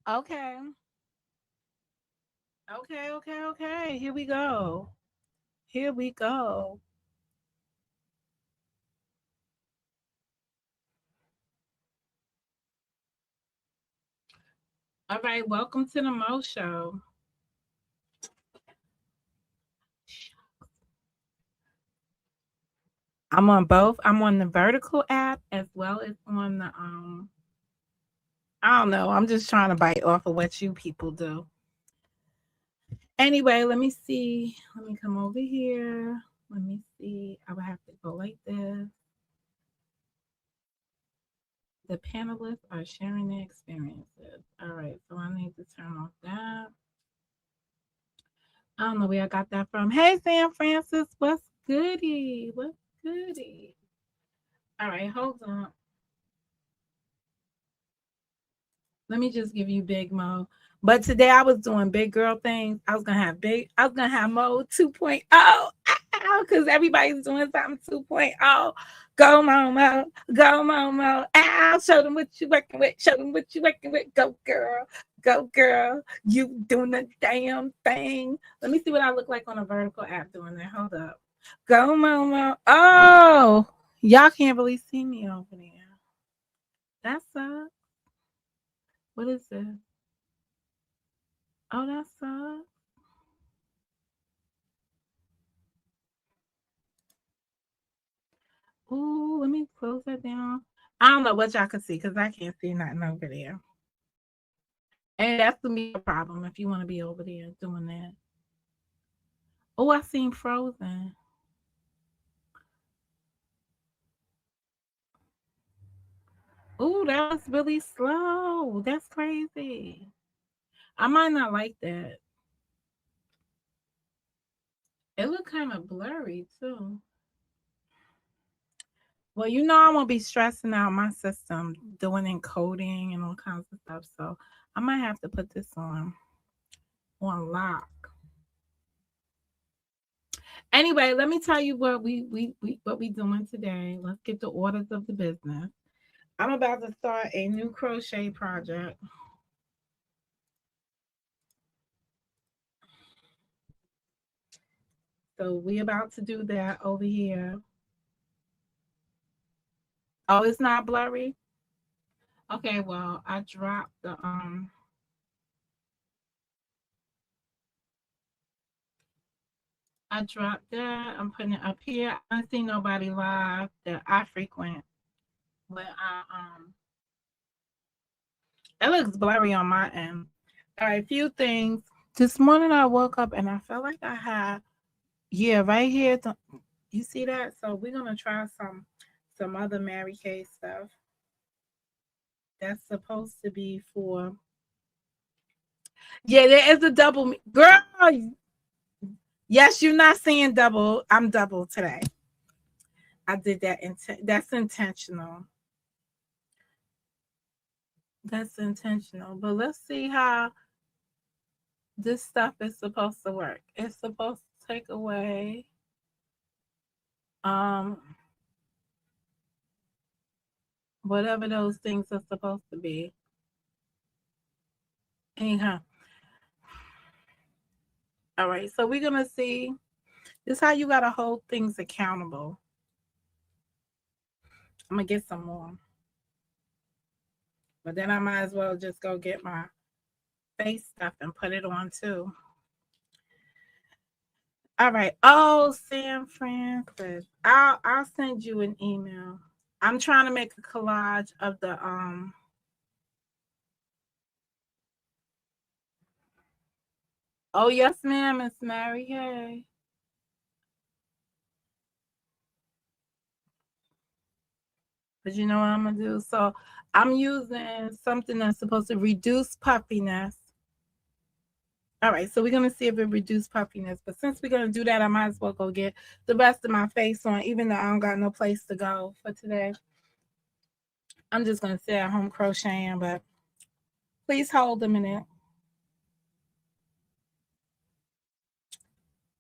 Okay. Okay, okay, okay. Here we go. Here we go. All right, welcome to the Mo Show. I'm on both. I'm on the vertical app as well as on the I don't know. I'm just trying to bite off of what you people do. Anyway, let me see. Let me come over here. Let me see. I would have to go like this. The panelists are sharing their experiences. All right, so I need to turn off that. I don't know where I got that from. Hey, Sam Francis, what's goody? What's goody? All right, hold on. Let me just give you Big Mo. But today I was doing big girl things. I was gonna have Mo 2.0 because everybody's doing something 2.0. Go Momo, go Momo. Ow, show them what you working with. Show them what you working with. Go girl, go girl. You doing the damn thing. Let me see what I look like on a vertical app doing that. Hold up. Go Momo. Oh, y'all can't really see me over there. That's up. What is this? Oh, that's up. Ooh, let me close that down. I don't know what y'all can see because I can't see nothing over there. And that's gonna be a problem if you want to be over there doing that. Oh, I seen Frozen. Ooh, that was really slow. That's crazy. I might not like that. It looked kind of blurry too. Well, you know, I won't be stressing out my system doing encoding and all kinds of stuff. So I might have to put this on lock. Anyway, let me tell you what we what we doing today. Let's get the orders of the business. I'm about to start a new crochet project. So we about to do that over here. Oh, it's not blurry? Okay, well, I dropped that. I'm putting it up here. I don't see nobody live that I frequent. But it looks blurry on my end. All right, a few things. This morning I woke up and I felt like I had, yeah, right here. You see that? So we're gonna try some other Mary Kay stuff. That's supposed to be for, yeah, there is a double girl. Yes, you're not seeing double. I'm double today. I did that. That's intentional. That's intentional. But let's see how this stuff is supposed to work. It's supposed to take away um whatever those things are supposed to be. Anyhow, all right. So we're gonna see. This is how you gotta hold things accountable. I'm gonna get some more, but then I might as well just go get my face stuff and put it on too. All right. Oh, Sam Francis. I'll send you an email. I'm trying to make a collage of the oh yes, ma'am, Miss Mary. Hey. But you know what I'm gonna do? So I'm using something that's supposed to reduce puffiness. All right, so we're gonna see if it reduces puffiness. But since we're gonna do that, I might as well go get the rest of my face on, even though I don't got no place to go for today. I'm just gonna stay at home crocheting, but please hold a minute.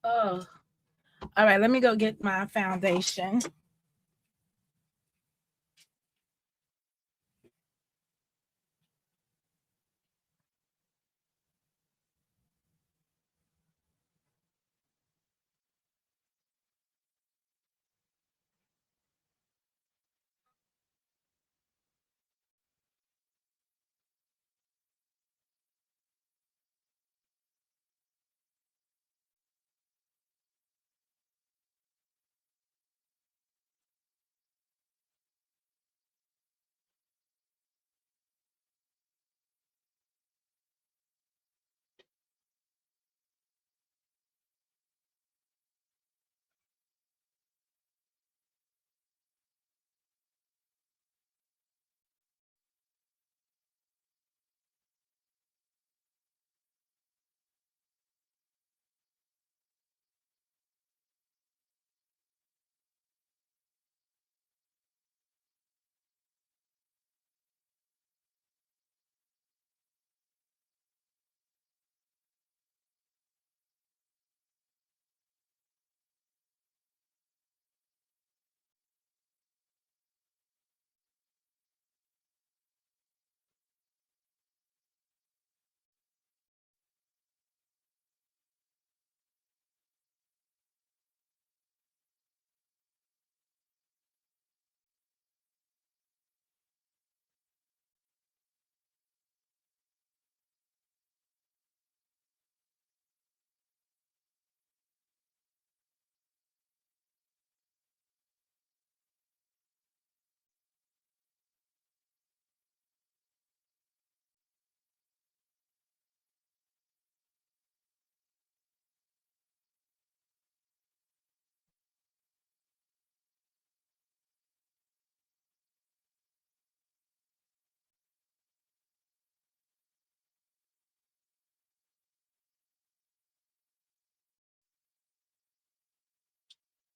Oh, all right, let me go get my foundation.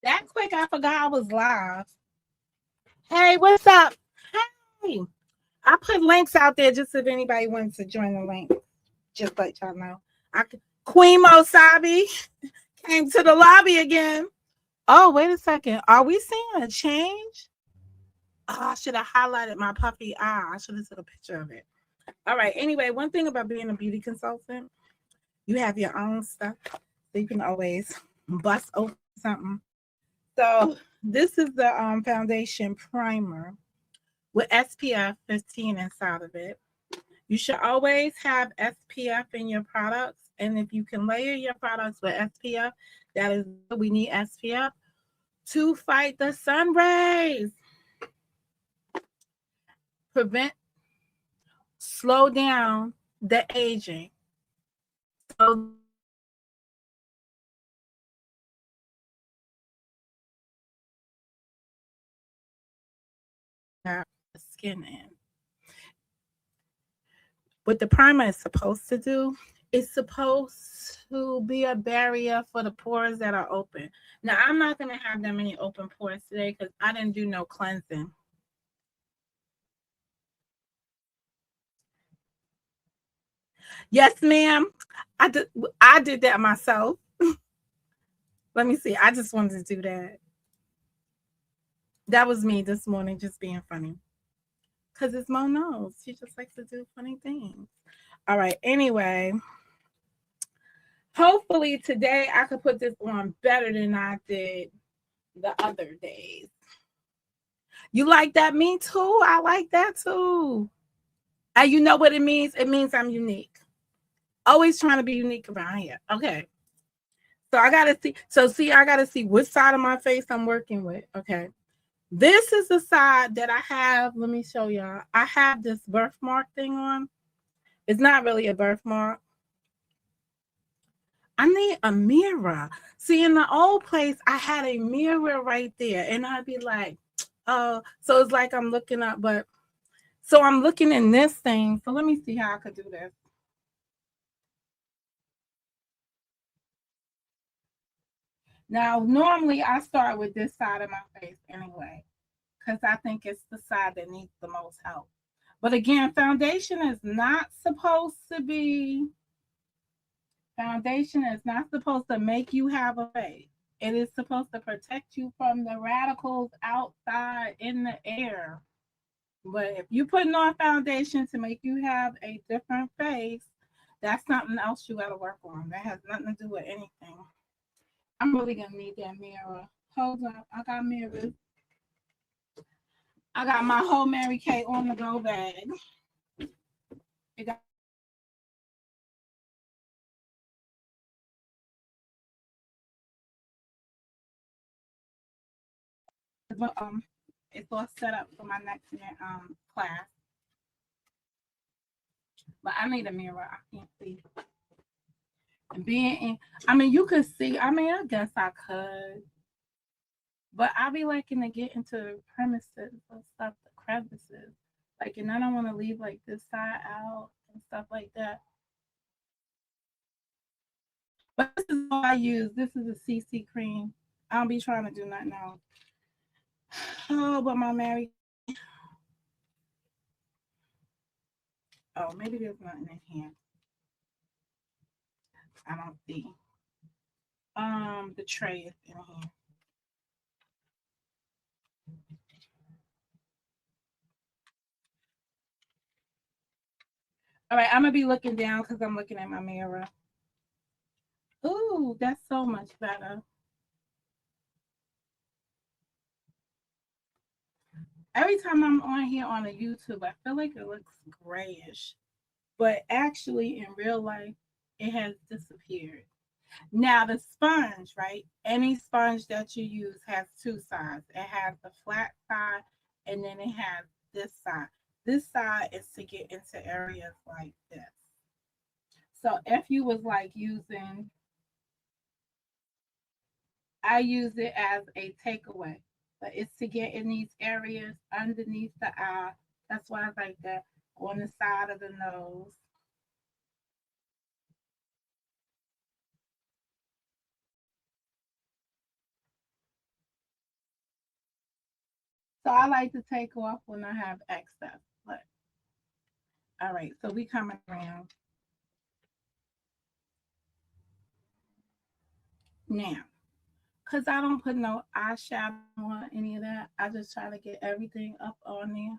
That quick, I forgot I was live. Hey, what's up? Hey, I put links out there just if anybody wants to join the link. Just let y'all know. Queen Mosabi came to the lobby again. Oh, wait a second. Are we seeing a change? Oh, I should have highlighted my puffy eye. I should have took a picture of it. All right. Anyway, one thing about being a beauty consultant, you have your own stuff. So you can always bust open something. So this is the foundation primer with SPF 15 inside of it. You should always have SPF in your products. And if you can layer your products with SPF, that is good. We need SPF to fight the sun rays, prevent, slow down the aging. So the skin in. What the primer is supposed to do, it's supposed to be a barrier for the pores that are open. Now, I'm not going to have that many open pores today because I didn't do no cleansing. Yes, ma'am. I did that myself. Let me see. I just wanted to do that. That was me this morning, just being funny. Because it's Mo knows. She just likes to do funny things. All right. Anyway, hopefully today I could put this on better than I did the other days. You like that? Me too. I like that too. And you know what it means? It means I'm unique. Always trying to be unique around here. Okay. So I gotta see. So see, I gotta see which side of my face I'm working with. Okay. This is the side that I have. Let me show y'all. I have this birthmark thing on. It's not really a birthmark. I need a mirror. See, in the old place, I had a mirror right there, and I'd be like, oh, so it's like I'm looking up, but so I'm looking in this thing. So let me see how I could do this. Now, normally I start with this side of my face anyway, because I think it's the side that needs the most help. But again, foundation is not supposed to make you have a face. It is supposed to protect you from the radicals outside in the air. But if you're putting on foundation to make you have a different face, that's something else you got to work on. That has nothing to do with anything. I'm really gonna need that mirror. Hold up, I got mirrors. I got my whole Mary Kay on the go bag. It got um, it's all set up for my next class. But I need a mirror. I can't see. And being in, I mean, you could see. I mean, I guess I could, but I be liking to get into premises and stuff, the crevices. Like, and I don't want to leave like this side out and stuff like that. But this is all I use. This is a CC cream. I don't be trying to do nothing else. Oh, but my Mary. Oh, maybe there's nothing in here. I don't see. The tray is in here. All right, I'm gonna be looking down because I'm looking at my mirror. Ooh, that's so much better. Every time I'm on here on a YouTube, I feel like it looks grayish, but actually in real life, it has disappeared. Now the sponge, right? Any sponge that you use has two sides. It has the flat side, and then it has this side. This side is to get into areas like this. So if you was like using, I use it as a takeaway, but it's to get in these areas underneath the eye. That's why I like that on the side of the nose. So I like to take off when I have excess. But all right, so we coming around now. Cause I don't put no eyeshadow on any of that. I just try to get everything up on there.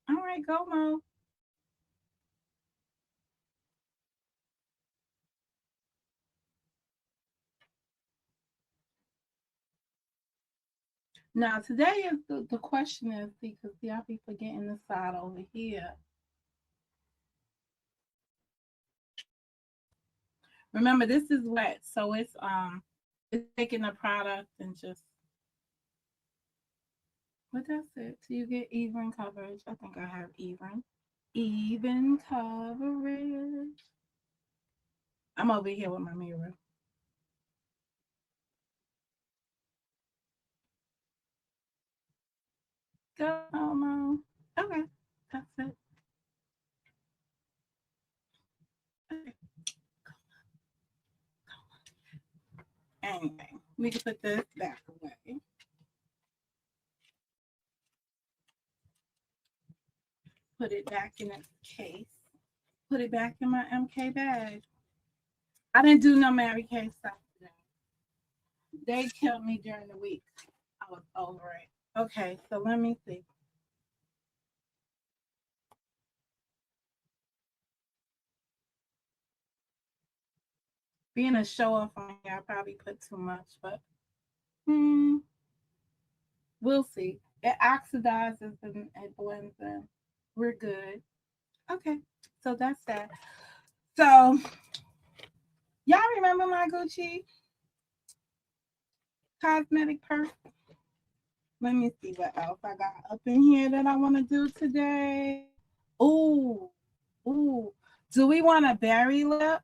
All right, go Mo. Now today is the question is because see I be forgetting the side over here. Remember this is wet, so it's taking the product and just what that's it. So you get even coverage. I think I have even. Even coverage. I'm over here with my mirror. Go, Momo. Okay, that's it. Okay. Anyway, we can put this back away. Put it back in its case. Put it back in my MK bag. I didn't do no Mary Kay stuff today. They killed me during the week. I was over it. Okay, so let me see. Being a show off on here, I probably put too much, but hmm, we'll see. It oxidizes and it blends in. We're good. Okay, so that's that. So y'all remember my Gucci cosmetic purse? Let me see what else I got up in here that I want to do today. Ooh, ooh. Do we want a berry lip?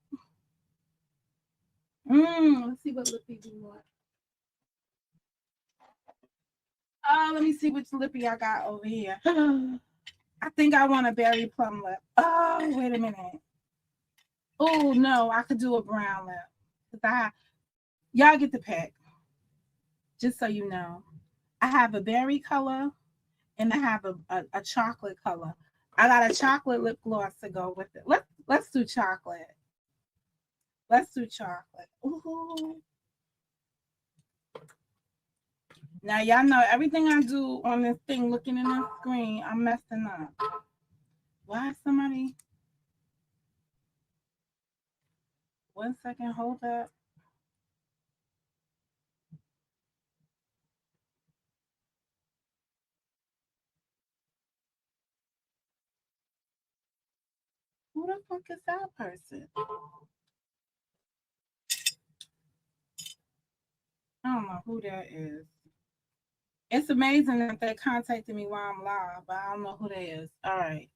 Let's see what lippy we want. Let me see which lippy I got over here. I think I want a berry plum lip. Oh, wait a minute. Oh no, I could do a brown lip. Y'all get the pick. Just so you know, I have a berry color and I have a chocolate color. I got a chocolate lip gloss to go with it. Let's do chocolate. Let's do chocolate. Ooh. Now y'all know everything I do on this thing, looking in the screen, I'm messing up. Why somebody? 1 second, hold up. Who the fuck is that person? I don't know who that is. It's amazing that they contacted me while I'm live, but I don't know who that is. All right.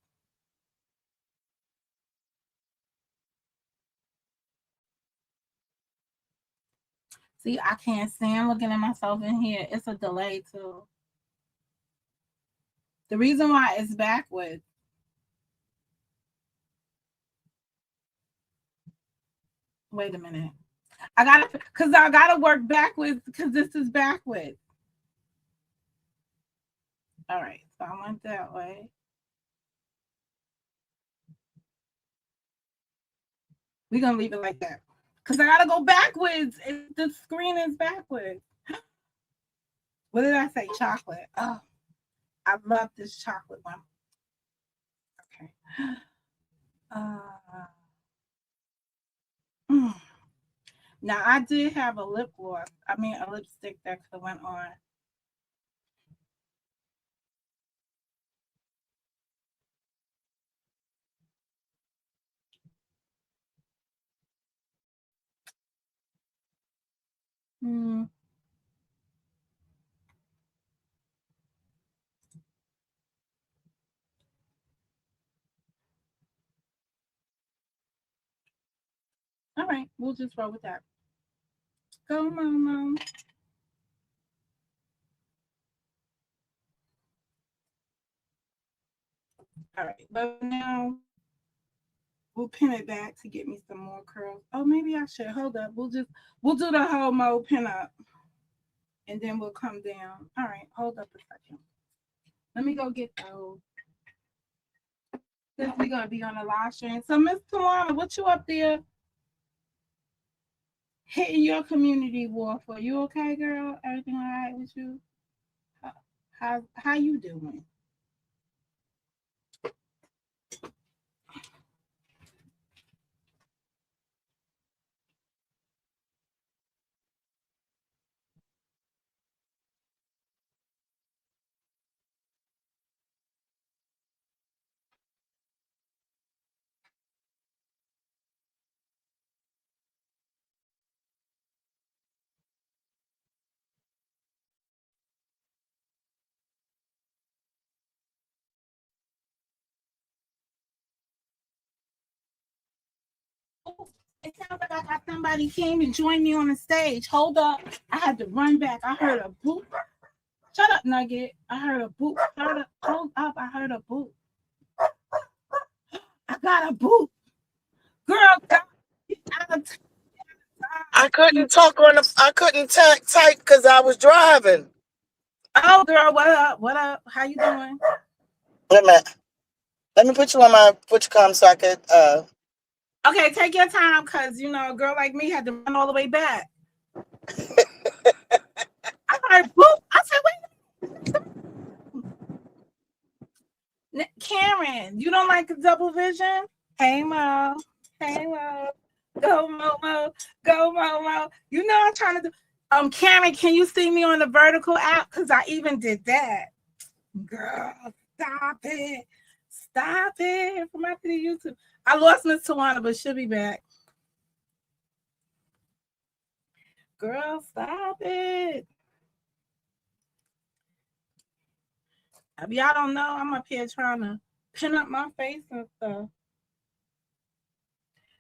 See, I can't stand looking at myself in here. It's a delay too. The reason why it's backwards. Wait a minute. I gotta work backwards because this is backwards. All right, so I went that way. We're gonna leave it like that. Because I gotta go backwards. The screen is backwards. What did I say? Chocolate. Oh, I love this chocolate one. Okay. Uh, mm. Now I did have a lip gloss. I mean a lipstick that could have went on. Mm. All right, we'll just roll with that. Go, mama. All right, but now we'll pin it back to get me some more curls. Oh, maybe I should hold up. We'll do the whole mode pin up. and then we'll come down. All right, hold up a second. Let me go get those. Since we're gonna be on a live stream. So Miss Tawana, what you up there hitting your community wall for? You okay, girl? Everything all right with you? How you doing? It sounds like I got somebody came and joined me on the stage. Hold up. I had to run back. I heard a boop. Shut up, Nugget. I heard a boop. Shut up. Hold up. I heard a boop. I got a boop. Girl, I couldn't talk on the. I couldn't type because I was driving. Oh, girl, what up? What up? How you doing? Let me put you on my com so I could. Okay, take your time, cause you know a girl like me had to run all the way back. I heard boop. I said, wait. Karen, you don't like double vision? Hey Mo. Hey Mo. Go Momo. Go Momo. You know I'm trying to do. Karen, can you see me on the vertical app? Cause I even did that. Girl, stop it. Stop it. From after the YouTube. I lost Miss Tawana, but she'll be back. Girl, stop it. If y'all don't know, I'm up here trying to pin up my face and stuff.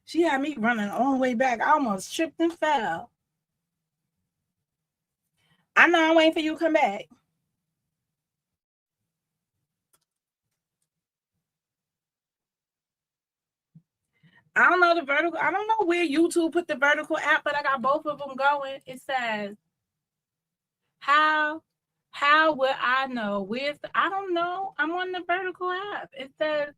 She had me running all the way back. I almost tripped and fell. I know I'm waiting for you to come back. I don't know the vertical. I don't know where YouTube put the vertical app, but I got both of them going. It says, how would I know? I don't know. I'm on the vertical app. It says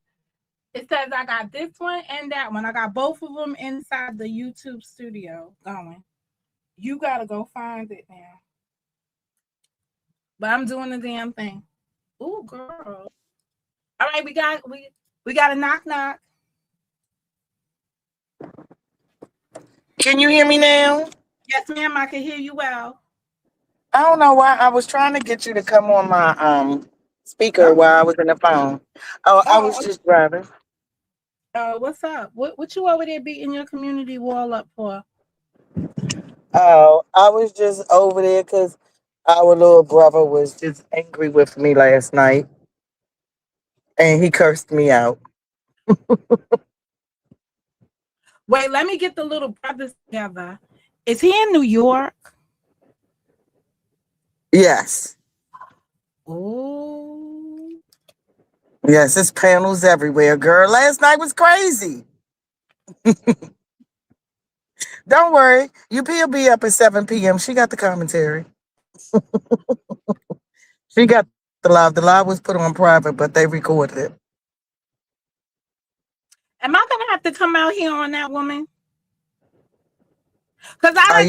I got this one and that one. I got both of them inside the YouTube studio going. You gotta go find it now. But I'm doing the damn thing. Ooh, girl. All right, we got a knock. Can you hear me now? Yes, ma'am, I can hear you well. I don't know why I was trying to get you to come on my speaker while I was in the phone. I was just driving. What's up? What you over there beating your community wall up for? Oh, I was just over there because our little brother was just angry with me last night, and he cursed me out. Wait, let me get the little brothers together. Is he in New York? Yes. Oh. Yes, there's panels everywhere, girl. Last night was crazy. Don't worry. UP will be up at 7 p.m. She got the commentary. She got the live. The live was put on private, but they recorded it. Am I gonna have to come out here on that woman? Because I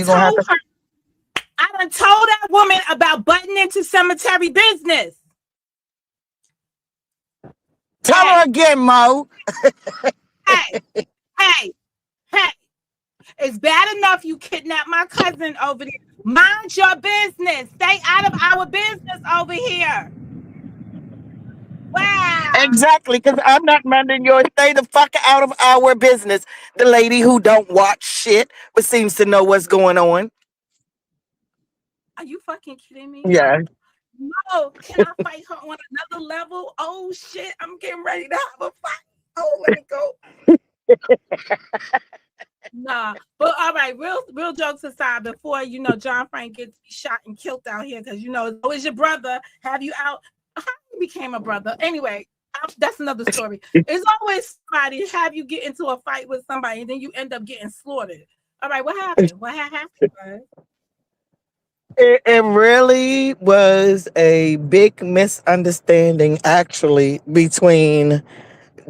done told that woman about butting into cemetery business. Tell her again, Mo. Hey. It's bad enough you kidnapped my cousin over there. Mind your business. Stay out of our business over here. Wow. Exactly, because I'm not minding your stay the fuck out of our business. The lady who don't watch shit but seems to know what's going on. Are you fucking kidding me? Yeah. No, can I fight her on another level? Oh shit, I'm getting ready to have a fight. Oh, let me go. Nah, but all right, real jokes aside, before John Frank gets shot and killed out here, because it's always your brother. Have you out? How you became a brother? Anyway, that's another story. It's always somebody have you get into a fight with somebody, and then you end up getting slaughtered. All right, what happened? What happened? It really was a big misunderstanding, actually, between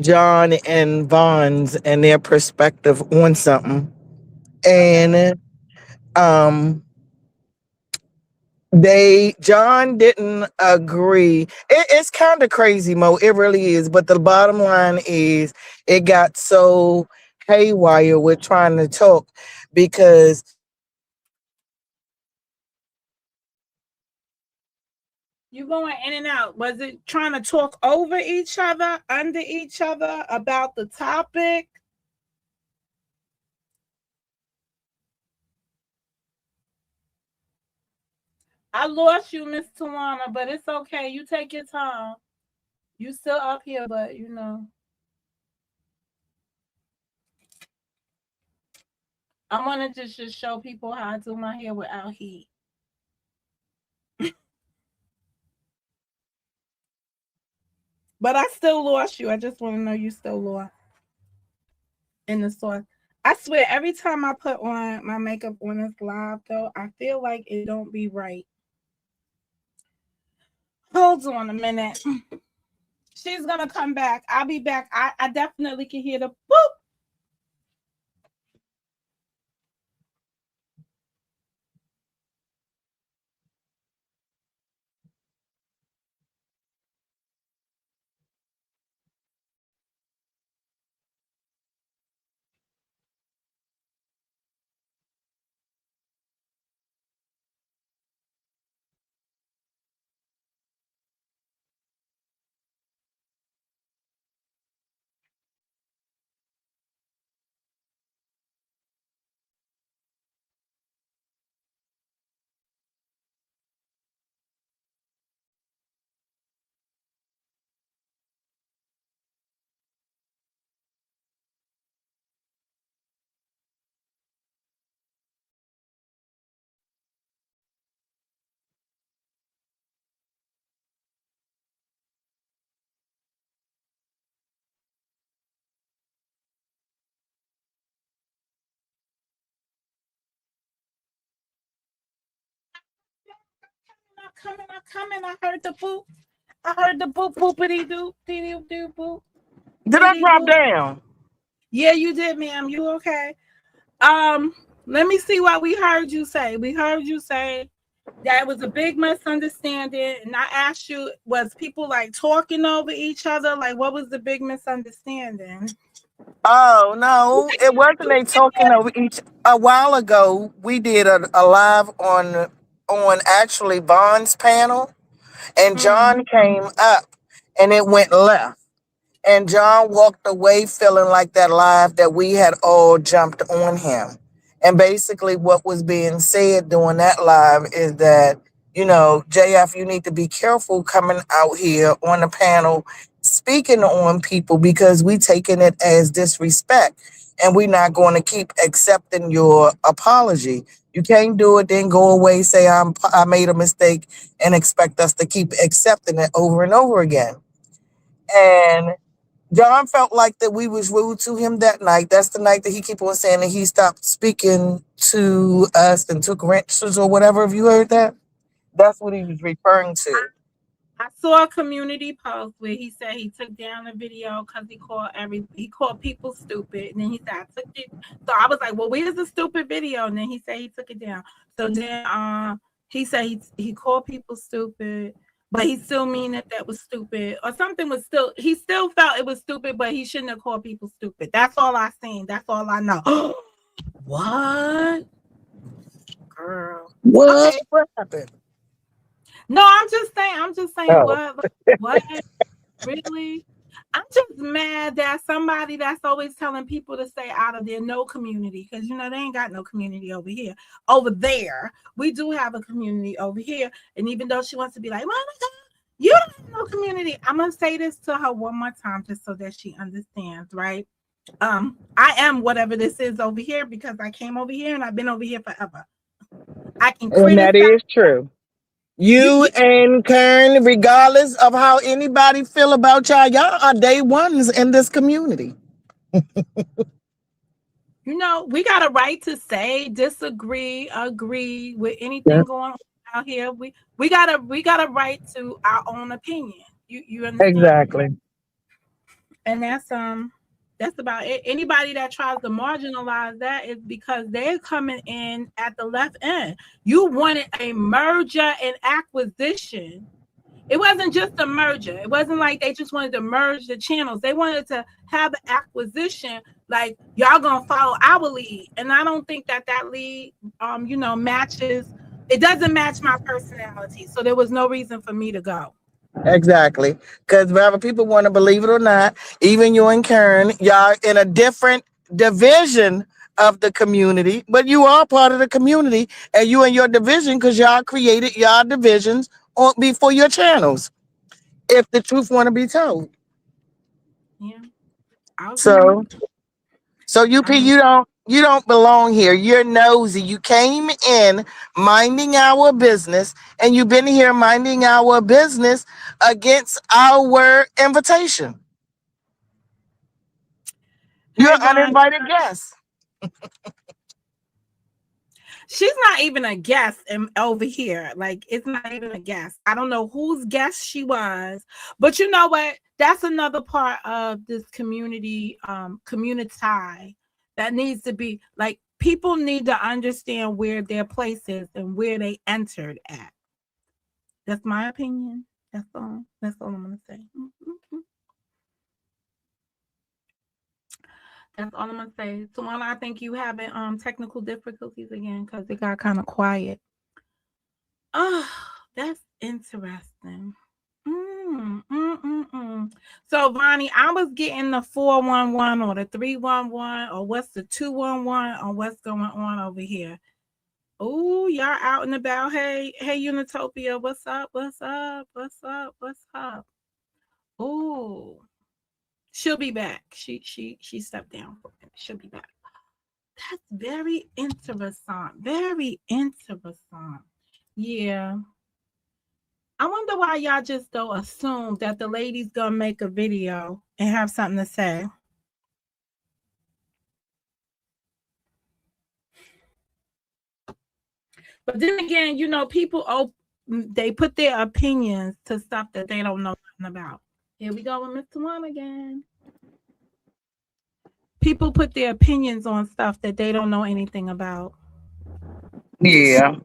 John and Vaughn's and their perspective on something. Okay. And um, John didn't agree. It's kind of crazy, Mo. It really is. But the bottom line is, it got so haywire with trying to talk because You going in and out. Was it trying to talk over each other, under each other about the topic? I lost you, Miss Tawana, but it's okay. You take your time. You still up here, but I wanted to just show people how I do my hair without heat. But I still lost you. I just want to know you still lost in the store. I swear, every time I put on my makeup on this live, though, I feel like it don't be right. Hold on a minute. She's gonna come back. I'll be back. I definitely can hear the boop. I'm coming. I'm coming. I heard the boop. I heard the boop boopity doop dee doo doo boop did I diddy drop boop. down? Yeah, you did, ma'am. You okay? Um, Let me see what we heard you say. We heard you say that was a big misunderstanding, and I asked you, was people like talking over each other? Like, what was the big misunderstanding? Oh no, it wasn't. They talking over each. A while ago, we did a live on actually Bond's panel, and Mm. John came up, and it went left. And John walked away feeling like that live that we had all jumped on him. And basically, what was being said during that live is that, JF, you need to be careful coming out here on the panel speaking on people because we taking it as disrespect and we're not going to keep accepting your apology. You can't do it, then go away, say I made a mistake, and expect us to keep accepting it over and over again. And John felt like that we was rude to him that night. That's the night that he keep on saying that he stopped speaking to us and took wrenches or whatever. Have you heard that? That's what he was referring to. I saw a community post where he said he took down the video because he called people stupid, and then he said I took it. So I was like, well, where's the stupid video? And then he said he took it down. So then he said he called people stupid, but he still mean that was stupid or something was still he still felt it was stupid, but he shouldn't have called people stupid. That's all I seen. That's all I know. What, girl? What? Okay. What happened? No, I'm just saying. I'm just saying. Oh, What? Like, what? Really? I'm just mad that somebody that's always telling people to stay out of their no community because they ain't got no community over here. Over there, we do have a community over here, and even though she wants to be like, Monica, you don't have no community, I'm gonna say this to her one more time just so that she understands, right? I am whatever this is over here because I came over here and I've been over here forever. I can and that criticize is true. You you. and Kern, regardless of how anybody feel about y'all are day ones in this community. We got a right to say, disagree, agree with Yeah. anything going on out here. We got a right to our own opinion. You understand? Exactly. And that's about it. Anybody that tries to marginalize that is because they're coming in at the left end. You wanted a merger and acquisition. It wasn't just a merger. It wasn't like they just wanted to merge the channels. They wanted to have an acquisition, like y'all gonna follow our lead. And I don't think that lead, matches. It doesn't match my personality. So there was no reason for me to go. Exactly. Because whether people want to believe it or not, even you and Karen, y'all in a different division of the community, but you are part of the community, and you in your division because y'all created y'all divisions on before your channels. If the truth want to be told. Yeah, I agree. So so UP, Um, you don't belong here. You're nosy. You came in minding our business, and you've been here minding our business against our invitation. You're hey, an Vaughn. uninvited guest. She's not even a guest over here. Like, it's not even a guest. I don't know whose guest she was, but you know what? That's another part of this community that needs to be like people need to understand where their place is and where they entered at. That's my opinion. That's all. That's all I'm gonna say. Mhm. That's all I'm gonna say. Tawana, I think you having technical difficulties again because it got kind of quiet. Oh, that's interesting. So, Vonnie, I was getting the 411 or the 311 or what's the 211 or what's going on over here. Oh, y'all out and about. Hey, Unitopia, what's up? What's up? What's up? What's up? Oh, she'll be back. She stepped down for a minute. She'll be back. That's very interesting. Very interesting. Yeah. I wonder why y'all just don't assume that the lady's gonna make a video and have something to say. But then again, people they put their opinions to stuff that they don't know nothing about. Here we go with Mr. One again. People put their opinions on stuff that they don't know anything about. Yeah.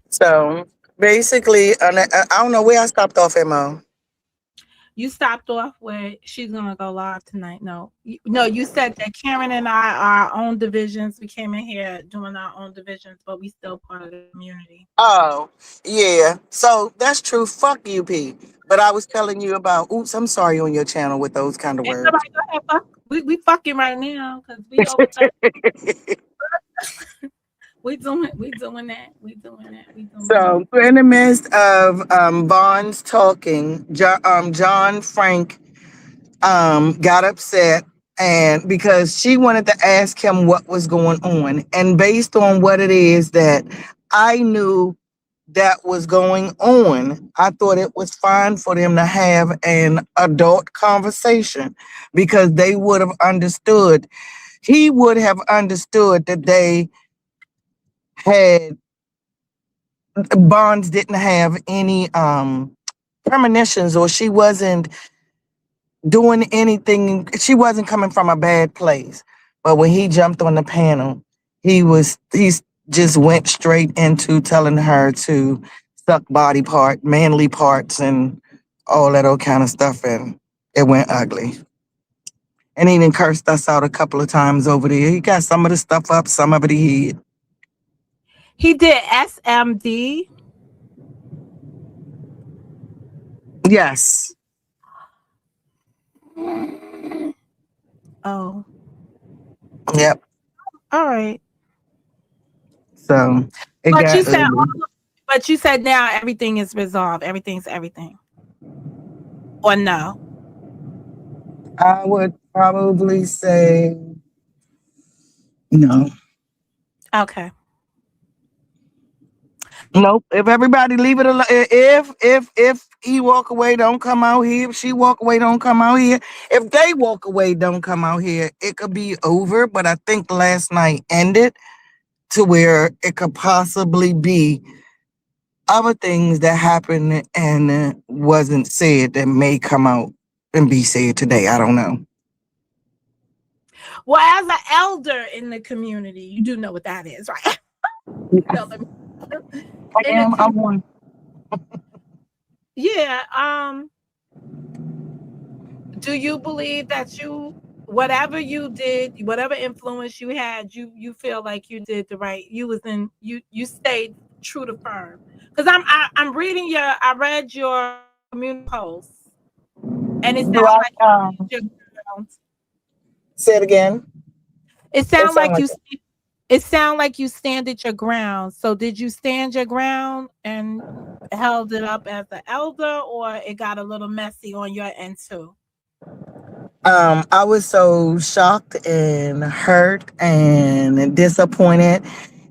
So basically, I don't know where I stopped off at, Mo. You stopped off where she's gonna go live tonight. No, you said that Karen and I are our own divisions. We came in here doing our own divisions, but we still part of the community. Oh, yeah. So that's true. Fuck UP. But I was telling you about, oops, I'm sorry on your channel with those kind of Ain't words. nobody go ahead, fuck. We fucking right now because we over 30. We doing that. So, in the midst of Bonds talking, John Frank got upset and because she wanted to ask him what was going on. And based on what it is that I knew that was going on, I thought it was fine for them to have an adult conversation because they would have understood. He would have understood that they had Bonds didn't have any premonitions or she wasn't doing anything. She wasn't coming from a bad place. But when he jumped on the panel, he's just went straight into telling her to suck body part, manly parts, and all that old kind of stuff, and it went ugly. And he even cursed us out a couple of times over there. He got some of the stuff up, some of it he hid. He did SMD. Yes. Oh, Yep. all right. So it But you got said, ugly. but you said now everything is resolved. Everything's everything, or no? I would probably say no. Okay. Nope. If everybody leave it alone, if he walk away, don't come out here. If she walk away, don't come out here. If they walk away, don't come out here. It could be over, but I think last night ended to where it could possibly be other things that happened and wasn't said that may come out and be said today. I don't know. Well, as an elder in the community, you do know what that is, right? No, let me I in the am. I'm one. yeah. Do you believe that you whatever you did, whatever influence you had, you feel like you did the right, you was in you stayed true to firm? Because I'm reading your I read your community posts, and it Do sounds I like you stand your ground. say it again? It It sounds sounds like like you it sound like you standed your ground. So did you stand your ground and held it up as an elder, or it got a little messy on your end too? I was so shocked and hurt and disappointed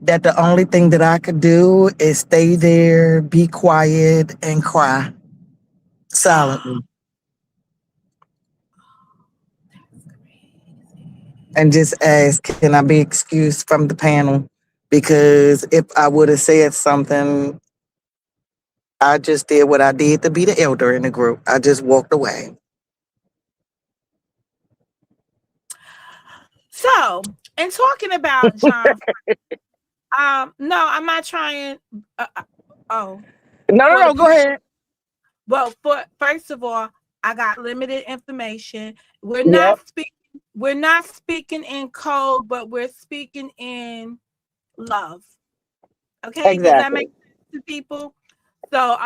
that the only thing that I could do is stay there, be quiet, and cry silently, and just ask, "Can I be excused from the panel?" Because if I would have said something, I just did what I did to be the elder in the group. I just walked away. So, in talking about John, no, I'm not trying. Uh, uh, oh, No, no, for the no. Go people. ahead. Well, for first of all, I got limited information. We're not Yep. speaking. We're not speaking in code, but we're speaking in love. Okay, does that make Exactly. sense to people? So,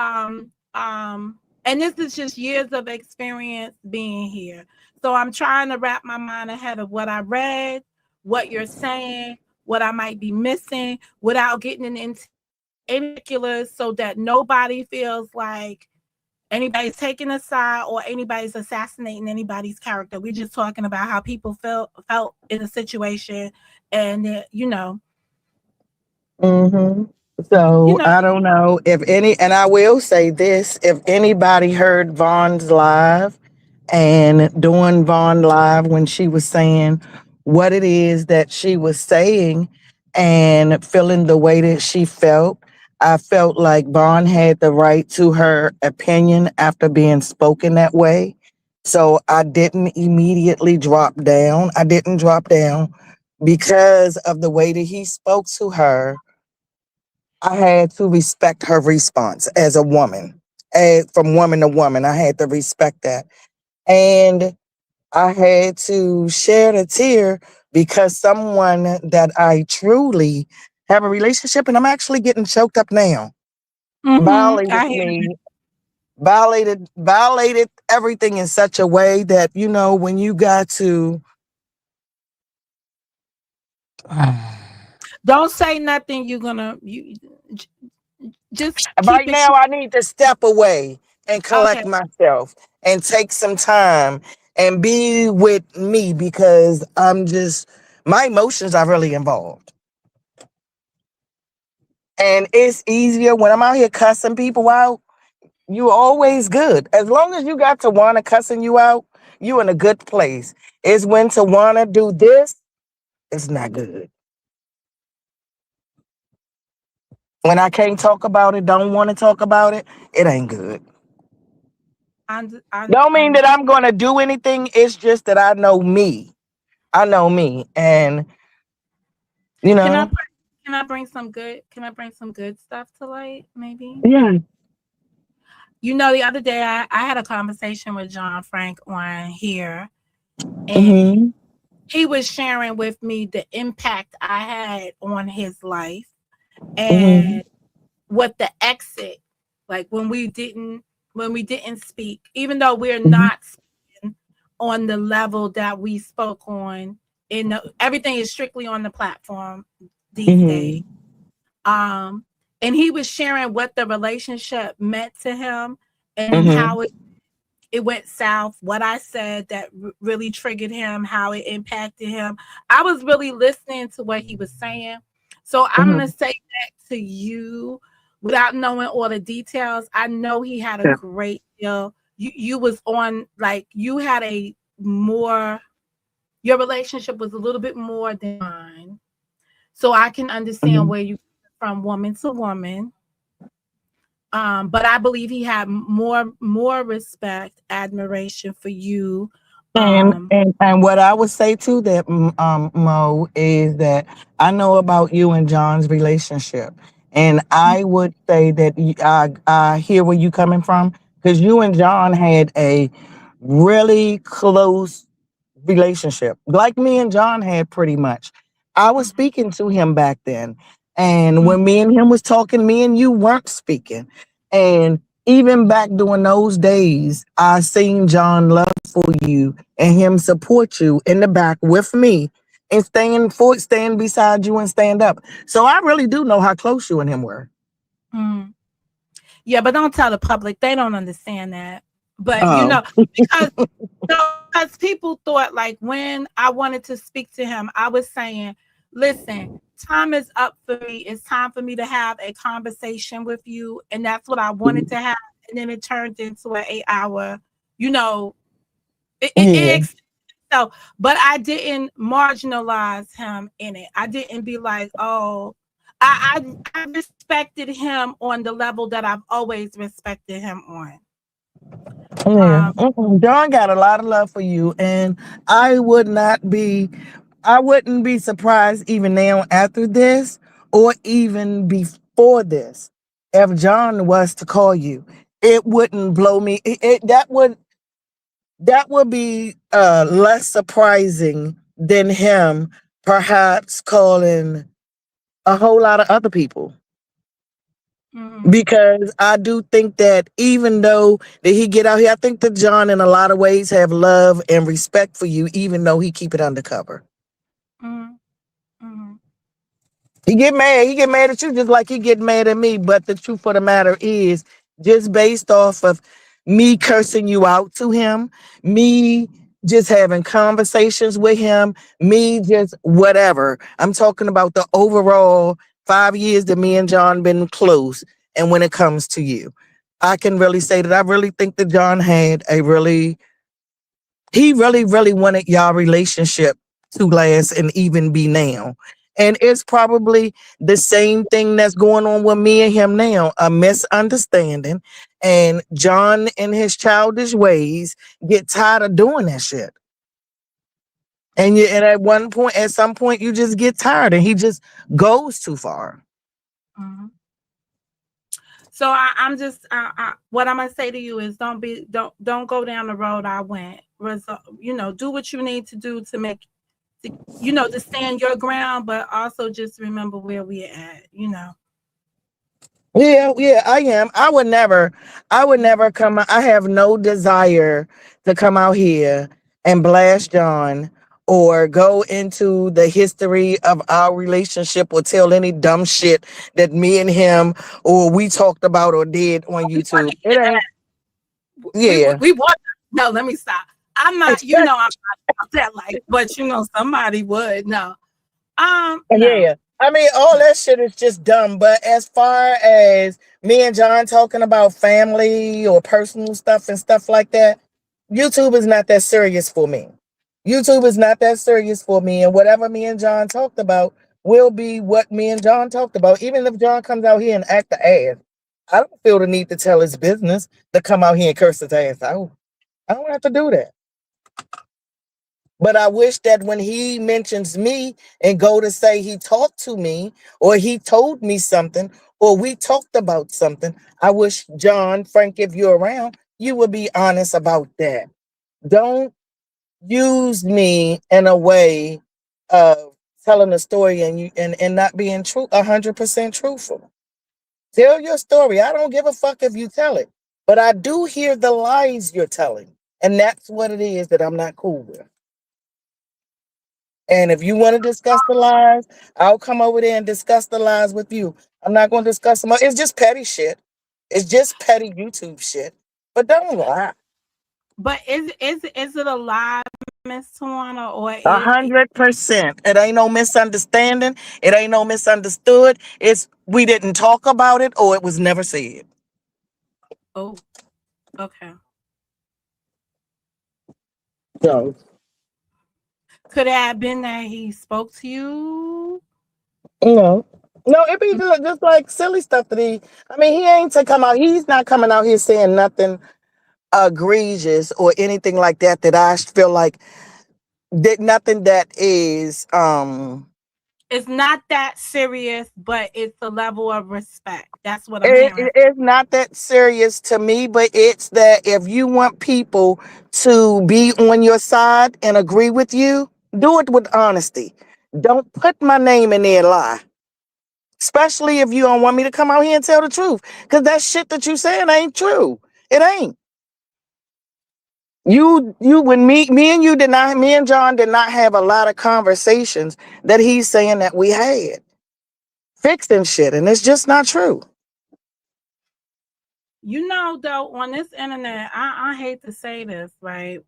and this is just years of experience being here. So I'm trying to wrap my mind ahead of what I read, what you're saying, what I might be missing, without getting into any particulars, so that nobody feels like anybody's taking a side or anybody's assassinating anybody's character. We're just talking about how people felt in a situation, and hmm you So know, I don't know if any, and I will say this: if anybody heard Vaughn's live and doing Vaughn live when she was saying what it is that she was saying and feeling the way that she felt, I felt like Vaughn had the right to her opinion after being spoken that way. So I didn't immediately drop down. I didn't drop down because of the way that he spoke to her. I had to respect her response as a woman. From woman to woman, I had to respect that. And I had to shed a tear because someone that I truly have a relationship, and I'm actually getting choked up now, violated I hear me, violated everything in such a way that, when you got to don't say nothing. You're gonna j- just keep right it now, I need to step away and okay. collect myself and take some time and be with me because my emotions are really involved. And it's easier when I'm out here cussing people out. You always good. As long as you got Tawana cussing you out, you in a good place. It's when Tawana do this, it's not good. When I can't talk about it, don't want to talk about it, it ain't good. Don't mean that Understand. I'm gonna do anything. It's just that I know me. I know me. And you Can I know, put, can I bring some good stuff to light? Maybe. yeah. The other day I had a conversation with John Frank on here, and hmm he was sharing with me the impact I had on his life, hmm and what the exit, like when we didn't speak, even though we're hmm not speaking on the level that we spoke on, everything is strictly on the platform these days. hmm um and he was sharing what the relationship meant to him, and hmm how it went south, what I said that really triggered him, how it impacted him. I was really listening to what he was saying. So I'm going to hmm say that to you without knowing all the details. I know he had a Yeah. great deal. You was on, like, you had a more, your relationship was a little bit more than mine. So I can understand hmm where you from, woman to woman. But I believe he had more respect, admiration for you. And what I would say to that, Mo, is that I know about you and John's relationship, and I would say that I hear where you coming from, because you and John had a really close relationship, like me and John had pretty much. I was Mhm, speaking to him back then, and mhm, when me and him was talking, me and you weren't speaking. And even back during those days, I seen John love for you and him support you in the back with me and stand beside you and stand up. So I really do know how close you and him were. mhm. Yeah, but don't tell the public. They don't understand that. But Oh, because because people thought like when I wanted to speak to him, I was saying, listen, time is up for me. It's time for me to have a conversation with you. And that's what I wanted to have. And then it turned into an 8 hour, you know, yeah. so, but I didn't marginalize him in it. I didn't be like, oh, I respected him on the level that I've always respected him on. Yeah. Um, John got a lot of love for you, and I would not be I wouldn't be surprised even now after this or even before this if John was to call you. It wouldn't blow me. That would be less surprising than him perhaps calling a whole lot of other people. mhm, Because I do think that even though that he get out here, I think that John in a lot of ways have love and respect for you, even though he keep it undercover. mhm, mhm, He get mad. He get mad at you just like he get mad at me. But the truth of the matter is, just based off of me cursing you out to him, me just having conversations with him, me just whatever. I'm talking about the overall 5 years that me and John been close. And when it comes to you, I can really say that I really think that John had a really he really, really wanted y'all relationship to last and even be now. And it's probably the same thing that's going on with me and him now, a misunderstanding. And John, in his childish ways, get tired of doing that shit. And at one point, at some point, you just get tired, and he just goes too far. mhm. So I'm just what I'm gonna say to you is don't go down the road I went. Do what you need to do to make to stand your ground, but also just remember where we're at. Yeah, yeah, I am. I would never come. I have no desire to come out here and blast John or go into the history of our relationship or tell any dumb shit that me and him or we talked about or did on We want YouTube. to It hear ain't, that. yeah. We want. No, let me stop. I'm not. I'm not about that. Like, but somebody would. No. No. Yeah. I mean, all that shit is just dumb. But as far as me and John talking about family or personal stuff and stuff like that, YouTube is not that serious for me. YouTube is not that serious for me. And whatever me and John talked about will be what me and John talked about. Even if John comes out here and act the ass, I don't feel the need to tell his business to come out here and curse his ass out. I don't have to do that. But I wish that when he mentions me and go to say he talked to me or he told me something or we talked about something, I wish John, Frank, if you're around, you would be honest about that. Don't use me in a way of telling a story and not being true 100% truthful. Tell your story. I don't give a fuck if you tell it. But I do hear the lies you're telling. And that's what it is that I'm not cool with. And if you want to discuss the lies, I'll come over there and discuss the lies with you. I'm not going to discuss them. It's just petty shit. It's just petty YouTube shit. But don't lie. But is it a lie, Miss Tawana, or 100%. It ain't no misunderstanding. It ain't no misunderstood. It's we didn't talk about it or it was never said. oh, okay. So Could it have been that he spoke to you? no. No, it be just like silly stuff that he. I mean, he ain't to come out. He's not coming out here saying nothing egregious or anything like that. That I feel like that nothing that is It's not that serious, but it's a level of respect. That's what I'm hearing. it's not that serious to me, but it's that if you want people to be on your side and agree with you, do it with honesty. Don't put my name in there and lie. Especially if you don't want me to come out here and tell the truth. Because that shit that you saying ain't true. It ain't. When me and you did not, me and John did not have a lot of conversations that he's saying that we had. Fixing shit, and it's just not true. You know, though, on this internet, I hate to say this, right?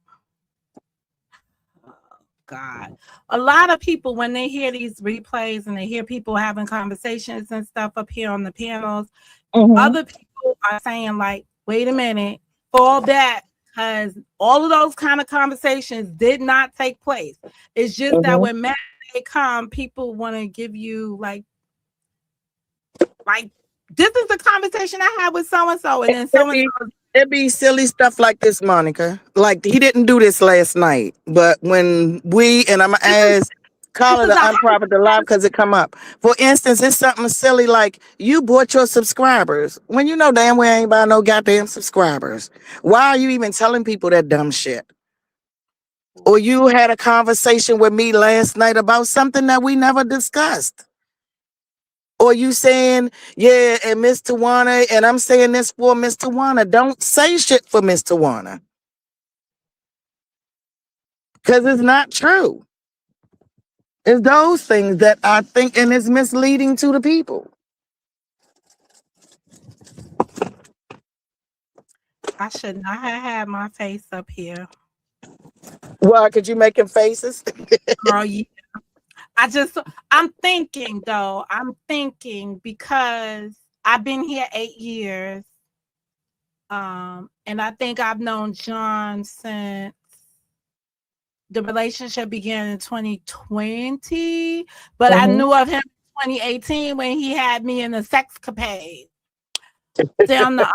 God. A lot of people, when they hear these replays and they hear people having conversations and stuff up here on the panels, Mm-hmm. other people are saying, like, wait a minute, fall back, because all of those kind of conversations did not take place. It's just that Mm-hmm. when men they come, people want to give you like this is the conversation I had with so and so, and then It so and be so. it be silly stuff like this, Monica. Like he didn't do this last night, but when we and I'm gonna This is ask this Carla is to a unprofit the live hypothetical. because it come up. For instance, it's something silly like you bought your subscribers when you know damn well ain't buy no goddamn subscribers. Why are you even telling people that dumb shit? Or you had a conversation with me last night about something that we never discussed. Or you saying, yeah, and Miss Tawana, and I'm saying this for Miss Tawana. Don't say shit for Miss Tawana. Because it's not true. It's those things that I think and it's misleading to the people. I should not have had my face up here. Why could you making faces? Girl, yeah. I'm thinking though. I'm thinking because I've been here 8 years. And I think I've known John since the relationship began in 2020, but I Mm-hmm. knew of him in 2018 when he had me in a sexcapade down the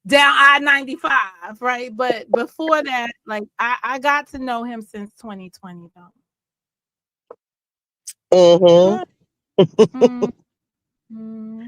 down I-95, right? But before that, like I got to know him since 2020 though. Mm-hmm. But, mm, mm,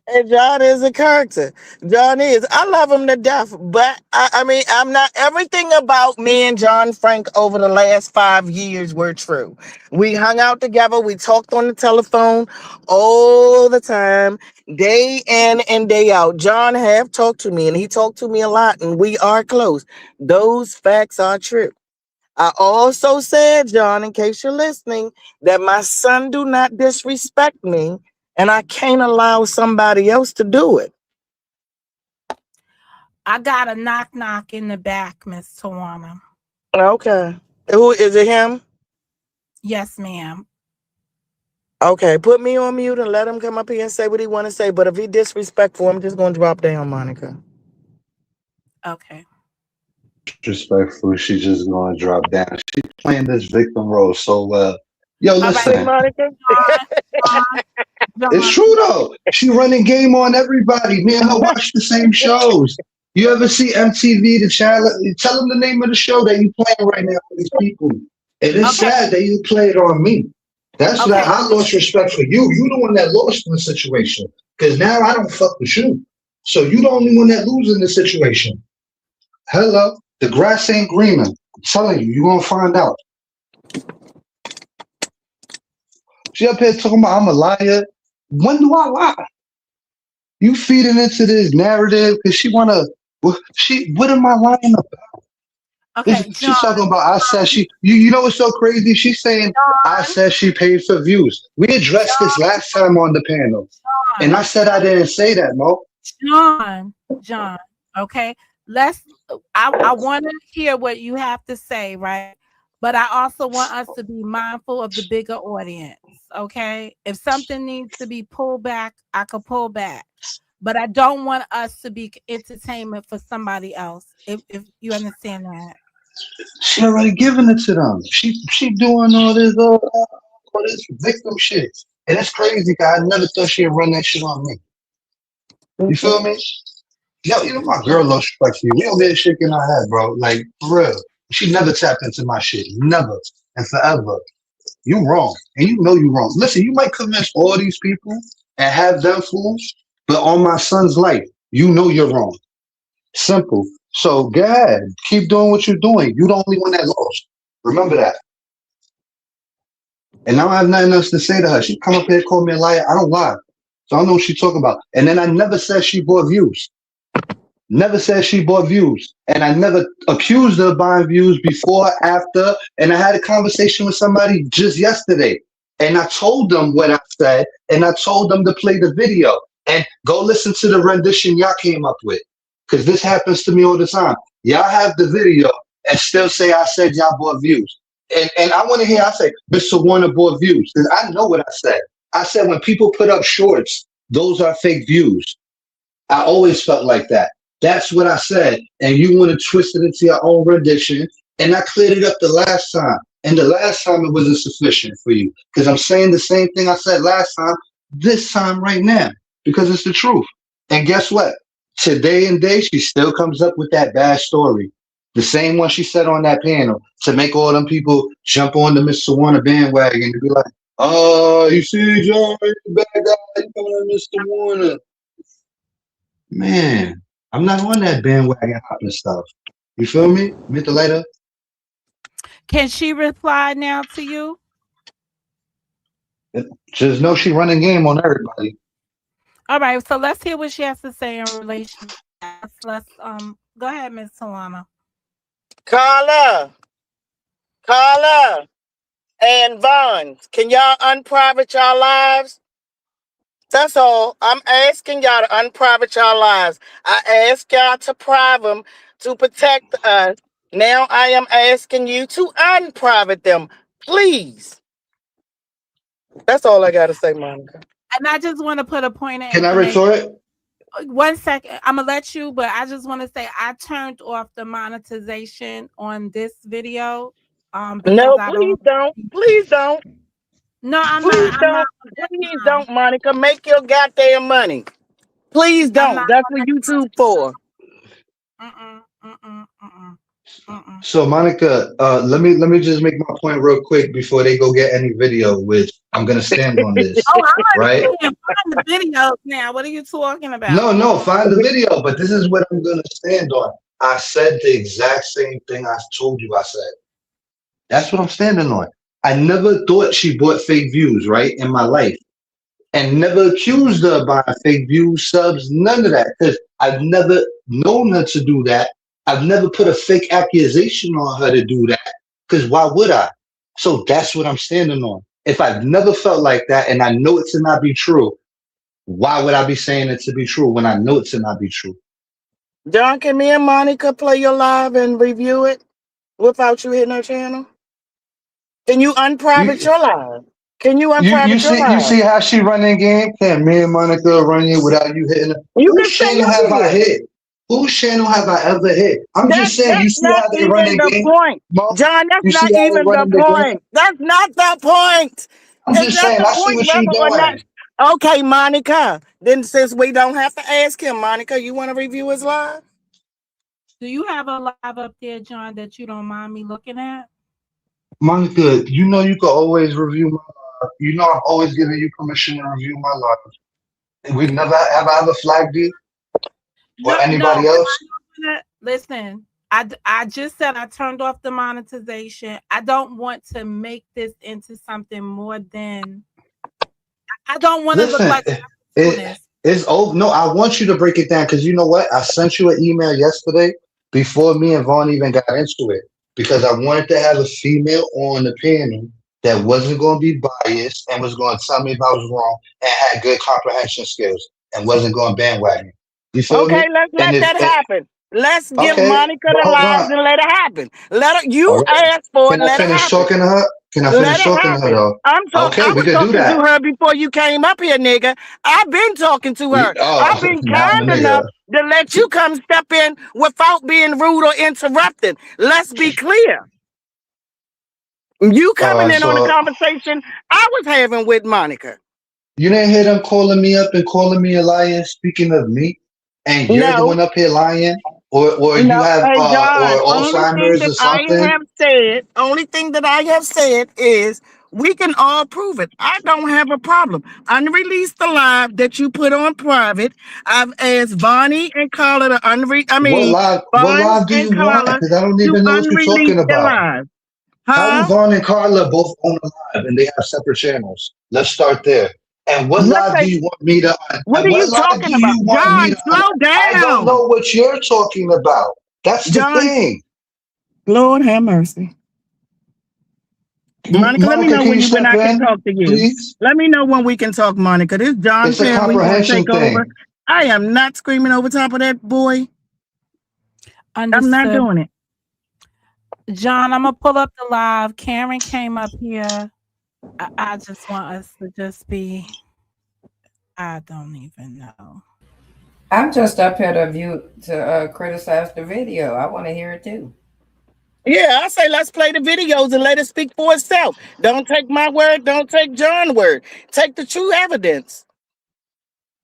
And John is a character. John is. I love him to death. But I mean, I'm not everything about me and John Frank over the last 5 years were true. We hung out together. We talked on the telephone all the time, day in and day out. John have talked to me and he talked to me a lot, and we are close. Those facts are true. I also said, John, in case you're listening, that my son do not disrespect me, and I can't allow somebody else to do it. I got a knock knock in the back, Miss Tawana. Okay. Who is it? Him? Yes, ma'am. Okay. Put me on mute and let him come up here and say what he want to say. But if he disrespectful, I'm just gonna drop down, Monica. Okay. Disrespectful. She just gonna drop down. She playing this victim role so well. Yo, All right, Okay, listen. Monica. John, John, It's John. true though. She running game on everybody. Me and her watch the same shows. You ever see MTV, the channel? Tell them the name of the show that you playing right now for these people. It is Okay, sad that you play it on me. That's that okay. I lost respect for you. You the one that lost in the situation. Because now I don't fuck with you. So you the only one that lose in this situation. Hello. The grass ain't greener. I'm telling you, you gonna find out. She up here talking about I'm a liar. When do I lie? You feeding into this narrative because she wanna. What am I lying about? Okay, She's John, talking about. I said she. You know what's so crazy? She's saying I John, said she paid for views. We addressed this last time on the panel, and I John, said I didn't say that, Mo. John. Okay, let's. I want to hear what you have to say, right? But I also want us to be mindful of the bigger audience. Okay, if something needs to be pulled back, I could pull back. But I don't want us to be entertainment for somebody else. If you understand that. She already giving it to them. She doing all this victim shit. And it's crazy because I never thought she'd run that shit on me. You feel me? Yo, you know my girl low respect for you. We don't get shit in our head, bro. Like, for real. She never tapped into my shit. Never. And forever. You wrong. And you know you wrong. Listen, you might convince all these people and have them fools, but on my son's life, you know you're wrong. Simple. So go ahead. Keep doing what you're doing. You the only one that lost. Remember that. And now I have nothing else to say to her. She come up here and call me a liar. I don't lie. So I don't know what she's talking about. And then I never said she bought views. Never said she bought views. And I never accused her of buying views before, after. And I had a conversation with somebody just yesterday. And I told them what I said. And I told them to play the video. And go listen to the rendition y'all came up with. Because this happens to me all the time. Y'all have the video and still say I said y'all bought views. And I want to hear I say, Mr. Warner bought views. Because I know what I said. I said when people put up shorts, those are fake views. I always felt like that. That's what I said. And you want to twist it into your own rendition. And I cleared it up the last time. And the last time it wasn't sufficient for you. Because I'm saying the same thing I said last time, this time right now. Because it's the truth. And guess what? Today and day, she still comes up with that bad story. The same one she said on that panel to make all them people jump on the Mr. Warner bandwagon and be like, oh, you see, John, you're the bad guy, you coming on Mr. Warner. Man, I'm not on that bandwagon hopping stuff. You feel me? Meet the later. Can she reply now to you? Just know she running game on everybody. All right, so let's hear what she has to say in relation to that. Let's go ahead, Miss Tawana. Carla, and Vaughn, can y'all unprivate y'all lives? That's all. I'm asking y'all to unprivate y'all lives. I asked y'all to private them to protect us. Now I am asking you to unprivate them, please. That's all I got to say, Monica. And I just want to put a point in. Can I retort? 1 second. I'm going to let you, but I just want to say I turned off the monetization on this video. No, please don't. Please don't. No, Please don't, Monica. Make your goddamn money. Please don't. That's what YouTube for. So Monica, let me just make my point real quick before they go get any video, which I'm gonna stand on this. Right? Find the videos now. What are you talking about? No, find the video, but this is what I'm gonna stand on. I said the exact same thing I told you I said. That's what I'm standing on. I never thought she bought fake views, right, in my life. And never accused her of buying fake views, subs, none of that. Because I've never known her to do that. I've never put a fake accusation on her to do that. Because why would I? So that's what I'm standing on. If I've never felt like that and I know it to not be true, why would I be saying it to be true when I know it to not be true? John, can me and Monica play your live and review it without you hitting her channel? Can you unprivate your live? Can you unprivate your live? You see how she running game? Can me and Monica run it without you hitting her? Whose channel have I hit? Whose channel have I ever hit? I'm just saying, you see how they run their game? John, that's not even the point. That's not the point. I'm just saying, I see what you're doing. Okay, Monica. Then since we don't have to ask him, Monica, you want to review his live? Do you have a live up there, John, that you don't mind me looking at? Monica, you know you can always review my live. You know I've always given you permission to review my live. We've never have I ever flagged you or anybody else. Listen, I just said I turned off the monetization. I don't want to make this into something more than. I don't want to look like it's over. No, I want you to break it down because you know what? I sent you an email yesterday before me and Vaughn even got into it. Because I wanted to have a female on the panel that wasn't going to be biased and was going to tell me if I was wrong and had good comprehension skills and wasn't going bandwagon. You feel me? Okay, let's let that happen. Let's give Monica the lives and let it happen. Let her. You asked for it. Let her happen. Talking to her? Can I finish talking to her though? I was talking to her before you came up here, nigga. I've been talking to her. I've been kind enough to let you come step in without being rude or interrupting. Let's be clear. You coming in on the conversation I was having with Monica. You didn't hear them calling me up and calling me a liar, speaking of me, and you're the No, one up here lying, or you no. have Hey, John, or only thing Alzheimer's that or I something. have said is we can all prove it. I don't have a problem. Unrelease the live that you put on private. I've asked Bonnie and Carla to What Bonds live do and you want? Carla Because I don't to even know what you're unrelease talking the about. live. How do Huh? Vaughn and Carla both own a live and they have separate channels? Let's start there. And what Let's live do say, you want me to? what And are what you live do talking about? you want me John, to? slow I don't down. know what you're talking about. That's the John, thing. Lord have mercy. Monica, let me Monica, know can you when step I can in, talk to you. please? Let me know when we can talk, Monica. This John It's a Perry want to comprehension take over. thing. I am not screaming over top of that boy. I'm not Understood. doing it. John, I'm gonna pull up the live. Karen came up here. I just want us to just be. I don't even know. I'm just up here to criticize the video. I want to hear it too. Yeah, I say let's play the videos and let it speak for itself. Don't take my word. Don't take John's word. Take the true evidence.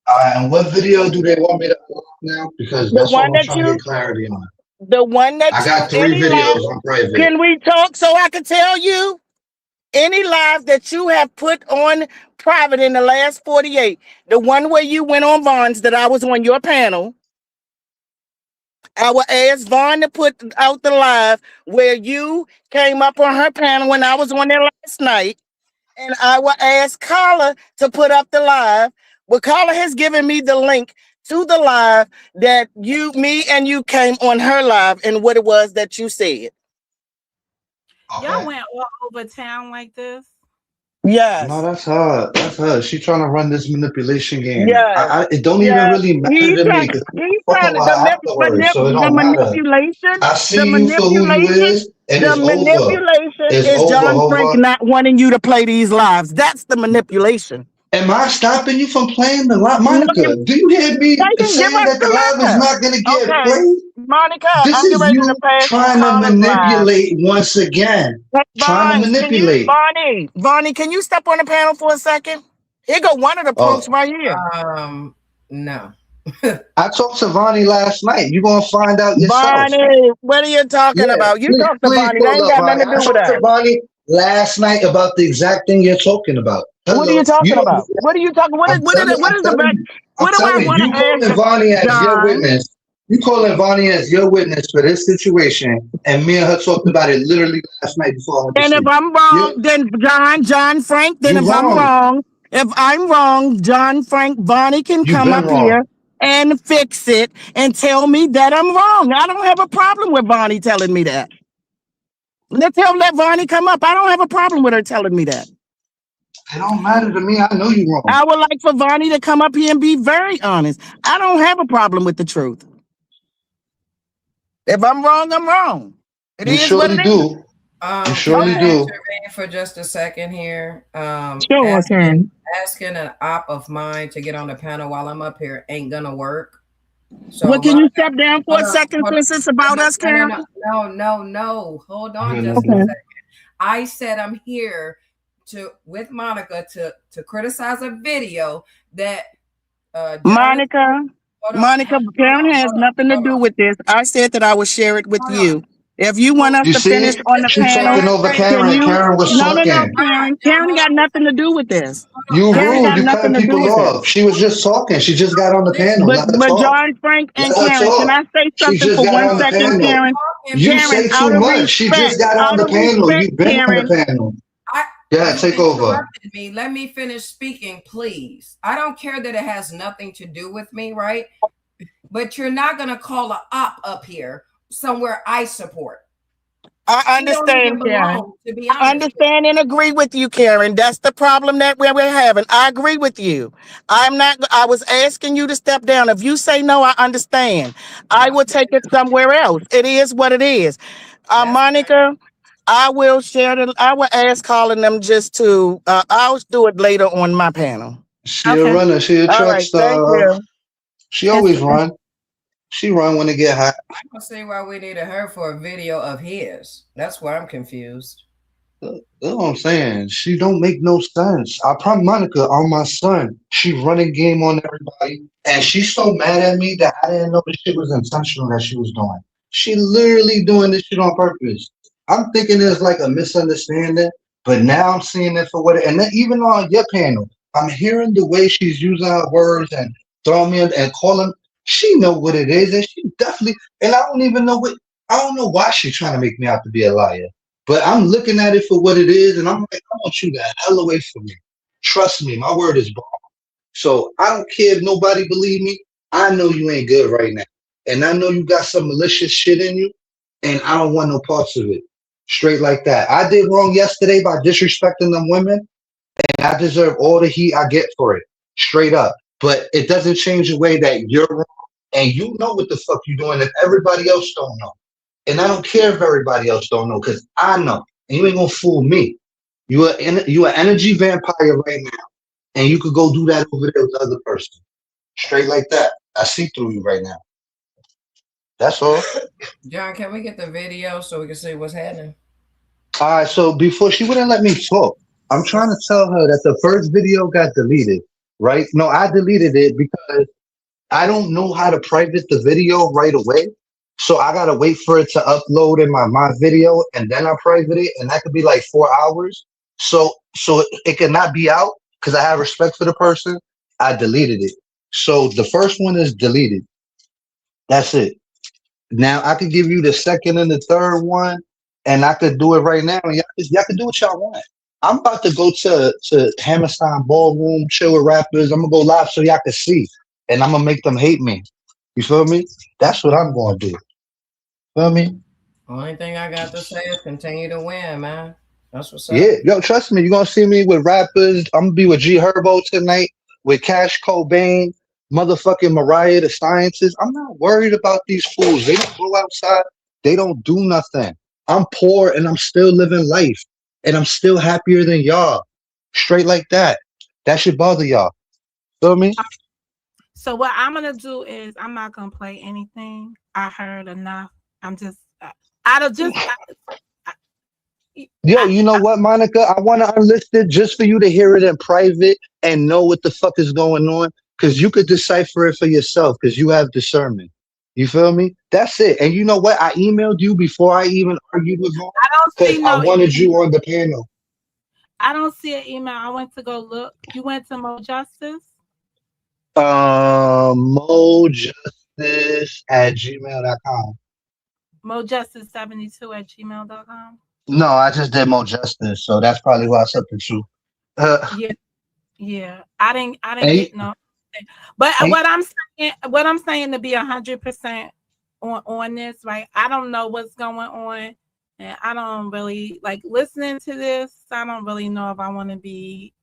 And what video do they want me to upload now? Because The that's what one I'm that trying to get you, clarity on. the one I that you, got three any live. videos on private. Can we talk so I can tell you? Any live that you have put on private in the last 48, the one where you went on Vaughn's that I was on your panel, I will ask Vaughn to put out the live where you came up on her panel when I was on there last night. And I will ask Carla to put up the live. Well, Carla has given me the link to the live that me and you came on her live and what it was that you said. Y'all Okay. went all over town like this. No, Yes. that's her. That's her. She's trying to run this manipulation game. Yes. It don't even Yes. really matter He's to me trying. because I'm He's not fucking trying to with her afterwards, so it the don't matter. manipulation. I The see you for who you manipulation. is, and The it's over. manipulation It's is over, John Frank Hova. not wanting you to play these lives. That's the manipulation. Am I stopping you from playing the live? No, Monica, do you hear they me can give saying us that the the live is live. not going to get Okay, played? Monica, This I'm getting is ready to you pass you trying to Carla's live. manipulate once again. Hey, Trying to manipulate. Bonnie, can you step on the panel for a second? Here go one of the proofs Oh, right here. No. I talked to Vonnie last night. You're going to find out yourself. Bonnie, what are you talking Yeah, about? You please, talk to please Bonnie. That pull ain't up, got nothing Vonnie. to I do with talked to us. Vonnie last night about the exact thing you're talking about. What are you Hello. You talking don't about? What are you talking? I'm telling What I'm is the telling back? you. I'm What do I telling you, want you to calling ask Vonnie as your John? witness. You calling Vonnie as your witness for this situation, and me and her talked about it literally last night before I went to And if sleep. I'm You wrong, then John Frank, then you wrong. if I'm wrong, John Frank, Bonnie can You've come been up here wrong. and fix it and tell me that I'm wrong. I don't have a problem with Bonnie telling me that. Let Bonnie come up. I don't have a problem with her telling me that. It don't matter to me. I know you wrong. I would like for Bonnie to come up here and be very honest. I don't have a problem with the truth. If I'm wrong, I'm wrong. It You is what surely it is. do. You Can surely I do. intervene for just a second here? Sure, Karen. Asking an op of mine to get on the panel while I'm up here ain't gonna work. So Well, can Monica, you step down for a hold on, second hold on. since it's about us, No, no, Karen? no, no, no, no. Hold I on hear just them a do. Okay. second. I said I'm here with Monica to criticize a video that Johnny. Monica, Hold on, Monica, Karen has nothing to hold do on, with this. I said that I would share it with hold on. you. If you want us You to finish see? on the She panel, talking John over Frank, can Karen. you? Karen was No, talking. Karen. John, Karen hold got on. nothing to do with this. You Karen rude. got You nothing cutting to do people with this. off. She was just talking. She just got on the Listen, panel. Let her But talk. John Frank and Let her Karen, can talk. I say She something just for got one on the second, I'm panel. Karen? talking, You Karen, say out too of much. She just got on the panel. respect, You've been on the Karen. panel. I Yeah, you take over. interrupted me. Let me finish speaking, please. I don't care that it has nothing to do with me, right? But you're not gonna call a op up here somewhere I support. I She don't even understand, Karen. belong, to be I honest with understand and agree with you, Karen. That's the problem that we're having. I agree with you. I was asking you to step down. If you say no, I understand. I you. will take it somewhere else. It is what it is. That's Monica, I will ask calling them just to, I'll do it later on my panel. She a Okay. runner. She a All track right. Thank star. you. She It's, always run. She run when it get hot. I don't see why we needed her for a video of his. That's why I'm confused. That's what I'm saying. She don't make no sense. I promise Monica on my son. She running game on everybody. And she's so mad at me that I didn't know this shit was intentional that she was doing. She literally doing this shit on purpose. I'm thinking there's like a misunderstanding, but now I'm seeing it for what it, and then even on your panel, I'm hearing the way she's using her words and throwing me in and calling. She know what it is, and she definitely, and I don't know why she's trying to make me out to be a liar. But I'm looking at it for what it is, and I'm like, I want you the hell away from me. Trust me, my word is bond. So I don't care if nobody believe me. I know you ain't good right now. And I know you got some malicious shit in you, and I don't want no parts of it. Straight like that. I did wrong yesterday by disrespecting them women, and I deserve all the heat I get for it. Straight up. But it doesn't change the way that you're wrong, and you know what the fuck you're doing if everybody else don't know. And I don't care if everybody else don't know, because I know. And you ain't gonna fool me. You an energy vampire right now, and you could go do that over there with the other person. Straight like that. I see through you right now. That's all. John, can we get the video so we can see what's happening? All right, so before she wouldn't let me talk, I'm trying to tell her that the first video got deleted, right? No, I deleted it because I don't know how to private the video right away. So I gotta wait for it to upload in my video and then I private it, and that could be like 4 hours. So it cannot be out because I have respect for the person. I deleted it. So the first one is deleted. That's it. Now I could give you the second and the third one, and I could do it right now. And y'all can do what y'all want. I'm about to go to Hammerstein Ballroom, chill with rappers. I'm gonna go live so y'all can see, and I'm gonna make them hate me. You feel me? That's what I'm gonna do. Feel me? Only thing I got to say is continue to win, man. That's what's up. Yeah, yo, trust me, you're gonna see me with rappers. I'm gonna be with G Herbo tonight, with Cash Cobain, motherfucking Mariah the Scientist. I'm not worried about these fools. They don't go outside, they don't do nothing. I'm poor and I'm still living life. And I'm still happier than y'all. Straight like that. That should bother y'all. Feel me? So what I'm gonna do is I'm not gonna play anything. I heard enough. I'm just out of just Yo, you know what, Monica? I want to unlist it just for you to hear it in private and know what the fuck is going on. Because you could decipher it for yourself because you have discernment. You feel me? That's it. And you know what? I emailed you before I even argued with her I don't because see I no wanted email. you on the panel. I don't see an email. I went to go look. You went to Mo Justice? Mojustice@gmail.com. Mojustice72@gmail.com. No, I just did Mo Justice, so that's probably why I sent the truth. Yeah, yeah. I didn't and, get no. But and what I'm saying to be 100% on this, right? I don't know what's going on, and I don't really like listening to this. I don't really know if I want to be.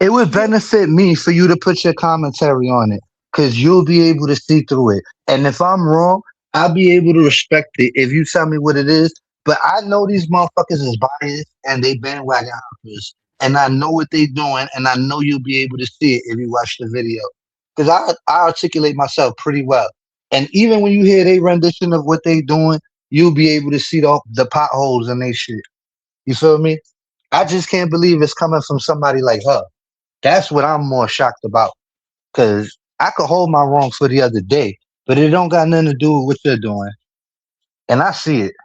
it would You, benefit me for you to put your commentary on it because you'll be able to see through it. And if I'm wrong, I'll be able to respect it if you tell me what it is. But I know these motherfuckers is biased and they bandwagon hoppers. And I know what they doing, and I know you'll be able to see it if you watch the video. Because I articulate myself pretty well. And even when you hear their rendition of what they doing, you'll be able to see the potholes in they shit. You feel me? I just can't believe it's coming from somebody like her. That's what I'm more shocked about. Cause I could hold my wrong for the other day, but it don't got nothing to do with what you're doing. And I see it.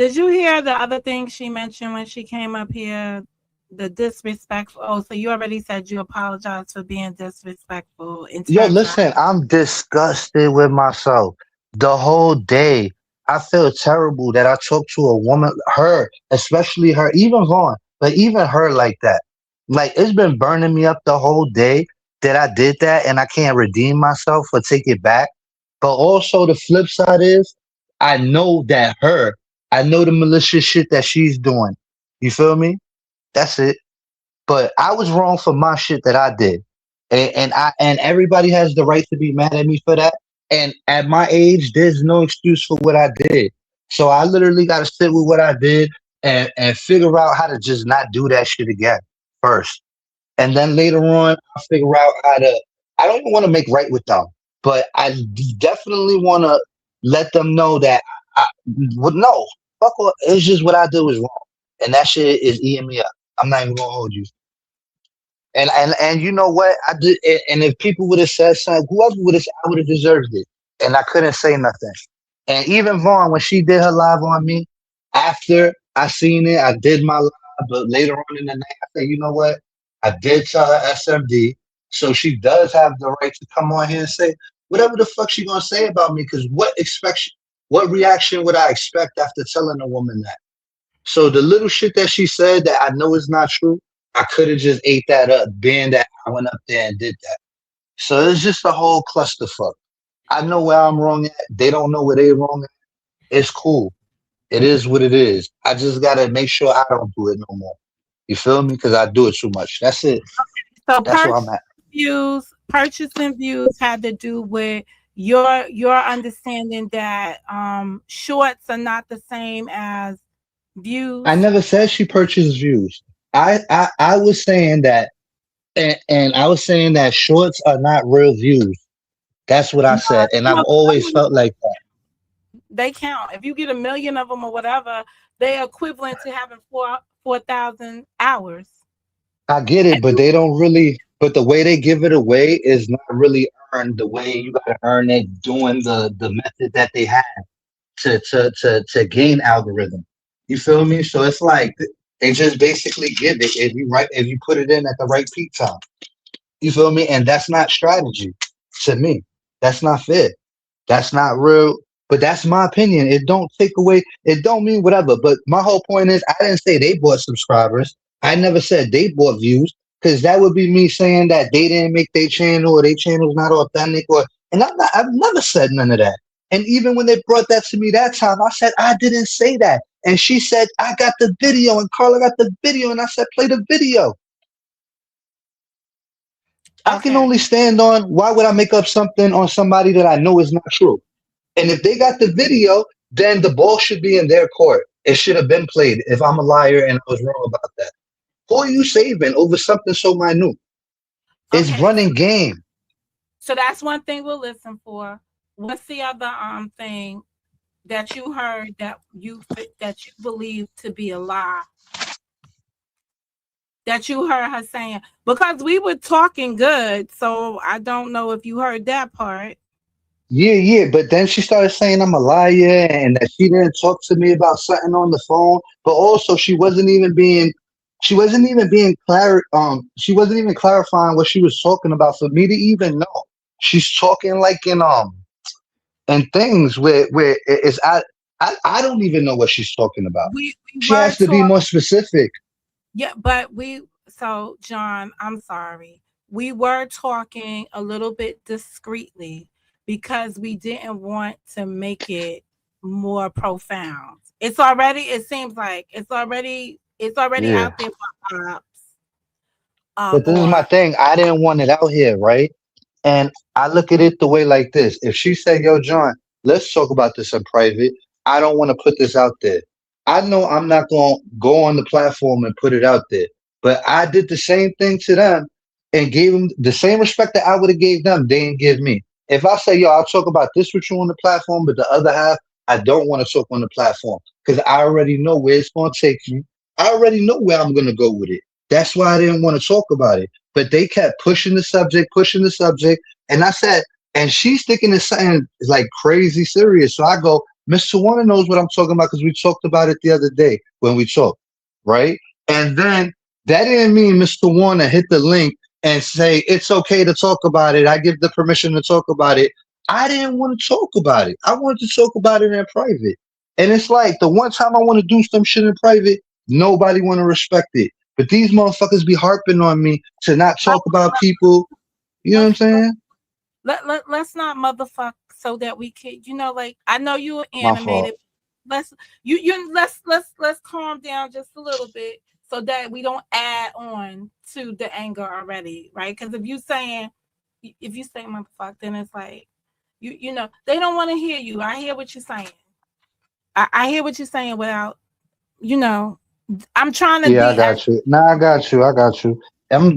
did you hear the other thing she mentioned when she came up here? The disrespectful. Oh, so you already said you apologize for being disrespectful in Yo, terms of. listen, I'm disgusted with myself the whole day. I feel terrible that I talked to a woman, her, especially her, even Vaughn, but even her like that. Like it's been burning me up the whole day that I did that and I can't redeem myself or take it back. But also the flip side is I know that I know the malicious shit that she's doing. You feel me? That's it. But I was wrong for my shit that I did, and everybody has the right to be mad at me for that. And at my age, there's no excuse for what I did. So I literally got to sit with what I did and figure out how to just not do that shit again first, and then later on I'll figure out how to. I don't even want to make right with them. But I definitely want to let them know that well, no, fuck all, it's just what I do is wrong, and that shit is eating me up. I'm not even gonna hold you. And you know what? I did, and if people would have said something, whoever would have, I would have deserved it, and I couldn't say nothing. And even Vaughn, when she did her live on me, after I seen it, I did my live, but later on in the night, I said, you know what? I did tell her SMD, so she does have the right to come on here and say whatever the fuck she gonna say about me. Because what reaction would I expect after telling a woman that? So the little shit that she said that I know is not true, I could have just ate that up, being that I went up there and did that. So it's just a whole clusterfuck. I know where I'm wrong at. They don't know where they're wrong at. It's cool. It is what it is. I just gotta make sure I don't do it no more. You feel me? Because I do it too much. That's it. So That's where I'm at. purchasing views had to do with your understanding that shorts are not the same as I views. never said she purchased views. I was saying that, and I was saying that shorts are not real views. That's what I No, said, and you I've a always million, felt like that. they count. If you get a million of them or whatever, they're equivalent to having 4,000 hours. I get And it, but you, they don't really. But the way they give it away is not really earned. The way you gotta earn it doing the method that they have to gain algorithm. You feel me? So it's like they just basically give it if you put it in at the right peak time. You feel me? And that's not strategy to me. That's not fair. That's not real. But that's my opinion. It don't take away. It don't mean whatever. But my whole point is, I didn't say they bought subscribers. I never said they bought views because that would be me saying that they didn't make their channel or their channel's not authentic. Or and I'm not. I've never said none of that. And even when they brought that to me that time, I said I didn't say that. And she said I got the video, and Carla got the video, and I said play the video. I can okay, only stand on why would I make up something on somebody that I know is not true. And if they got the video, then the ball should be in their court. It should have been played if I'm a liar and I was wrong about that. Who are you saving over something so minute? It's okay. running game. So that's one thing we'll listen for. What's the other thing that you heard that you believe to be a lie that you heard her saying? Because we were talking good, so I don't know if you heard that part. Yeah, yeah. But then she started saying I'm a liar and that she didn't talk to me about something on the phone. But also she wasn't even clarifying what she was talking about for me to even know. She's talking like in and things where it's I don't even know what she's talking about. We She were has to be talking, more specific. yeah, but so John, I'm sorry. We were talking a little bit discreetly because we didn't want to make it more profound. It seems like it's already Yeah. out there for ops. But this is my Or thing. I didn't want it out here, right? And I look at it the way like this. If she said, yo, John, let's talk about this in private. I don't want to put this out there. I know I'm not going to go on the platform and put it out there. But I did the same thing to them and gave them the same respect that I would have gave them. They didn't give me. If I say, yo, I'll talk about this with you on the platform, but the other half, I don't want to talk on the platform because I already know where it's going to take me. I already know where I'm going to go with it. That's why I didn't want to talk about it. But they kept pushing the subject. And I said, and she's thinking it's something like crazy serious. So I go, Mr. Warner knows what I'm talking about because we talked about it the other day when we talked, right? And then that didn't mean Mr. Warner hit the link and say, it's okay to talk about it. I give the permission to talk about it. I didn't want to talk about it. I wanted to talk about it in private. And it's like the one time I want to do some shit in private, nobody want to respect it. But these motherfuckers be harping on me to not talk about people. You know what I'm let's saying? let's not motherfuck so that we can, like I know you're My fault. animated. Let's calm down just a little bit so that we don't add on to the anger already, right? Because if you say motherfuck, then it's like they don't want to hear you. I hear what you're saying. I hear what you're saying without, you know, I'm trying to Yeah, I be as got you. Nah, I got you.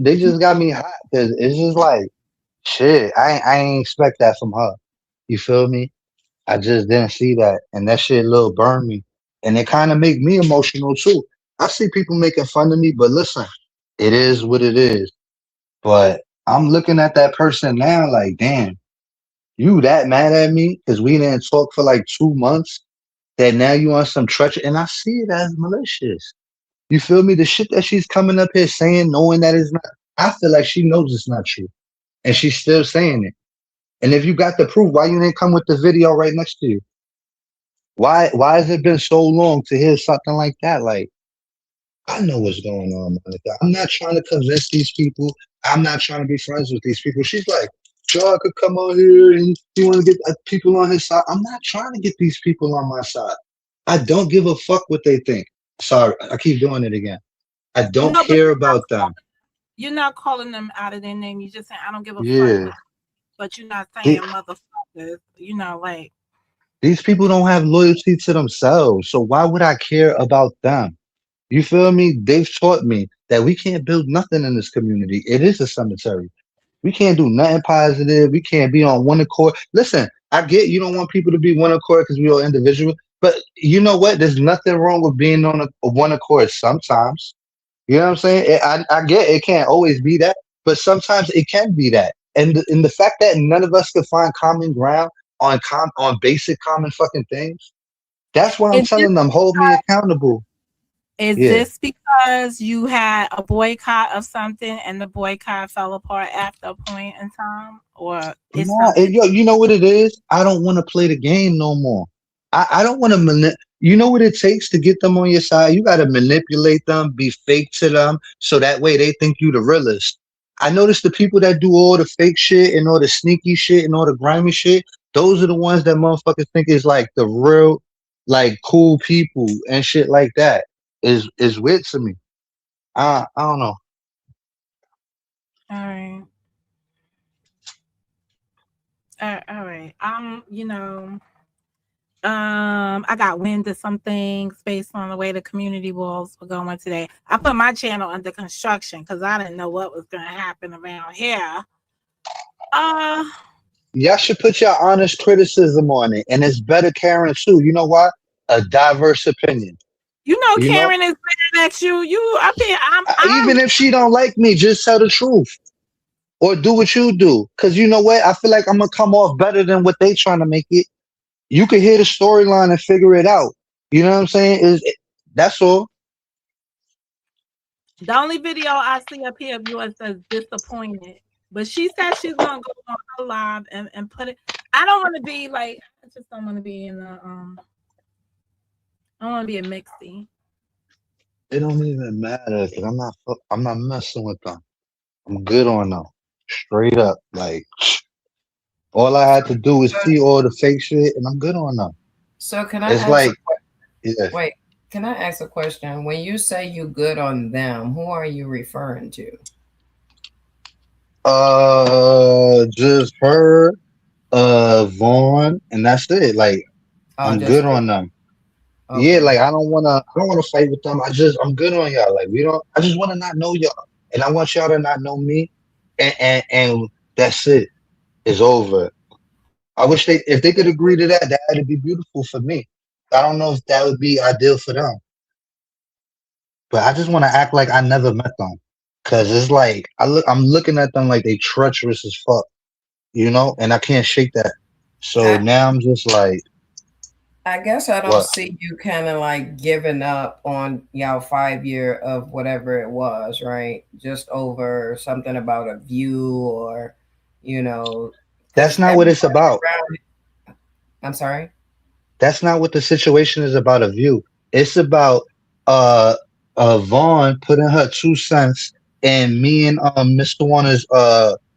They just got me hot because it's just like Shit, I ain't expect that from her. You feel me? I just didn't see that, and that shit little burned me, and it kind of make me emotional too. I see people making fun of me, but listen, it is what it is. But I'm looking at that person now, like, damn, you that mad at me because we didn't talk for like 2 months. That now you on some treachery, and I see it as malicious. You feel me? The shit that she's coming up here saying, knowing that it's not, I feel like she knows it's not true, and she's still saying it. And if you got the proof, why you didn't come with the video right next to you? Why has it been so long to hear something like that? Like, I know what's going on, Monica. I'm not trying to convince these people. I'm not trying to be friends with these people. She's like, John could come on here and you want to get people on his side. I'm not trying to get these people on my side. I don't give a fuck what they think. Sorry, I keep doing it again. I don't No, but care about them. you're not calling them out of their name. You just saying I don't give a fuck. Yeah. But you're not saying They, motherfuckers. You know, like these people don't have loyalty to themselves. So why would I care about them? You feel me? They've taught me that we can't build nothing in this community. It is a cemetery. We can't do nothing positive. We can't be on one accord. Listen, I get you don't want people to be one accord because we are individual, but you know what? There's nothing wrong with being on a one accord sometimes. You know what I'm saying? I get it can't always be that, but sometimes it can be that. And the fact that none of us could find common ground on basic common fucking things, that's why I'm is this telling them hold me accountable. is Yeah. this because you had a boycott of something and the boycott fell apart after a point in time, or is Nah, something? yo, you know what it is? I don't want to play the game no more. I don't want to you know what it takes to get them on your side? You got to manipulate them, be fake to them, so that way they think you the realest. I notice the people that do all the fake shit and all the sneaky shit and all the grimy shit, those are the ones that motherfuckers think is like the real, like cool people and shit like that. Is weird to me. I don't know. All right, all right. You know, I got wind of some things based on the way the community walls were going today. I put my channel under construction because I didn't know what was gonna happen around here. Uh, Y'all should put your honest criticism on it, and it's better Karen too. You know why? A diverse opinion. you know, You know, Karen is mad at you. You up here? I'm even if she don't like me, just tell the truth or do what you do. Cause you know what? I feel like I'm gonna come off better than what they trying to make it. You can hear the storyline and figure it out. You know what I'm saying? That's all. The only video I see up here of yours says disappointed. But she said she's gonna go on her live and put it. I don't want to be like I just don't want to be in the I don't want to be a mixie. It don't even matter because I'm not messing with them. I'm good on them. Straight up. Like all I had to do is So, see all the fake shit and I'm good on them. so can I It's ask like, a question? yeah. Wait, can I ask a question? When you say you good on them, who are you referring to? Just her, Vaughn, and that's it. Like Oh, I'm just good her. on them. Yeah, Okay. like I don't wanna fight with them. I'm good on y'all. Like we don't I just wanna not know y'all. And I want y'all to not know me. And that's it. It's over. I wish they if they could agree to that, that'd be beautiful for me. I don't know if that would be ideal for them. But I just wanna act like I never met them. Cause it's like I'm looking at them like they treacherous as fuck, and I can't shake that. So I now I'm just like, I guess I don't what? see you kind of like giving up on y'all 5 year of whatever it was, right? Just over something about a view or, you know, That's because not what everybody it's about. around. I'm sorry. That's not what the situation is about of you. It's about uh Vaughn putting her 2 cents in me and Mr. Warner's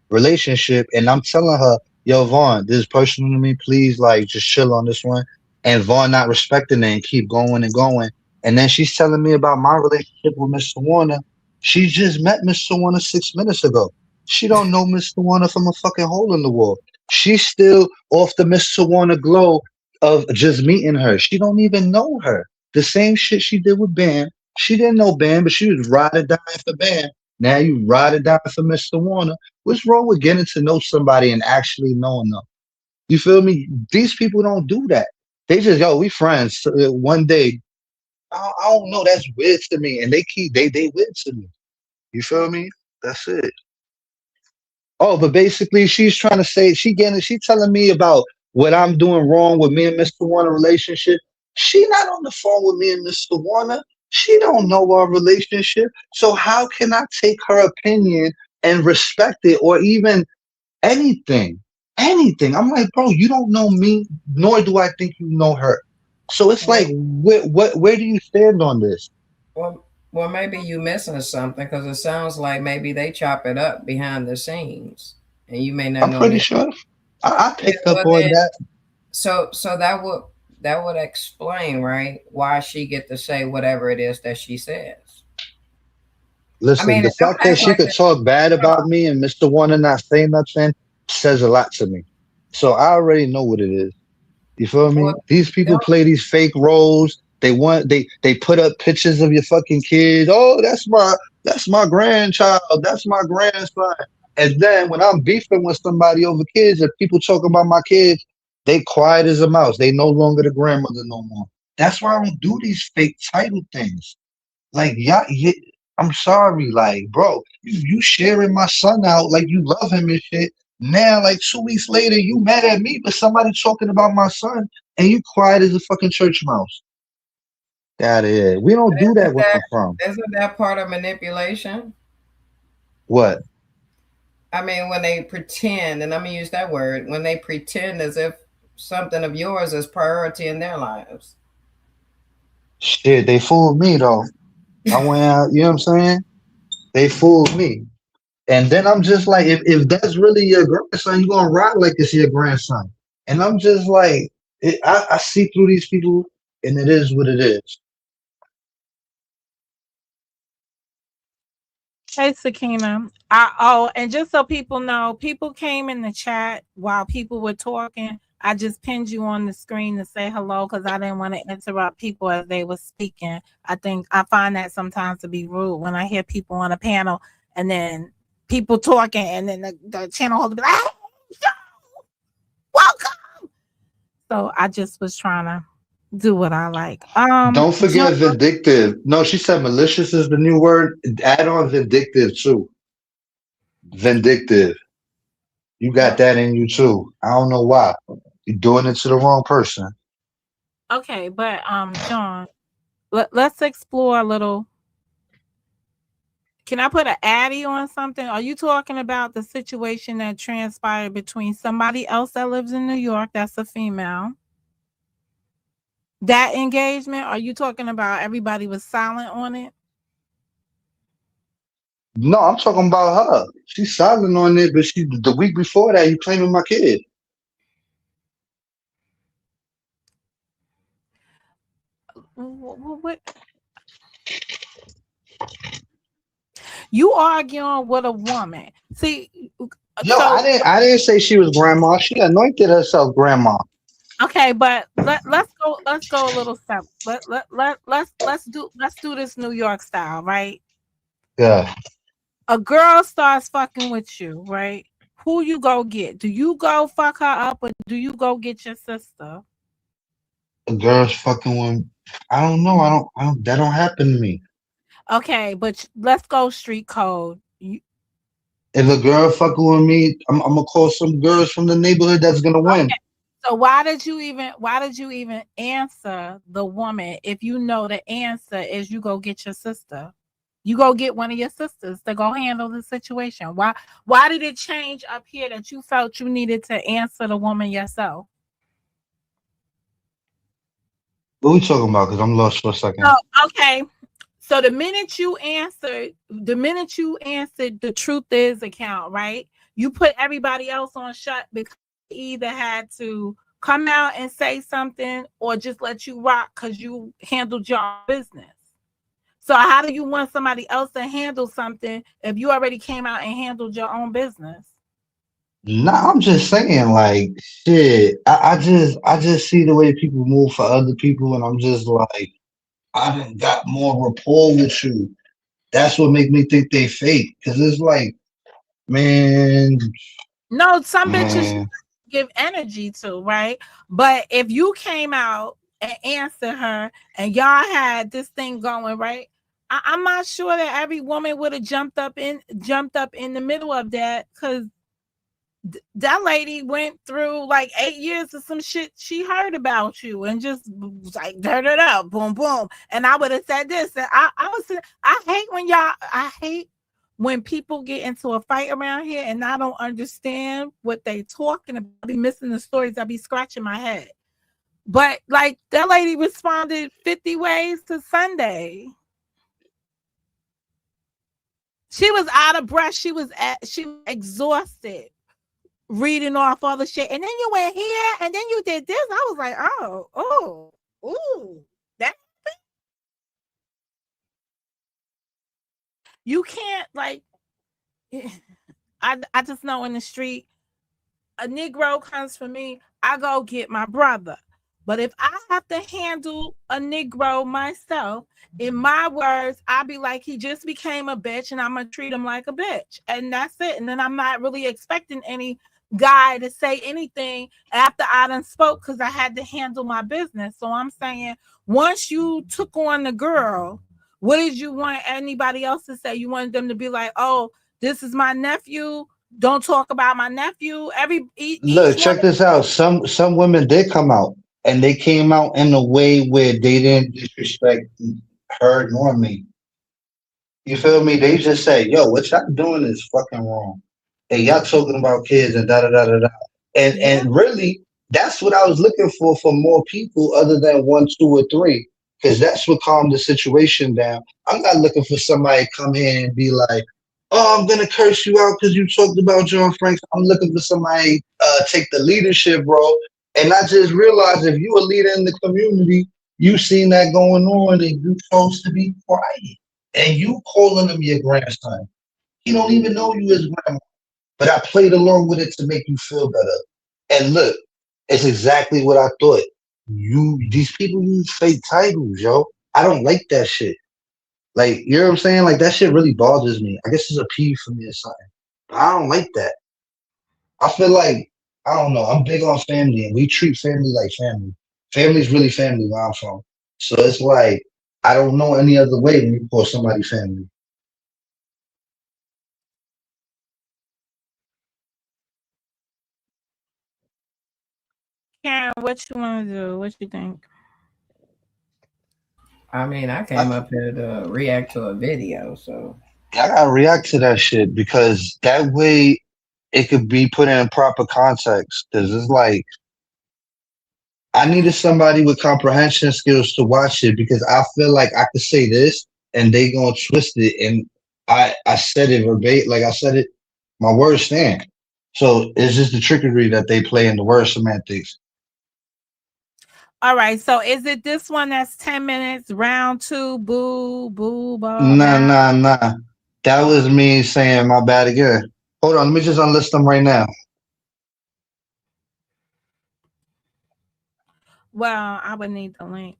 relationship, and I'm telling her, yo, Vaughn, this is personal to me, please like just chill on this one. And Vaughn not respecting it and keep going and going. And then she's telling me about my relationship with Mr. Warner. She just met Mr. Warner 6 minutes ago. She don't know Mr. Warner from a fucking hole in the wall. She's still off the Mr. Warner glow of just meeting her. She don't even know her. The same shit she did with Bam. She didn't know Bam, but she was ride or die for Bam. Now you ride it down for Mr. Warner. What's wrong with getting to know somebody and actually knowing them? You feel me? These people don't do that. They just, yo, we friends. So, one day, I don't know. That's weird to me, and they weird to me. You feel me? That's it. Oh, but basically, she's trying to say she telling me about what I'm doing wrong with me and Mr. Warner relationship. She not on the phone with me and Mr. Warner. She don't know our relationship. So how can I take her opinion and respect it or even anything? Anything. I'm like, bro, you don't know me, nor do I think you know her. So it's Well, like, where do you stand on this? well, well, maybe you missing something because it sounds like maybe they chop it up behind the scenes, and you may not I'm know pretty anything. sure I Yeah, picked up well on then, that. so that would explain, right, why she get to say whatever it is that she says. I Listen, mean, the and don't fact that act she like could this. talk bad about me and Mr. Warner not saying nothing says a lot to me. So I already know what it is. You feel Well, me? These people don't. play these fake roles. They put up pictures of your fucking kids. Oh, that's my grandchild. That's my grandson. And then when I'm beefing with somebody over kids and people talking about my kids, they quiet as a mouse. They no longer the grandmother no more. That's why I don't do these fake title things. Like, yeah, I'm sorry, like, bro, you sharing my son out like you love him and shit. Now, like 2 weeks later, you mad at me, but somebody talking about my son, and you quiet as a fucking church mouse. Got it. We don't do that Isn't where that I'm from. isn't that part of manipulation? What? I mean, when they pretend, and I'm gonna use that word, when they pretend as if something of yours is priority in their lives. Shit, they fooled me though. I went out, you know what I'm saying? They fooled me. And then I'm just like, if that's really your grandson, you're gonna rock like it's your grandson. And I'm just like, I see through these people, and it is what it is. Hey, Sakina. And just so people know, people came in the chat while people were talking. I just pinned you on the screen to say hello because I didn't want to interrupt people as they were speaking. I find that sometimes to be rude when I hear people on a panel and then people talking and then the channel holder be like, "Hey, yo, welcome." So I just was trying to do what I like. Don't John, forget vindictive. No, she said malicious is the new word. Add on vindictive too. Vindictive. You got that in you too. I don't know why. You're doing it to the wrong person. okay, but John, let's explore a little. Can I put an addy on something? Are you talking about the situation that transpired between somebody else that lives in New York, that's a female? That engagement? Are you talking about everybody was silent on it? No, I'm talking about her. She's silent on it, but she the week before that you claiming my kid. What? You arguing with a woman? See, Yo, I so didn't I didn't say she was grandma. She anointed herself grandma. okay, but let's go a little step. Let's do this New York style, right? Yeah. A girl starts fucking with you, right? Who you go get? Do you go fuck her up or do you go get your sister? The girl's fucking with I don't know. I don't that don't happen to me. Okay, but let's go street code. If a girl fucking with me, I'm gonna call some girls from the neighborhood that's gonna win. Okay. So why did you even answer the woman if you know the answer is you go get your sister? You go get one of your sisters to go handle the situation. Why did it change up here that you felt you needed to answer the woman yourself? What we talking about? Because I'm lost for a So second. okay. So the minute you answered the truth is account, right? You put everybody else on shut because they either had to come out and say something or just let you rock because you handled your business. So how do you want somebody else to handle something if you already came out and handled your own business? Nah, I'm just saying, like, shit. I just see the way people move for other people, and I'm just like, I done got more rapport with you. That's what make me think they fake. Cause it's like, man, No, some bitches man. give energy to, right? But if you came out and answered her and y'all had this thing going, right? I'm not sure that every woman would have jumped up in the middle of that, because that lady went through like 8 years of some shit she heard about you and just was like da da da boom boom. And I would have said this. And I hate when I hate when people get into a fight around here and I don't understand what they talking about. I be missing the stories. I be scratching my head. But like that lady responded 50 ways to Sunday. She was out of breath. She was exhausted reading off all the shit. And then you went here and then you did this. I was like, ooh, that you can't like I just know in the street, a Negro comes for me, I go get my brother. But if I have to handle a Negro myself, in my words, I'll be like, he just became a bitch and I'm going to treat him like a bitch. And that's it. And then I'm not really expecting any guy to say anything after I done spoke because I had to handle my business. So I'm saying, once you took on the girl, what did you want anybody else to say? You wanted them to be like, oh, this is my nephew. Don't talk about my nephew. Each Look, one. check this out. Some women did come out, and they came out in a way where they didn't disrespect her nor me. You feel me? They just say, "Yo, what y'all doing is fucking wrong." And y'all talking about kids and da da da da da. Yeah. And really, that's what I was looking for more people other than one, two, or three, because that's what calmed the situation down. I'm not looking for somebody to come in and be like, "Oh, I'm gonna curse you out because you talked about John Franks." I'm looking for somebody take the leadership role, and I just realized if you a leader in the community, you seen that going on, and you supposed to be quiet, and you calling him your grandson. He don't even know you as grandma. But I played along with it to make you feel better. And look, it's exactly what I thought. These people use fake titles, yo. I don't like that shit. Like, you know what I'm saying? Like, that shit really bothers me. I guess it's a peeve for me or something. But I don't like that. I feel like, I don't know, I'm big on family and we treat family like family. Family's really family where I'm from. So it's like, I don't know any other way when you call somebody family. Karen, what you want to do? What you think? I mean, I I, came up here to react to a video, so I gotta react to that shit because that way it could be put in proper context. Because it's like I needed somebody with comprehension skills to watch it because I feel like I could say this and they gonna twist it, and I said it verbatim, like I said it, my words stand. So it's just the trickery that they play in the word semantics. All right. So is it this one that's 10 minutes? Round two, boo, boo, ball Nah, down. nah, nah. That was me saying my bad again. Hold on, let me just unlist them right now. Well, I would need the link.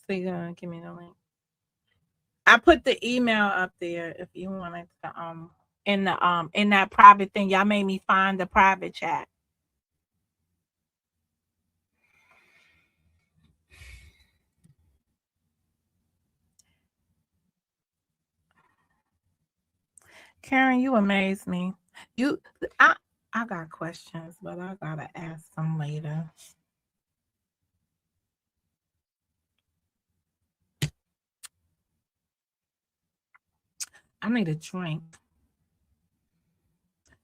So you're gonna give me the link. I put the email up there if you wanted to in that private thing. Y'all made me find the private chat. Karen, you amaze me. You I I got questions, but I gotta ask them later. I need a drink.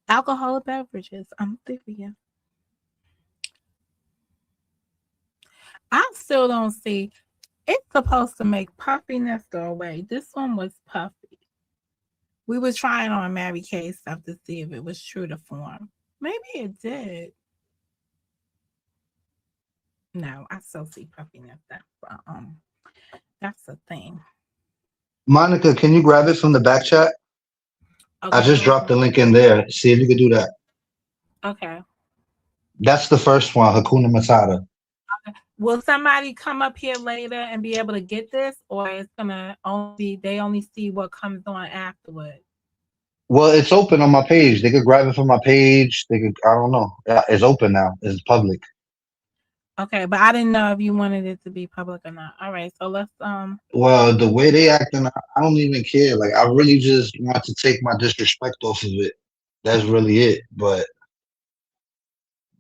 Alcoholic beverages. I'm serious. I still don't see. It's supposed to make puffiness go away. This one was puffy. We were trying on Mary Kay stuff to see if it was true to form. Maybe it did. No, I still see puffiness. That's a thing. Monica, can you grab it from the back chat? I Okay, just hold dropped on. the link in there. See if you can do that. Okay. That's the first one, Hakuna Matata. Will somebody come up here later and be able to get this, or it's gonna they only see what comes on afterward? Well, it's open on my page. They could grab it from my page. They could. I don't know. Yeah, it's open now. It's public. Okay, but I didn't know if you wanted it to be public or not. All right, so let's Well, the way they acting, I don't even care. Like, I really just want to take my disrespect off of it. That's really it. But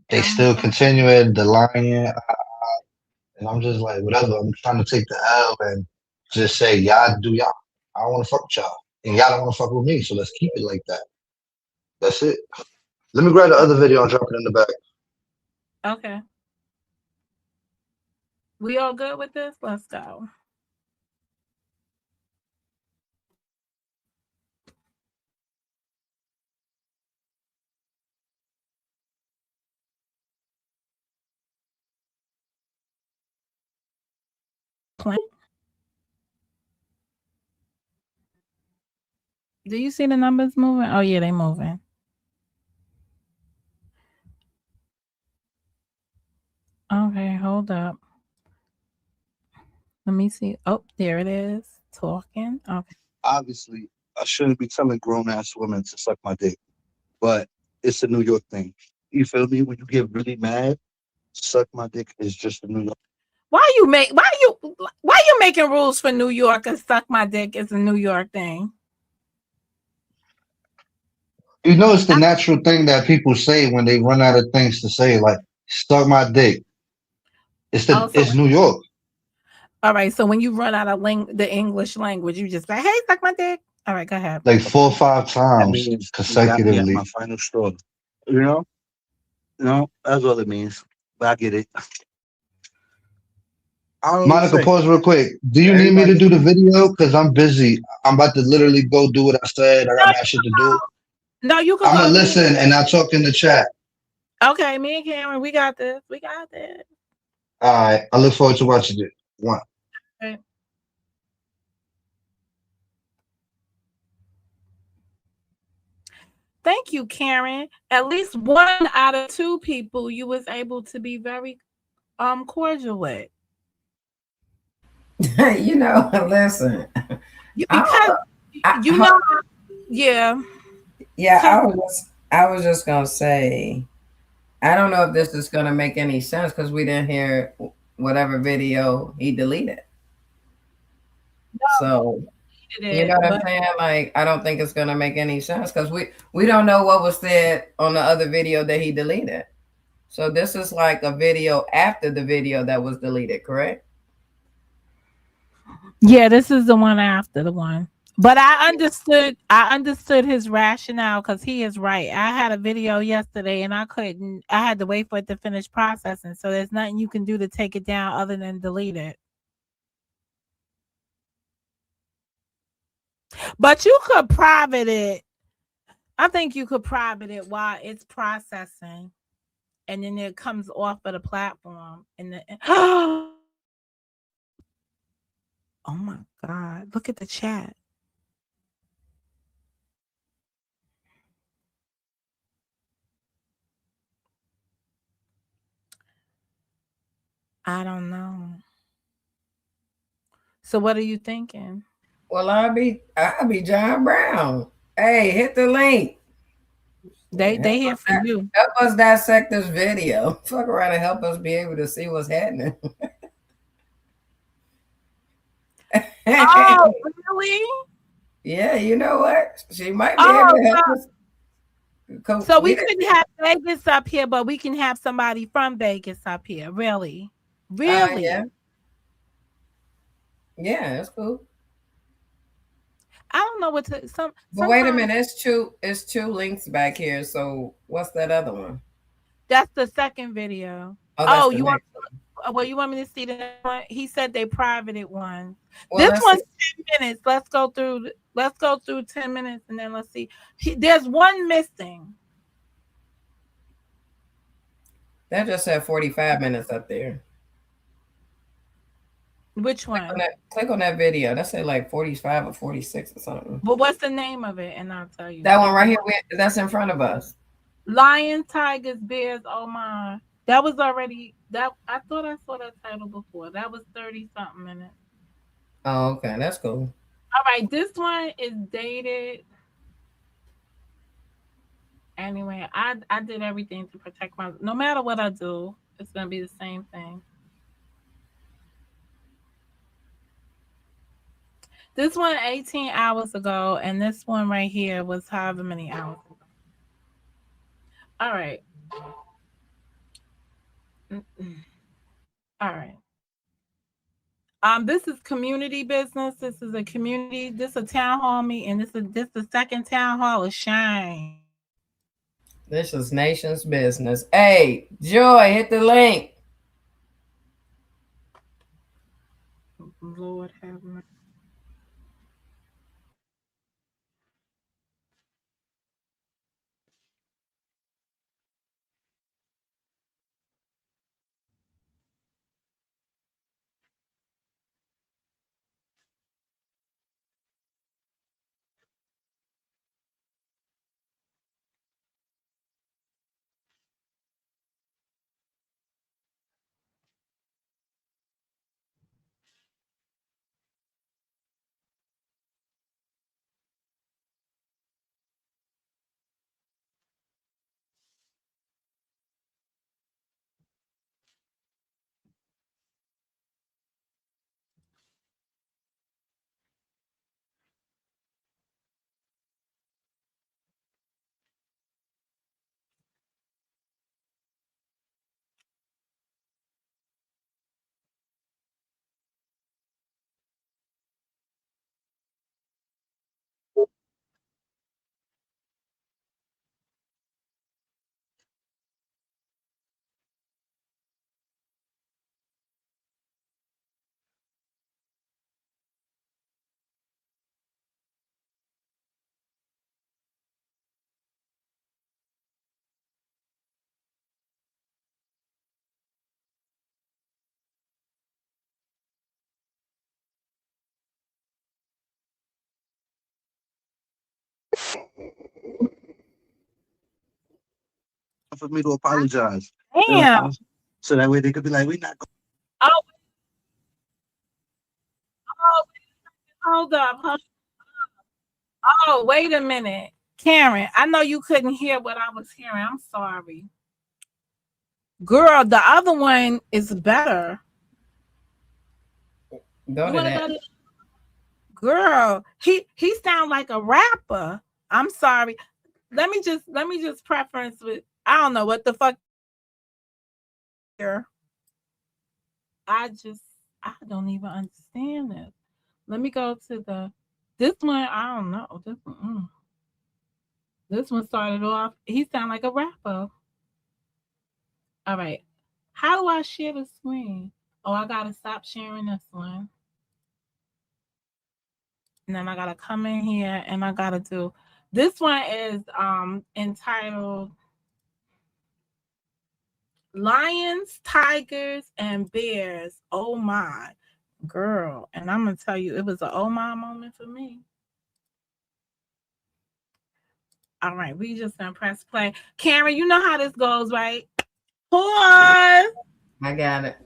they still continuing the lying, and I'm just like, whatever. I'm trying to take the L and just say, y'all do y'all. I don't want to fuck with y'all, and y'all don't want to fuck with me. So let's keep it like that. That's it. Let me grab the other video and drop it in the back. okay. We all good with this? Let's go. Do you see the numbers moving? Oh yeah, they moving. Okay, hold up. Let me see. Oh, there it is. Talking. Okay. Obviously, I shouldn't be telling grown ass women to suck my dick, but it's a New York thing. You feel me? When you get really mad, suck my dick is just a New York. Why you making rules for New York and suck my dick is a New York thing? You know, it's the natural thing that people say when they run out of things to say, like "suck my dick." It's New York. All right, so when you run out of the English language, you just say, "Hey, suck my dick." All right, go ahead. Like 4 or 5 times consecutively. My final straw. You know, that's all it means. But I get it. Monica, pause real quick. Do you need me to do the video? Because I'm busy. I'm about to literally go do what I said. I got my shit to do. No, you can. I'm gonna listen and I'll talk in the chat. Okay, me and Cameron, we got this. We got this. All right. I look forward to watching it. One. Okay. Thank you, Karen. At least 1 out of 2 people you was able to be very cordial with. You know, listen. Because you know, yeah. Yeah, I was just gonna say, I don't know if this is gonna make any sense because we didn't hear whatever video he deleted. No, so you know what I'm saying? Like, I don't think it's gonna make any sense because we don't know what was said on the other video that he deleted. So this is like a video after the video that was deleted, correct? Yeah, this is the one after the one. But I understood his rationale because he is right. I had a video yesterday and I had to wait for it to finish processing. So there's nothing you can do to take it down other than delete it. But you could private it. I think you could private it while it's processing. And then it comes off of the platform. Oh my God. Look at the chat. I don't know. So what are you thinking? Well, I'll be John Brown. Hey, hit the link. They here for you. Help us dissect this video. Fuck around and help us be able to see what's happening. Oh, really? Yeah, you know what? She might be able to help us. So we couldn't have Vegas up here, but we can have somebody from Vegas up here. Really? Really? Yeah, that's cool. I don't know what to But wait a minute, it's two links back here. So what's that other one? That's the second video. Oh, you want me to see the next one? He said they privated one. Well, this one's 10 minutes. Let's go through 10 minutes and then let's see. There's one missing. That just said 45 minutes up there. Which one? Click on that video. That said like 45 or 46 or something. But what's the name of it? And I'll tell you. That one right here. That's in front of us. Lions, tigers, bears. Oh my! That was already. That I thought I saw that title before. That was 30 something minutes. Oh, okay, that's cool. All right, this one is dated. Anyway, I did everything to protect my. No matter what I do, it's gonna be the same thing. This one 18 hours ago, and this one right here was however many hours ago. All right. Mm-mm. All right. This is community business. This is a community. This a town hall meeting. This the second town hall of shame. This is nation's business. Hey, Joy, hit the link. Lord have mercy. For me to apologize. Damn. So that way they could be like, we're not going. Oh, oh, hold up. Oh, wait a minute. Karen, I know you couldn't hear what I was hearing. I'm sorry. Girl, the other one is better. Go You to want to that. go to girl? He sound like a rapper. I'm sorry. Let me just preference with I don't know what the fuck here. I just I don't even understand this. Let me go to the this one. I don't know. This one started off. He sound like a rapper. All right. How do I share the screen? Oh, I gotta stop sharing this one. And then I gotta come in here and I gotta do this one is entitled Lions, Tigers, and Bears. Oh my girl. And I'm gonna tell you it was an oh my moment for me. All right, we just gonna press play. Karen, you know how this goes, right? Pause. I got it.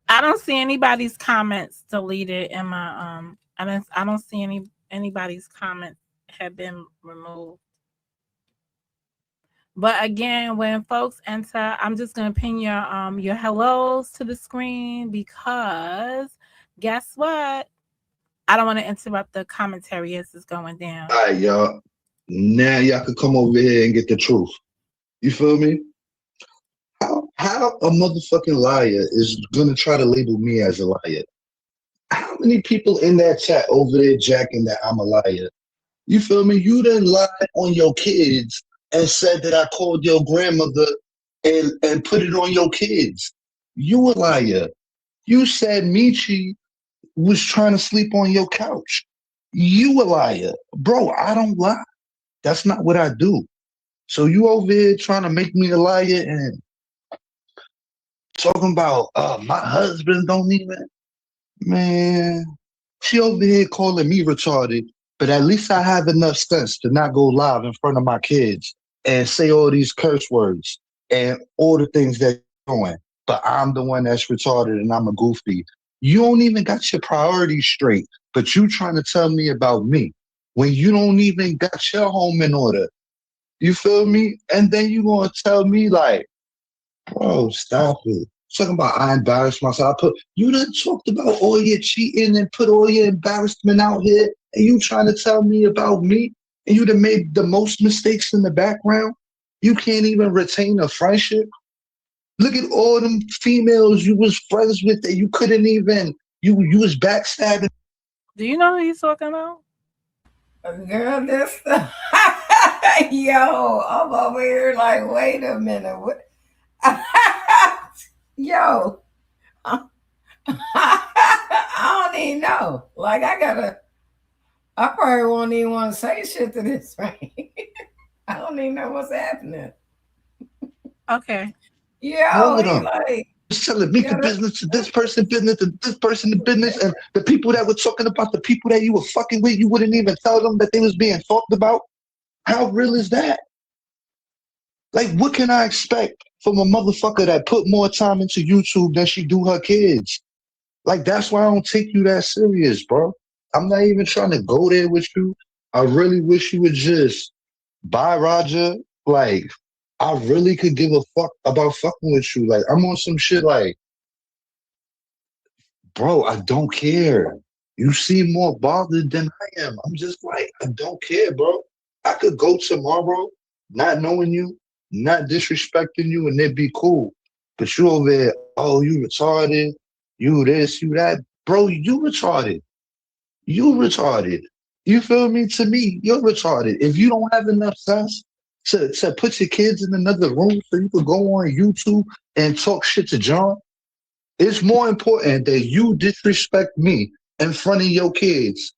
I don't see anybody's comments deleted in my I don't see anybody's comments have been removed. But again, when folks enter, I'm just gonna pin your hellos to the screen because guess what? I don't want to interrupt the commentary as it's going down. All right, y'all. Now y'all can come over here and get the truth. You feel me? How a motherfucking liar is gonna try to label me as a liar? How many people in that chat over there jacking that I'm a liar? You feel me? You done lied on your kids and said that I called your grandmother and put it on your kids. You a liar. You said Michi was trying to sleep on your couch. You a liar. Bro, I don't lie. That's not what I do. So you over here trying to make me a liar and talking about my husband don't even, man. She over here calling me retarded, but at least I have enough sense to not go live in front of my kids and say all these curse words and all the things that you're doing. But I'm the one that's retarded and I'm a goofy. You don't even got your priorities straight, but you trying to tell me about me when you don't even got your home in order. You feel me? And then you gonna tell me like, bro, stop it. Talking about I embarrassed myself. You done talked about all your cheating and put all your embarrassment out here, and you trying to tell me about me, and you done made the most mistakes in the background. You can't even retain a friendship. Look at all them females you was friends with that you couldn't even you was backstabbing. Do you know who he's talking about? Girl, this yo, I'm over here like, wait a minute. What? Yo, I don't even know. Like, I probably won't even want to say shit to this, right? I don't even know what's happening. Okay. All Yo, of he them. like, Just telling me yo, the business to this person business to this person the business, and the people that were talking about the people that you were fucking with, you wouldn't even tell them that they was being talked about. How real is that? Like, what can I expect from a motherfucker that put more time into YouTube than she do her kids? Like, that's why I don't take you that serious, bro. I'm not even trying to go there with you. I really wish you would just bye, Roger. Like, I really could give a fuck about fucking with you. Like, I'm on some shit like, bro, I don't care. You seem more bothered than I am. I'm just like, I don't care, bro. I could go tomorrow, not knowing you, not disrespecting you, and it'd be cool. But you over there, oh, you retarded, you this, you that. Bro, you retarded. You retarded. You feel me? To me, you're retarded. If you don't have enough sense to put your kids in another room so you could go on YouTube and talk shit to John, it's more important that you disrespect me in front of your kids.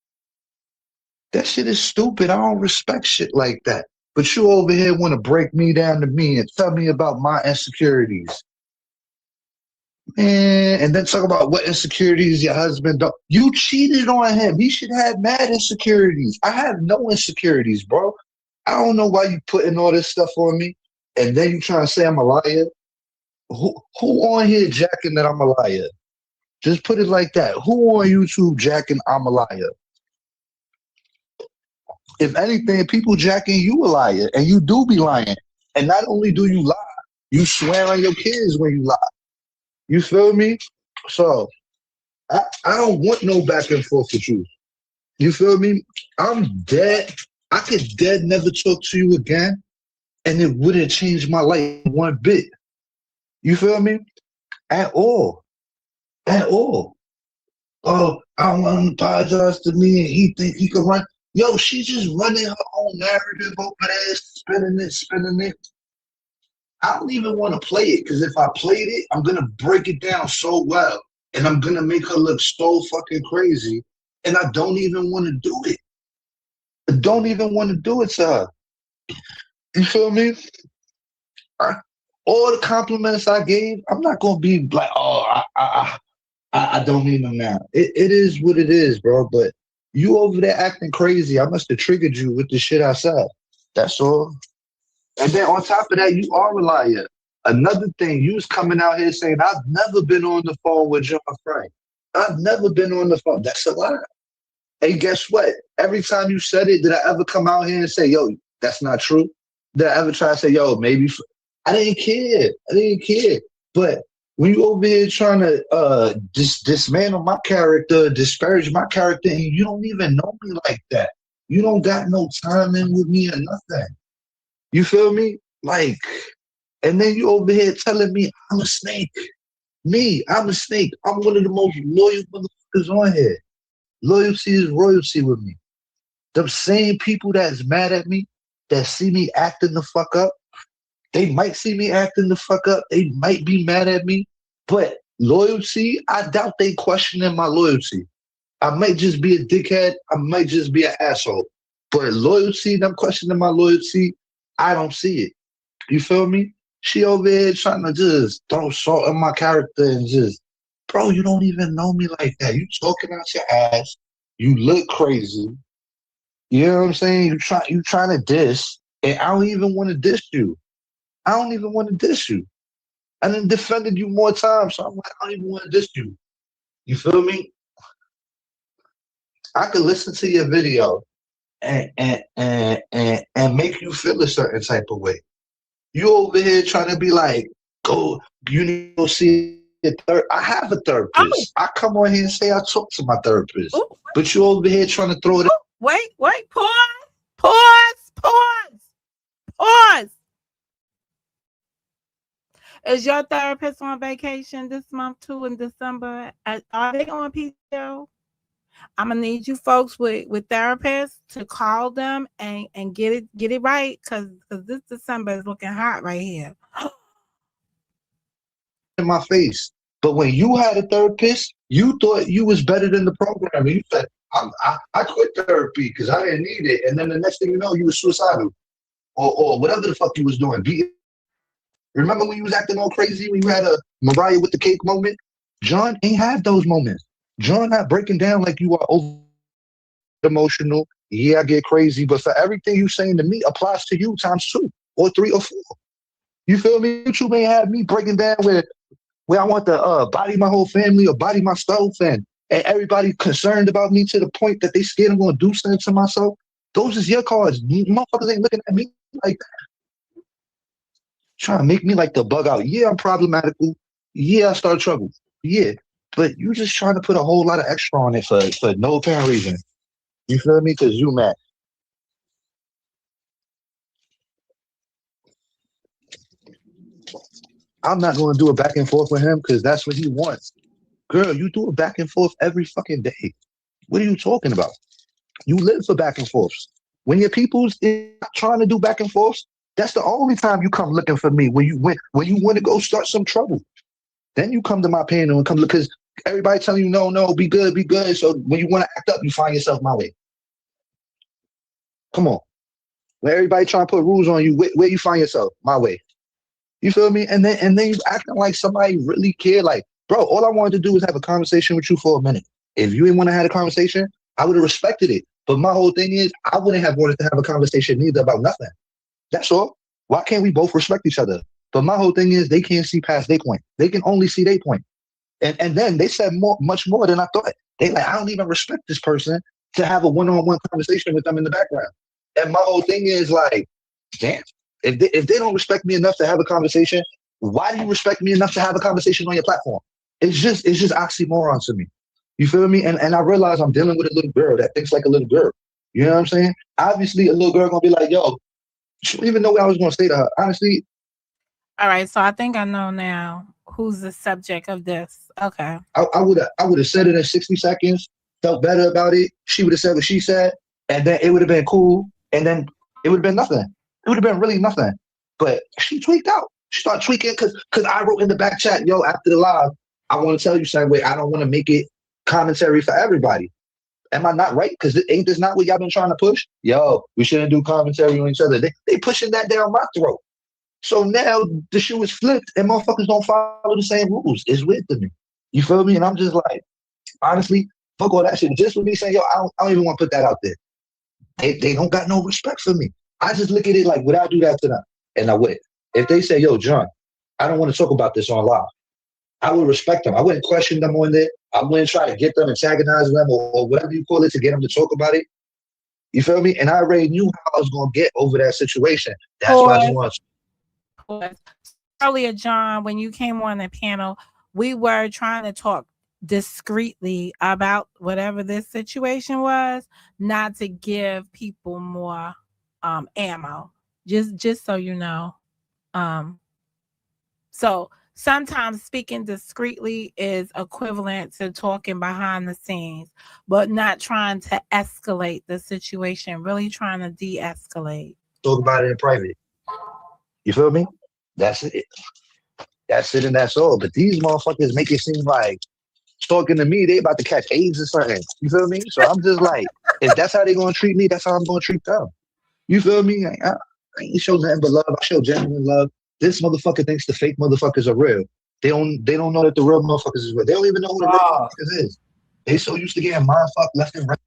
That shit is stupid. I don't respect shit like that. But you over here want to break me down to me and tell me about my insecurities. Man, and then talk about what insecurities your husband don't. You cheated on him. He should have mad insecurities. I have no insecurities, bro. I don't know why you putting all this stuff on me. And then you trying to say I'm a liar. Who on here jacking that I'm a liar? Just put it like that. Who on YouTube jacking I'm a liar? If anything, people jacking you a liar, and you do be lying. And not only do you lie, you swear on your kids when you lie. You feel me? So I don't want no back and forth with you. You feel me? I'm dead. I could dead never talk to you again, and it wouldn't change my life one bit. You feel me? At all. At all. Oh, I want him to apologize to me and he think he can run. Yo, she's just running her own narrative over there, spinning it, spinning it. I don't even want to play it because if I played it, I'm gonna break it down so well and I'm gonna make her look so fucking crazy. And I don't even want to do it. I don't even want to do it to her. You feel me? All the compliments I gave, I'm not gonna be like, oh, I don't need them now. It is what it is, bro. But you over there acting crazy. I must have triggered you with the shit I said. That's all. And then on top of that, you are a liar. Another thing, you was coming out here saying, I've never been on the phone with John Frank. I've never been on the phone. That's a lie. Hey, guess what? Every time you said it, did I ever come out here and say, yo, that's not true? Did I ever try to say, yo, maybe? I didn't care. I didn't care. But when you over here trying to dismantle my character, disparage my character, and you don't even know me like that. You don't got no time in with me or nothing. You feel me? Like, and then you over here telling me I'm a snake. Me, I'm a snake. I'm one of the most loyal motherfuckers on here. Loyalty is royalty with me. The same people that's mad at me, that see me acting the fuck up, they might see me acting the fuck up. They might be mad at me. But loyalty, I doubt they questioning my loyalty. I might just be a dickhead. I might just be an asshole. But loyalty, them questioning my loyalty, I don't see it. You feel me? She over here trying to just throw salt in my character and just, bro, you don't even know me like that. You talking out your ass. You look crazy. You know what I'm saying? You trying to diss, and I don't even want to diss you. I don't even want to diss you. I done defended you more times, so I'm like, I don't even want to diss you. You feel me? I could listen to your video and make you feel a certain type of way. You over here trying to be like, go, you need to go see a third. I have a Oh, therapist. I come on here and say I talk to my therapist. ooh, But you over here trying to throw it. wait, pause, pause, pause, pause. Is your therapist on vacation this month too in December? Are they on PTO? I'm gonna need you folks with therapists to call them and get it right because this December is looking hot right here. In my face. But when you had a therapist, you thought you was better than the program. And you said, I quit therapy because I didn't need it. And then the next thing you know, you was suicidal. Or whatever the fuck you was doing. Remember when you was acting all crazy when you had a Mariah with the cake moment? John ain't have those moments. John not breaking down like you are over emotional. Yeah, I get crazy. But for everything you saying to me applies to you times 2 or 3 or 4. You feel me? You may have me breaking down where I want to body my whole family or body myself and everybody concerned about me to the point that they scared I'm going to do something to myself. Those is your cards. Motherfuckers ain't looking at me like that. Trying to make me like the bug out. Yeah, I'm problematical. Yeah, I start trouble. Yeah, but you just trying to put a whole lot of extra on it for no apparent reason. You feel me? Because you mad. I'm not going to do a back and forth with him because that's what he wants. Girl, you do a back and forth every fucking day. What are you talking about? You live for back and forths. When your people's trying to do back and forths, that's the only time you come looking for me. When you want to go start some trouble, then you come to my panel and come look because everybody telling you no, be good, be good. So when you want to act up, you find yourself my way. Come on. When everybody trying to put rules on you, where you find yourself? My way. You feel me? And then you acting like somebody really cared. Like, bro, all I wanted to do was have a conversation with you for a minute. If you didn't want to have a conversation, I would have respected it. But my whole thing is, I wouldn't have wanted to have a conversation neither about nothing. That's all. Why can't we both respect each other? But my whole thing is, they can't see past their point. They can only see their point. And then they said much more than I thought. They like, I don't even respect this person to have a one-on-one conversation with them in the background. And my whole thing is like, damn. If they don't respect me enough to have a conversation, why do you respect me enough to have a conversation on your platform? It's just oxymoron to me. You feel me? And I realize I'm dealing with a little girl that thinks like a little girl. You know what I'm saying? Obviously, a little girl gonna be like, yo, she don't even know what I was gonna say to her. Honestly. All right, so I think I know now who's the subject of this. Okay. I would have said it in 60 seconds, felt better about it. She would have said what she said, and then it would have been cool, and then it would have been nothing. It would have been really nothing. But she tweaked out. She started tweaking because I wrote in the back chat, yo, after the live, I want to tell you something. Wait, I don't want to make it commentary for everybody. Am I not right? Because ain't this not what y'all been trying to push? Yo, we shouldn't do commentary on each other. They pushing that down my throat. So now the shoe is flipped and motherfuckers don't follow the same rules. It's weird to me. You feel me? And I'm just like, honestly, fuck all that shit. Just with me saying, yo, I don't even want to put that out there. They don't got no respect for me. I just look at it like, would I do that to them? And I would. If they say, yo, John, I don't want to talk about this on live, I would respect them. I wouldn't question them on it. I wouldn't try to get them, antagonize them, or whatever you call it to get them to talk about it. You feel me? And I already knew how I was going to get over that situation. That's why I just want to. Earlier, John, when you came on the panel, we were trying to talk discreetly about whatever this situation was, not to give people more ammo. Just so you know. So sometimes speaking discreetly is equivalent to talking behind the scenes, but not trying to escalate the situation, really trying to de-escalate. Talk about it in private. You feel me? That's it. That's it and that's all. But these motherfuckers make it seem like talking to me, they about to catch AIDS or something. You feel me? So I'm just like, If that's how they gonna treat me, that's how I'm gonna treat them. You feel me? I ain't show nothing but love. I show genuine love. This motherfucker thinks the fake motherfuckers are real. They don't know that the real motherfuckers is real. They don't even know who the real Oh, motherfuckers is. They so used to getting mind fucked left and right.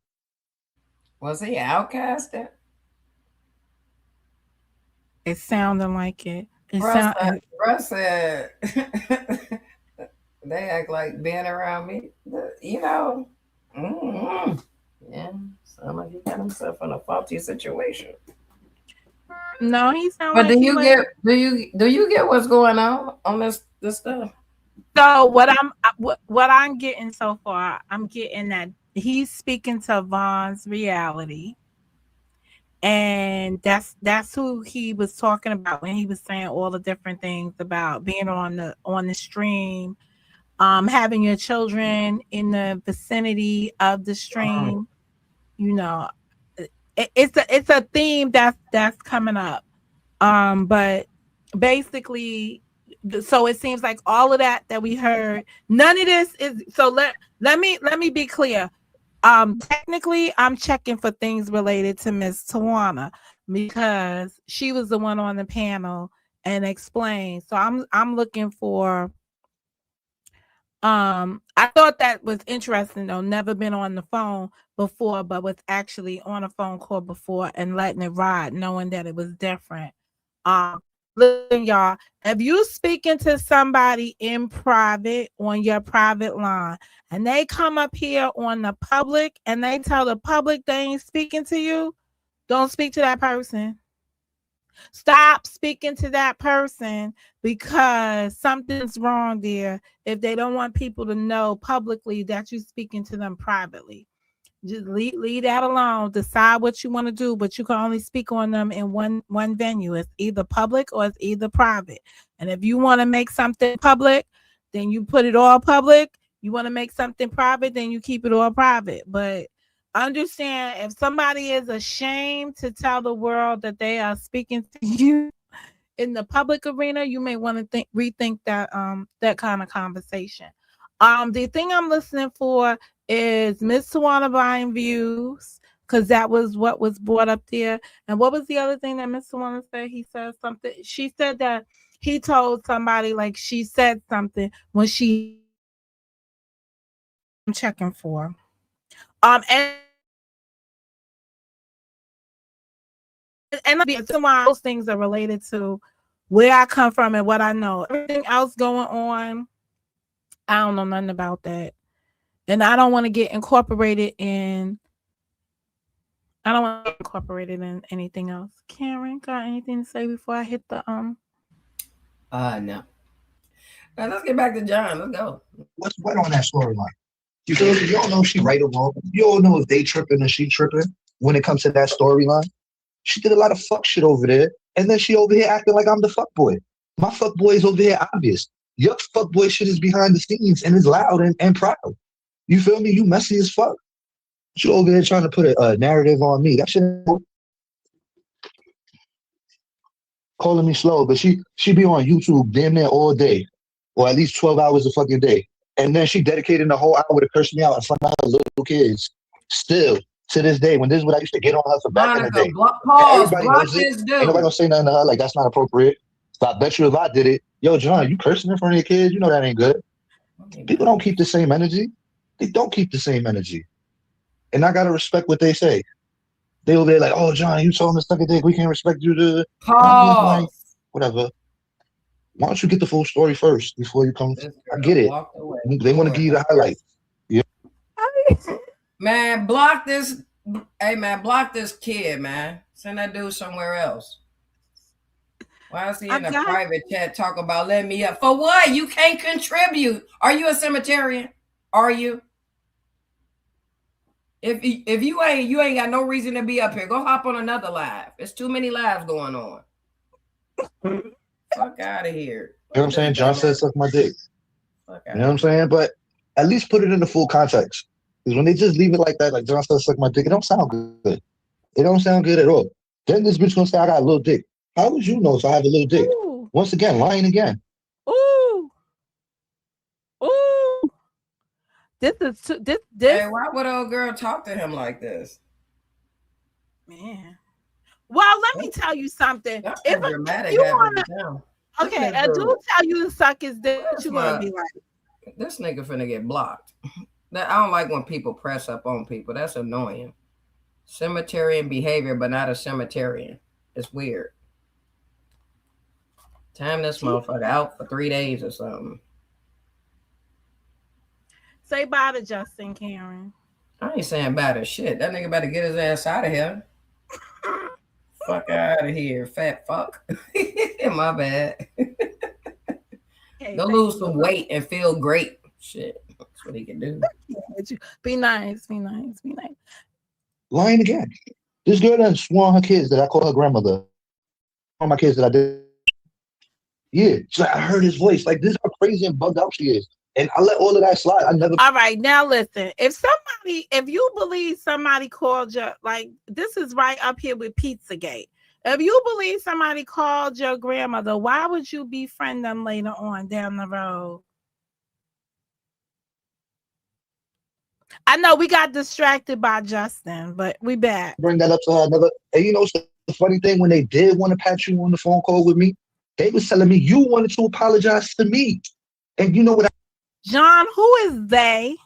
was he outcasted? It sounded like it. It Russ sound. said they act like being around me, you know. Mm-hmm. Yeah, sound like he got himself in a faulty situation. No, he sound But like he like. do you get what's going on this stuff? So what I'm getting so far, I'm getting that he's speaking to Vaughn's reality, and that's who he was talking about when he was saying all the different things about being on the stream, having your children in the vicinity of the stream. You know, it's a theme that's coming up. But basically, so it seems like all of that we heard, none of this is. So let me be clear. Technically, I'm checking for things related to Miss Tawana because she was the one on the panel and explained. So I'm looking for. I thought that was interesting though. Never been on the phone before, but was actually on a phone call before and letting it ride, knowing that it was different. Listen, y'all, if you speaking to somebody in private on your private line and they come up here on the public and they tell the public they ain't speaking to you, don't speak to that person. Stop speaking to that person because something's wrong there if they don't want people to know publicly that you're speaking to them privately. Just leave that alone. Decide what you want to do, but you can only speak on them in one venue. It's either public or it's either private. And if you want to make something public, then you put it all public. You want to make something private, then you keep it all private. But understand, if somebody is ashamed to tell the world that they are speaking to you in the public arena, you may want to rethink that kind of conversation. The thing I'm listening for is Miss Tawana buying views, because that was what was brought up there. And what was the other thing that Miss Tawana said? He said something. She said that he told somebody, like, she said something when I'm checking for. And those things are related to where I come from and what I know. Everything else going on, I don't know nothing about that. And I don't want to get incorporated in anything else. Karen, got anything to say before I hit the No. Now let's get back to John. Let's go. What's what on that storyline? You feel me? You don't know if she right or wrong. You don't know if they tripping or she tripping when it comes to that storyline. She did a lot of fuck shit over there, and then she over here acting like I'm the fuck boy. My fuck boy is over here obvious. Your fuck boy shit is behind the scenes and is loud and proud. You feel me? You messy as fuck. You over here trying to put a narrative on me. That shit calling me slow, but she be on YouTube damn near all day, or at least 12 hours a fucking day. And then she dedicated the whole hour to curse me out in front of her little kids. Still, to this day, when this is what I used to get on her for back in the day. Everybody knows it. Ain't nobody gonna say nothing to her like that's not appropriate. But I bet you if I did it, yo, John, you cursing in front of your kids, you know that ain't good. People don't keep the same energy. They don't keep the same energy. And I gotta respect what they say. They over there like, oh, John, you told us suck a dick. We can't respect you to like, whatever. Why don't you get the full story first before you come? I get it. They want to give you the highlight. Yeah. Man, block this. Hey, man, block this kid, man. Send that dude somewhere else. Why is he in a private chat talk about letting me up? For what? You can't contribute. Are you a cemeterian? Are you? If you ain't got no reason to be up here, go hop on another live. There's too many lives going on. Fuck out of here. You know what I'm saying? John said suck my dick. You know what I'm saying? But at least put it in the full context. Because when they just leave it like that, like John said suck my dick, it don't sound good. It don't sound good at all. Then this bitch gonna say I got a little dick. How would you know if I have a little dick? Ooh. Once again, lying again. Ooh. Ooh. This. Hey, why would old girl talk to him like this? Man. Well, let me tell you something. That's If dramatic. you wanna, Down. okay, a dude tell you to suck his dick, what you gonna be like? This nigga finna get blocked. I don't like when people press up on people. That's annoying. Cemeterian behavior, but not a cemeterian. It's weird. Time this motherfucker out for 3 days or something. Say bye to Justin, Karen. I ain't saying bad as shit. That nigga better get his ass out of here. Fuck out of here, fat fuck. My bad. Okay, go lose some weight and feel great. Shit, that's what he can do. Be nice, be nice, be nice. Lying again. This girl that swore her kids that I call her grandmother. All my kids that I did. Yeah, so I heard his voice. Like, this is how crazy and bugged out she is. And I let all of that slide. I never. All right, now listen. If you believe somebody called you, like, this is right up here with Pizzagate. If you believe somebody called your grandmother, why would you befriend them later on down the road? I know we got distracted by Justin, but we back. Bring that up to her. Never. And you know, the funny thing, when they did want to patch you on the phone call with me, they was telling me you wanted to apologize to me. And you know what? John, who is they?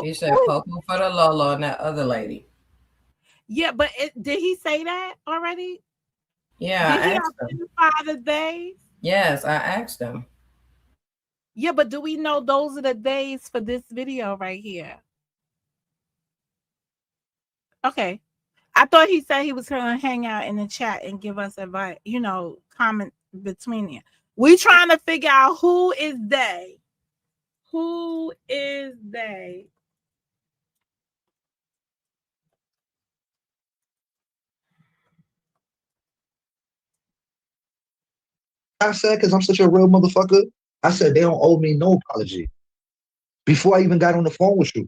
He said Popo for the Lolo and that other lady. Yeah, but did he say that already? Yeah, did he identify the they? Yes, I asked him. Yeah, but do we know those are the days for this video right here? Okay. I thought he said he was going to hang out in the chat and give us advice, comment between you. We trying to figure out who is they. Who is they? I said, because I'm such a real motherfucker, I said, they don't owe me no apology. Before I even got on the phone with you,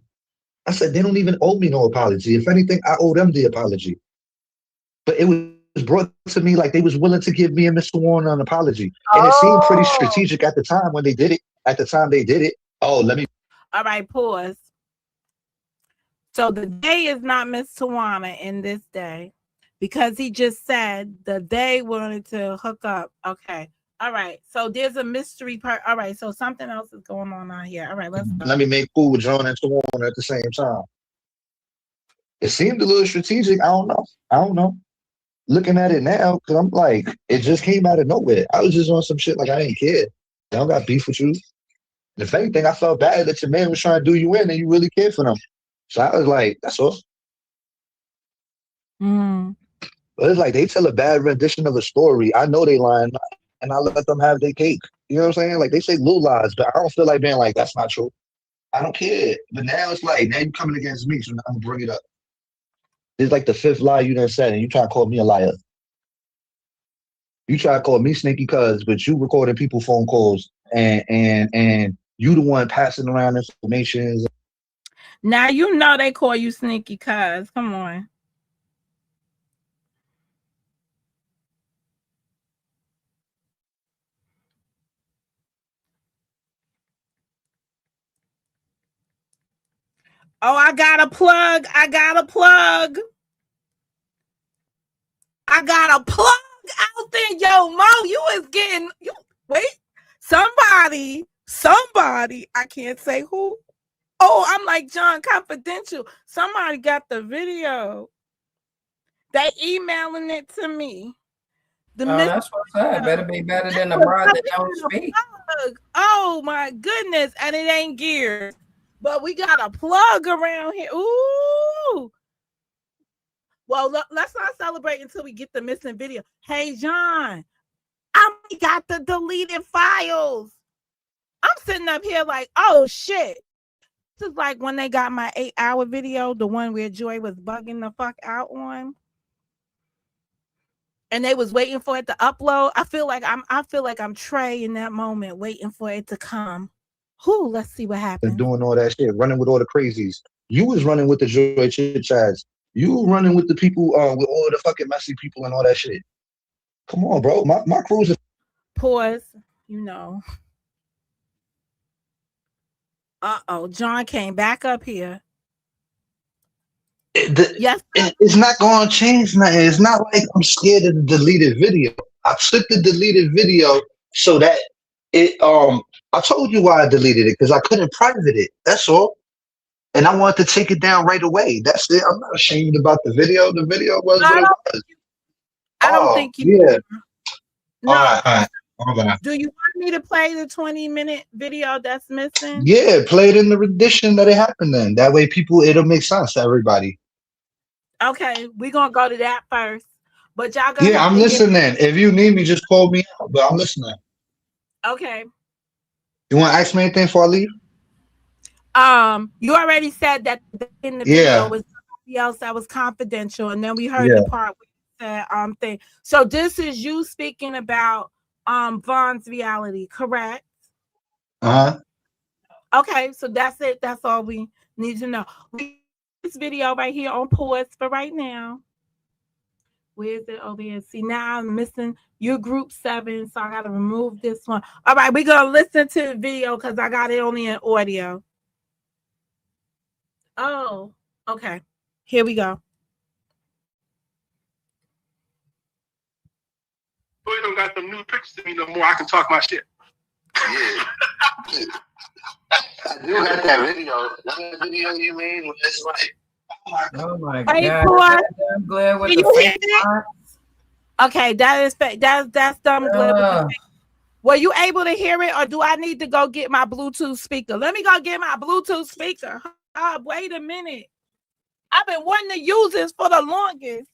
I said, they don't even owe me no apology. If anything, I owe them the apology. But it was brought to me like they was willing to give me and Mr. Warner an apology. And it seemed pretty strategic at the time when they did it. At the time they did it. Oh, let me. All right, pause. So the day is not Miss Tawana in this day because he just said the they wanted to hook up. Okay. All right. So there's a mystery part. All right. So something else is going on out here. All right. Let me make cool with John and Tawana at the same time. It seemed a little strategic. I don't know. Looking at it now, because I'm like, it just came out of nowhere. I was just on some shit like I didn't care. I don't got beef with you. And if anything, I felt bad that your man was trying to do you in and you really cared for them. So I was like, that's all. But it's like they tell a bad rendition of a story. I know they lying, and I let them have their cake. You know what I'm saying? Like, they say little lies, but I don't feel like being like, that's not true. I don't care. But now it's like, now you're coming against me, so I'm going to bring it up. It's like the 5th lie you done said, and you try to call me a liar. You try to call me sneaky cuz, but you recording people phone calls, and you the one passing around information. Now you know they call you sneaky cuz. Come on. Oh, I got a plug out there. Yo, Mo, you is getting somebody, I can't say who. Oh, I'm like John Confidential. Somebody got the video. They emailing it to me. That's what's up. Better be better than the bride that don't speak. Oh my goodness. And it ain't geared. But we got a plug around here. Ooh. Well, let's not celebrate until we get the missing video. Hey, John, I got the deleted files. I'm sitting up here like, oh, shit. This is like when they got my 8-hour video, the one where Joy was bugging the fuck out on. And they was waiting for it to upload. I feel like I'm Trey in that moment, waiting for it to come. Let's see what happens. Doing all that shit, running with all the crazies. You was running with the Joy Chit Chats. You running with the people, with all the fucking messy people and all that shit. Come on, bro. My crews are. Pause. Uh-oh. John came back up here. Yes. It's not going to change nothing. It's not like I'm scared of the deleted video. I took the deleted video so that it I told you why I deleted it because I couldn't private it. That's all. And I wanted to take it down right away. That's it. I'm not ashamed about the video. The video was what I it don't. was. I don't Oh think you. yeah. No. All right. Okay. Do you want me to play the 20-minute video that's missing? Yeah, play it in the rendition that it happened in. That way, it'll make sense to everybody. Okay, we're gonna go to that first. But y'all gonna Yeah, have I'm to hear. listening. If you need me, just call me out. But I'm listening. Okay. You want to ask me anything before I leave? You already said that in the video Yeah. was somebody else that was confidential, and then we heard Yeah. the part where you said thing. So this is you speaking about Vaughn's reality, correct? Uh huh. Okay, so that's it. That's all we need to know. We this video right here on pause for right now. Where's it over here? See, now I'm missing your group 7, so I gotta remove this one. All right, we're gonna listen to the video because I got it only in audio. Oh, okay. Here we go. Boy, don't got them new pictures of me no more. I can talk my shit. Yeah. I do got that video. That video you made was like, Oh my Hey, God. boy. I'm glad with Can the you hear fake that? front. Okay, that's dumb. Were you able to hear it, or do I need to go get my Bluetooth speaker? Let me go get my Bluetooth speaker. Wait a minute. I've been wanting to use this for the longest.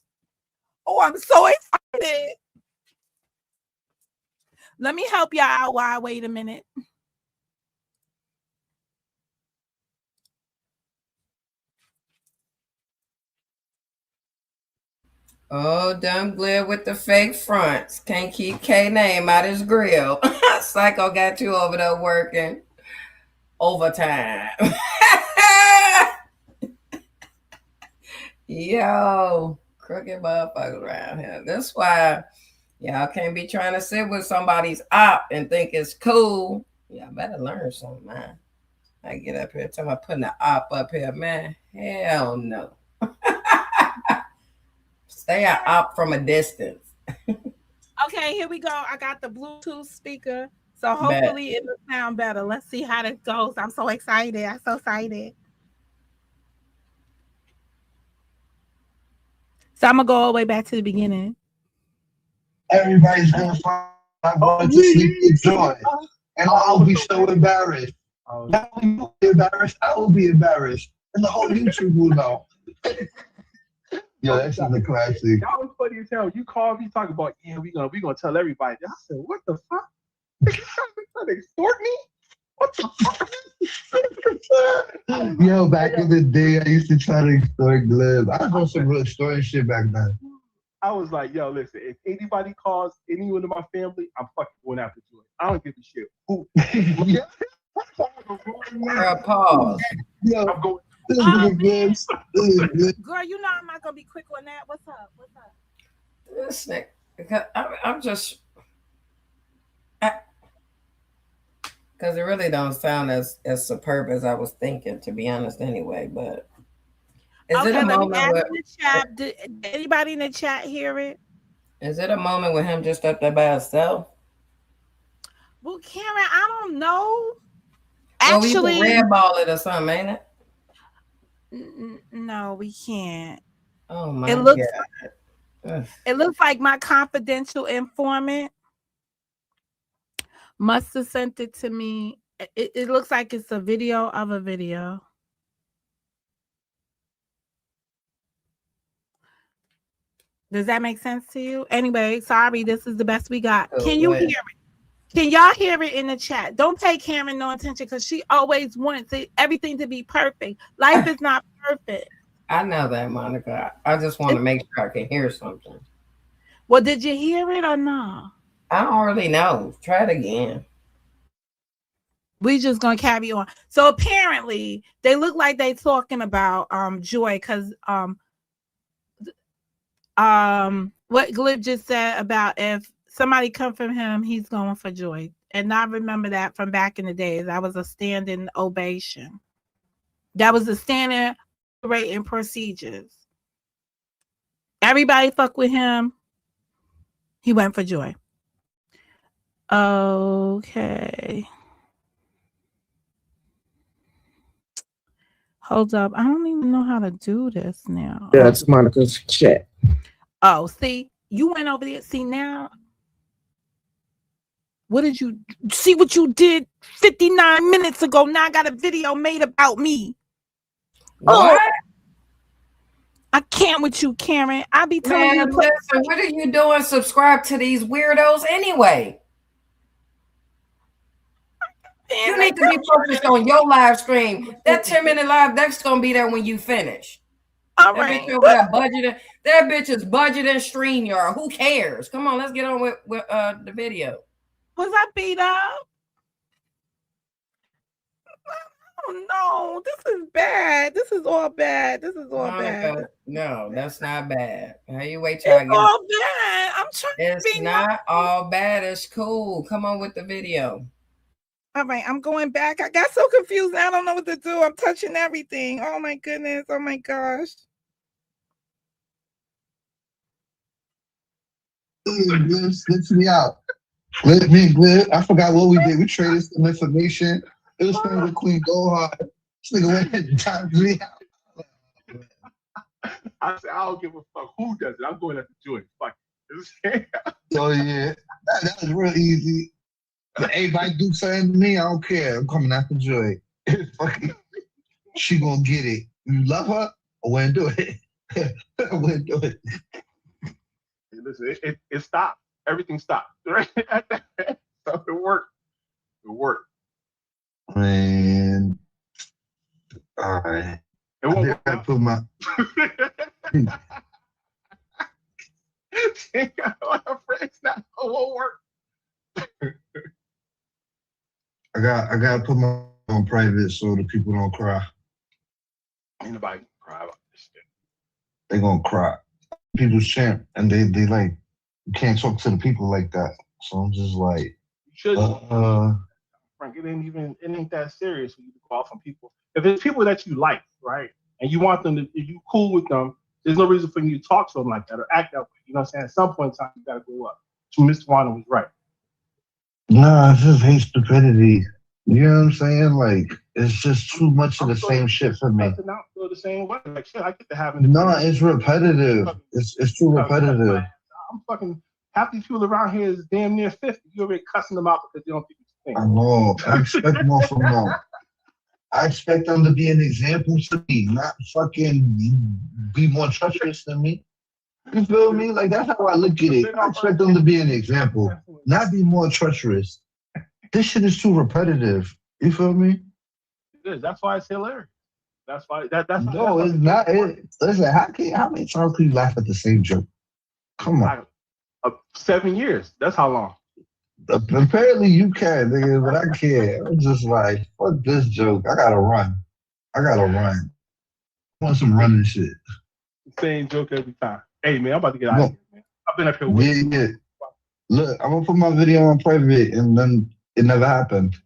Oh, I'm so excited. Let me help y'all out while I wait a minute. Oh, dumb glare with the fake fronts. Can't keep K name out his grill. Psycho got you over there working overtime. Yo, crooked motherfuckers around here. That's why y'all can't be trying to sit with somebody's op and think it's cool. Y'all better learn something, man. I get up here talking about putting the op up here, man. Hell no. Stay an op from a distance. Okay, here we go. I got the Bluetooth speaker, so hopefully it'll sound better. Let's see how this goes. I'm so excited. I'm so excited. So I'm gonna go all the way back to the beginning. everybody's gonna find I'm going to sleep with joy, and I'll be so embarrassed. Not only you'll be embarrassed, I will be embarrassed, and the whole YouTube will know. Yo, that's a classic. That was funny as hell. You called me talking about, yeah, we gonna tell everybody. I said, what the fuck? You trying to extort me? What the fuck? Yo, back in the day, I used to try to extort Glib. I was on some real extorting shit back then. I was like, yo, listen, if anybody calls anyone in my family, I'm fucking going after Joy. I don't give a shit. Who? Pause. Yo, I'm going. this is good. This is good. Girl, you know I'm not gonna be quick on that. What's up? What's up? This nigga, I'm just, because it really don't sound as superb as I was thinking, to be honest. Anyway, but is it a let me moment ask where in the chat. Did anybody in the chat hear it? is it a moment with him just up there by himself? Well, Karen, I don't know. Well, we Actually, can red ball it or something, ain't it? No, we can't. Oh my It looks God. Ugh. It looks like my confidential informant must have sent it to me. It looks like it's a video of a video. Does that make sense to you? Anyway, sorry, this is the best we got. Can you hear it? Can y'all hear it in the chat? Don't pay Karen no attention because she always wants everything to be perfect. Life is not perfect. I know that, Monica. I just want to make sure I can hear something. Well, did you hear it or not? I don't really know. Try it again. We just gonna carry on. So apparently they look like they talking about Joy because what Glib just said about if somebody come from him, he's going for Joy. And I remember that from back in the days. That was a standing ovation. That was a standing operating procedures. Everybody fuck with him. He went for Joy. Okay. Hold up. I don't even know how to do this now. Yeah, it's Monica's chat. Oh, see, you went over there. See now. What did you see what you did 59 minutes ago? Now I got a video made about me. What? Oh, I can't with you, Karen. I be telling Man, you. listen, what are you doing? Subscribe to these weirdos anyway. You need to be focused on your live stream. That 10-minute live, that's gonna be there when you finish. All That right. bitch over there budgeting. That bitch is budgeting StreamYard. Who cares? Come on, let's get on with the video. Was I beat up? Oh no, this is bad. This is all bad. This is all Monica, bad. no, that's not bad. How you wait till I It's get all bad. I'm trying It's to be not nice. all bad. It's cool. Come on with the video. All right, I'm going back. I got so confused. I don't know what to do. I'm touching everything. Oh my goodness. Oh my gosh. Let me out. Let me live. I forgot what we did. We traded some information. It was from the Queen Go Hard. This nigga went and timed me out. I said, I don't give a fuck who does it. I'm going at the joint. Fuck it. So yeah, that was real easy. But everybody do something to me, I don't care. I'm coming after Joy. Fucking, she gonna get it. You love her? I wouldn't do it. I wouldn't do it. Hey, listen, it stopped. Everything stopped. Right? So it worked. It worked. Man. All right. It won't work. I put my She got all her friends now. It won't work. I gotta put my on private so the people don't cry. Ain't nobody cry about this shit. They gonna cry. People's champ and they like you can't talk to the people like that. So I'm just like You should. Frank, it ain't that serious when you go off on people. If it's people that you like, right, and you want them to, if you cool with them, there's no reason for you to talk to them like that or act that way. You know what I'm saying? At some point in time, you gotta grow up. So Mr. Wanda was right. nah, I just hate stupidity. You know what I'm saying? Like it's just too much of the same shit for me. Not feel the same way. Like shit, I get to have No, it's repetitive. It's too repetitive. I'm fucking half these people around here is damn near 50. You already cussing them out because they don't think it's a thing. I know. I expect more from them. I expect them to be an example to me, not fucking be more treacherous than me. You feel me? Like that's how I look at it. I expect them to be an example, not be more treacherous. This shit is too repetitive. You feel me? It is. That's why it's hilarious. That's why that's No, it's not. Listen, how many times can you laugh at the same joke? Come on. 7 years. That's how long. Apparently you can, nigga, but I can't. I'm just like, fuck this joke. I gotta run. I want some running shit. Same joke every time. Hey man, I'm about to get out of here, man. I've been up here waiting. Yeah. Look, I'm gonna put my video on private and then it never happened.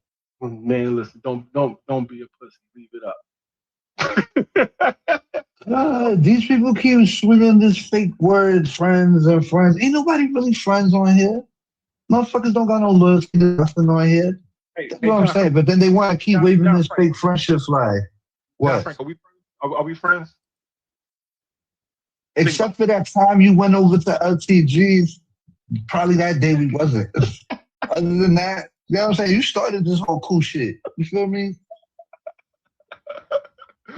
Man, listen, don't be a pussy. Leave it up. These people keep swinging this fake word, friends and friends. Ain't nobody really friends on here. Motherfuckers don't got no loyalty to nothing on here. That's what I'm saying. But then they want to keep waving this fake friendship flag. What? Frank, are we friends? Except for that time you went over to LTG's, probably that day we wasn't. Other than that, you know what I'm saying? You started this whole cool shit. You feel me?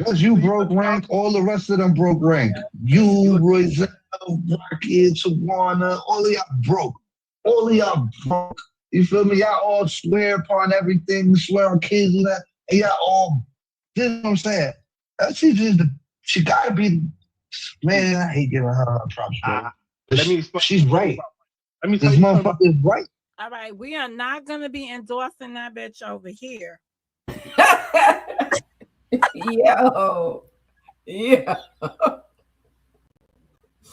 Once you broke rank, all the rest of them broke rank. You, Royzell, Rocket, Tawana, all of y'all broke. All of y'all broke. You feel me? Y'all all swear upon everything, swear on kids and that, and y'all all, this is what I'm saying. She gotta be, man, I hate giving her props, bro. She's right. Let me tell This you motherfucker is right. All right, we are not gonna be endorsing that bitch over here. Yo. Yeah.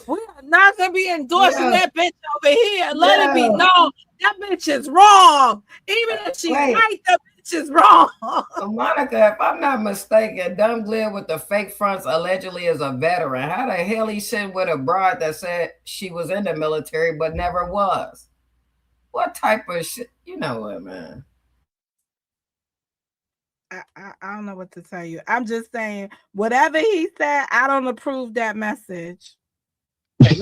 We are not gonna be endorsing that bitch over here. Let it be Yeah. known that bitch is wrong. Even if she's Wait. right, the Just wrong. So Monica, if I'm not mistaken, Dumb Glib with the fake fronts allegedly is a veteran. How the hell he sitting with a broad that said she was in the military but never was? What type of shit? You know what, man? I don't know what to tell you. I'm just saying, whatever he said, I don't approve that message.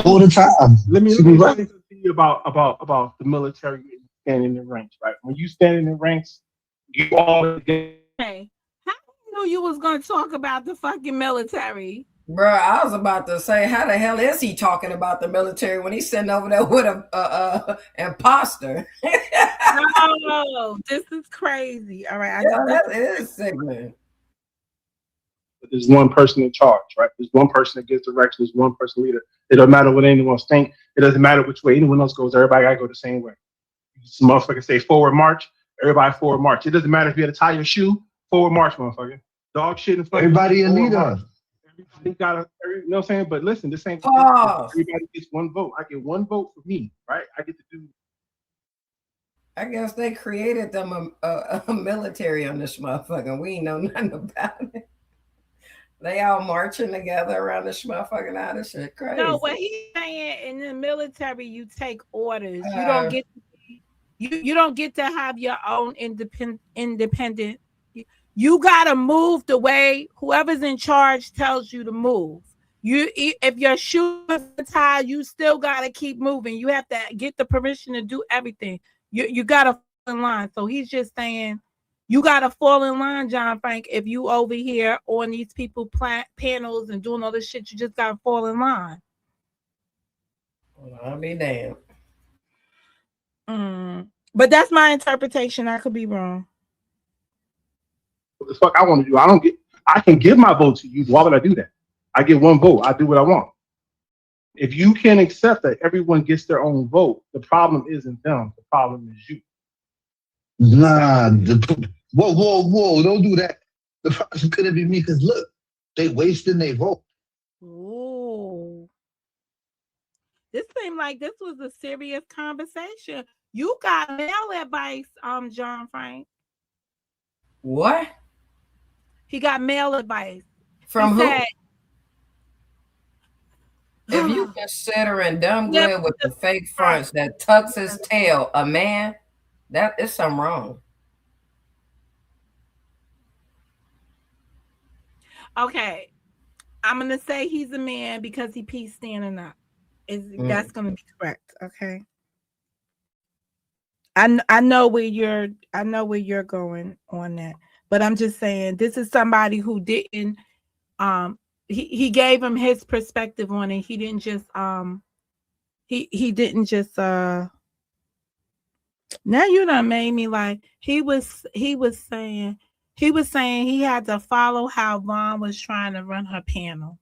All the time. Let me She be say right. something to you about the military standing in ranks, right? When you stand in the ranks, you always get. Hey, how you knew you was gonna talk about the fucking military? Bro, I was about to say, how the hell is he talking about the military when he's sitting over there with a imposter? No, this is crazy. All right, That is sickening. There's one person in charge, right? There's one person that gives direction. There's one person leader. It doesn't matter what anyone think. It doesn't matter which way anyone else goes. Everybody got to go the same way. Some motherfucker say forward march. Everybody forward march. It doesn't matter if you had to tie your shoe. Forward march, motherfucker. Dog shit and fucking. Everybody a leader. March. Everybody got a. You know what I'm saying? But listen, this ain't. Everybody gets one vote. I get one vote for me, right? I get to do. I guess they created them a military on this motherfucker. We ain't know nothing about it. They all marching together around this motherfucking out of shit. Crazy. No, what he's saying, in the military, you take orders. You don't get you don't get to have your own independent. You gotta move the way whoever's in charge tells you to move. If your shoe is tied, you still gotta keep moving. You have to get the permission to do everything. You gotta fall in line. So he's just saying, you gotta fall in line, John Frank. If you over here on these people panels and doing all this shit, you just gotta fall in line. Well, I'll be damned. But that's my interpretation. I could be wrong. What the fuck I want to do? I can give my vote to you. Why would I do that? I get one vote. I do what I want. If you can't accept that everyone gets their own vote, the problem isn't them. The problem is you. Nah. Whoa. Don't do that. The problem couldn't be me because look, they wasting their vote. Ooh. This seemed like this was a serious conversation. You got mail advice, John Frank. What? He got mail advice. From who? Said, if you considering Dumb Glib with the fake fronts that tucks his tail a man, that is something wrong. Okay. I'm gonna say he's a man because he pees standing up. That's gonna be correct, okay? I know where you're going on that, but I'm just saying this is somebody who didn't he gave him his perspective on it. He didn't just he didn't just now you done made me like he was saying he had to follow how Vaughn was trying to run her panel.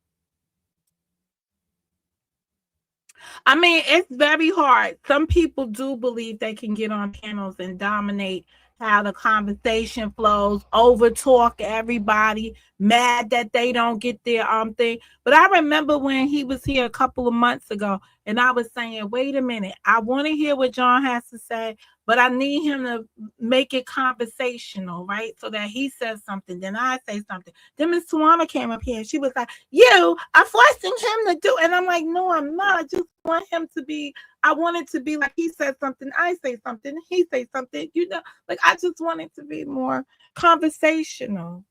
I mean, it's very hard. Some people do believe they can get on panels and dominate how the conversation flows, over talk everybody, mad that they don't get their thing. But I remember when he was here a couple of months ago, and I was saying, wait a minute, I want to hear what John has to say, but I need him to make it conversational, right? So that he says something, then I say something. Then Miss Tawana came up here and she was like, you are forcing him to do, and I'm like, no, I'm not. I just want him to be, I want it to be like he said something, I say something, he say something, you know, like I just want it to be more conversational.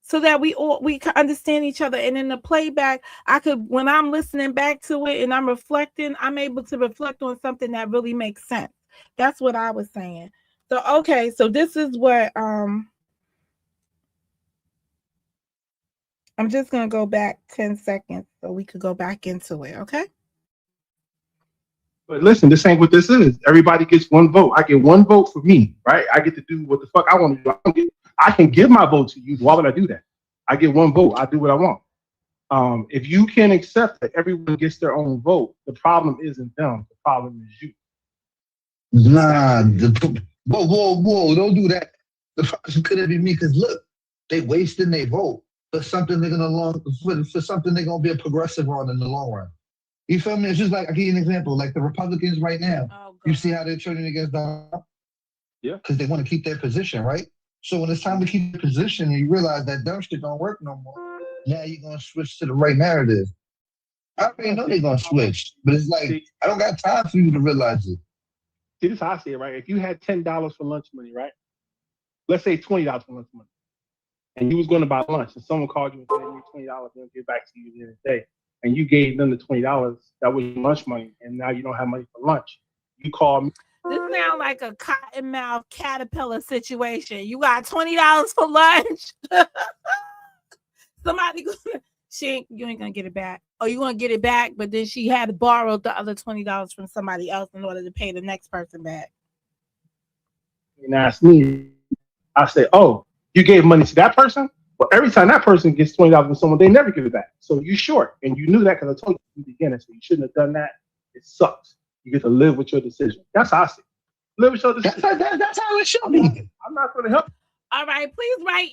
So that we can understand each other. And in the playback, when I'm listening back to it and I'm reflecting, I'm able to reflect on something that really makes sense. That's what I was saying. So, okay. So this is what, I'm just going to go back 10 seconds so we could go back into it. Okay. But listen, this ain't what this is. Everybody gets one vote. I get one vote for me, right? I get to do what the fuck I want to do. I can give my vote to you. Why would I do that? I get one vote. I do what I want. If you can't accept that everyone gets their own vote, the problem isn't them. The problem is you. Nah. Whoa. Don't do that. The problem couldn't be me because look, they wasting their vote for something they're for something they're gonna be a progressive on in the long run. You feel me? It's just like, I'll give you an example. Like the Republicans right now, you see how they're turning against Donald Trump? Yeah. Because they want to keep their position, right? So when it's time to keep your position and you realize that dumb shit don't work no more, now you're gonna switch to the right narrative. I already know they're gonna switch, but it's like See, I don't got time for you to realize it. this is how I see it, right? If you had $10 for lunch money, right? Let's say $20 for lunch money, and you was going to buy lunch, and someone called you and said, "I need $20, they'll get back to you the end of the day," and you gave them the $20, that was your lunch money, and now you don't have money for lunch. You call me. This sounds like a cottonmouth caterpillar situation. You got $20 for lunch. Somebody you ain't gonna get it back. Or you gonna get it back, but then she had borrowed the other $20 from somebody else in order to pay the next person back. And ask me, I say, "Oh, you gave money to that person?" Well, every time that person gets $20 from someone, they never give it back. So you short, and you knew that because I told you in the beginning. So you shouldn't have done that. It sucks. You get to live with your decision. That's how I see it. Live with your decision. That's how it should be. I'm not going to help. All right, please write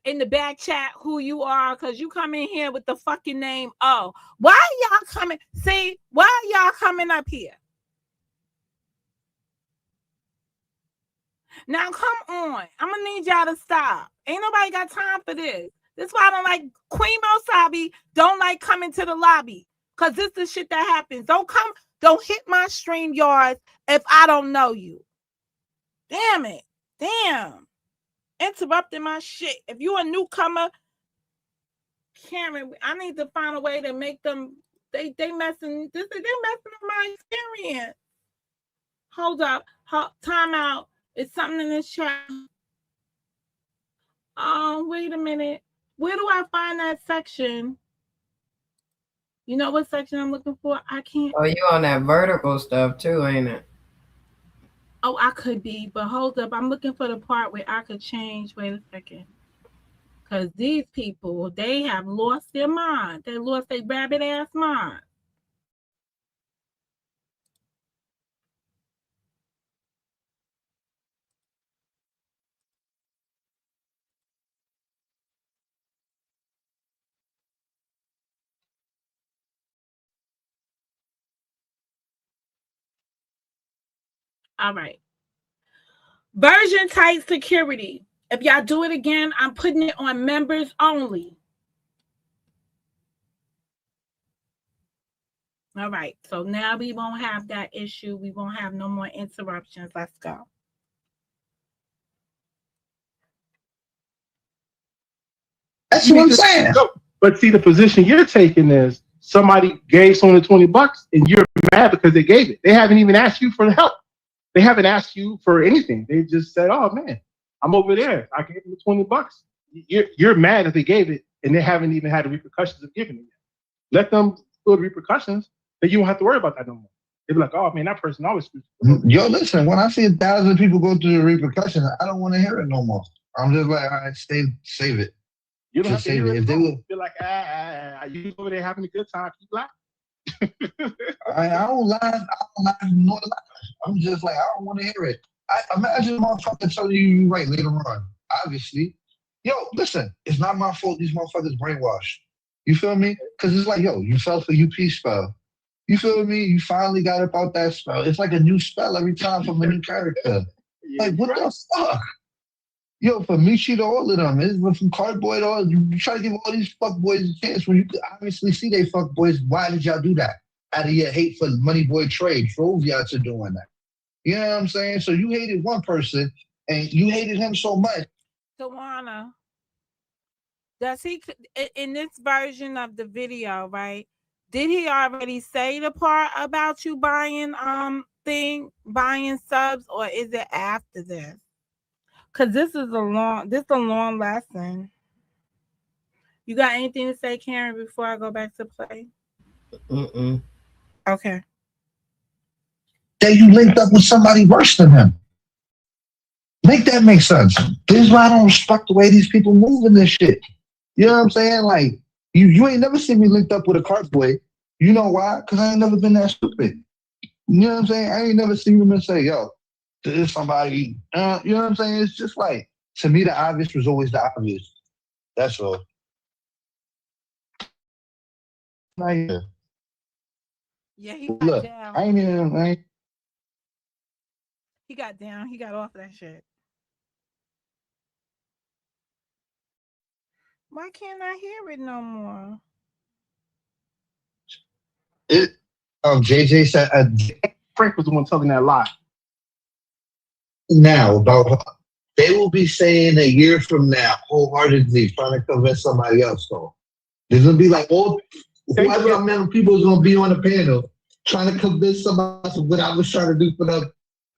in the back chat who you are, because you come in here with the fucking name. Oh, why are y'all coming? See, why are y'all coming up here? Now come on. I'm gonna need y'all to stop. Ain't nobody got time for this. This is why I don't like Queen Mosabi. Don't like coming to the lobby, because this is shit that happens. Don't hit my stream yards if I don't know you. Damn it. Damn. Interrupting my shit. If you a newcomer, Karen, I need to find a way to make them. They messing. They're messing with my experience. Hold up. Time out. It's something in this chat. Oh, wait a minute. Where do I find that section? You know what section I'm looking for? I can't. Oh, you on that vertical stuff too, ain't it? Oh, I could be, but hold up. I'm looking for the part where I could change. Wait a second. Because these people, they have lost their mind. They lost their rabbit ass mind. All right. Version tight security. If y'all do it again, I'm putting it on members only. All right. So now we won't have that issue. We won't have no more interruptions. Let's go. That's what I'm saying. But see, the position you're taking is somebody gave someone the $20 and you're mad because they gave it. They haven't even asked you for help. They haven't asked you for anything. They just said, "Oh man, I'm over there. I gave them the $20." You're mad that they gave it and they haven't even had the repercussions of giving it yet. Let them feel the repercussions, then you won't have to worry about that no more. They'll be like, "Oh man, that person always screws." Yo, listen, when I see 1,000 people go through the repercussions, I don't want to hear it no more. I'm just like, all right, save it. You don't Just have to save hear it. it. If they will, You're like, you over there having a good time, keep laughing. I don't lie, no lie. I'm just like, I don't want to hear it. I imagine a motherfucker telling you right later on. Obviously, yo, listen, it's not my fault. These motherfuckers brainwashed. You feel me? Because it's like, yo, you fell for UP spell. You feel me? You finally got up out that spell. It's like a new spell every time from a new character. Like, what the fuck? Yo, for me, to all of them. It's from Cardboy to all. You try to give all these fuck boys a chance when you could obviously see they fuck boys. Why did y'all do that? Out of your hate for Money Boy Trade, drove y'all to doing that. You know what I'm saying? So you hated one person and you hated him so much. Tawana, does he, in this version of the video, right? Did he already say the part about you buying buying subs, or is it after this? Because this is a long lesson. You got anything to say, Karen, before I go back to play? Okay. That you linked up with somebody worse than him. Make that make sense. This is why I don't respect the way these people move in this shit. You know what I'm saying? Like, you ain't never seen me linked up with a cart boy. You know why? Because I ain't never been that stupid. You know what I'm saying? I ain't never seen them and say, yo, this is somebody. You know what I'm saying? It's just like, to me, the obvious was always the obvious. That's all. Yeah, he got Look, down. I ain't even. He got down. He got off that shit. Why can't I hear it no more? It. JJ said Frank was the one telling that lie. now about they will be saying a year from now wholeheartedly trying to convince somebody else. So there's gonna be like all whoever amount of people is gonna be on the panel trying to convince somebody of what I was trying to do for them.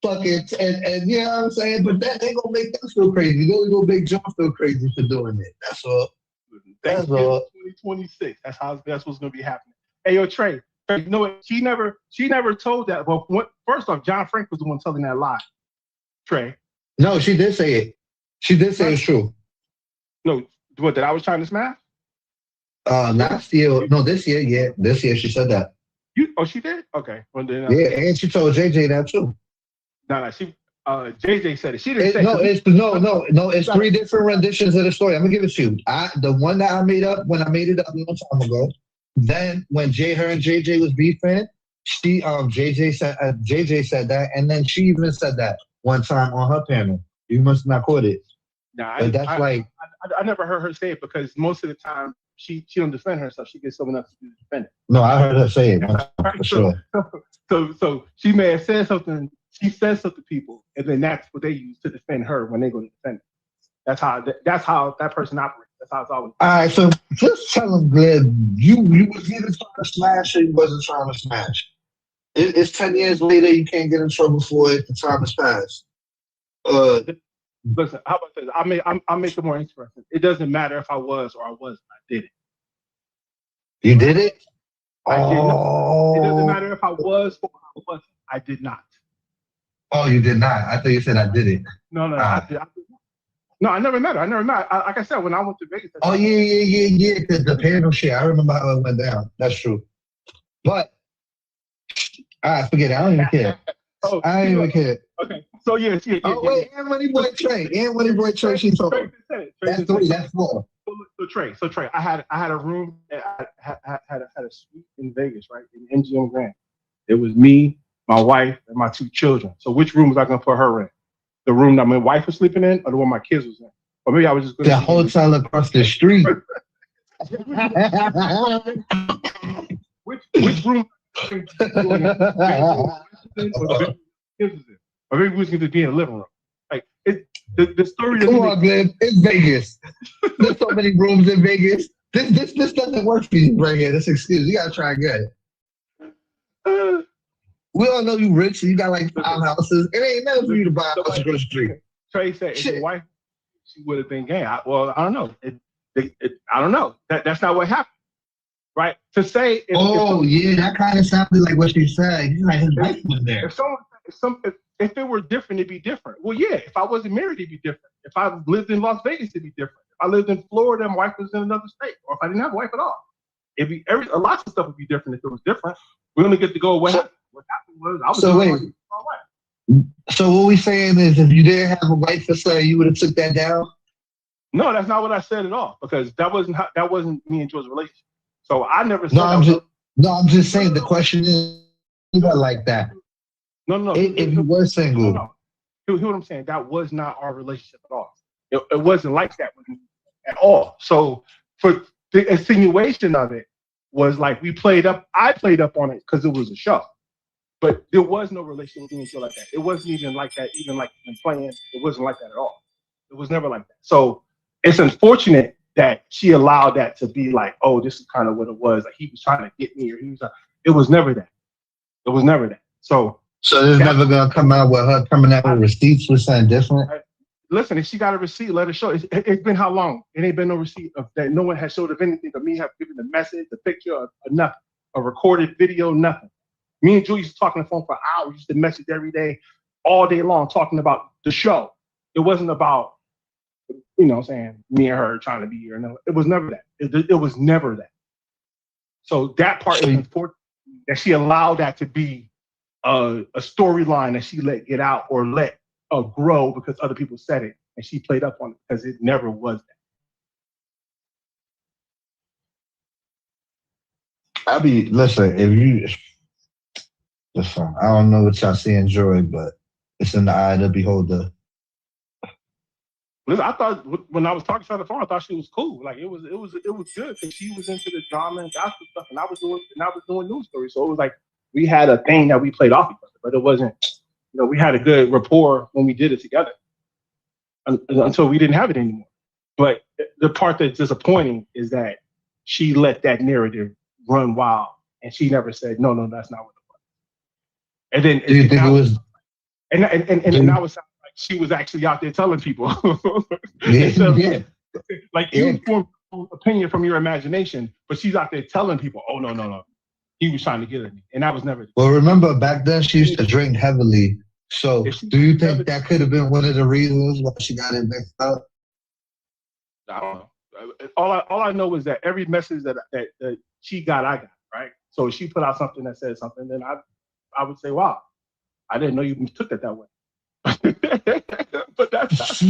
Fucking and you know what I'm saying, but that ain't gonna make them feel crazy. They're gonna make John feel crazy for doing it. That's all. That's all. 2026. That's what's gonna be happening. Hey, yo, Trey. You know what? She never told that. Well, first off, John Frank was the one telling that lie. Trey. No, she did say it. She did say it's true. No, what, that I was trying to smash? Last year, no, this year, yeah. This year she said that. She did? Okay. Well, then, yeah, and she told JJ that too. No, she JJ said it. She didn't say it. No, it's three different renditions of the story. I'm gonna give it to you. The one that I made up when I made it up a long time ago. Then when her and JJ was beefing, JJ said that, and then she even said that one time on her panel. You must not quote it. Nah, I never heard her say it because most of the time she don't defend herself. She gets someone else to defend it. No, I heard her say it for sure. So she may have said something. She says something to people, and then that's what they use to defend her when they go to defend it. That's how that person operates. That's how it's always. All right, so just tell them, Glenn, you was either trying to smash or you wasn't trying to smash. It's 10 years later. You can't get in trouble for it. The time has passed. Listen, how about this? I'll make it more interesting. It doesn't matter if I was or I wasn't. I did it. You did it? I did not. It doesn't matter if I was or I wasn't. I did not. Oh, you did not? I thought you said I did it. No, I did. No, I never met her. Like I said, when I went to Vegas. Oh, yeah. Because the panel shit, I remember how it went down. That's true. But, forget it. I don't even care. I don't even care. Okay. So, yeah. Wait, and Money Boy Trey, she told me. That's three, that's four. So Trey, I had a room, I had a suite in Vegas, right? In MGM Grand. It was me, my wife, and my two children. So which room was I going to put her in? The room that my wife was sleeping in, or the one my kids was in? Or maybe I was just going to the hotel across the street. which room? Or maybe we was going to be in the living room. Like the story. Come on, man, it's Vegas. There's so many rooms in Vegas. This doesn't work for you right here. This excuse. You gotta try again. We all know you rich. You got like 5 houses. It ain't nothing for you to buy a house across the street. Trey said, if your wife, she would have been gay. I don't know. I don't know. That's not what happened, right? To say. That kind of sounded like what she said. Like his wife was there. If it were different, it'd be different. Well, yeah. If I wasn't married, it'd be different. If I lived in Las Vegas, it'd be different. If I lived in Florida, and my wife was in another state, or if I didn't have a wife at all, it'd be a lot of stuff would be different if it was different. We only get to go away. What happened was I was so wait. So what we saying is, if you didn't have a wife or something, you would have took that down? No, that's not what I said at all. Because that wasn't me and Joe's relationship. So I never said. I'm just saying. The question is not like that. No. If you were single, no. Hear what I'm saying? That was not our relationship at all. It wasn't like that with me at all. So for the insinuation of it was like I played up on it because it was a show. But there was no relationship with me until like that. It wasn't even like that, even like in playing. It wasn't like that at all. It was never like that. So it's unfortunate that she allowed that to be like, oh, this is kind of what it was. Like he was trying to get me, or it was never that. It was never that. So it's never gonna come out with her coming out with receipts with something different. Listen, if she got a receipt, let her show. It's been how long? It ain't been no receipt of that. No one has showed of anything but me have given the message, the picture, or nothing, a recorded video, nothing. Me and Julie used to talk on the phone for hours. We used to message every day, all day long, talking about the show. It wasn't about, me and her trying to be here. No, it was never that. It was never that. So that part is important, that she allowed that to be a storyline that she let get out or let grow because other people said it, and she played up on it because it never was that. Listen, I don't know what y'all see in Joy, but It's in the eye of the beholder. Listen, I thought when I was talking to her on the phone, I thought she was cool. Like it was good because she was into the drama and gospel stuff, and I was doing news stories. So it was like we had a thing that we played off each other, but it wasn't. We had a good rapport when we did it together until we didn't have it anymore. But the part that's disappointing is that she let that narrative run wild, and she never said, no, that's not what it was. And then Do you think it was? And now it sounds like she was actually out there telling people. Like you formed an opinion from your imagination, but she's out there telling people, oh, no. He was trying to get at me. And that was never. Well, remember back then she used to drink heavily. So do you think that could have been one of the reasons why she got it mixed up? I don't know. All I know is that every message that she got, I got, right? So if she put out something that said something, then I would say, wow, I didn't know you took it that way. But that's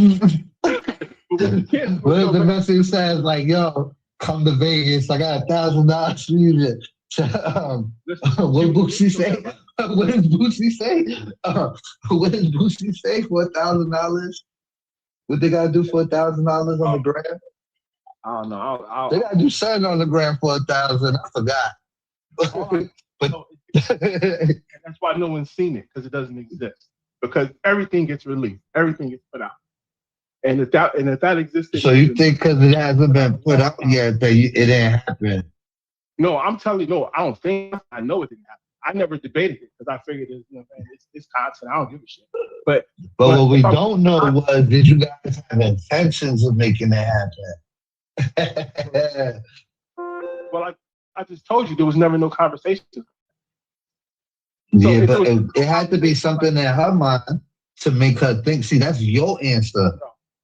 what the message says, like, yo, come to Vegas. I got $1,000 for you. What Boosie say? What does Boosie say? What does Boosie say for $1,000? What they gotta do for $1,000 on the gram? I don't know. They gotta do something on the gram for $1,000. I forgot. But that's why no one's seen it, because it doesn't exist. Because everything gets released, everything gets put out, and if that existed. So you think because it hasn't been put out yet that it didn't happen? No, I'm telling you, no. I don't think. I know it didn't happen. I never debated it because I figured it's content. I don't give a shit. But what we don't know was, did you guys have intentions of making it happen? Well, I just told you there was never no conversation. Yeah, but it had to be something in her mind to make her think. See, that's your answer.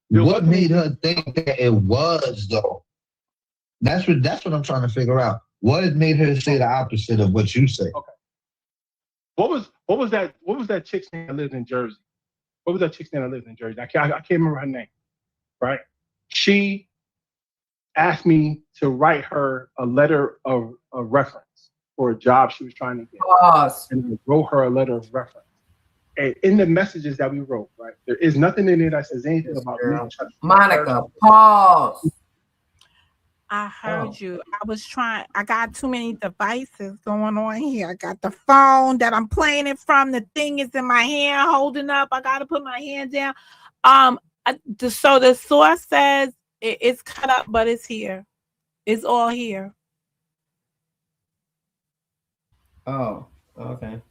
What made her think that it was, though? That's what I'm trying to figure out. What made her say the opposite of what you say? Okay. What was that chick's name that lived in Jersey? What was that chick's name that lived in Jersey? I can't remember her name. Right? She asked me to write her a letter of reference for a job she was trying to get. And we wrote her a letter of reference. And in the messages that we wrote, right, there is nothing in there that says anything about me. Monica, pause. I heard you. I got too many devices going on here. I got the phone that I'm playing it from. The thing is in my hand, holding up. I got to put my hand down. So the source says it's cut up, but it's here. It's all here. Oh, okay.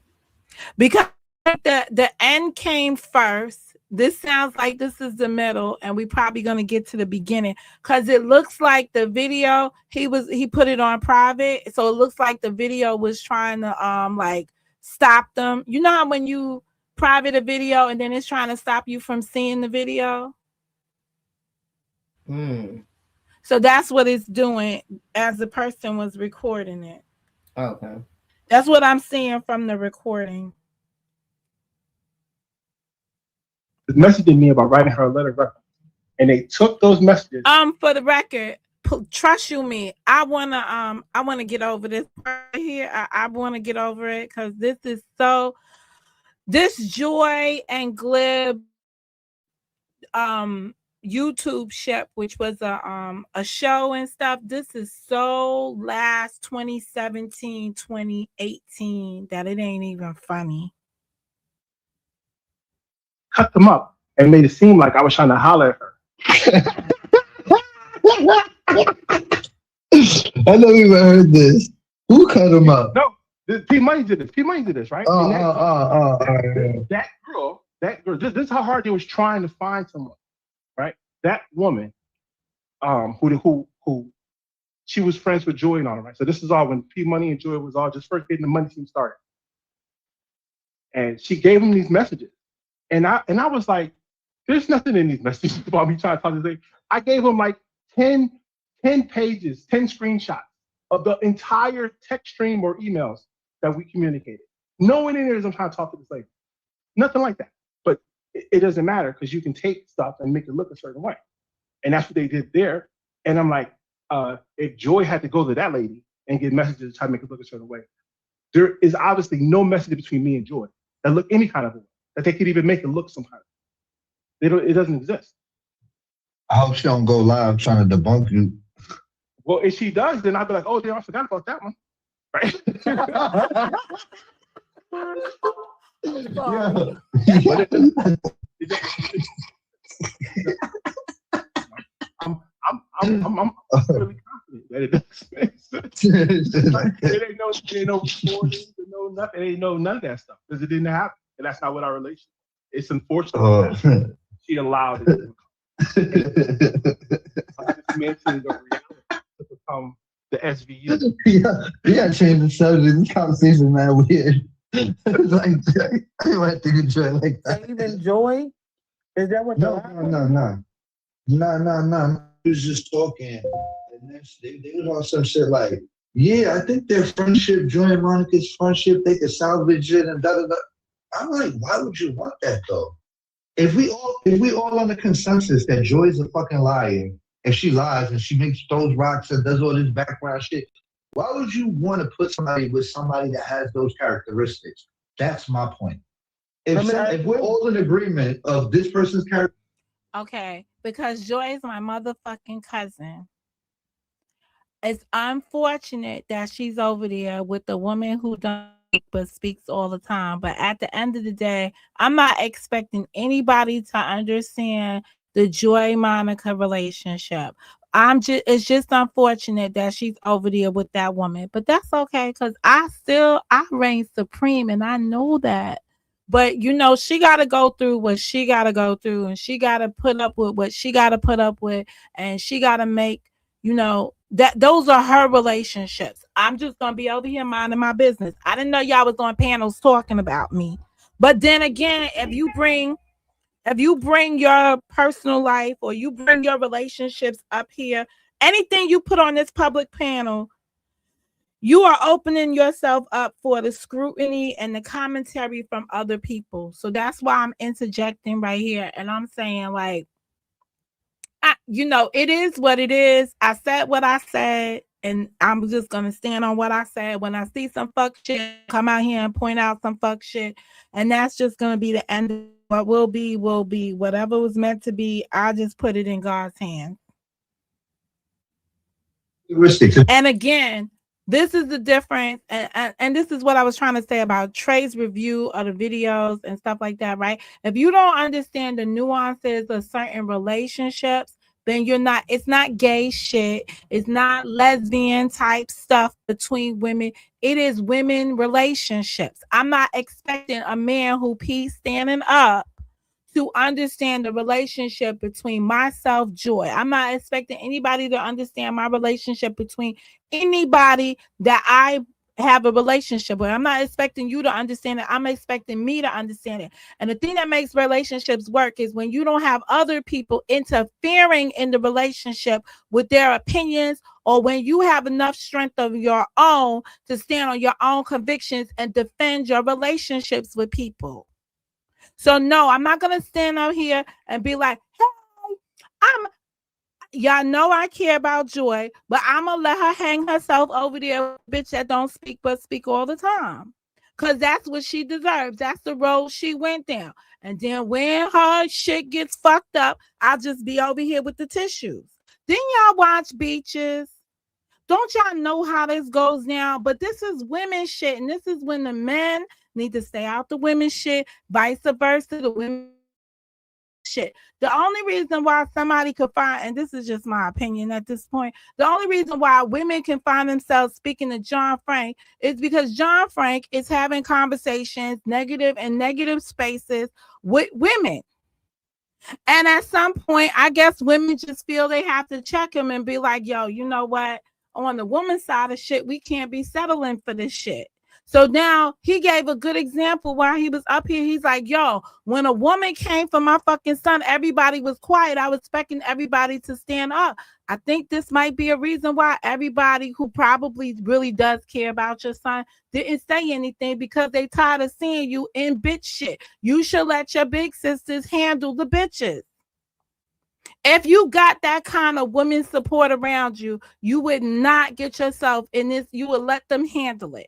Because the end came first. This sounds like this is the middle, and we probably gonna get to the beginning because it looks like the video he put it on private, so it looks like the video was trying to like stop them. You know how when you private a video and then it's trying to stop you from seeing the video? So that's what it's doing as the person was recording it. Okay. That's what I'm seeing from the recording. Messaging me about writing her a letter of reference, and they took those messages. For the record, trust you me, I wanna get over this right here. I want to get over it because this Joy and Glib YouTube ship, which was a show and stuff. This is so last 2017, 2018 that it ain't even funny. Cut them up and made it seem like I was trying to holler at her. I never even heard this. Who cut them up? No, P Money did this. P Money did this, right? That girl. This is how hard they was trying to find someone, right? That woman, who she was friends with Joy and all, right? So this is all when P Money and Joy was all just first getting the money team started, and she gave him these messages. And I was like, there's nothing in these messages about me trying to talk to this. I gave him like 10 pages, 10 screenshots of the entire text stream or emails that we communicated. No one in there is I'm trying to talk to this lady. Nothing like that. But it doesn't matter because you can take stuff and make it look a certain way. And that's what they did there. And I'm like, if Joy had to go to that lady and get messages to try to make it look a certain way, there is obviously no message between me and Joy that look any kind of way. that they could even make it look some kind of. They don't. It doesn't exist. I hope she don't go live trying to debunk you. Well, if she does, then I'd be like, oh, damn, I forgot about that one. Right? Yeah. But I'm really confident that it doesn't make sense. It ain't no recordings, no nothing. It ain't no none of that stuff because it didn't happen, and that's not what our relationship. It's unfortunate that she allowed it to mention the reality to become the SVU. Yeah, change the subject. This conversation, man, weird. Like, I didn't think enjoy like that. Even Joy? Is that what? No. We was just talking, and they was on some shit like, yeah, I think their friendship, Joy and Monica's friendship, they could salvage it and da da da. I'm like, why would you want that though? If we all on the consensus that Joy's a fucking liar, and she lies and she throws rocks and does all this background shit, why would you want to put somebody with somebody that has those characteristics? That's my point. If we're all in agreement of this person's character. Okay, because Joy is my motherfucking cousin. It's unfortunate that she's over there with the woman who don't speak but speaks all the time. But at the end of the day, I'm not expecting anybody to understand the Joy Monica relationship. It's just unfortunate that she's over there with that woman. But that's okay, because I reign supreme and I know that. But you know, she gotta go through what she gotta go through, and she gotta put up with what she gotta put up with, and she gotta make, you know, that those are her relationships. I'm just gonna be over here minding my business. I didn't know y'all was on panels talking about me. But then again, if you bring your personal life or you bring your relationships up here, anything you put on this public panel, you are opening yourself up for the scrutiny and the commentary from other people. So that's why I'm interjecting right here. And I'm saying, like, it is what it is. I said what I said, and I'm just going to stand on what I said. When I see some fuck shit, come out here and point out some fuck shit. And that's just going to be the end of what will be, will be. Whatever was meant to be, I just put it in God's hands. And again, this is the difference, and this is what I was trying to say about Trey's review of the videos and stuff like that, right? If you don't understand the nuances of certain relationships, then it's not gay shit. It's not lesbian type stuff between women. It is women relationships. I'm not expecting a man who pees standing up to understand the relationship between myself, Joy. I'm not expecting anybody to understand my relationship between anybody that I have a relationship with. I'm not expecting you to understand it. I'm expecting me to understand it. And the thing that makes relationships work is when you don't have other people interfering in the relationship with their opinions, or when you have enough strength of your own to stand on your own convictions and defend your relationships with people. So no, I'm not gonna stand out here and be like, hey, y'all know I care about Joy, but I'm gonna let her hang herself over there, bitch that don't speak but speak all the time. Cause that's what she deserves. That's the road she went down. And then when her shit gets fucked up, I'll just be over here with the tissues. Then y'all watch Beaches. Don't y'all know how this goes down? But this is women shit, and this is when the men need to stay out the women's shit, vice versa, the women shit. The only reason why somebody could find, and this is just my opinion at this point, the only reason why women can find themselves speaking to John Frank is because John Frank is having conversations, negative spaces with women. And at some point, I guess women just feel they have to check him and be like, yo, you know what? On the woman's side of shit, we can't be settling for this shit. So now he gave a good example while he was up here. He's like, yo, when a woman came for my fucking son, everybody was quiet. I was expecting everybody to stand up. I think this might be a reason why everybody who probably really does care about your son didn't say anything, because they tired of seeing you in bitch shit. You should let your big sisters handle the bitches. If you got that kind of women support around you, you would not get yourself in this. You would let them handle it.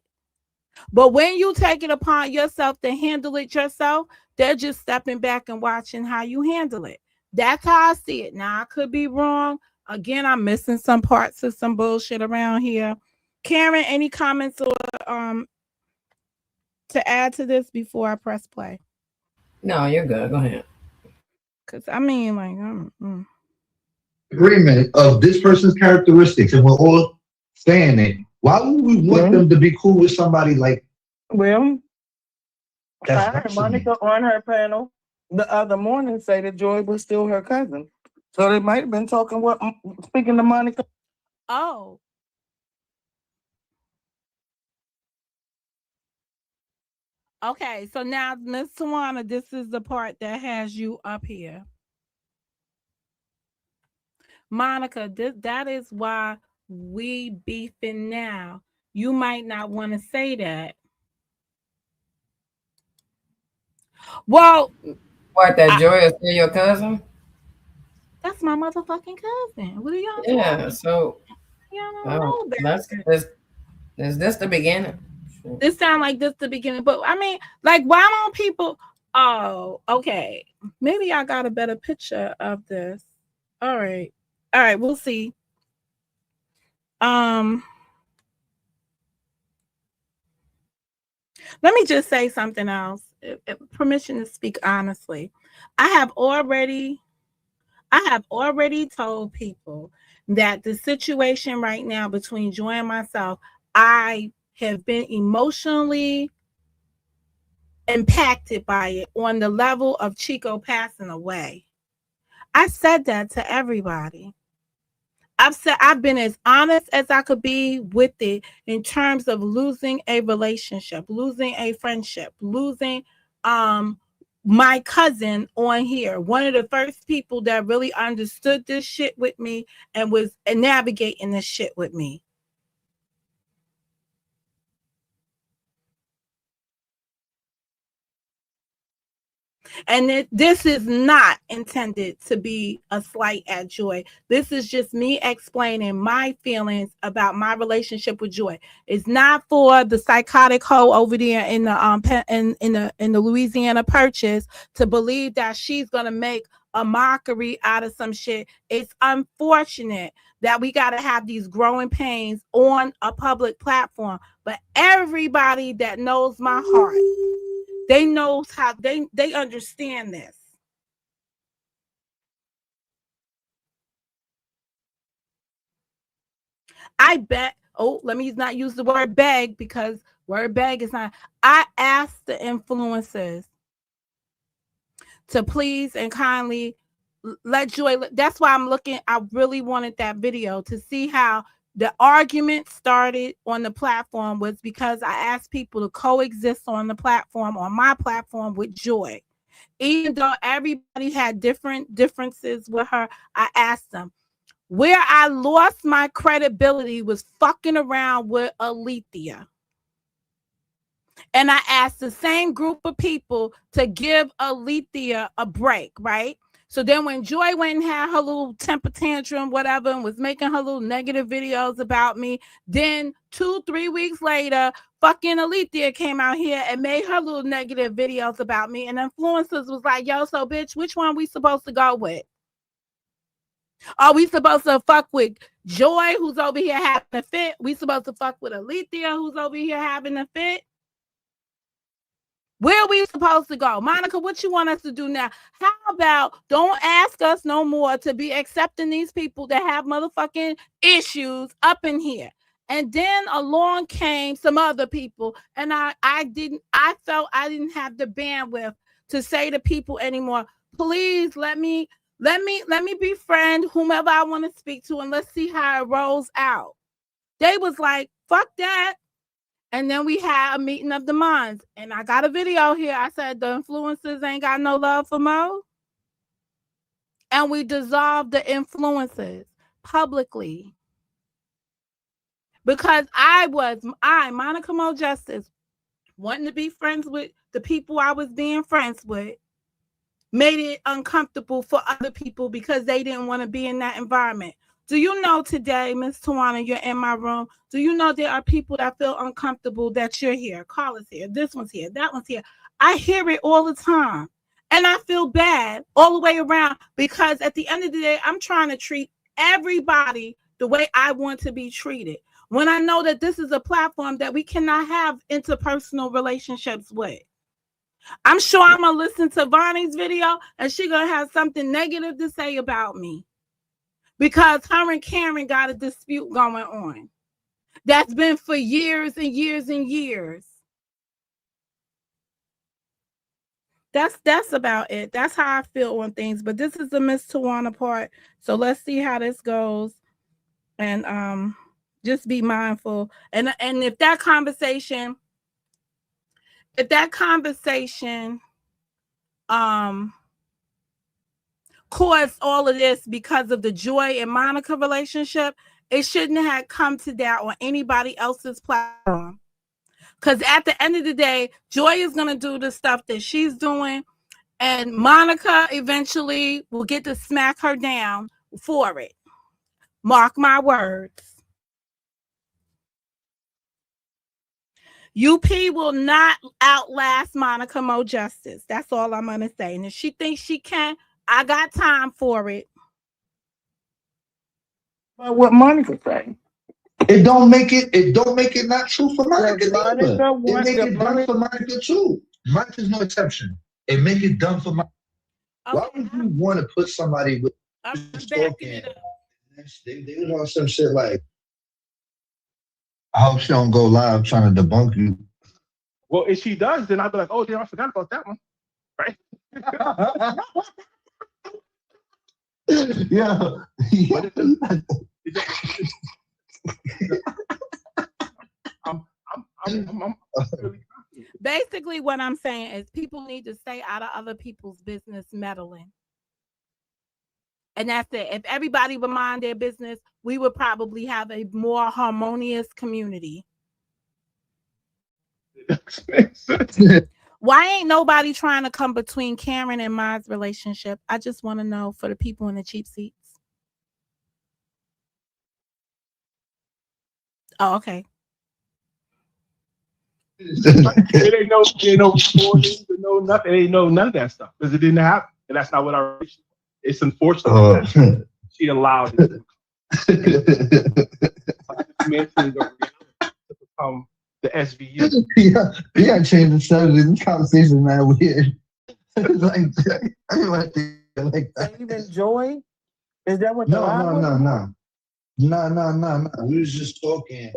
But when you take it upon yourself to handle it yourself, They're just stepping back and watching how you handle it. That's how I see it. Now I could be wrong. Again, I'm missing some parts of some bullshit around here. Karen, any comments or to add to this before I press play? No, you're good. Go ahead. Because I mean, like, Agreement of this person's characteristics, and we're all saying it. Why would we want them to be cool with somebody like? Well, That's I heard personal. Monica on her panel the other morning say that Joy was still her cousin. So they might have been talking speaking to Monica. oh. Okay, so now, Miss Tawana, this is the part that has you up here. Monica, that is why we beefing now. You might not want to say that. Well, What, that Joy is still your cousin? that's my motherfucking cousin. What are y'all Yeah, talking? so Y'all don't know that. is this the beginning? This sound like this the beginning, but I mean, like, why don't people? Oh, okay. Maybe I got a better picture of this. All right, we'll see. Let me just say something else. Permission to speak honestly. I have already told people that the situation right now between Joy and myself, I have been emotionally impacted by it on the level of Chico passing away. I said that to everybody. I've been as honest as I could be with it in terms of losing a relationship, losing a friendship, losing my cousin on here. One of the first people that really understood this shit with me and was navigating this shit with me. And this is not intended to be a slight at Joy. This is just me explaining my feelings about my relationship with Joy. It's not for the psychotic hoe over there in the in the Louisiana Purchase to believe that she's gonna make a mockery out of some shit. It's unfortunate that we got to have these growing pains on a public platform, but everybody that knows my heart, they knows how they understand this. I bet. Oh, let me not use the word beg because word beg is not. I asked the influencers to please and kindly let Joy. That's why I'm looking. I really wanted that video to see how the argument started on the platform was because I asked people to coexist on the platform, on my platform with Joy. Even though everybody had differences with her, I asked them. Where I lost my credibility was fucking around with Alethea. And I asked the same group of people to give Alethea a break, right? So then when Joy went and had her little temper tantrum, whatever, and was making her little negative videos about me, then 2-3 weeks later, fucking Alethea came out here and made her little negative videos about me. And influencers was like, yo, so bitch, which one we supposed to go with? Are we supposed to fuck with Joy, who's over here having a fit? We supposed to fuck with Alethea, who's over here having a fit? Where are we supposed to go? Monica, what you want us to do now? How about don't ask us no more to be accepting these people that have motherfucking issues up in here? And then along came some other people, and I felt I didn't have the bandwidth to say to people anymore, please let me befriend whomever I want to speak to, and let's see how it rolls out. They was like, fuck that. And then we had a meeting of the minds. And I got a video here. I said the influencers ain't got no love for Mo. And we dissolved the influencers publicly. Because I, Monica Mo Justice, wanting to be friends with the people I was being friends with, made it uncomfortable for other people because they didn't want to be in that environment. Do you know today, Miss Tawana, you're in my room? Do you know there are people that feel uncomfortable that you're here? Carla's here. This one's here. That one's here. I hear it all the time. And I feel bad all the way around because at the end of the day, I'm trying to treat everybody the way I want to be treated. When I know that this is a platform that we cannot have interpersonal relationships with. I'm sure I'm going to listen to Vonnie's video and she's going to have something negative to say about me because her and Karen got a dispute going on. That's been for years and years and years. That's about it. That's how I feel on things. But this is the Miss Tawana part. So let's see how this goes. And just be mindful. And if that conversation caused all of this because of the Joy and Monica relationship, it shouldn't have come to that on anybody else's platform. Because at the end of the day, Joy is going to do the stuff that she's doing, and Monica eventually will get to smack her down for it. Mark my words. UP will not outlast Monica Mo Justice. That's all I'm going to say. And if she thinks she can, I got time for it. But what Monica say? It don't make it not true for Monica. Monica It make it done for Monica too. Monica's no exception. It make it done for Monica. Okay. Why would you want to put somebody with stalking? They was on some shit like, I hope she don't go live trying to debunk you. Well, if she does, then I'll be like, oh damn, I forgot about that one. Right? Yeah. I'm really basically what I'm saying is people need to stay out of other people's business meddling. And that's it. If everybody would mind their business, we would probably have a more harmonious community. Why ain't nobody trying to come between Karen and Ma's relationship? I just want to know for the people in the cheap seats. Oh, okay. It ain't no recordings, no nothing. It ain't no none of that stuff because it didn't happen, and that's not what our relationship. It's unfortunate that she allowed it to become the SVU. Yeah, change the subject. This conversation, man, weird. Like, I didn't want to think like that. Even Joy? Is that what? No. We was just talking,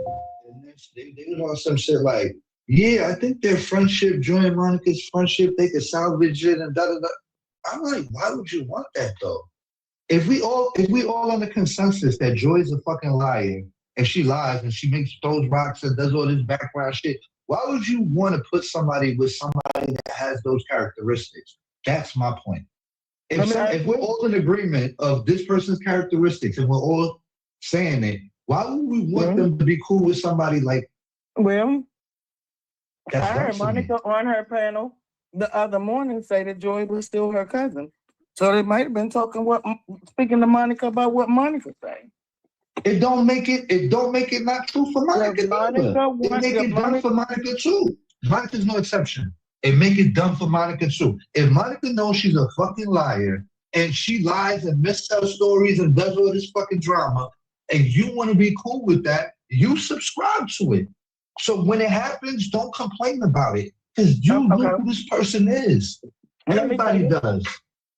and they was on some shit like, yeah, I think their friendship, Joy and Monica's friendship, they could salvage it and da da da. I'm like, why would you want that though? If we all on the consensus that Joy's a fucking liar and she lies and she makes throws rocks and does all this background shit, why would you want to put somebody with somebody that has those characteristics? That's my point. If we're all in agreement of this person's characteristics and we're all saying it, why would we want them to be cool with somebody like? Well, I heard Monica on her panel the other morning say that Joy was still her cousin. So they might have been speaking to Monica about what Monica said. It don't make it not true for Monica. It make it done for Monica too. Monica's no exception. It make it done for Monica too. If Monica knows she's a fucking liar and she lies and mistells stories and does all this fucking drama, and you want to be cool with that, you subscribe to it. So when it happens, don't complain about it. Because you know who this person is. Everybody does.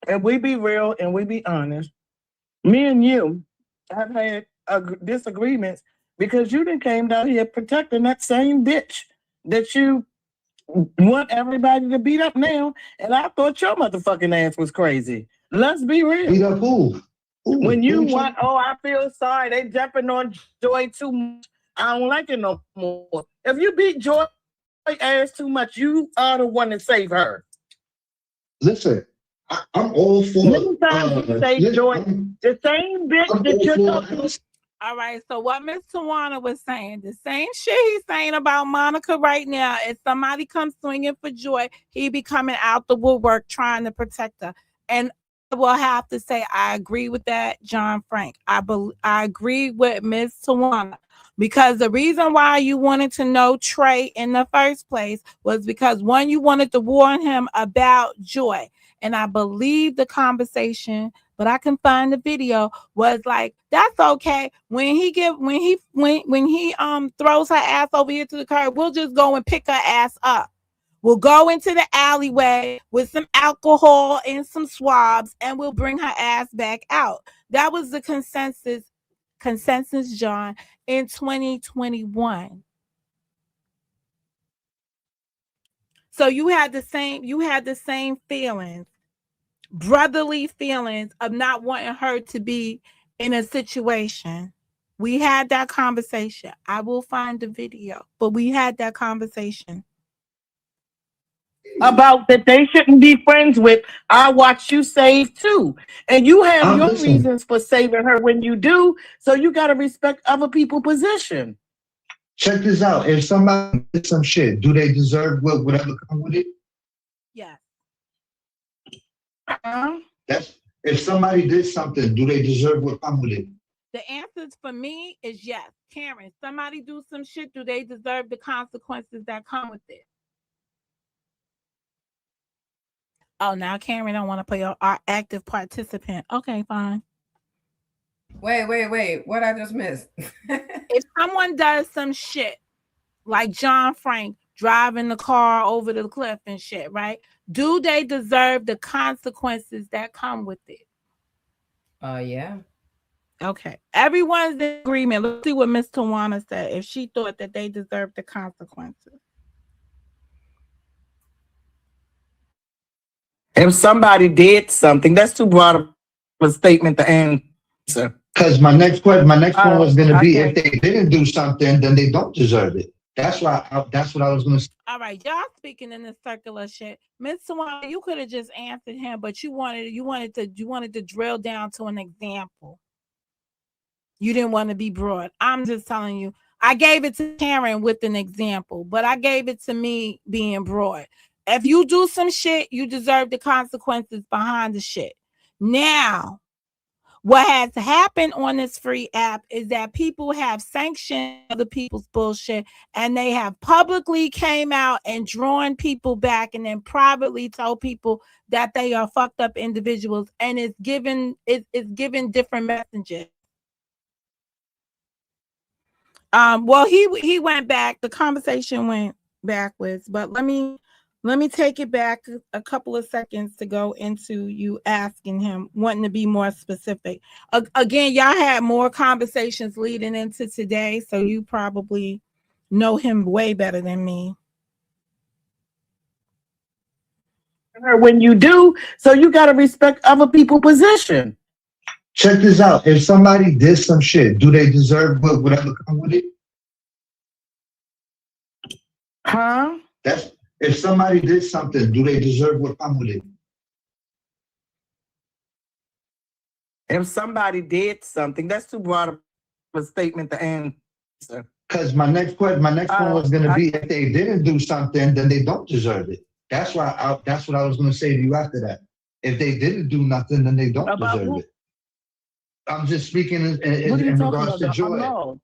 And we be real and we be honest. Me and you have had disagreements because you done came down here protecting that same bitch that you want everybody to beat up now. And I thought your motherfucking ass was crazy. Let's be real. Beat up who? When you want, I feel sorry. They jumping on Joy too much. I don't like it no more. If you beat Joy ass too much, you are the one to save her. Listen, I'm all for. Many times you say Joy, the same bitch that you're talking about. All right, so what Miss Tawana was saying, the same shit he's saying about Monica right now. If somebody comes swinging for Joy, he be coming out the woodwork trying to protect her. And I will have to say, I agree with that, John Frank. I agree with Miss Tawana. Because the reason why you wanted to know Trey in the first place was because one, you wanted to warn him about Joy. And I believe the conversation, but I can find the video, was like, that's okay. When he throws her ass over here to the curb, we'll just go and pick her ass up. We'll go into the alleyway with some alcohol and some swabs, and we'll bring her ass back out. That was the consensus, John, in 2021. So you had the same feelings, brotherly feelings of not wanting her to be in a situation. We had that conversation. I will find the video, but we had that conversation. About that they shouldn't be friends with. I watch you save too. And you have your reasons for saving her when you do. So you got to respect other people's position. Check this out. If somebody did some shit, do they deserve whatever come with it? Yeah. That's if somebody did something, do they deserve what come with it? The answer for me is yes. Karen, somebody do some shit, do they deserve the consequences that come with it? Oh, now Karen don't want to play our active participant. Okay, fine. Wait. What I just missed? If someone does some shit, like John Frank driving the car over the cliff and shit, right? Do they deserve the consequences that come with it? Yeah. Okay. Everyone's in agreement. Let's see what Miss Tawana said, if she thought that they deserved the consequences. If somebody did something, that's too broad of a statement to answer. Because my next one was going to be, if they didn't do something, then they don't deserve it. That's what I was going to say. All right, y'all speaking in this circular shit. Miss Tawana, you could have just answered him, but you wanted to drill down to an example. You didn't want to be broad. I'm just telling you. I gave it to Karen with an example, but I gave it to me being broad. If you do some shit, you deserve the consequences behind the shit. Now, what has happened on this free app is that people have sanctioned other people's bullshit, and they have publicly came out and drawn people back, and then privately told people that they are fucked up individuals, and it's given different messages. Well, he went back. The conversation went backwards, but let me take it back a couple of seconds to go into you asking him, wanting to be more specific. Again, y'all had more conversations leading into today, so you probably know him way better than me. When you do, so you got to respect other people's position. Check this out. If somebody did some shit, do they deserve whatever come with it? That's if somebody did something, do they deserve what come with it? If somebody did something, that's too broad of a statement to answer. Because my next one was going to be, if they didn't do something, then they don't deserve it. That's what I was going to say to you after that. If they didn't do nothing, then they don't deserve it. I'm just speaking in regards to Joy.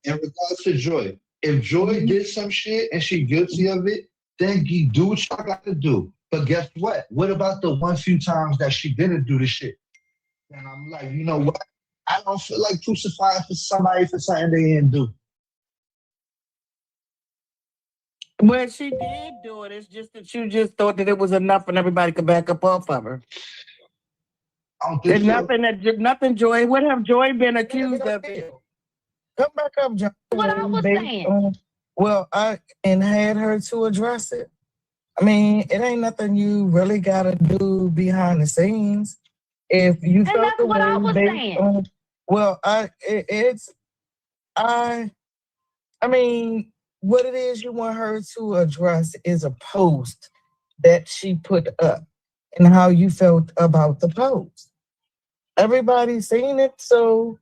In regards to Joy. If Joy did some shit and she guilty of it, then you do what y'all got to do. But guess what? What about the one few times that she didn't do the shit? And I'm like, you know what? I don't feel like crucifying for somebody for something they didn't do. Well, she did do it. It's just that you just thought that it was enough and everybody could back up off of her. I don't think so. Nothing, Joy. What have Joy been accused of? Come back up, Joy. What I was saying. Well, I had her to address it. I mean, it ain't nothing you really gotta do behind the scenes. If you felt that's the what way I was saying. I mean, what it is you want her to address is a post that she put up and how you felt about the post. Everybody's seen it, so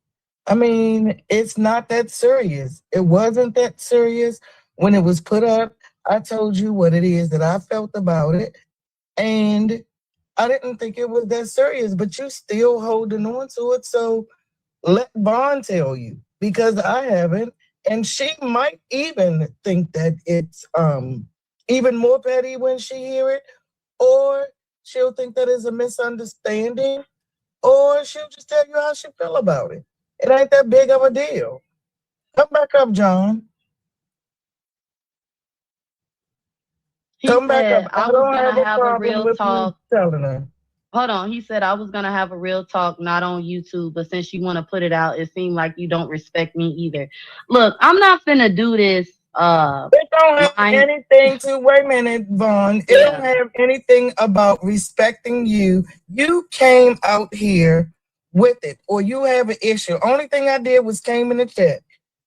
I mean, it's not that serious. It wasn't that serious when it was put up. I told you what it is that I felt about it, and I didn't think it was that serious, but you still holding on to it, so let Vaughn tell you, because I haven't, And she might even think that it's even more petty when she hear it, or she'll think that it's a misunderstanding, or she'll just tell you how she feel about it. It ain't that big of a deal. Come back up, John. He Come back up. said I I was don't gonna have a have a problem real with you talk. telling her. Hold on. He said I was gonna have a real talk, not on YouTube, but since you want to put it out, it seemed like you don't respect me either. Look, I'm not finna do this. It don't have anything to wait a minute, Vaughn. It don't have anything about respecting you. You came out here with it, or you have an issue. Only thing I did was came in the chat.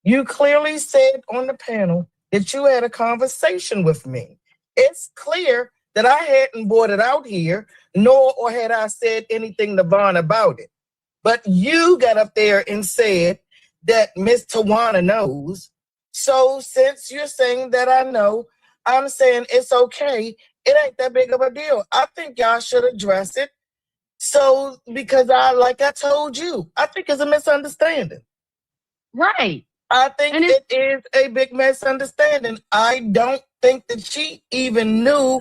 You clearly said on the panel that you had a conversation with me. It's clear that I hadn't brought it out here, nor or had I said anything to Vaughn about it. But you got up there and said that Miss Tawana knows. So since you're saying that I know, I'm saying it's okay. It ain't that big of a deal. I think y'all should address it. So because like I told you, I think it's a misunderstanding. Right. I think it is a big misunderstanding. I don't think that she even knew,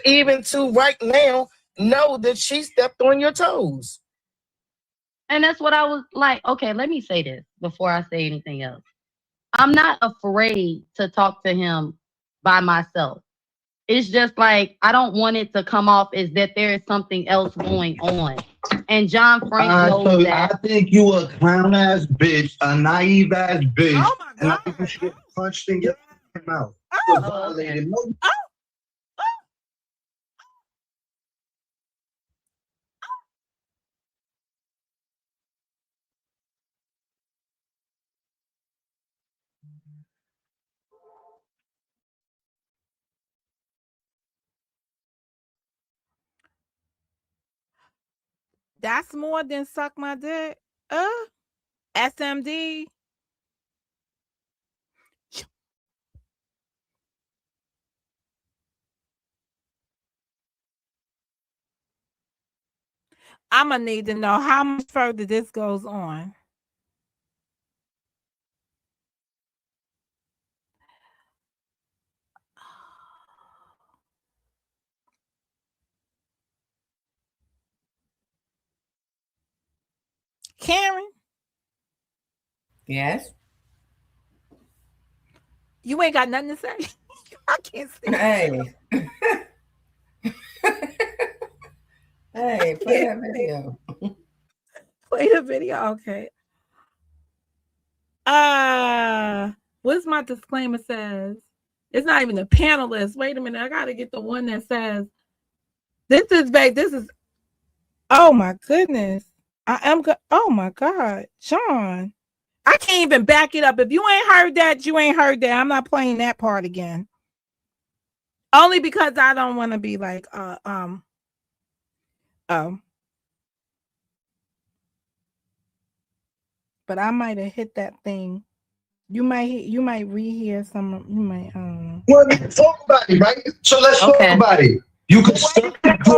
even to right now, know that she stepped on your toes. And that's what I was like. Okay, let me say this before I say anything else. I'm not afraid to talk to him by myself. It's just like I don't want it to come off as that there is something else going on. And John Frank knows that. I think you a clown ass bitch, a naive ass bitch, Oh my and I God. think you should get punched in your mouth. Oh. Violated. No, That's more than suck my dick. SMD. I'm gonna need to know how much further this goes on. Karen, Yes. you ain't got nothing to say. I can't see. Hey. Hey, play that video. Play the video. Okay. What's my disclaimer says? It's not even a panelist. Wait a minute. I gotta get the one that says this is oh my goodness. Oh my God. Sean. I can't even back it up. If you ain't heard that, you ain't heard that. I'm not playing that part again. Only because I don't want to be like oh. But I might have hit that thing. You might rehear some. You might well, talk about it, right? So let's talk about it. You can start because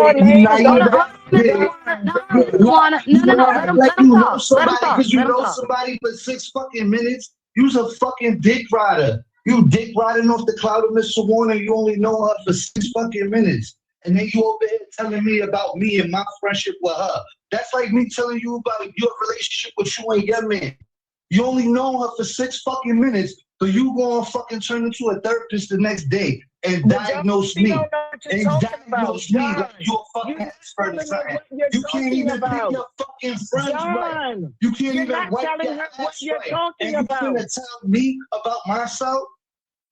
you know somebody for 6 fucking minutes. You's a fucking dick rider. You dick riding off the cloud of Miss Warner. You only know her for 6 fucking minutes. And then you over here telling me about me and my friendship with her. That's like me telling you about your relationship with you and your man. You only know her for 6 fucking minutes, so you gonna fucking turn into a therapist the next day and diagnose me. And diagnose me like you're a fucking expert or something. You can't even pick your fucking friends right. You can't even wipe your ass right. And you gonna tell me about myself?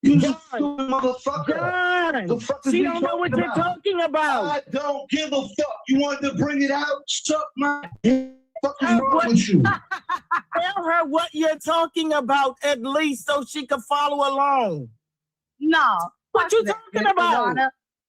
You just stupid motherfucker. The fuck is you don't know what you're talking about. I don't give a fuck. You wanted to bring it out? Suck my dick. What is wrong with you? Tell her what you're talking about at least so she can follow along. No. What you talking about?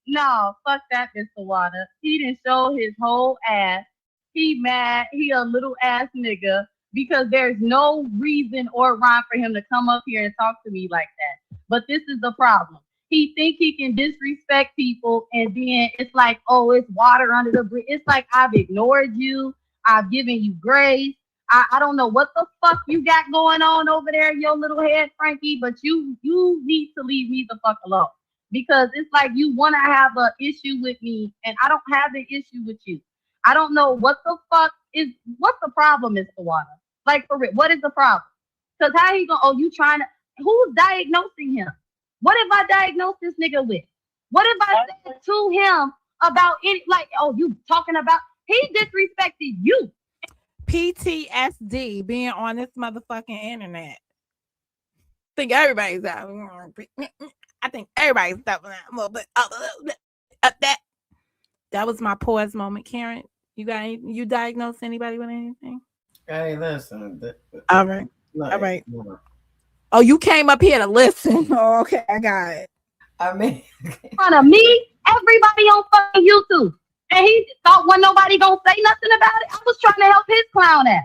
No, fuck that, Mr. Water. He didn't show his whole ass. He mad. He a little ass nigga because there's no reason or rhyme for him to come up here and talk to me like that. But this is the problem. He think he can disrespect people, and then it's like, oh, it's water under the bridge. It's like I've ignored you. I've given you grace. I don't know what the fuck you got going on over there in your little head, Frankie, but you need to leave me the fuck alone. Because it's like you want to have an issue with me, and I don't have an issue with you. I don't know what's the problem, Mr. Water? Like for real, what is the problem? Because how he gonna, you trying to, who's diagnosing him? What if I diagnose this nigga with? What if I said to him about it, like, you talking about, he disrespected you. PTSD being on this motherfucking internet. I think everybody's out. I think everybody's stopping that a little bit up that. That was my pause moment, Karen. You diagnose anybody with anything? Hey, listen. All right. All right. Oh, you came up here to listen. Oh, okay, I got it. I mean, in front of me, everybody on fucking YouTube. And he thought when nobody gonna say nothing about it, I was trying to help his clown ass.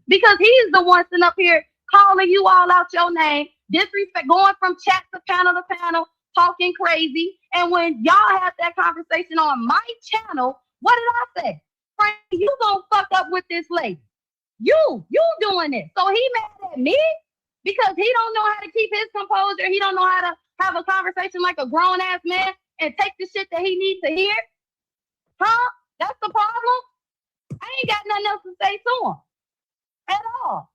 Because he's the one sitting up here calling you all out your name, disrespect, going from chat to panel, talking crazy. And when y'all had that conversation on my channel, what did I say? Frank, you gonna fuck up with this lady. You doing it. So he mad at me because he don't know how to keep his composure. He don't know how to have a conversation like a grown ass man and take the shit that he needs to hear. Huh? That's the problem? I ain't got nothing else to say to him at all.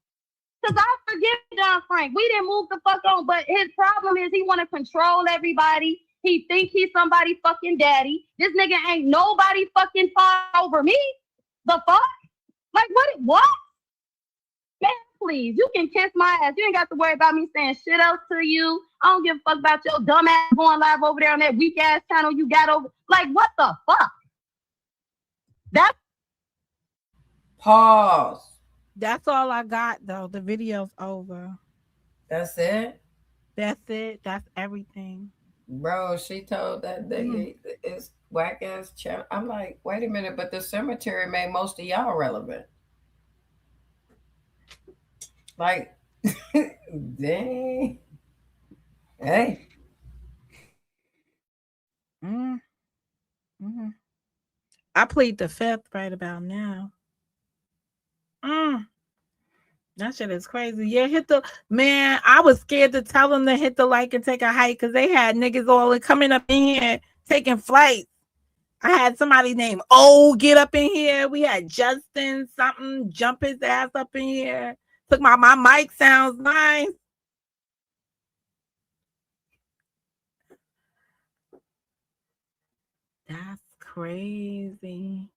Because I forgive John Frank. We didn't move the fuck on, but his problem is he want to control everybody. He think he's somebody fucking daddy. This nigga ain't nobody fucking far over me. The fuck? Like, what? Man, please, you can kiss my ass. You ain't got to worry about me saying shit else to you. I don't give a fuck about your dumb ass going live over there on that weak ass channel you got over. Like, what the fuck? That's pause. That's all I got, though. The video's over. That's it? That's it. That's everything. Bro, she told that nigga it's whack ass channel. I'm like, wait a minute, but the cemetery made most of y'all relevant. Like, dang. Hey. Mm-hmm. I plead the fifth right about now. That shit is crazy. Yeah, man. I was scared to tell them to hit the like and take a hike because they had niggas all coming up in here taking flights. I had somebody named get up in here. We had Justin something jump his ass up in here. Took my mic sounds nice. That's crazy.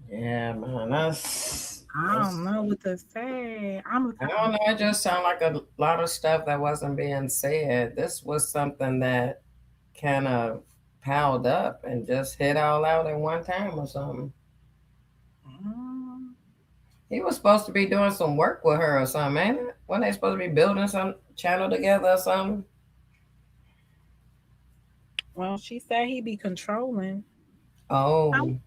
Yeah, man, I don't know what to say. I don't know. It just sounded like a lot of stuff that wasn't being said. This was something that kind of piled up and just hit all out at one time or something. He was supposed to be doing some work with her or something, ain't it? Weren't they supposed to be building some channel together or something? Well, she said he'd be controlling. Oh.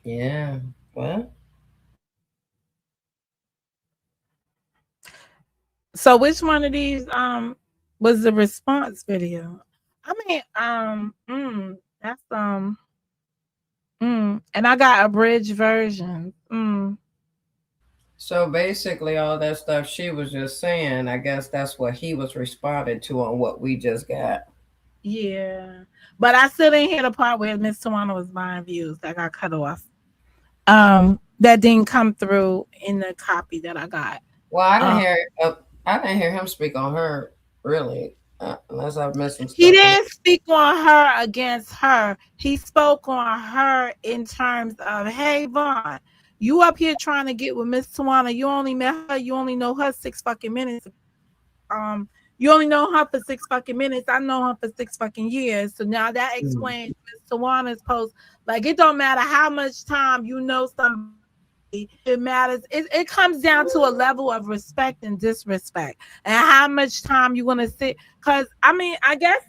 Yeah. What? So which one of these was the response video? I mean, that's and I got a abridged version. So basically all that stuff she was just saying, I guess that's what he was responding to on what we just got. Yeah. But I still didn't hear the part where Miss Tawana was buying views that got cut off. That didn't come through in the copy that I got. Well, I didn't hear him speak on her really, unless I've missed some stuff. He didn't speak on her against her. He spoke on her in terms of, hey, Vaughn, you up here trying to get with Miss Tawana. You only met her. You only know her 6 fucking minutes. You only know her for 6 fucking minutes. I know her for 6 fucking years. So now that explains Miss Tawana's post. Like, it don't matter how much time you know somebody. It matters. It comes down to a level of respect and disrespect, and how much time you want to sit. Because I mean, I guess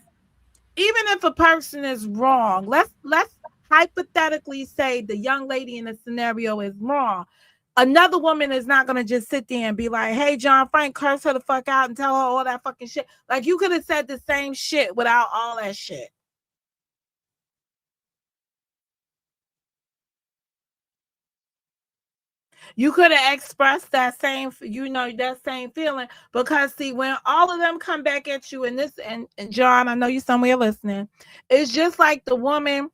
even if a person is wrong, let's hypothetically say the young lady in the scenario is wrong. Another woman is not gonna just sit there and be like, "Hey, John Frank, curse her the fuck out and tell her all that fucking shit." Like, you could have said the same shit without all that shit. You could have expressed that same, that same feeling, because see, when all of them come back at you, and this, and John, I know you somewhere listening, it's just like the woman,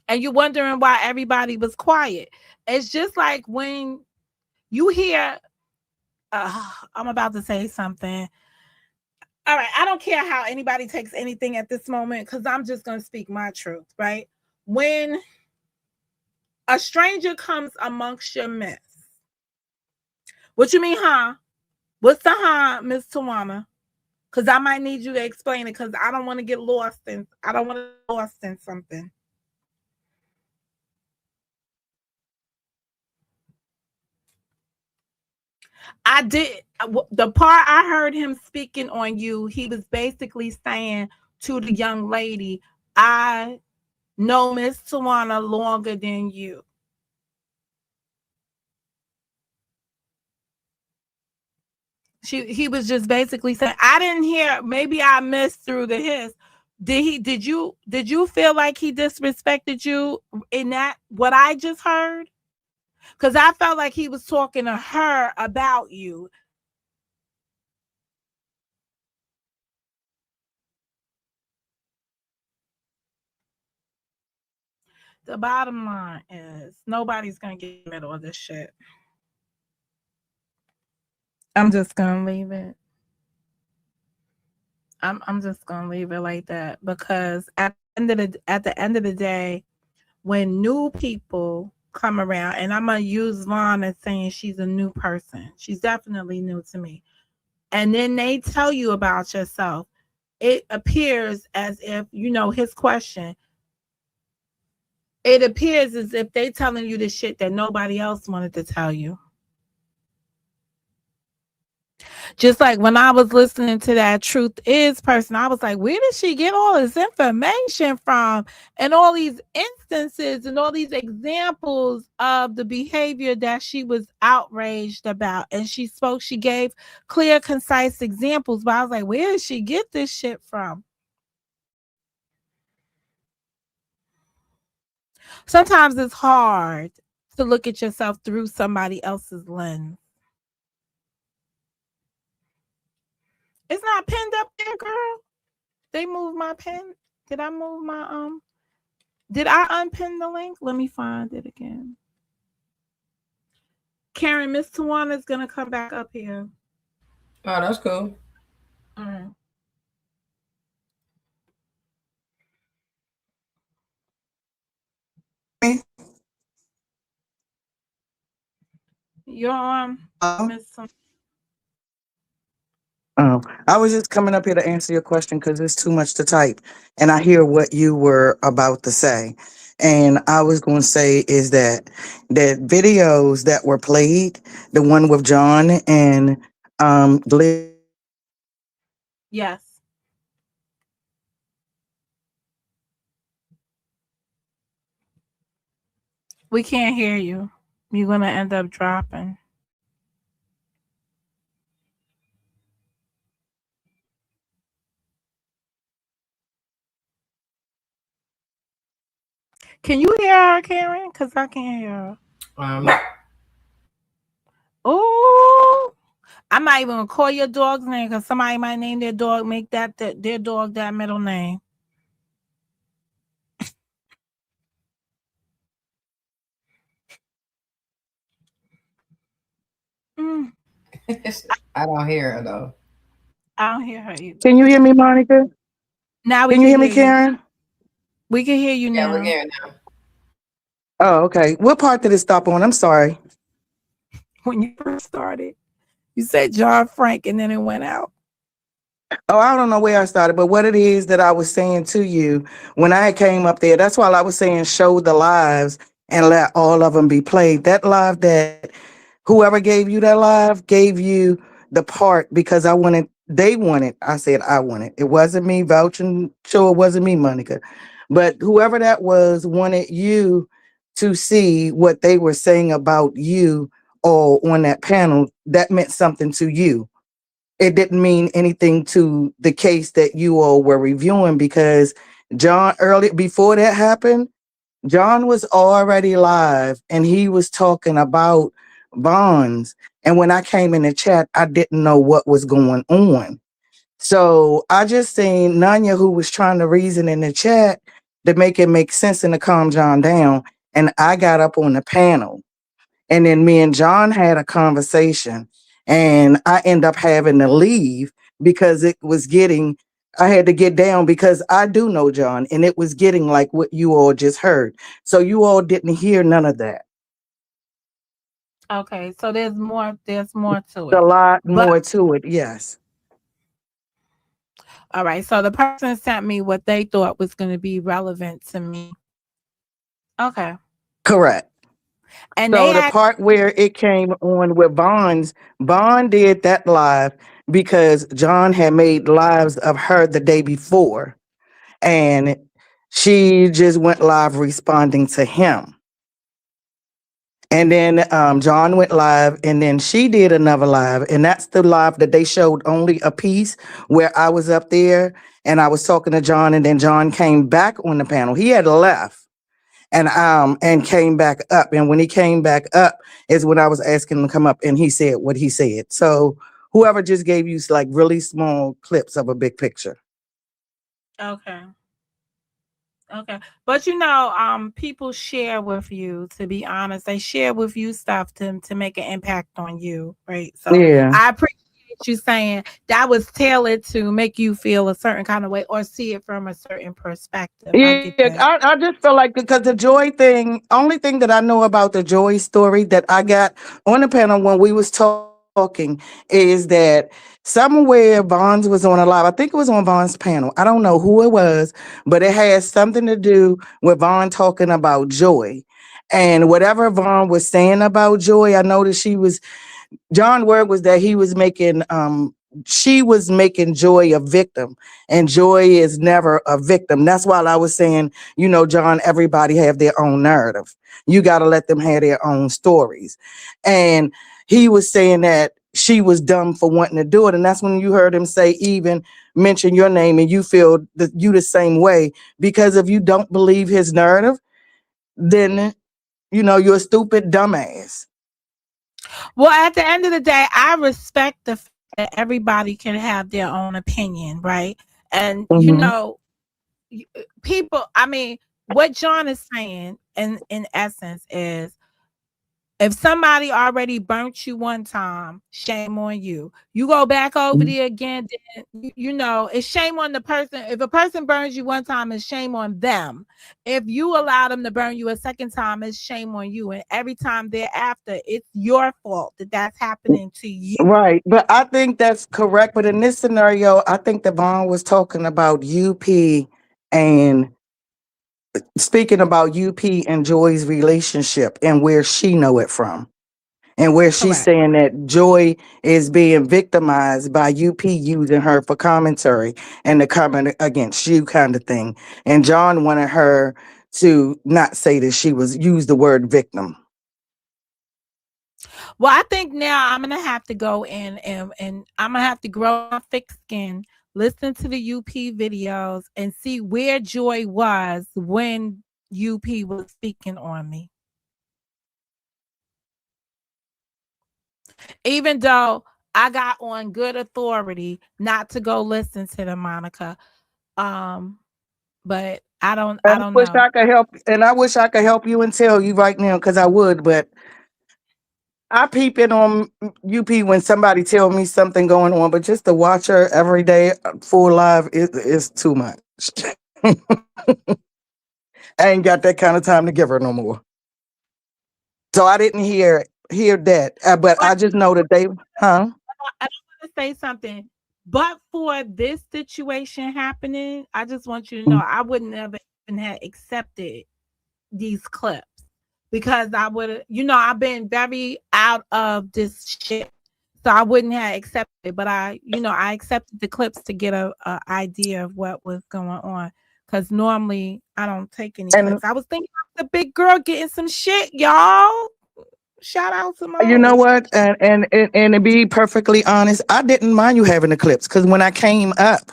and you're wondering why everybody was quiet. It's just like when you hear, I'm about to say something. All right, I don't care how anybody takes anything at this moment, because I'm just going to speak my truth, right? When a stranger comes amongst your midst, what you mean, huh? What's the huh, Miss Tawana? Because I might need you to explain it, because I don't want to get lost in, something. I did. The part I heard him speaking on you, he was basically saying to the young lady, I know Miss Tawana longer than you. He was just basically saying, I didn't hear, maybe I missed through the his. Did you feel like he disrespected you in that, what I just heard? Because I felt like he was talking to her about you. The bottom line is nobody's gonna get in the middle of this shit. I'm just gonna leave it. I'm just gonna leave it like that, because at the end of the day, when new people come around, and I'm gonna use Vaughn as saying she's a new person. She's definitely new to me. And then they tell you about yourself. It appears as if, his question, it appears as if they telling you the shit that nobody else wanted to tell you. Just like when I was listening to that Truth Is person, I was like, where did she get all this information from? And all these instances and all these examples of the behavior that she was outraged about. And she gave clear, concise examples. But I was like, where did she get this shit from? Sometimes it's hard to look at yourself through somebody else's lens. It's not pinned up there, girl. They moved my pen. Did I move my did I unpin the link? Let me find it again. Karen, Miss Tawana is gonna come back up here. Oh, that's cool. All right. You're on, Miss. I was just coming up here to answer your question because it's too much to type. And I hear what you were about to say. And I was going to say is that the videos that were played, the one with John and Glenn. Yes. We can't hear you. You're going to end up dropping. Can you hear her, Karen? Because I can't hear her. Oh, I'm not even going to call your dog's name, because somebody might name their dog, make their dog that middle name. I don't hear her though. I don't hear her either. Can you hear me, Monica? Now can you hear me, Karen? We can hear you now. Yeah, we hear now. Oh, okay. What part did it stop on? I'm sorry. When you first started, you said John Frank, and then it went out. Oh, I don't know where I started, but what it is that I was saying to you when I came up there, that's why I was saying show the lives and let all of them be played. That live that whoever gave you that live gave you the part because they wanted, I said I wanted. It wasn't me vouching, sure it wasn't me, Monica. But whoever that was wanted you to see what they were saying about you or on that panel. That meant something to you. It didn't mean anything to the case that you all were reviewing because John, early before that happened, John was already live and he was talking about bonds. And when I came in the chat, I didn't know what was going on. So I just seen Nanya, who was trying to reason in the chat to make it make sense and to calm John down. And I got up on the panel. And then me and John had a conversation. And I end up having to leave because it was getting, I had to get down because I do know John. And it was getting like what you all just heard. So you all didn't hear none of that. Okay, so there's more to A it. lot But more to it. Yes. all right, so the person sent me what they thought was going to be relevant to me. Okay. Correct. And So they the asked, part where it came on with Bonds, Bond did that live because John had made lives of her the day before. And she just went live responding to him. And then John went live, and then she did another live, and that's the live that they showed only a piece where I was up there and I was talking to John, and then John came back on the panel. He had left and came back up, and when he came back up is when I was asking him to come up, and he said what he said. So whoever just gave you like really small clips of a big picture. okay. Okay. But people share with you, to be honest. They share with you stuff to make an impact on you, right? So Yeah. I appreciate you saying that was tailored to make you feel a certain kind of way or see it from a certain perspective. I Yeah, get that. I just feel like because the joy thing, only thing that I know about the joy story that I got on the panel when we was talking is that somewhere Bonds was on a live. I think it was on Vaughn's panel. I don't know who it was, but it has something to do with Vaughn talking about joy. And whatever Vaughn was saying about joy, I noticed John word was that he was making she was making Joy a victim, and Joy is never a victim. That's why I was saying, John, everybody have their own narrative. You got to let them have their own stories. And he was saying that she was dumb for wanting to do it, and that's when you heard him say, even mention your name, and you feel that you the same way, because if you don't believe his narrative, then you're a stupid dumbass. Well, at the end of the day, I respect the fact that everybody can have their own opinion, right? And Mm-hmm. people, I mean, what John is saying in essence is, if somebody already burnt you one time, shame on you. You go back over there again, then it's shame on the person. If a person burns you one time, it's shame on them. If you allow them to burn you a second time, it's shame on you. And every time thereafter, it's your fault that that's happening to you. Right, but I think that's correct. But in this scenario, I think that Vaughn was talking about UP and speaking about UP and Joy's relationship and where she know it from. And where she's Correct. saying that Joy is being victimized by UP using her for commentary and the comment against you kind of thing. And John wanted her to not say that she was use the word victim. Well, I think now I'm gonna have to go in and I'm gonna have to grow my thick skin, listen to the UP videos, and see where Joy was when UP was speaking on me. Even though I got on good authority not to go listen to the Monica. Um, but I And don't I wish know. I could help, and I wish I could help you and tell you right now because I would, but I peep in on UP when somebody tell me something going on, but just to watch her every day full live is too much. I ain't got that kind of time to give her no more. So I didn't hear that, but But I just know that they, huh? I want to say something. But for this situation happening, I just want you to know I would never even have accepted these clips because I would, I've been very out of this shit. So I wouldn't have accepted, but I accepted the clips to get a idea of what was going on. Cause normally I don't take any And clips. I was thinking of the big girl getting some shit, y'all. Shout out to you know Mo. what? And to be perfectly honest, I didn't mind you having the clips because when I came up,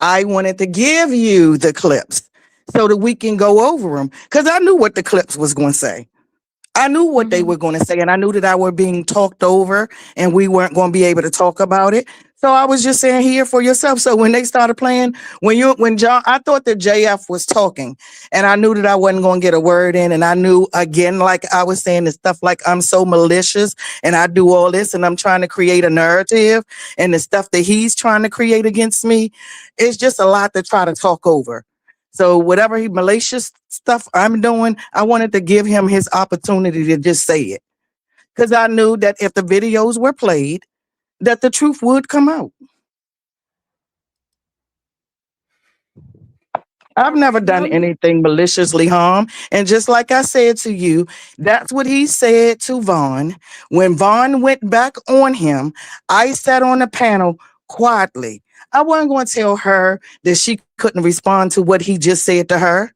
I wanted to give you the clips so that we can go over them because I knew what the clips was going to say. I knew what they Mm-hmm. were going to say, and I knew that I were being talked over, and we weren't going to be able to talk about it. So I was just saying, "Hear for yourself." So when they started playing, when John, I thought that JF was talking, and I knew that I wasn't going to get a word in, and I knew again, like I was saying, the stuff like I'm so malicious, and I do all this, and I'm trying to create a narrative, and the stuff that he's trying to create against me, it's just a lot to try to talk over. So whatever he malicious stuff I'm doing, I wanted to give him his opportunity to just say it. Because I knew that if the videos were played, that the truth would come out. I've All never right. done Let me. anything maliciously harm. And just like I said to you, that's what he said to Vaughn. When Vaughn went back on him, I sat on the panel quietly. I wasn't going to tell her that she couldn't respond to what he just said to her.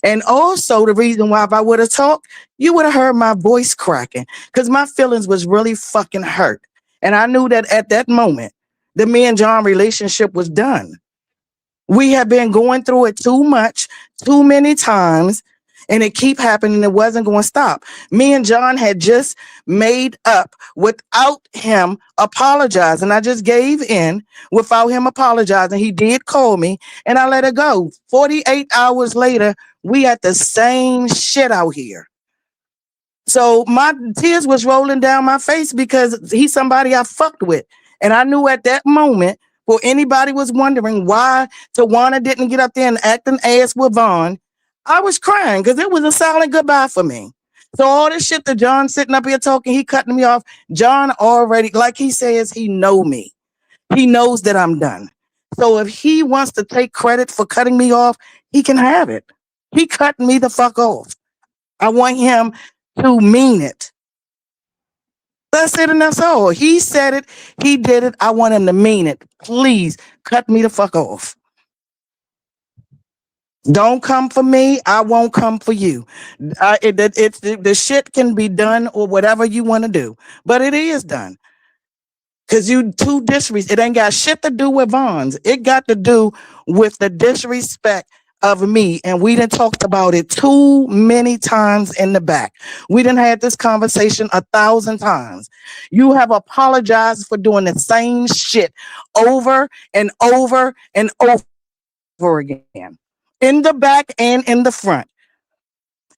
And also the reason why if I would have talked, you would have heard my voice cracking because my feelings was really fucking hurt. And I knew that at that moment, the me and John relationship was done. We have been going through it too much, too many times, and it keep happening. It wasn't going to stop. Me and John had just made up without him apologizing. I just gave in without him apologizing. He did call me, and I let it go. 48 hours later, we at the same shit out here. So my tears was rolling down my face because he's somebody I fucked with. And I knew at that moment, for anybody was wondering why Tawana didn't get up there and act an ass with Vaughn, I was crying because it was a silent goodbye for me. So all this shit that John sitting up here talking, he cutting me off. John already, like he says, he know me. He knows that I'm done. So if he wants to take credit for cutting me off, he can have it. He cut me the fuck off. I want him to mean it. That's it and that's all. He said it. He did it. I want him to mean it. Please cut me the fuck off. Don't come for me. I won't come for you. The shit can be done or whatever you want to do, but it is done. Cause you too disrespect. It ain't got shit to do with Vons. It got to do with the disrespect of me. And we done talked about it too many times in the back. We done had this conversation 1,000 times. You have apologized for doing the same shit over and over and over again. In the back and in the front.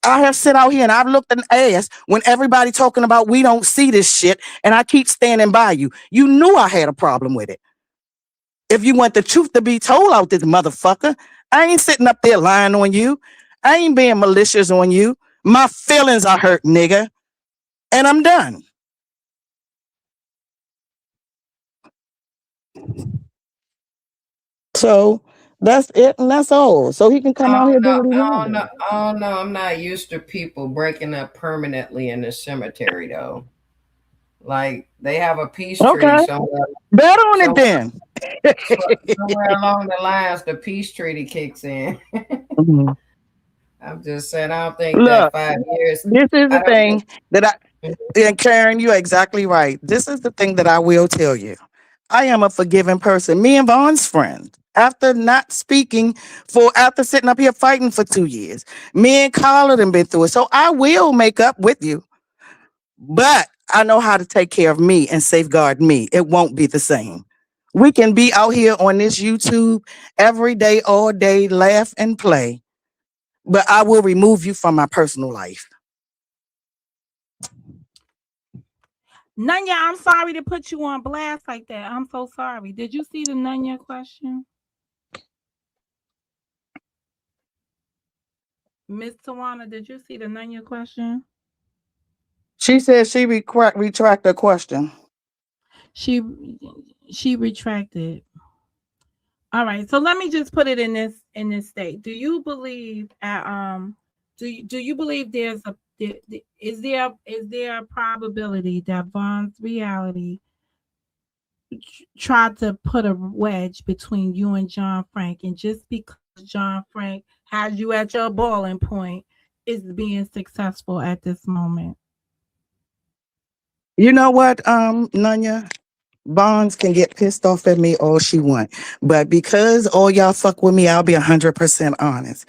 I have sit out here and I've looked an ass when everybody talking about we don't see this shit and I keep standing by you. You knew I had a problem with it. If you want the truth to be told out this motherfucker, I ain't sitting up there lying on you. I ain't being malicious on you. My feelings are hurt, nigga. And I'm done. So that's it and that's all. So he can come out here and do what he wants. Oh no, I'm not used to people breaking up permanently in the cemetery though. Like they have a peace treaty Okay. somewhere. Bet on it then. Somewhere along the lines, the peace treaty kicks in. Mhm. I'm just saying, I don't think that Look, 5 years. this is I the don't think. thing that and Karen, you're exactly right. This is the thing that I will tell you. I am a forgiving person. Me and Vaughn's friends. After not speaking after sitting up here fighting for 2 years, me and Carla done been through it. So I will make up with you. But I know how to take care of me and safeguard me. It won't be the same. We can be out here on this YouTube every day, all day, laugh and play. But I will remove you from my personal life. Nunya, I'm sorry to put you on blast like that. I'm so sorry. Did you see the Nunya question? Miss Tawana, did you see the Nunya question? She said she retract her question. She she retracted. All right. So let me just put it in this state. Do you believe do you believe is there a probability that Vaughn's reality tried to put a wedge between you and John Frank, and just because John Frank has you at your boiling point is being successful at this moment? You know what, Nunya? Bonds can get pissed off at me all she want. But because all y'all fuck with me, I'll be 100% honest.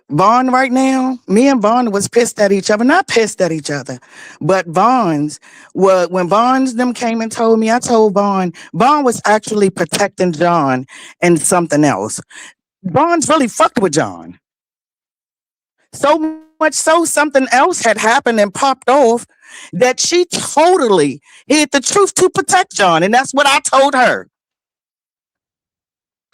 Vaughn right now, me and Vaughn was pissed at each other. Not pissed at each other, but Vaughn's was when Vaughn's them came and told me, I told Vaughn was actually protecting John and something else. Vaughn's really fucked with John. So much so something else had happened and popped off that she totally hid the truth to protect John. And that's what I told her.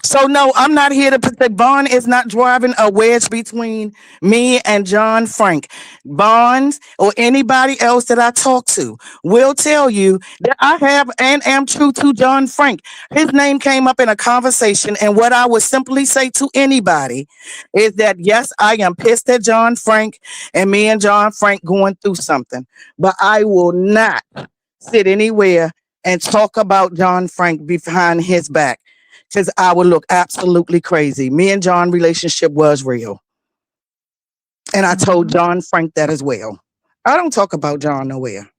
So no, I'm not here to protect. Vaughn is not driving a wedge between me and John Frank. Bonds or anybody else that I talk to will tell you that I have and am true to John Frank. His name came up in a conversation, and what I would simply say to anybody is that yes, I am pissed at John Frank and me and John Frank going through something, but I will not sit anywhere and talk about John Frank behind his back because I would look absolutely crazy. Me and John relationship was real. And I told Mhm. John Frank that as well. I don't talk about John nowhere.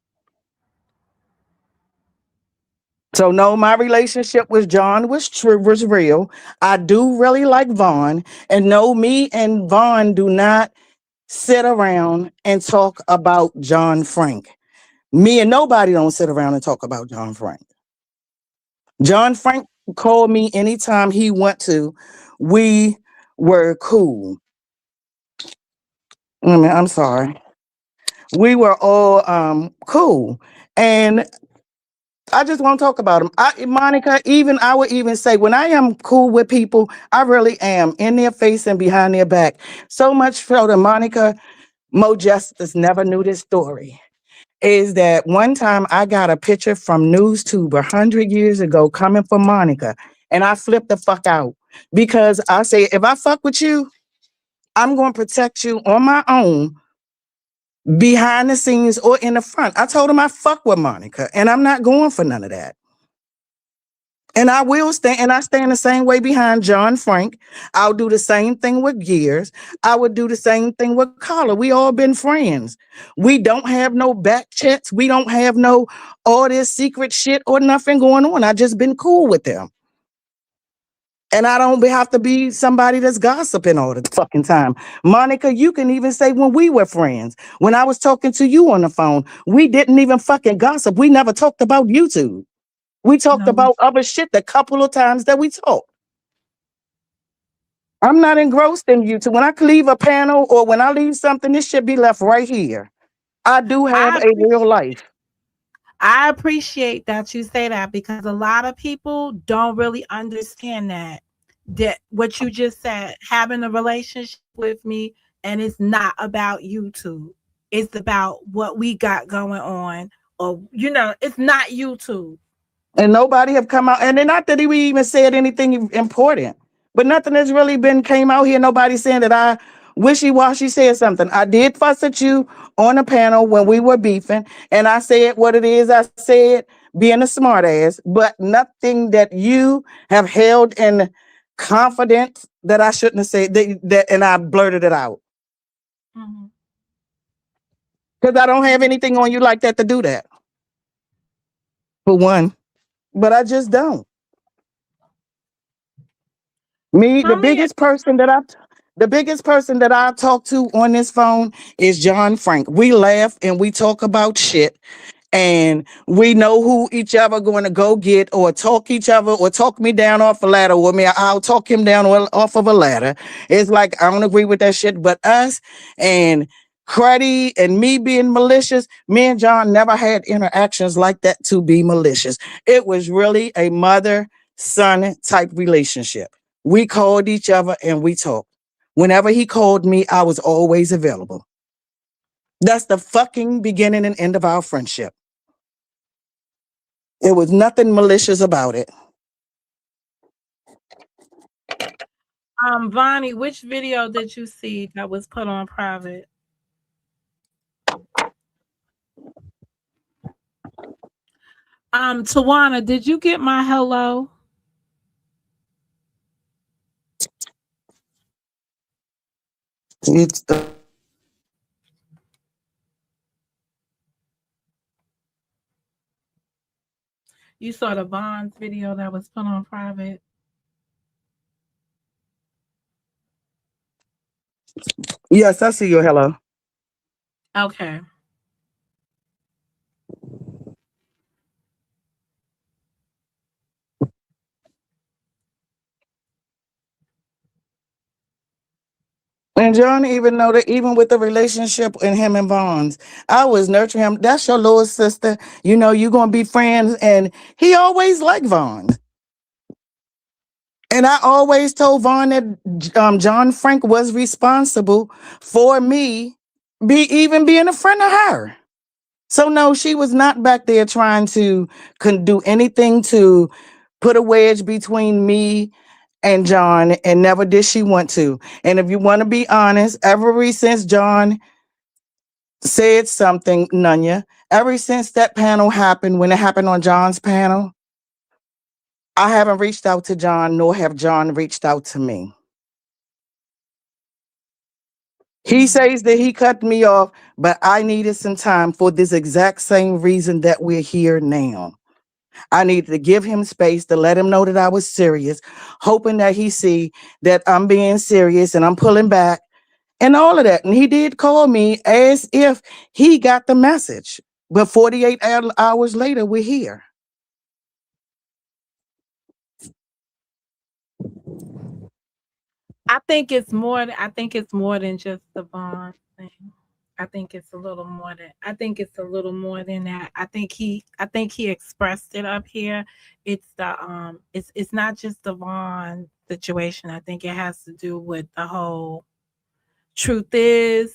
So no, my relationship with John was true, was real. I do really like Vaughn. And no, me and Vaughn do not sit around and talk about John Frank. Me and nobody don't sit around and talk about John Frank. John Frank called me anytime he went to. We were cool. I'm sorry. We were all cool. And I just won't talk about him. Monica, even I would even say when I am cool with people, I really am in their face and behind their back. So much so that Monica Mo Justice never knew this story. Is that one time I got a picture from NewsTube 100 years ago coming from Monica, and I flipped the fuck out because I say if I fuck with you, I'm going to protect you on my own behind the scenes or in the front. I told him I fuck with Monica and I'm not going for none of that. And I will stand, and I stand the same way behind John Frank. I'll do the same thing with Gears. I would do the same thing with Carla. We all been friends. We don't have no back checks. We don't have no all this secret shit or nothing going on. I just been cool with them. And I don't have to be somebody that's gossiping all the fucking time. Monica, you can even say when we were friends, when I was talking to you on the phone, we didn't even fucking gossip. We never talked about YouTube. We talked No. about other shit the couple of times that we talked. I'm not engrossed in YouTube. When I leave a panel or when I leave something, this should be left right here. I do have I a appreciate real life. I appreciate that you say that because a lot of people don't really understand that what you just said, having a relationship with me and it's not about YouTube. It's about what we got going on or it's not YouTube. And nobody have come out. And then not that we even said anything important, but nothing has really been came out here. Nobody saying that I wishy-washy said something. I did fuss at you on a panel when we were beefing, and I said what it is I said, being a smart ass, but nothing that you have held in confidence that I shouldn't have said that and I blurted it out. Mhm. Because I don't have anything on you like that to do that. For one. But I just don't. Me, For me, the biggest person that I talk to on this phone is John Frank. We laugh and we talk about shit and we know who each other going to go get or talk each other or talk me down off a ladder with me. I'll talk him down off of a ladder. It's like, I don't agree with that shit, but us and Cruddy and me being malicious, me and John never had interactions like that to be malicious. It was really a mother son type relationship. We called each other and we talked. Whenever he called me, I was always available. That's the fucking beginning and end of our friendship. It was nothing malicious about it. Vonnie, which video did you see that was put on private? Tawana, did you get my hello? It's You saw the Vaughn's video that was put on private. Yes, I see your hello. Okay. And John even know that even with the relationship in him and Bonds, I was nurturing him. That's your little sister. You know, you're gonna be friends. And he always liked Vaughn. And I always told Vaughn that John Frank was responsible for me be even being a friend of her. So no, she was not back there trying to do anything to put a wedge between me and John, and never did she want to. And if you want to be honest, ever since John said something, Nunya, ever since that panel happened, when it happened on John's panel, I haven't reached out to John, nor have John reached out to me. He Mhm. says that he cut me off, but I needed some time for this exact same reason that we're here now. I needed to give him space to let him know that I was serious, hoping that he see that I'm being serious and I'm pulling back and all of that. And he did call me as if he got the message. But 48 hours later, we're here. I think it's more than just the bond thing. I think it's a little more than I think it's a little more than that. I think he expressed it up here. It's not just the Vaughn situation. I think it has to do with the whole truth is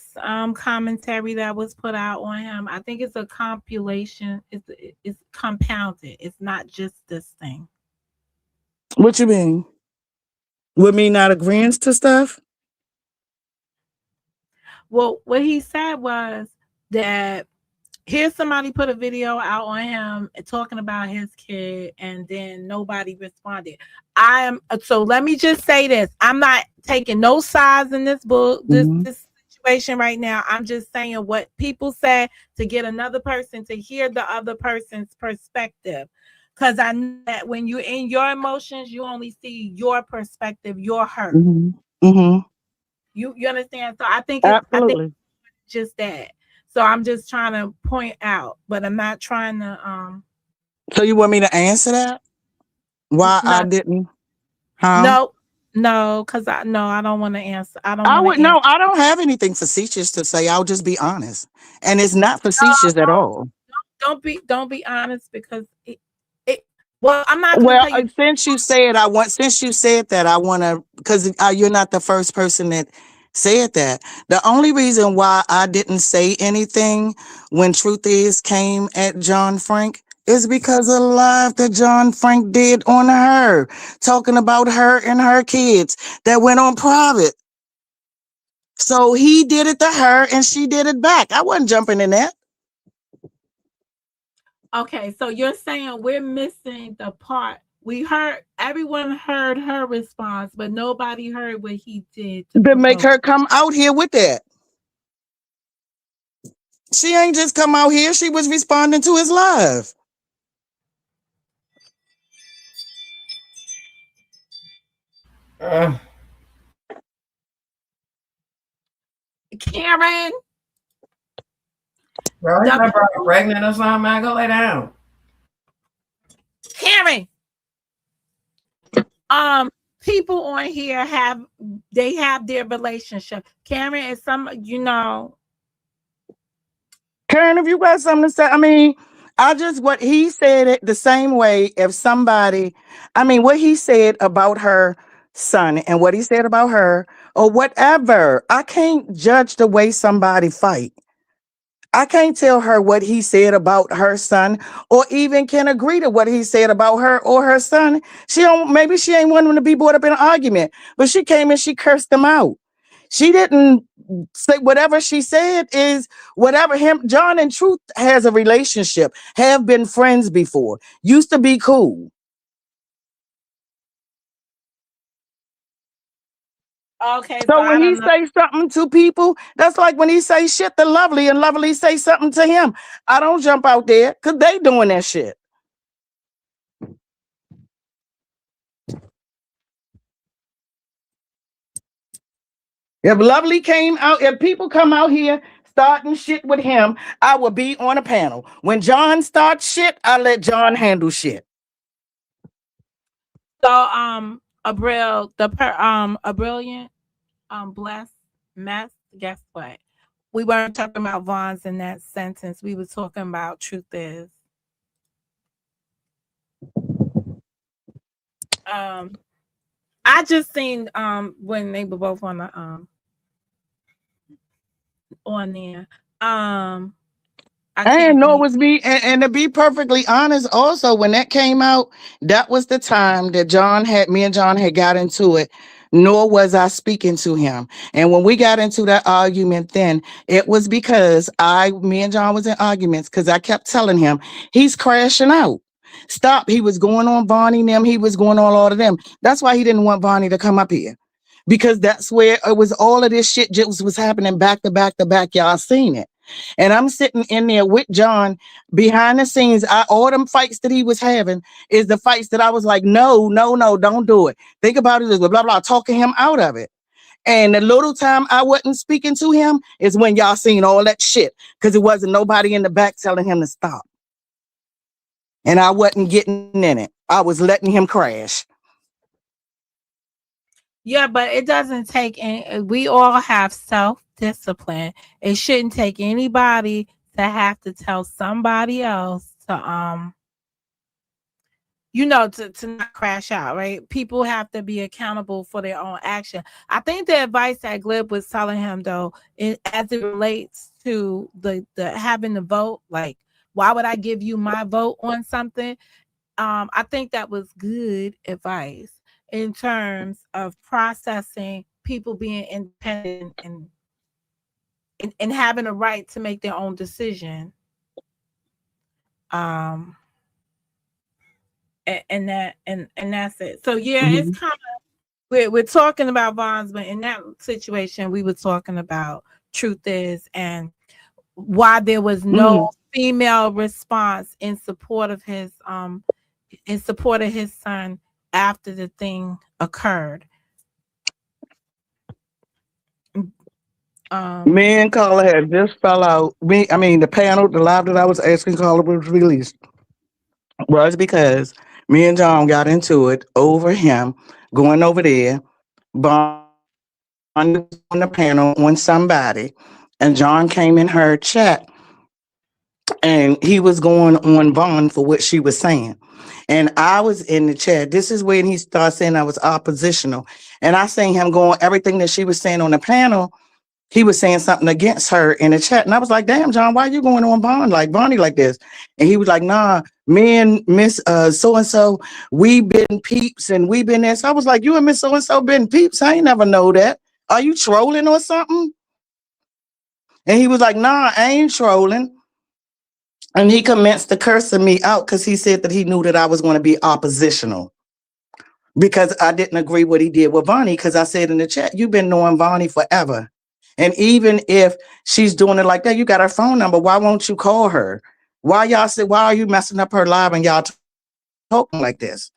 commentary that was put out on him. I think it's a compilation. It's compounded. It's not just this thing. What you mean? With me not agreeing to stuff? Well, what he said was that here's somebody put a video out on him talking about his kid, and then nobody responded. I am so let me just say this. I'm not taking no sides in this book, Mhm. this situation right now. I'm just saying what people say to get another person to hear the other person's perspective. Because I know that when you're in your emotions, you only see your perspective, your hurt. Mhm. Mhm. You understand? So I think Absolutely. just that. So I'm just trying to point out, but I'm not trying to So you want me to answer that? Why I not didn't? Huh? no no because I no I don't want to answer. I don't I want to would answer. no, I don't have anything facetious to say. I'll just be honest. And it's not facetious at all. Don't be honest because it well I'm not gonna Well, tell you. since you said that, I want to, because you're not the first person that said that. The only reason why I didn't say anything when Truth Is came at John Frank is because of the live that John Frank did on her, talking about her and her kids that went on private. So he did it to her and she did it back. I wasn't jumping in that. Okay, so you're saying we're missing the part. We heard everyone heard her response, but nobody heard what he did to To make provoke. her come out here with that. She ain't just come out here. She was responding to his live. Uh, Karen, bro, he's the not people, pregnant or something, man. Go lay down. Karen, people on here have they have their relationship. Karen is some, you know. Karen, if you got something to say, I mean, I just what he said it the same way. If somebody, I mean, what he said about her son and what he said about her or whatever, I can't judge the way somebody fight. I can't tell her what he said about her son, or even can agree to what he said about her or her son. She don't. Maybe she ain't want him to be brought up in an argument, but she came and she cursed him out. She didn't say whatever she said is whatever him. John and Truth has a relationship, have been friends before, used to be cool. Okay, so So I when he don't know. say something to people, that's like when he say shit to Lovely and Lovely say something to him. I don't jump out there because they doing that shit. If Lovely came out, if people come out here starting shit with him, I will be on a panel. When John starts shit, I let John handle shit. So a brilliant blessed mess. Guess what? We weren't talking about Vons in that sentence. We were talking about truth is. Um I just seen when they were both on there. Um I And can't no, it think. was me. And to be perfectly honest, also when that came out, that was the time that me and John had got into it. Nor was I speaking to him. And when we got into that argument, then it was because me and John was in arguments because I kept telling him he's crashing out. Stop. He was going on Bonnie and them. He was going on all of them. That's why he didn't want Bonnie to come up here because that's where it was all of this shit just was happening back to back to back. Y'all seen it. And I'm sitting in there with John behind the scenes. All them fights that he was having is the fights that I was like, no, no, no, don't do it. Think about it, blah, blah, blah, talking him out of it. And the little time I wasn't speaking to him is when y'all seen all that shit because it wasn't nobody in the back telling him to stop. And I wasn't getting in it. I was letting him crash. Yeah, but it doesn't take any, we all have self-discipline. It shouldn't take anybody to have to tell somebody else to to not crash out, right? People have to be accountable for their own action. I think the advice that Glib was telling him though, as it relates to the having the vote, like why would I give you my vote on something? I think that was good advice in terms of processing people being independent and having a right to make their own decision. Um, and that's it. So yeah, it's Mhm. kind of we're talking about bonds, but in that situation, we were talking about truth is and why there was Mhm. no female response in support of his son after the thing occurred. Um, Me and Carla had just fell out. The panel, the live that I was asking Carla was released was because me and John got into it over him going over there. Bonnie was on the panel on somebody, and John came in her chat and he was going on Vaughn for what she was saying. And I was in the chat. This is when he started saying I was oppositional. And I seen him going everything that she was saying on the panel. He was saying something against her in the chat. And I was like, damn, John, why are you going on Bonnie like this? And he was like, nah, me and Miss so and so, we been peeps and we been this. I was like, you and Miss so and so been peeps? I ain't never know that. Are you trolling or something? And he was like, nah, I ain't trolling. And he commenced to cursing me out because he said that he knew that I was going to be oppositional because I didn't agree what he did with Vonnie. Because I said in the chat, you've been knowing Vonnie forever. And even if she's doing it like that, you got her phone number. Why won't you call her? Why are you messing up her live and y'all talking like this?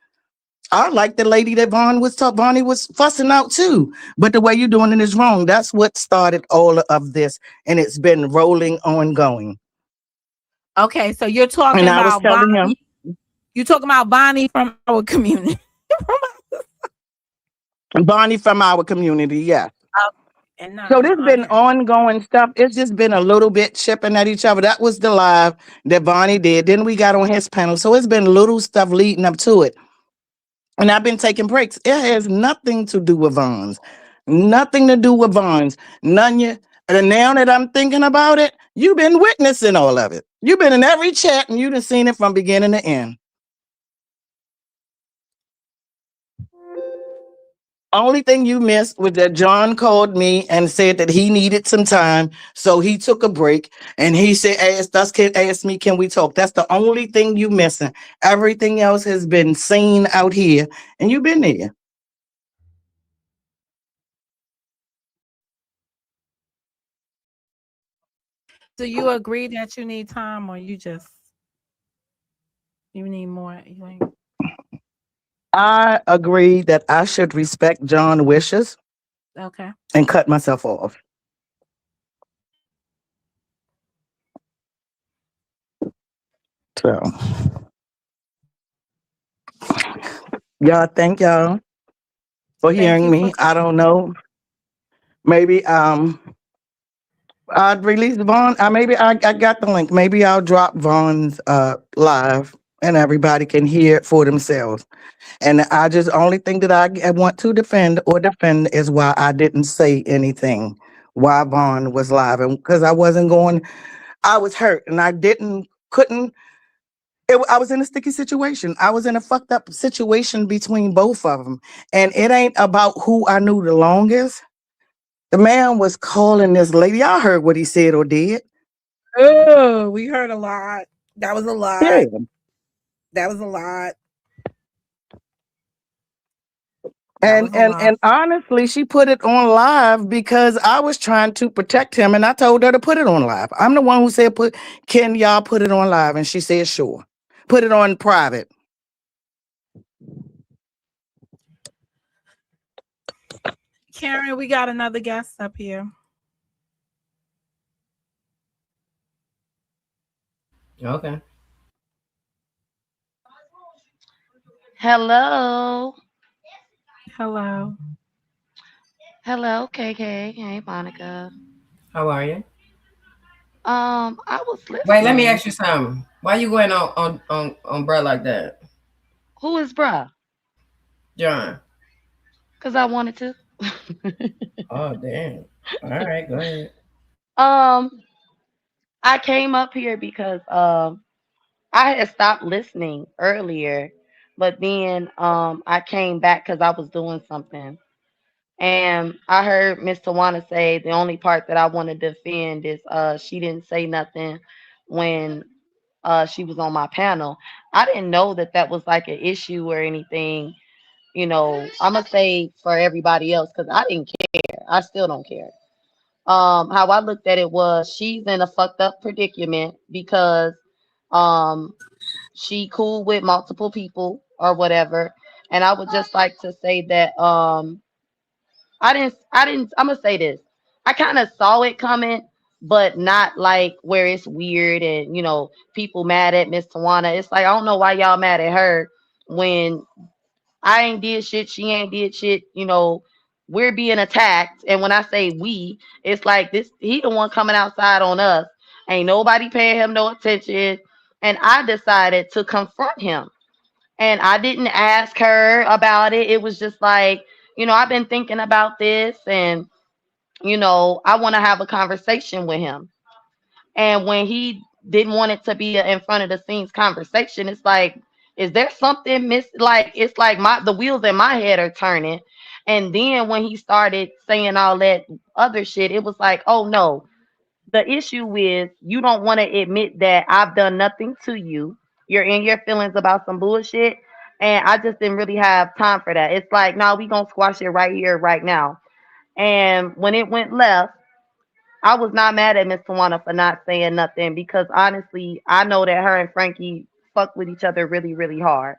I like the lady that Vonnie was fussing out too. But the way you're doing it is wrong. That's what started all of this. And it's been rolling ongoing. okay, so you're And talking I was about telling him, Bonnie. You're talking about Bonnie from our community. Bonnie from our community, yeah. And So this been okay. ongoing stuff. It's just been a little bit chipping at each other. That was the live that Bonnie did. Then we got on his panel. So it's been little stuff leading up to it. And I've been taking breaks. It has nothing to do with Vons. Nothing to do with Vons. None you. And now that I'm thinking about it, you've been witnessing all of it. You've been in every chat and you've seen it from beginning to end. Only thing you missed was that John called me and said that he needed some time, so he took a break and he said, ask me, can we talk? That's the only thing you missing. Everything else has been seen out here, and you've been there. Do you agree that you need time, or you need more? You ain't. I agree that I should respect John's wishes. Okay. and cut myself off. So y'all, thank y'all for Thank hearing you for me. I don't know. Maybe I'd release Vaughn. Maybe I got the link. Maybe I'll drop Vaughn's live and everybody can hear it for themselves. And I just only thing that I want to defend is why I didn't say anything. Why Vaughn was live, and because I wasn't going, I was hurt, and I didn't couldn't. I was in a sticky situation. I was in a fucked up situation between both of them, and it ain't about who I knew the longest. The man was calling this lady. I heard what he said or did. Oh, we heard a lot. That was a lot. Yeah. That was a lot. That And was a and lot. and honestly, she put it on live because I was trying to protect him, and I told her to put it on live. I'm the one who said, "Put can y'all put it on live?" And she said, "Sure." Put it on private. Karen, we got another guest up here. Okay. Hello. Hello. Hello, KK. Hey, Monica. How are you? I was Wait, let me listening. ask you something. Why you going on bruh like that, Who is bruh? John? Because I wanted to. Oh damn. All right, go ahead. um, I came up here because I had stopped listening earlier, but then I came back because I was doing something. And I heard Miss Tawana say the only part that I want to defend is she didn't say nothing when she was on my panel. I didn't know that that was like an issue or anything. I'm gonna say for everybody else because I didn't care. I still don't care. How I looked at it was she's in a fucked up predicament because um she cool with multiple people or whatever. And I would just like to say that I'm gonna say this. I kind of saw it coming, but not like where it's weird and people mad at Miss Tawana. It's like I don't know why y'all mad at her when I ain't did shit, she ain't did shit, we're being attacked. And when I say we, it's like this he the one coming outside on us. Ain't nobody paying him no attention. And I decided to confront him. And I didn't ask her about it. It was just like, I've been thinking about this and I want to have a conversation with him. And when he didn't want it to be a in front of the scenes conversation, it's like, is there something miss? Like it's like the wheels in my head are turning. And then when he started saying all that other shit, it was like, oh no. The issue is you don't want to admit that I've done nothing to you. You're in your feelings about some bullshit. And I just didn't really have time for that. It's like, no, we gonna squash it right here, right now. And when it went left, I was not mad at Miss Tawana for not saying nothing because honestly, I know that her and Frankie fuck with each other really, really hard.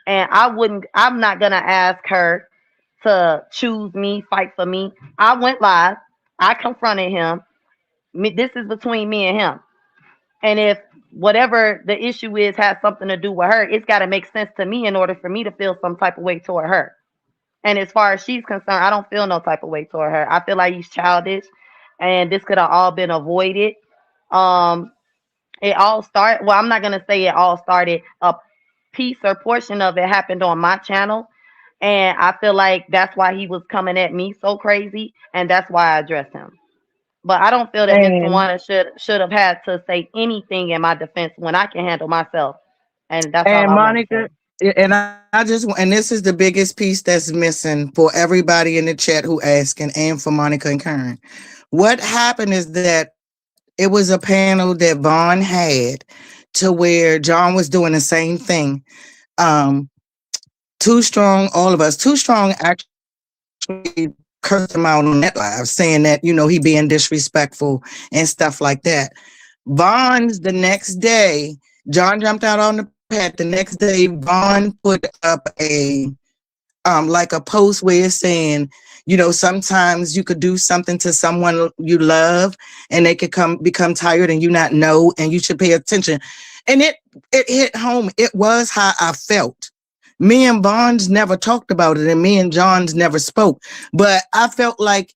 And I'm not gonna ask her to choose me, fight for me. I went live, I confronted him. This is between me and him. And if whatever the issue is has something to do with her, it's got to make sense to me in order for me to feel some type of way toward her. And as far as she's concerned, I don't feel no type of way toward her. I feel like he's childish, and this could have all been avoided. Um, it all started. Well, I'm not gonna say it all started. A piece or portion of it happened on my channel, and I feel like that's why he was coming at me so crazy, and that's why I addressed him. But I don't feel that Miss And Tawana should have had to say anything in my defense when I can handle myself, and that's all and I want to Monica, say. and I just and this is the biggest piece that's missing for everybody in the chat who asking, and for Monica and Karen. What happened is that it was a panel that Vaughn had to where John was doing the same thing. Um, Too Strong, all of us, Too Strong actually cursed him out on that live, saying that, he being disrespectful and stuff like that. Vaughn's the next day, John jumped out on the pad. The next day, Vaughn put up like a post where it's saying, sometimes you could do something to someone you love and they could become tired and you not know, and you should pay attention. And it hit home. It was how I felt. Me and Bonds never talked about it, and me and Johns never spoke. But I felt like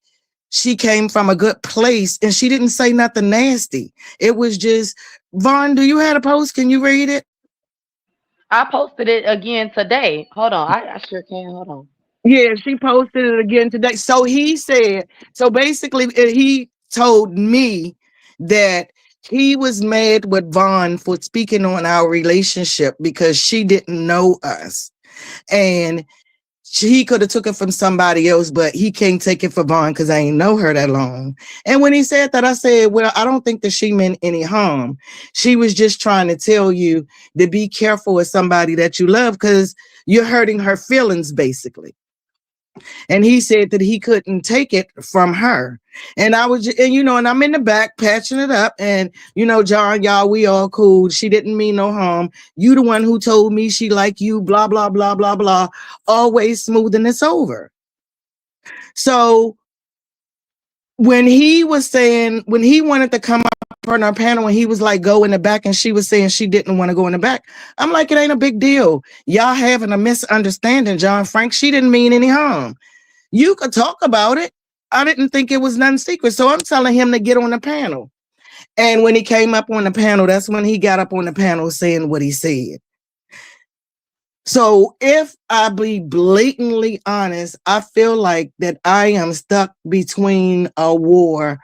she came from a good place and she didn't say nothing nasty. It was just, Vaughn, do you have a post? Can you read it? I posted it again today. Hold on. I sure can. Hold on. Yeah, she posted it again today. So he said, so basically, he told me that he was mad with Vaughn for speaking on our relationship because she didn't know us. And he could have took it from somebody else, but he can't take it for Vaughn because I ain't know her that long. And when he said that, I said, well, I don't think that she meant any harm. She was just trying to tell you to be careful with somebody that you love because you're hurting her feelings, basically. And he said that he couldn't take it from her. And I was, and I'm in the back patching it up. And, John, y'all, we all cool. She didn't mean no harm. You the one who told me she like you, blah, blah, blah, blah, blah. Always smoothing this over. So when he wanted to come up on our panel and he was like, go in the back, and she was saying she didn't want to go in the back, I'm like, it ain't a big deal. Y'all having a misunderstanding, John Frank. She didn't mean any harm. You could talk about it. I didn't think it was none secret. So I'm telling him to get on the panel. And when he came up on the panel, that's when he got up on the panel saying what he said. So if I be blatantly honest, I feel like that I am stuck between a war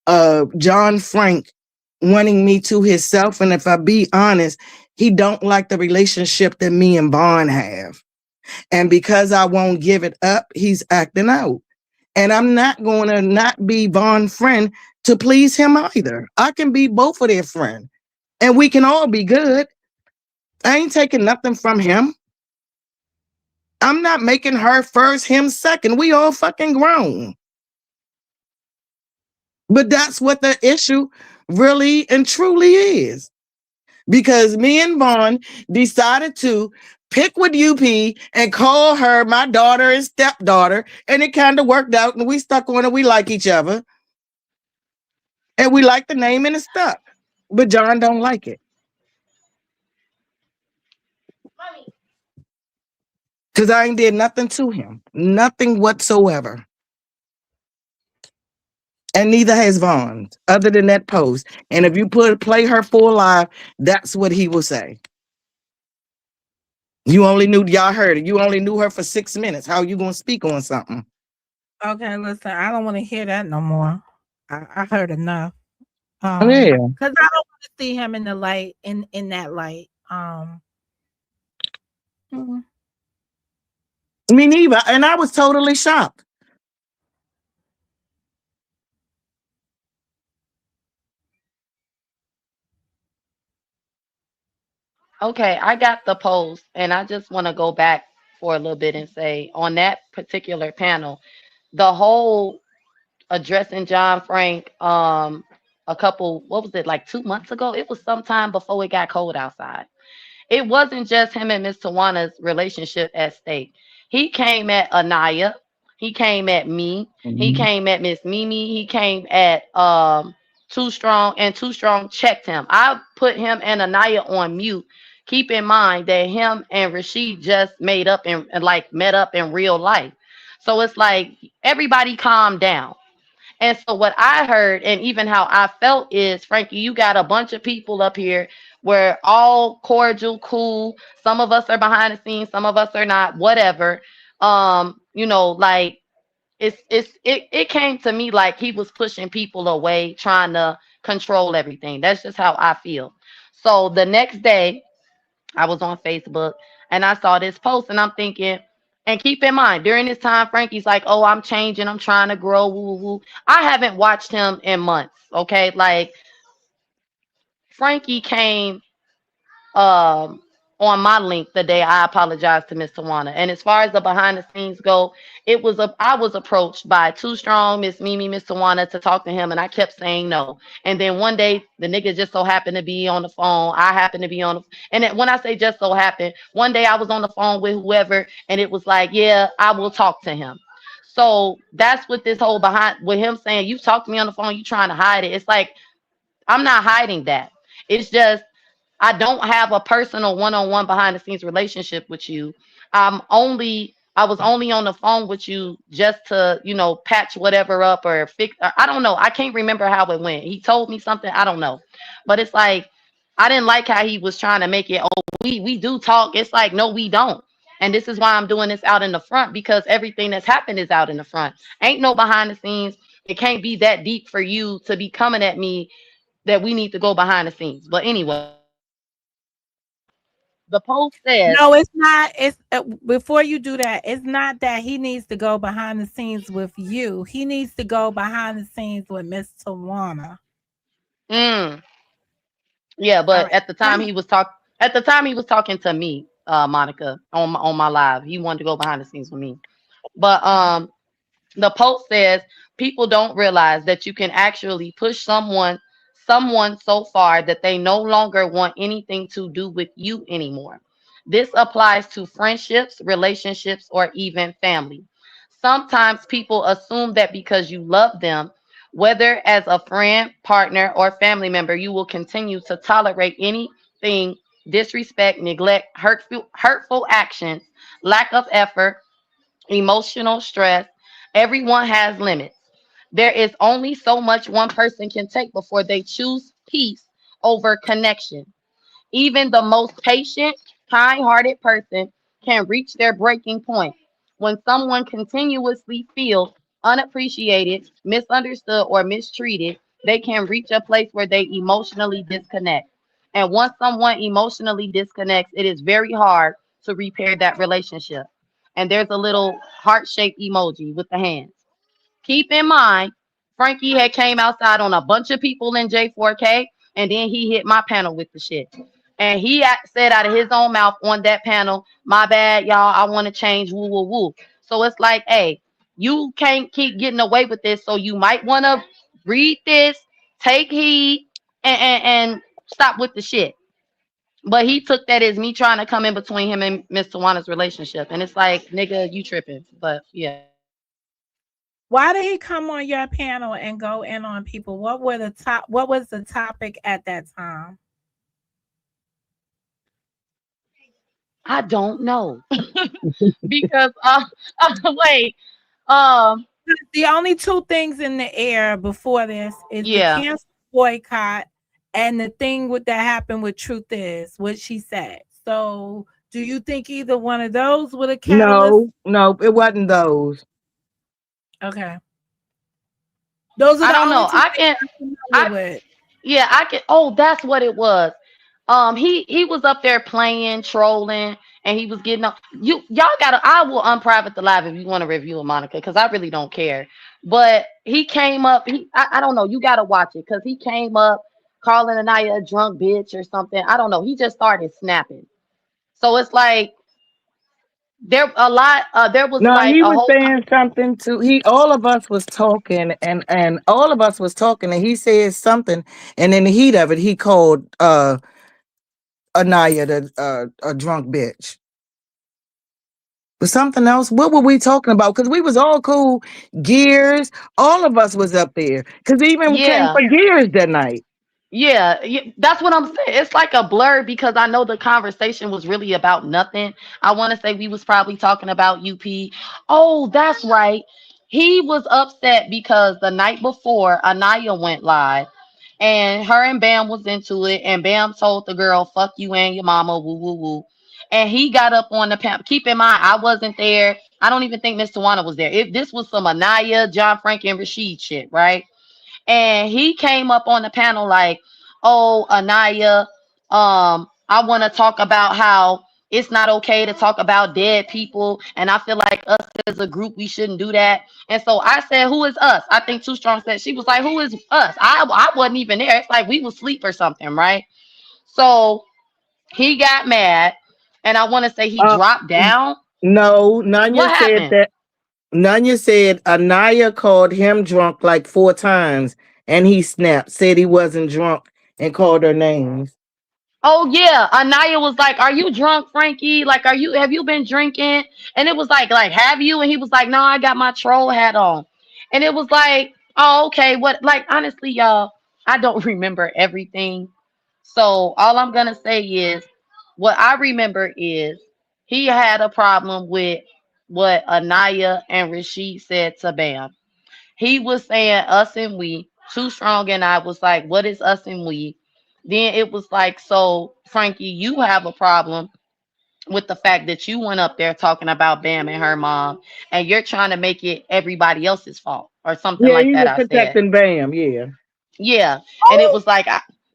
of John Frank wanting me to himself. And if I be honest, he don't like the relationship that me and Bond have. And because I won't give it up, he's acting out. And I'm not going to not be Bond's friend to please him either. I can be both of their friend. And we can all be good. I ain't taking nothing from him. I'm not making her first, him second. We all fucking grown. But that's what the issue really and truly is. Because me and Vaughn decided to pick with UP and call her my daughter and stepdaughter, and it kind of worked out, and we stuck on it. We like each other, and we like the name, and it stuck. But John don't like it because I ain't did nothing to him, nothing whatsoever, and neither has Vaughn, other than that post. And if you play her full live, that's what he will say. Y'all heard it. You only knew her for 6 minutes. How you gonna speak on something? Okay, listen, I don't want to hear that no more. I heard enough. Yeah. Because I don't want to see him in the light, in that light. Mm. Me neither. And I was totally shocked. Okay, I got the post, and I just want to go back for a little bit and say on that particular panel, the whole addressing John Frank, a couple, what was it, like 2 months ago? It was sometime before it got cold outside. It wasn't just him and Miss Tawana's relationship at stake. He came at Anaya. He came at me. He Mhm. came at Miss Mimi. He came at Too Strong, and Too Strong checked him. I put him and Anaya on mute. Keep in mind that him and Rashid just made up and like met up in real life. So it's like everybody calm down. And so what I heard and even how I felt is, Frankie, you got a bunch of people up here. We're all cordial, cool. Some of us are behind the scenes, some of us are not, whatever. Like it came to me like he was pushing people away, trying to control everything. That's just how I feel. So the next day I was on Facebook and I saw this post and I'm thinking, and keep in mind, during this time, Frankie's like, oh, I'm changing, I'm trying to grow, woo, woo, woo. I haven't watched him in months, okay? Like, Frankie came um on my link the day I apologized to Miss Tawana. And as far as the behind the scenes go, I was approached by Too Strong, Miss Mimi, Miss Tawana to talk to him, and I kept saying no. And then one day the nigga just so happened to be on the phone. I happened to be on the and when I say just so happened, one day I was on the phone with whoever, and it was like, yeah, I will talk to him. So that's what this whole behind with him saying you talked to me on the phone, you trying to hide it. It's like I'm not hiding that. It's just I don't have a personal one-on-one behind the scenes relationship with you. I was only on the phone with you just to, patch whatever up or fix. I don't know. I can't remember how it went. He told me something. I don't know. But it's like I didn't like how he was trying to make it. Oh, we do talk. It's like no, we don't. And this is why I'm doing this out in the front because everything that's happened is out in the front. Ain't no behind the scenes. It can't be that deep for you to be coming at me that we need to go behind the scenes. But anyway, the post says, No, it's not. It's before you do that. It's not that he needs to go behind the scenes with you. He needs to go behind the scenes with Miss Tawana. mm, yeah, All but right. at the time he was talking to me, Monica, on my live. He wanted to go behind the scenes with me. But the post says people don't realize that you can actually push someone so far that they no longer want anything to do with you anymore. This applies to friendships, relationships, or even family. Sometimes people assume that because you love them, whether as a friend, partner, or family member, you will continue to tolerate anything disrespect, neglect, hurtful actions, lack of effort, emotional stress. Everyone has limits. There is only so much one person can take before they choose peace over connection. Even the most patient, kind hearted person can reach their breaking point. When someone continuously feels unappreciated, misunderstood, or mistreated, they can reach a place where they emotionally disconnect. And once someone emotionally disconnects, it is very hard to repair that relationship. And there's a little heart shaped emoji with the hands. Keep in mind, Frankie had came outside on a bunch of people in J4K, and then he hit my panel with the shit. And he said out of his own mouth on that panel, "My bad, y'all. I want to change. Woo, woo, woo." So it's like, hey, you can't keep getting away with this. So you might want to read this, take heed, and stop with the shit. But he took that as me trying to come in between him and Miss Tawana's relationship, and it's like, nigga, you tripping. But yeah. Why did he come on your panel and go in on people? What was the topic at that time? I don't know because wait, um, The only two things in the air before this is the yeah, cancel boycott and the thing with that happened with Truth Is what she said. So, do you think either one of those would have catalyst? No, it wasn't those. Okay, those are I the don't only know. two things I'm familiar I with. yeah, I can. Oh, that's what it was. He was up there playing, trolling, and he was getting up. Y'all gotta. I will unprivate the live if you want to review it, Monica, because I really don't care. But he came up. I don't know. You gotta watch it because he came up calling Anaya a drunk bitch or something. I don't know. He just started snapping. So it's like there a lot. There was No, like he a was whole. saying something to he. All of us was talking, and all of us was talking, and he said something, and in the heat of it, he called Anaya a drunk bitch. But something else. What were we talking about? Because we was all cool. Gears. All of us was up there. Because even came Yeah. for Gears that night. Yeah, that's what I'm saying. It's like a blur because I know the conversation was really about nothing. I want to say we was probably talking about UP. Oh, that's right. He was upset because the night before Anaya went live and her and Bam was into it and Bam told the girl, "Fuck you and your mama, woo woo woo." And he got up on the panel. Keep in mind, I wasn't there. I don't even think Miss Tawana was there. If this was some Anaya, John Frank, and Rashid shit, right? And he came up on the panel like, "Oh, Anaya, I want to talk about how it's not okay to talk about dead people, and I feel like us as a group we shouldn't do that." And so I said, "Who is us?" I think Too Strong said, she was like, "Who is us?" I wasn't even there. It's like we was asleep or something, right? So he got mad. And I want to say he Uh, dropped down. no, Nanya What said happened? that. Nanya said Anaya called him drunk like 4 times, and he snapped, said he wasn't drunk, and called her names. Oh yeah, Anaya was like, "Are you drunk, Frankie? Like, have you been drinking?" And it was like, "Have you?" And he was like, "No, I got my troll hat on." And it was like, "Oh, okay." What? Like, honestly, y'all, I don't remember everything. So all I'm gonna say is, what I remember is he had a problem with what Anaya and Rashid said to Bam. He was saying us and we, Too Strong and I was like, what is us and we? Then it was like, so Frankie, you have a problem with the fact that you went up there talking about Bam and her mom, and you're trying to make it everybody else's fault or something Yeah, like he that. was I said, protecting Bam. Yeah, yeah, and it Oh, was like,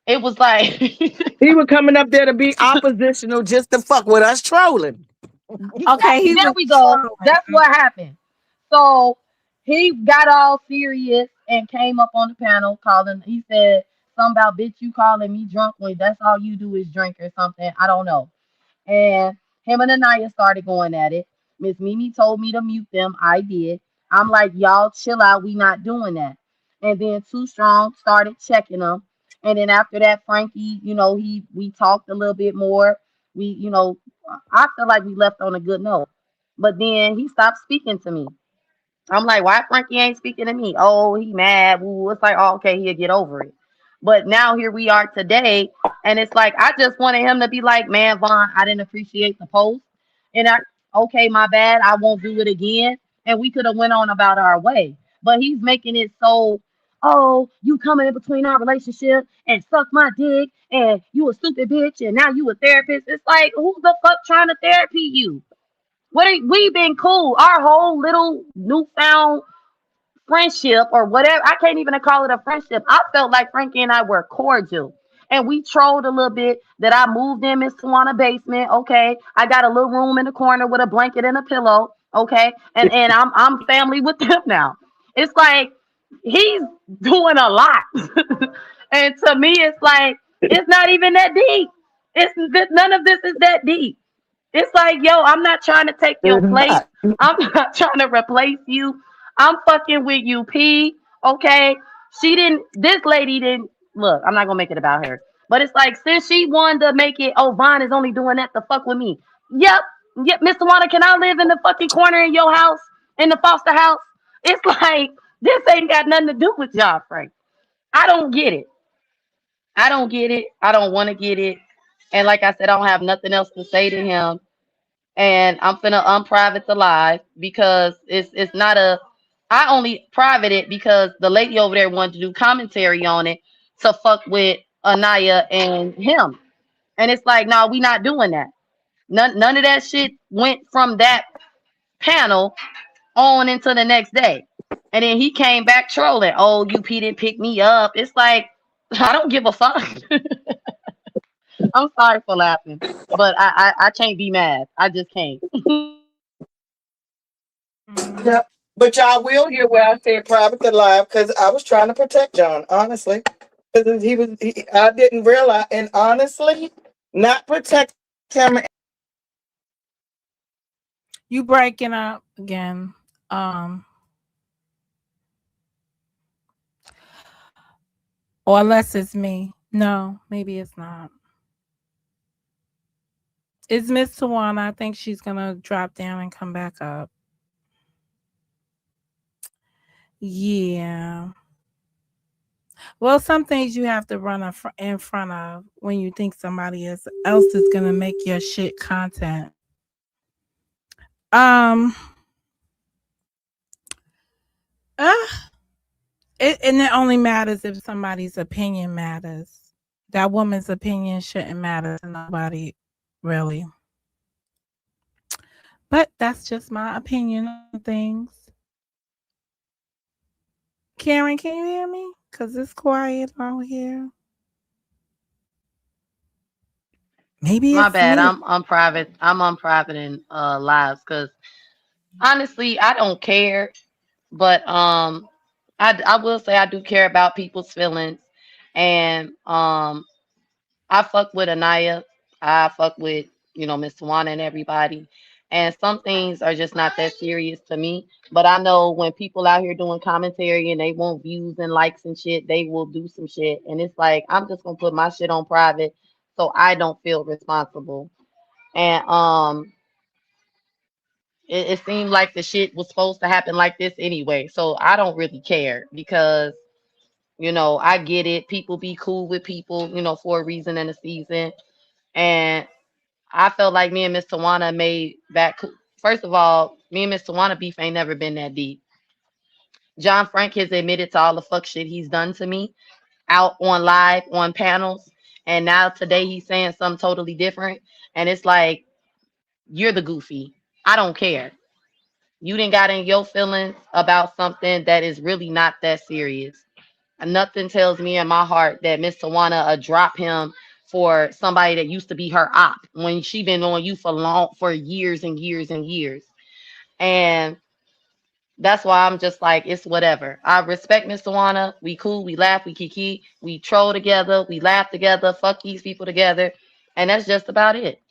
it was like, he was coming up there to be oppositional just to fuck with us trolling. Okay, he there was we go. That's trolling. what happened. So he got all serious and came up on the panel calling. He said something about bitch you calling me drunk when that's all you do is drink or something. I don't know. And him and Anaya started going at it. Miss Mimi told me to mute them. I did. I'm like, y'all chill out. We not doing that. And then Too Strong started checking them. And then after that, Frankie, we talked a little bit more. I feel like we left on a good note. But then he stopped speaking to me. I'm like, why Frankie ain't speaking to me? Oh, he mad. Ooh, it's like, oh, okay, he'll get over it. But now here we are today, and it's like I just wanted him to be like, man, Vaughn, I didn't appreciate the post, and okay, my bad, I won't do it again, and we could have went on about our way. But he's making it so, oh, you coming in between our relationship and suck my dick, and you a stupid bitch, and now you a therapist. It's like, who the fuck trying to therapy you? We been cool. Our whole little newfound friendship or whatever. I can't even call it a friendship. I felt like Frankie and I were cordial. And we trolled a little bit that I moved in Miss Tawana basement. Okay. I got a little room in the corner with a blanket and a pillow. Okay. And I'm family with them now. It's like he's doing a lot. And to me, it's like it's not even that deep. None of this is that deep. It's like, yo, I'm not trying to take your It's place. not. I'm not trying to replace you. I'm fucking with you, P. Okay. This lady didn't look, I'm not gonna make it about her. But it's like since she wanted to make it, oh, Vaughn is only doing that to fuck with me. Yep. Yep, Mr. Wanda, can I live in the fucking corner in your house, in the foster house? It's like this ain't got nothing to do with y'all, Frank. I don't get it. I don't get it. I don't want to get it. And like I said, I don't have nothing else to say to him, and I'm finna unprivate the live because it's not a. I only private it because the lady over there wanted to do commentary on it to fuck with Anaya and him, and it's like, no, we not doing that. None of that shit went from that panel on into the next day, and then he came back trolling. Oh, UP didn't pick me up. It's like I don't give a fuck. I'm sorry for laughing, but I can't be mad. I just can't. Mhm. Yep. But y'all will hear where I said private to live because I was trying to protect John, honestly. Because I didn't realize, and honestly, not protect him. You breaking up again. Um, or unless it's me. No, maybe it's not. It's Miss Tawana. I think she's gonna drop down and come back up. Yeah. Well, some things you have to run in front of when you think else is gonna make your shit content. Um. Uh, and it only matters if somebody's opinion matters. That woman's opinion shouldn't matter to nobody, really. But that's just my opinion on things. Karen, can you hear me? Cause it's quiet out here. Maybe My it's bad. me. I'm private. I'm on private and lives because honestly, I don't care. But I will say I do care about people's feelings, and I fuck with Anaya. I fuck with Miss Tawana and everybody. And some things are just not that serious to me. But I know when people out here doing commentary and they want views and likes and shit, they will do some shit. And it's like I'm just gonna put my shit on private so I don't feel responsible. And it seemed like the shit was supposed to happen like this anyway. So I don't really care because I get it. People be cool with people, for a reason and a season. And I felt like me and Miss Tawana made that. First of all, me and Miss Tawana beef ain't never been that deep. John Frank has admitted to all the fuck shit he's done to me out on live on panels, and now today he's saying something totally different. And it's like you're the goofy. I don't care. You didn't got in your feelings about something that is really not that serious. And nothing tells me in my heart that Miss Tawana drop him for somebody that used to be her op when she been on you for years and years and years. And that's why I'm just like, it's whatever. I respect Miss Tawana. We cool, we laugh, we kiki, we troll together, we laugh together, fuck these people together. And that's just about it.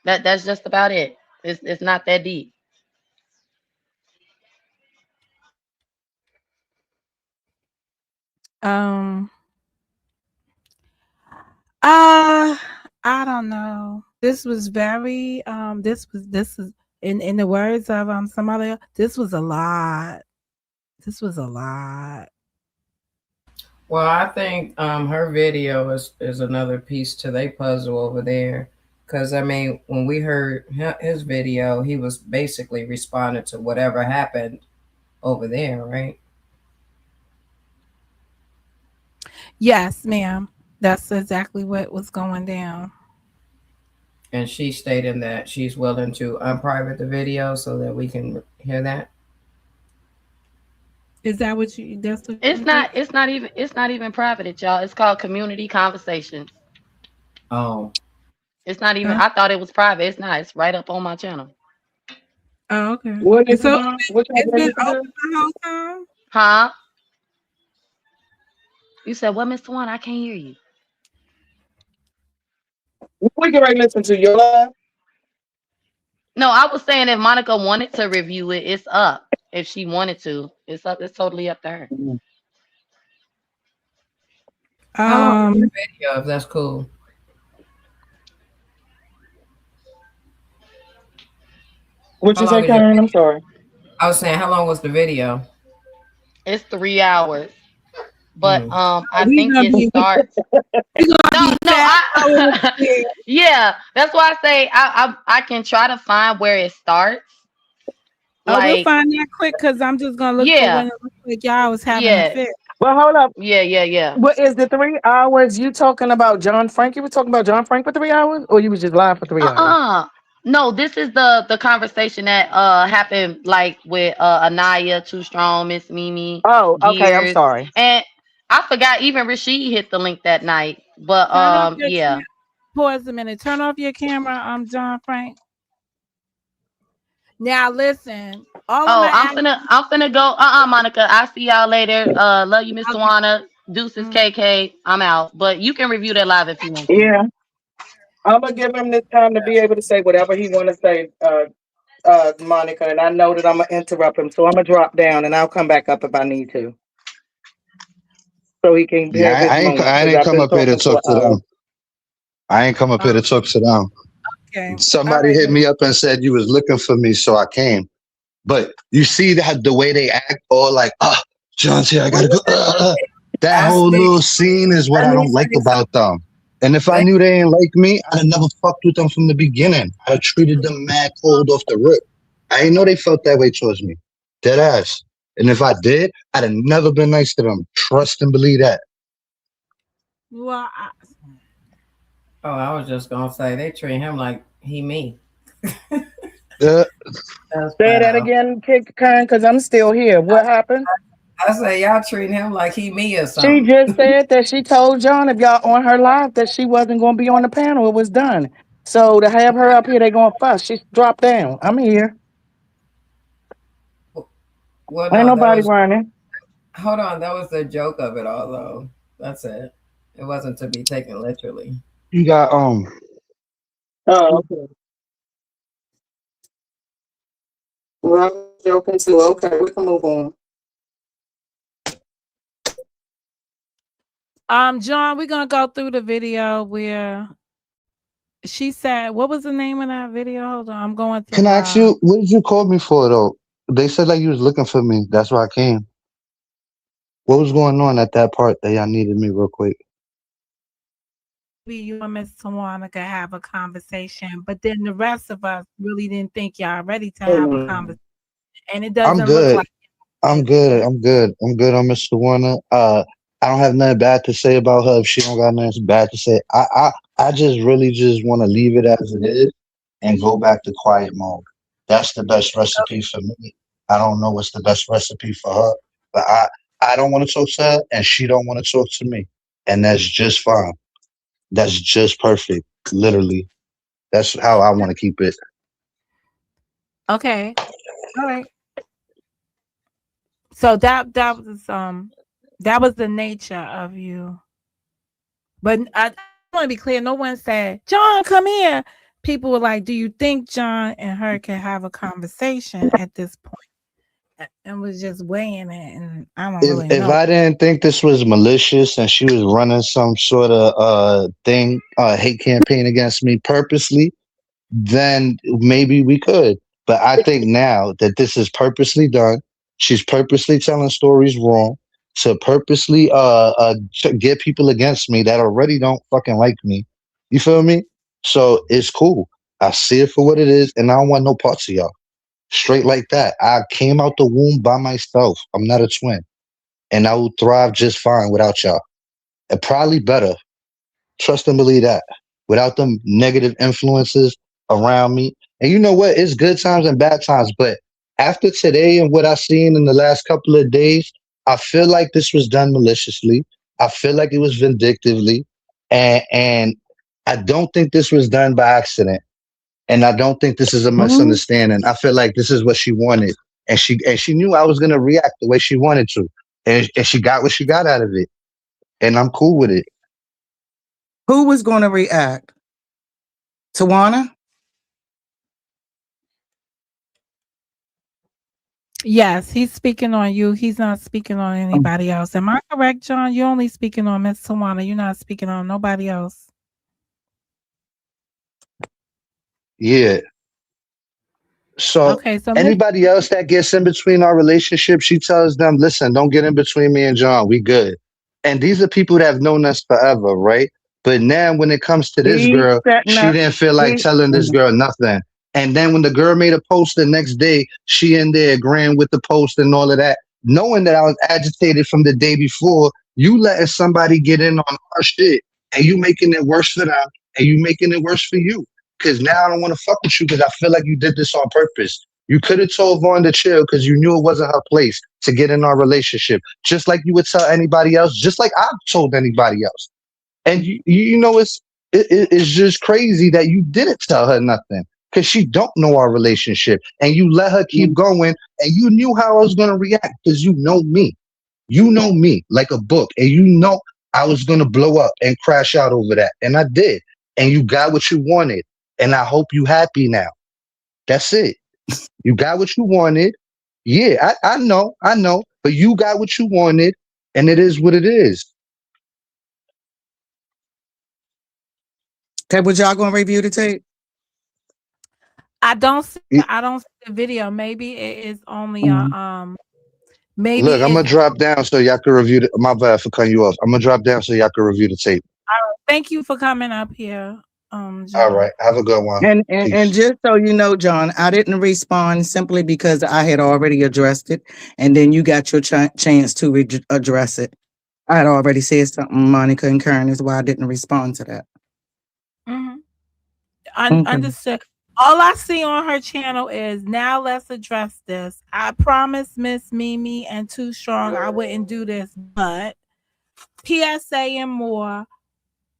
That's just about it. It's not that deep. Um. Uh, I don't know. This was very. This is in the words of somebody else. This was a lot. This was a lot. Well, I think her video is another piece to their puzzle over there. Because, I mean, when we heard his video, he was basically responding to whatever happened over there, right? Yes, ma'am. That's exactly what was going down. And she stated that she's willing to unprivate the video so that we can hear that. Is that what you? That's what It's you not. did? It's not even private, y'all. It's called community conversations. Oh, It's not even. Uh, I thought it was private. It's not. It's right up on my channel. oh, okay. What is it So on? What y'all it's been ready to open do? the whole time. Huh? You said what, Mr. One? I can't hear you. We can right listen to your live. No, I was saying if Monica wanted to review it, it's up. If she wanted to, it's up. It's totally up to her. how long is the Um. video, if that's cool? What How you say, long is your Karen? I'm video? sorry. I was saying, how long was the video? It's 3 hours, but Mm. I We think gonna it be. starts. We gonna No, be no, fat hours. I. Yeah, that's why I say I can try to find where it starts. Oh, we'll Like, find that quick because I'm just gonna look for yeah, when it looks like y'all was having a yeah, fit. Well, hold up. yeah. What is the 3 hours you talking about John Frank? You were talking about John Frank for 3 hours? Or you was just live for 3 hours? No, this is the conversation that happened like with Anaya, Too Strong, Miss Mimi, Oh, okay. I'm Gears, sorry. and I forgot even Rashid hit the link that night. But Turn off your yeah. pause a minute. Turn off your camera, John Frank. Now listen, all I'm Oh, gonna I'm ask. finna I'm finna go. Monica. I'll see y'all later. Love you, Miss Okay. Tawana. Deuces, KK. I'm out. But you can review that live if you want to. Yeah. I'm gonna give him this time to be able to say whatever he want to say, Monica, and I know that I'm gonna interrupt him, so I'm gonna drop down and I'll come back up if I need to, so he can Yeah, have his moment. I Because didn't I've come been up here to talking for talk to an hour. them. I ain't come up here to talk to them. Okay. All Somebody right. hit me up and said you was looking for me, so I came. But you see that the way they act, all like, John's here, I gotta go. That I whole see. little scene is what Let I me don't like say about them. And if I something. knew they ain't like me, I'd have never fucked with them from the beginning. I'd have treated them mad cold off the rip. I didn't know they felt that way towards me. Dead ass. And if I did, I'd have never been nice to them. Trust and believe that. Well, Oh, I was just gonna say they treat him like he me. Uh, That's Say that foul. again, Karen, because I'm still here. What happened? I say y'all treat him like he me or She something. just said that she told John if y'all on her live that she wasn't gonna be on the panel. It was done. So to have her up here, they gonna fuss. She dropped down. I'm here. Well, Ain't no, that nobody was running. hold on. That was the joke of it all, though. That's it. It wasn't to be taken literally. you got Oh, okay. Well, I was joking too. Okay, we can move on. John, we're gonna go through the video where she said, what was the name of that video? Hold on, I'm going Can through I ask you, what did you call me for though? They said like you was looking for me. That's why I came. What was going on at that part that y'all needed me real quick? maybe you and Miss Tawana could have a conversation, but then the rest of us really didn't think y'all ready to have a conversation. And it I'm doesn't look good. like I'm it. good. I'm good. I'm good on Mr. Warner. I don't have nothing bad to say about her if she don't got nothing bad to say. I just really just want to leave it as it is and go back to quiet mode. That's the best recipe for me. I don't know what's the best recipe for her, but I don't want to talk to her and she don't want to talk to me. And that's just fine. That's just perfect. Literally. That's how I want to keep it. Okay. All right. So that was the nature of you. But I want to be clear. No one said, John, come here. People were like, do you think John and her can have a conversation at this point? And was just weighing it. And I don't really If know. I didn't think this was malicious and she was running some sort of thing, hate campaign against me purposely, then maybe we could. But I think now that this is purposely done, she's purposely telling stories wrong to purposely to get people against me that already don't fucking like me. You feel me? So it's cool. I see it for what it is, and I don't want no parts of y'all. Straight like that. I came out the womb by myself. I'm not a twin, and I will thrive just fine without y'all. And probably better. Trust and believe that. Without them negative influences around me. And you know what? It's good times and bad times. But after today and what I've seen in the last couple of days, I feel like this was done maliciously. I feel like it was vindictively. And I don't think this was done by accident. And I don't think this is a Mhm. misunderstanding. I feel like this is what she wanted. And she knew I was gonna react the way she wanted to. And she got what she got out of it. And I'm cool with it. Who was going to react? Tawana? Yes, he's speaking on you. He's not speaking on anybody else. Am I correct, John? You're only speaking on Miss Tawana. You're not speaking on nobody else. Yeah. So Okay, so Miss anybody else that gets in between our relationship, she tells them, listen, don't get in between me and John. We good. And these are people that have known us forever, right? But now when it comes to this He's girl, setting she up. didn't feel like He, telling this girl nothing. And then when the girl made a post the next day, she in there agreeing with the post and all of that, knowing that I was agitated from the day before, you letting somebody get in on our shit and you making it worse for them and you making it worse for you. Cause now I don't want to fuck with you because I feel like you did this on purpose. You could have told Vaughn to chill because you knew it wasn't her place to get in our relationship. Just like you would tell anybody else, just like I've told anybody else. And you know it's just crazy that you didn't tell her nothing because she don't know our relationship and you let her keep going and you knew how I was gonna react because you know me. You know me like a book and you know I was gonna blow up and crash out over that. And I did. And you got what you wanted. And I hope you happy now. That's it. You got what you wanted. Yeah, I know. But you got what you wanted, and it is what it is. okay, was y'all going to review the tape? Y- I don't see the video. Maybe it is only a maybe Look, I'm it's gonna drop down so y'all can review the. My bad for cutting you off. I'm gonna drop down so y'all can review the tape. thank you for coming up here, All John. right. Have a good one. And Peace. just so you know, John, I didn't respond simply because I had already addressed it, and then you got your chance to address it. I had already said something, Monica and Karen, is why I didn't respond to that. Mhm. Okay. Understood. All I see on her channel is now let's address this. I promised Miss Mimi and Too Strong I wouldn't do this, but PSA and more.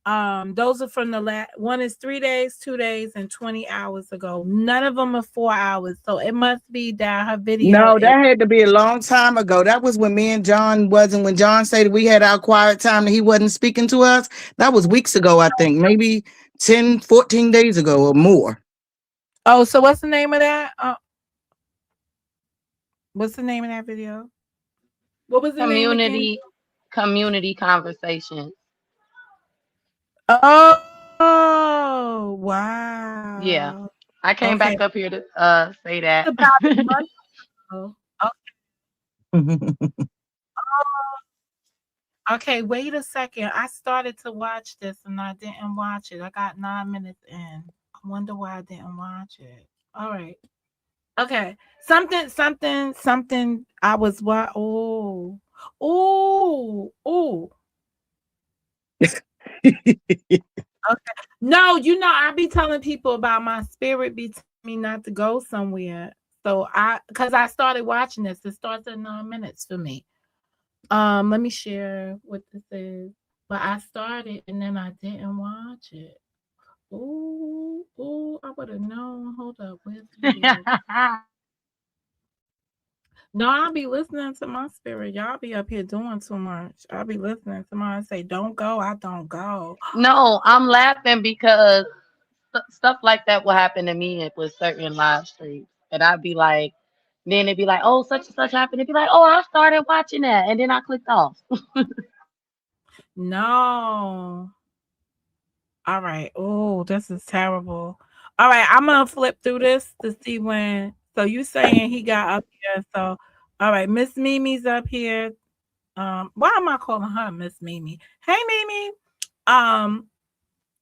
Those are from the last one is 3 days, 2 days, and 20 hours ago. None of them are 4 hours. So it must be that her video No, is that had to be a long time ago. That was when me and John wasn't, when John said we had our quiet time that he wasn't speaking to us. That was weeks ago, I think. Maybe 10, 14 days ago or more. Oh, so what's the name of that? What's the name of that video? What was the name again? Community conversation. Oh, Yeah. wow. I came Okay. back up here to say that. About a month ago. Okay, wait a second. I started to watch this and I didn't watch it. I got 9 minutes in. I wonder why I didn't watch it. All right. Okay. Something. I was what? Oh. Oh. Okay. No, I be telling people about my spirit be telling me not to go somewhere. So because I started watching this. It starts at 9 minutes for me. Let me share what this is. But I started and then I didn't watch it. Ooh, I would have known. Hold up, where's the video? No, I'll be listening to my spirit. Y'all be up here doing too much. I'll be listening to mine say, don't go, I don't go. No, I'm laughing because stuff like that will happen to me with certain live streams. And I'd be like, then it'd be like, oh, such and such happened. It'd be like, oh, I started watching that. And then I clicked off. No. All right. Oh, this is terrible. All right, I'm gonna flip through this to see when. So you saying he got up here? So, all right, Miss Mimi's up here. Why am I calling her Miss Mimi? Hey, Mimi. All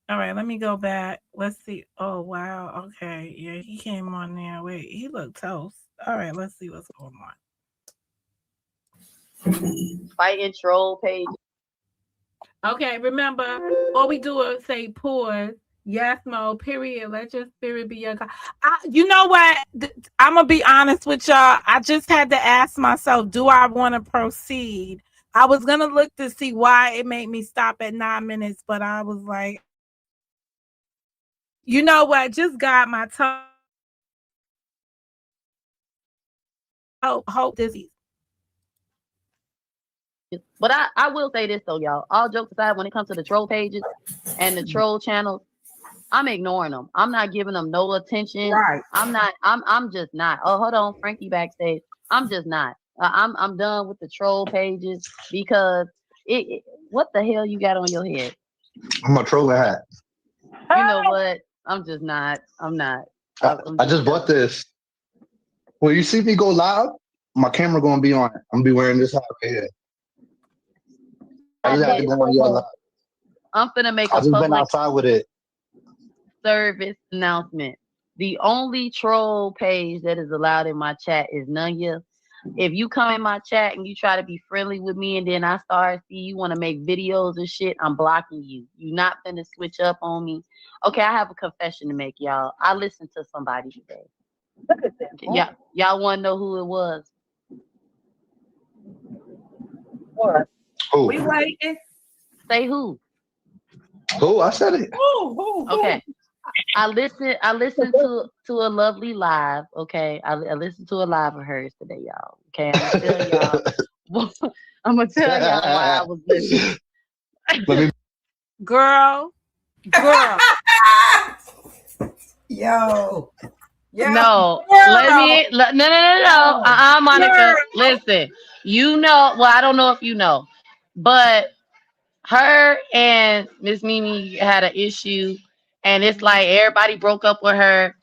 right, let me go back. Let's see. Oh wow. Okay, yeah, he came on there. Wait, he looked toast. All right, let's see what's going on. Fighting troll page. Okay, remember, all we do is say pause, yes, mode, period. Let your spirit be your God. You know what? I'm going to be honest with y'all. I just had to ask myself, do I want to proceed? I was going to look to see why it made me stop at 9 minutes, but I was like, you know what? Just got my tongue. Hope this is. But I will say this though, y'all. All jokes aside, when it comes to the troll pages and the troll channels, I'm ignoring them. I'm not giving them no attention. Right. I'm just not. Oh, hold on, Frankie backstage. I'm just not. I'm done with the troll pages because what the hell you got on your head? I'm a trolling hat. You know what? I'm just not. I'm not. I just bought this. When you see me go live, my camera gonna be on it. I'm gonna be wearing this hat right here. I just had to go on your live. I'm finna make I a just been public outside with it. service announcement. The only troll page that is allowed in my chat is Nunya. If you come in my chat and you try to be friendly with me and then I start see you want to make videos and shit, I'm blocking you. You're not finna switch up on me. Okay, I have a confession to make, y'all. I listened to somebody today. Yeah, y'all want to know who it was? What? Who? We waiting. Say who? Who? I said it. Who? Okay. I listened to a lovely live. Okay, I listened to a live of hers today, y'all. Okay, I'm gonna tell y'all why I was listening. Let me. Girl. Yo. No, no. Monica, listen. You know, well, I don't know if you know, but her and Miss Mimi had an issue, and it's like everybody broke up with her.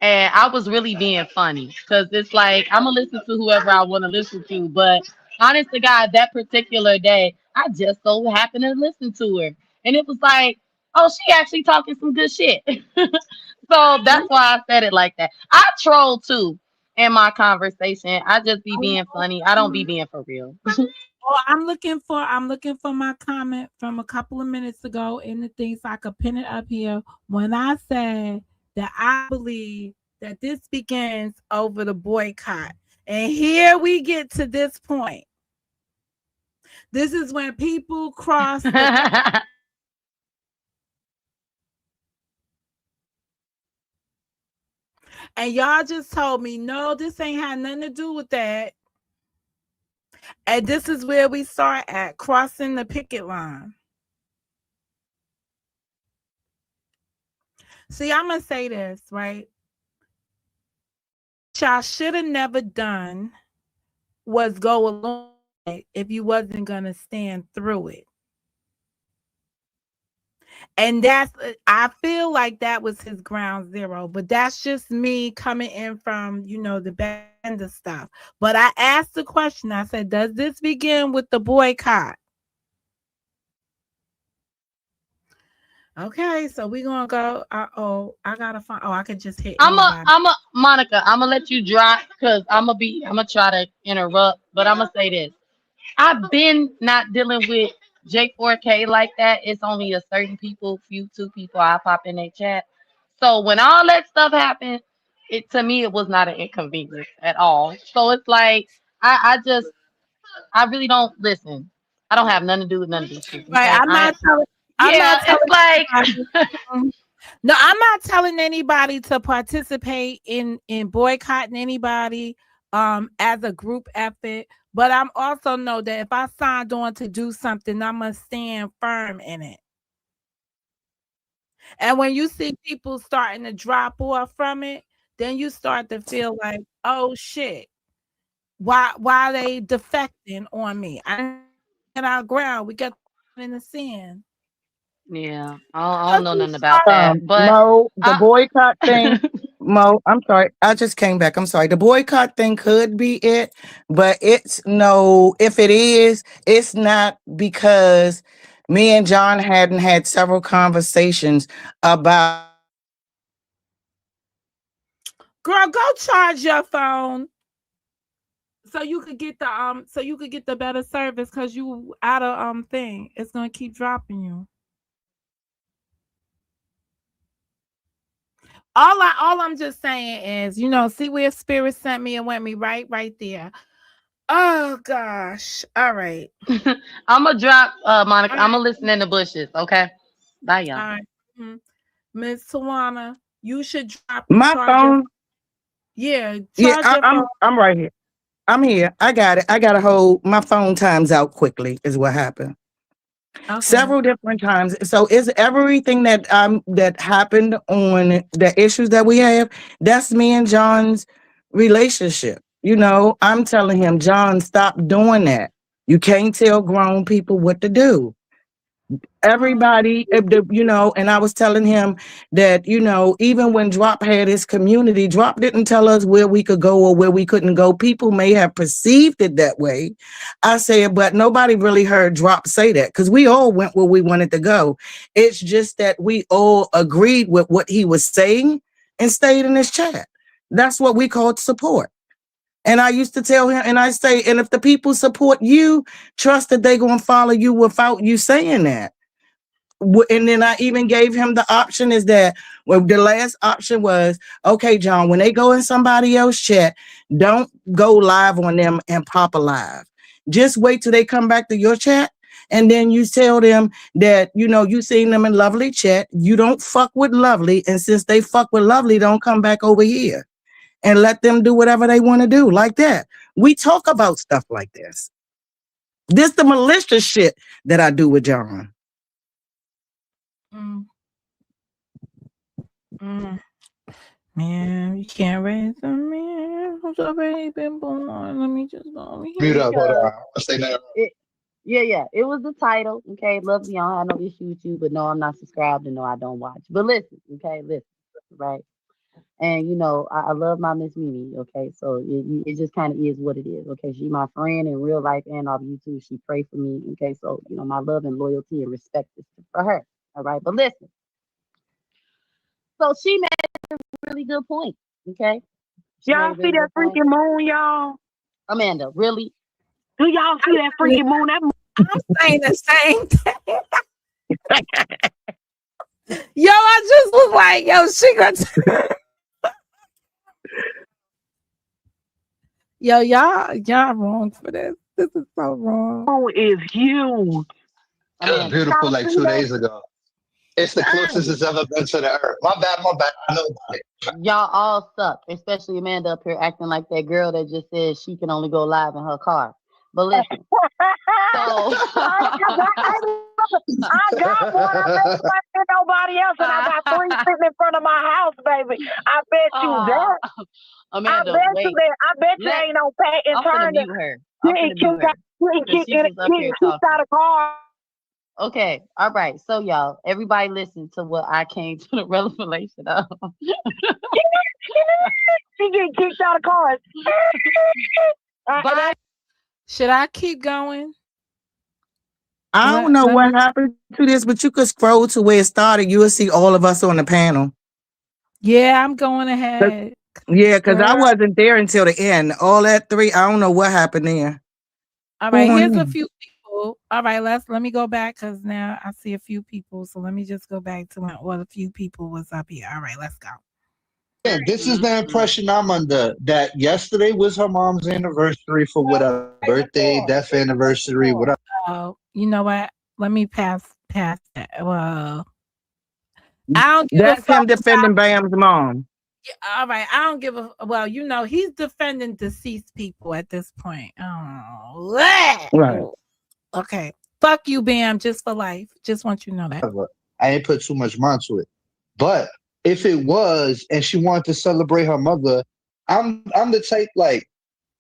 And I was really being funny because it's like I'm gonna listen to whoever I want to listen to, but honest to God, that particular day, I just so happened to listen to her, and it was like, oh, she actually talking some good shit. So that's why I said it like that. I troll too in my conversation. I just be being funny. I don't be being for real. Oh, I'm looking for my comment from a couple of minutes ago in the things so I could pin it up here when I said that I believe that this begins over the boycott. And here we get to this point. This is when people cross the and y'all just told me, no, this ain't had nothing to do with that. And this is where we start at, crossing the picket line. See, I'm gonna say this, right? Y'all should have never done was go along with it if you wasn't gonna stand through it. And that's I feel like that was his ground zero, but that's just me coming in from, the back end of stuff. But I asked the question, I said, does this begin with the boycott? Okay, so we're gonna go. I gotta find. Oh, I could just hit anybody. Monica, I'm gonna let you drop because I'm gonna try to interrupt, but I'm gonna say this. I've been not dealing with J4K like that. It's only a certain two people I pop in their chat. So when all that stuff happened, to me it was not an inconvenience at all. So it's like I really don't listen. I don't have nothing to do with none of these people. Right, Okay? I'm not Yeah, telling it's like anybody. No, I'm not telling anybody to participate in boycotting anybody as a group effort. But I'm also know that if I signed on to do something, I must stand firm in it. And when you see people starting to drop off from it, then you start to feel like, oh shit, why they defecting on me? I get our ground. We got in the sand. yeah, I don't know nothing about that, but Mo, the I boycott thing. Mo, I'm sorry. I just came back. I'm sorry. The boycott thing could be it, but it's no, if it is, it's not because me and John hadn't had several conversations about. Girl, go charge your phone so you could get the better service because you out of thing. It's gonna keep dropping you. All I'm just saying is, see where spirit sent me and went me right there. Oh gosh. All right. I'm gonna drop Monica. All I'm right. gonna listen in the bushes. Okay, bye All y'all. right. Miss Tawana, you should My charge your phone. Yeah, charge your phone. I'm right here. I'm here. I got it. I got to hold my phone times out quickly is what happened. Okay. Several different times. So is everything that happened on the issues that we have, that's me and John's relationship. I'm telling him, John, stop doing that. You can't tell grown people what to do. Everybody, and I was telling him that, even when Drop had his community, Drop didn't tell us where we could go or where we couldn't go. People may have perceived it that way. I said, but nobody really heard Drop say that because we all went where we wanted to go. It's just that we all agreed with what he was saying and stayed in his chat. That's what we called support. And I used to tell him, and I say, and if the people support you, trust that they're going to follow you without you saying that. And then I even gave him the option is that, well, the last option was, okay, John, when they go in somebody else's chat, don't go live on them and pop a live. Just wait till they come back to your chat. And then you tell them that, you seen them in Lovely chat. You don't fuck with Lovely. And since they fuck with Lovely, don't come back over here and let them do whatever they want to do like that. We talk about stuff like this. This the malicious shit that I do with John. Mm. Man, you can't raise a man who's already been born. Let me just go Mute here. up. Hold on. I'll say that. Yeah. It was the title. Okay, love you. I don't have no issue with you, but no, I'm not subscribed and no, I don't watch. But listen, right? And I love my Miss Mimi. Okay, so it just kind of is what it is. Okay, she's my friend in real life and off YouTube. She pray for me. Okay, so my love and loyalty and respect is for her. All right, but listen. So she made a really good point. Okay, Y'all see that freaking moon, y'all? Amanda, really? Do y'all see that freaking moon? I'm saying the same thing. Yo, I just was like, yo, she got Yo, y'all wrong for this. This is so wrong. Oh, is huge. It was beautiful like 2 days ago. It's the closest it's ever been to the earth. My bad. I know about it. Y'all all suck, especially Amanda up here acting like that girl that just said she can only go live in her car. But listen, so I I got one. I bet you ain't get nobody else, and I got 3 sitting in front of my house, baby. I bet you that. Amanda, I bet wait. you that. I bet you ain't no pat and I'm finna turn. mute her. I'm finna mute her. Getting She was up here kicked out of car. Okay, all right. So y'all, everybody listen to what I came to the revelation of. She getting kicked out of cars. Should I keep going? I don't know what happened to this, but you could scroll to where it started. You will see all of us on the panel. Yeah, I'm going ahead. Yeah, because I wasn't there until the end. All that 3, I don't know what happened there. All right, here's a few people. All right, let me go back because now I see a few people. So let me just go back to when all the few people was up here. All right, let's go. Yeah, this is the impression I'm under, that yesterday was her mom's anniversary for whatever, birthday, death anniversary, whatever. Oh, you know what? Let me pass that. Well, I don't give That's a fuck him defending Bam's mom. All right, I don't give a well. You know, he's defending deceased people at this point. Oh, Right. Okay, fuck you, Bam. Just for life. Just want you to know that. I ain't put too much mind to it, but if it was, and she wanted to celebrate her mother, I'm the type like,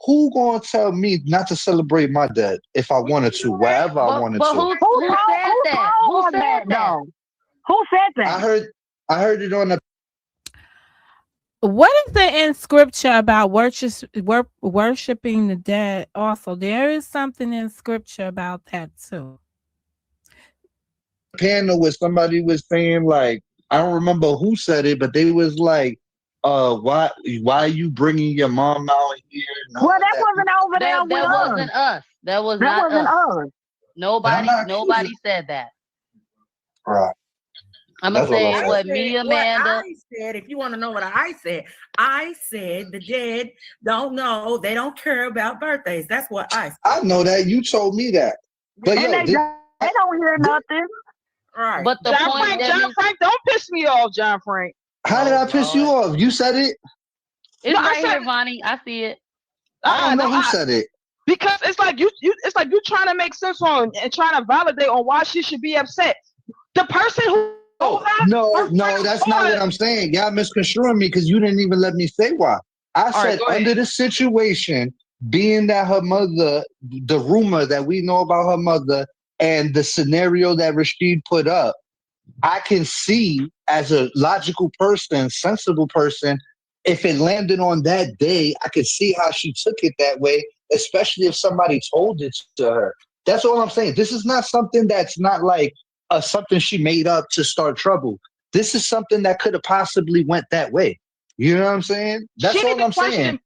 who gonna tell me not to celebrate my dad if I wanted to, wherever I wanted to? Who said that? Who said that? Who said that? I heard it on the. What is the in scripture about worshiping the dead? Also, there is something in scripture about that too. Panel where somebody was saying, like, I don't remember who said it, but they was like, why are you bringing your mom out here? Well, that wasn't over there with us. That wasn't us. That wasn't us. Nobody said that. Right. I'm gonna say what me, Amanda. I said, if you want to know what I said the dead don't know, they don't care about birthdays. That's what I said. I know that. You told me that. But and they don't hear nothing. Right. But the John Frank, don't piss me off, John Frank. How did I piss you off? You said it. It's right here, Vonnie. I see it. I don't know who said it. Because it's like you trying to make sense on and trying to validate on why she should be upset. The person who no, that's not what I'm saying. Y'all misconstruing me because you didn't even let me say why. I said under the situation, being that her mother, the rumor that we know about her mother and the scenario that Rashid put up, I can see as a logical person, sensible person, if it landed on that day, I could see how she took it that way, especially if somebody told it to her. That's all I'm saying. This is not something that's not like something she made up to start trouble. This is something that could have possibly went that way. You know what I'm saying? That's all I'm saying.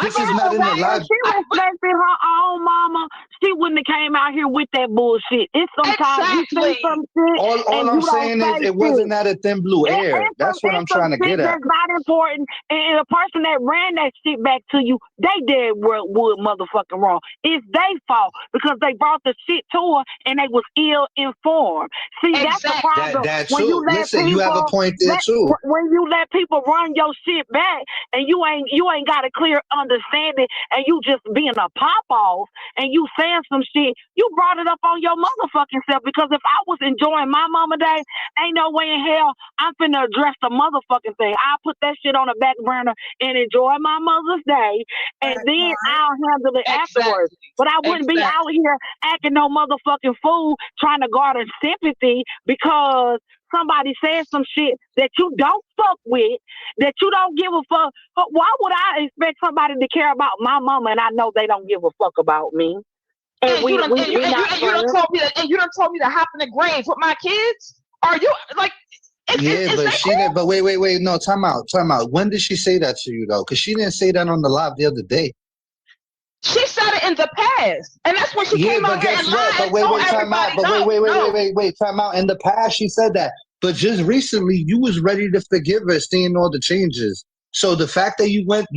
This is not in the logic. She respected her own mama. She wouldn't have came out here with that bullshit. It's sometimes you see some shit. All I'm saying is it wasn't out of thin blue air. That's what I'm trying to get at. That's not important. And the person that ran that shit back to you, they did would motherfucking wrong. It's their fault because they brought the shit to her and they was ill informed. See, that's the problem. That's true. Listen, you have a point there too. When you let people run your shit back and you ain't got a clear understanding and you just being a pop off and you saying some shit, you brought it up on your motherfucking self. Because if I was enjoying my mama day, ain't no way in hell I'm finna address the motherfucking thing. I'll put that shit on the back burner and enjoy my mother's day, and then I'll handle it afterwards. But I wouldn't be out here acting no motherfucking fool trying to garner sympathy because somebody said some shit that you don't fuck with, that you don't give a fuck. Why would I expect somebody to care about my mama and I know they don't give a fuck about me? And you done told me to hop in the grave with my kids? Are you like? But she didn't. But wait. No, time out. When did she say that to you though? Because she didn't say that on the live the other day. She said it in the past, and that's when she came out here and lied. But wait, time out. In the past, she said that, but just recently, you was ready to forgive her, seeing all the changes. So the fact that you went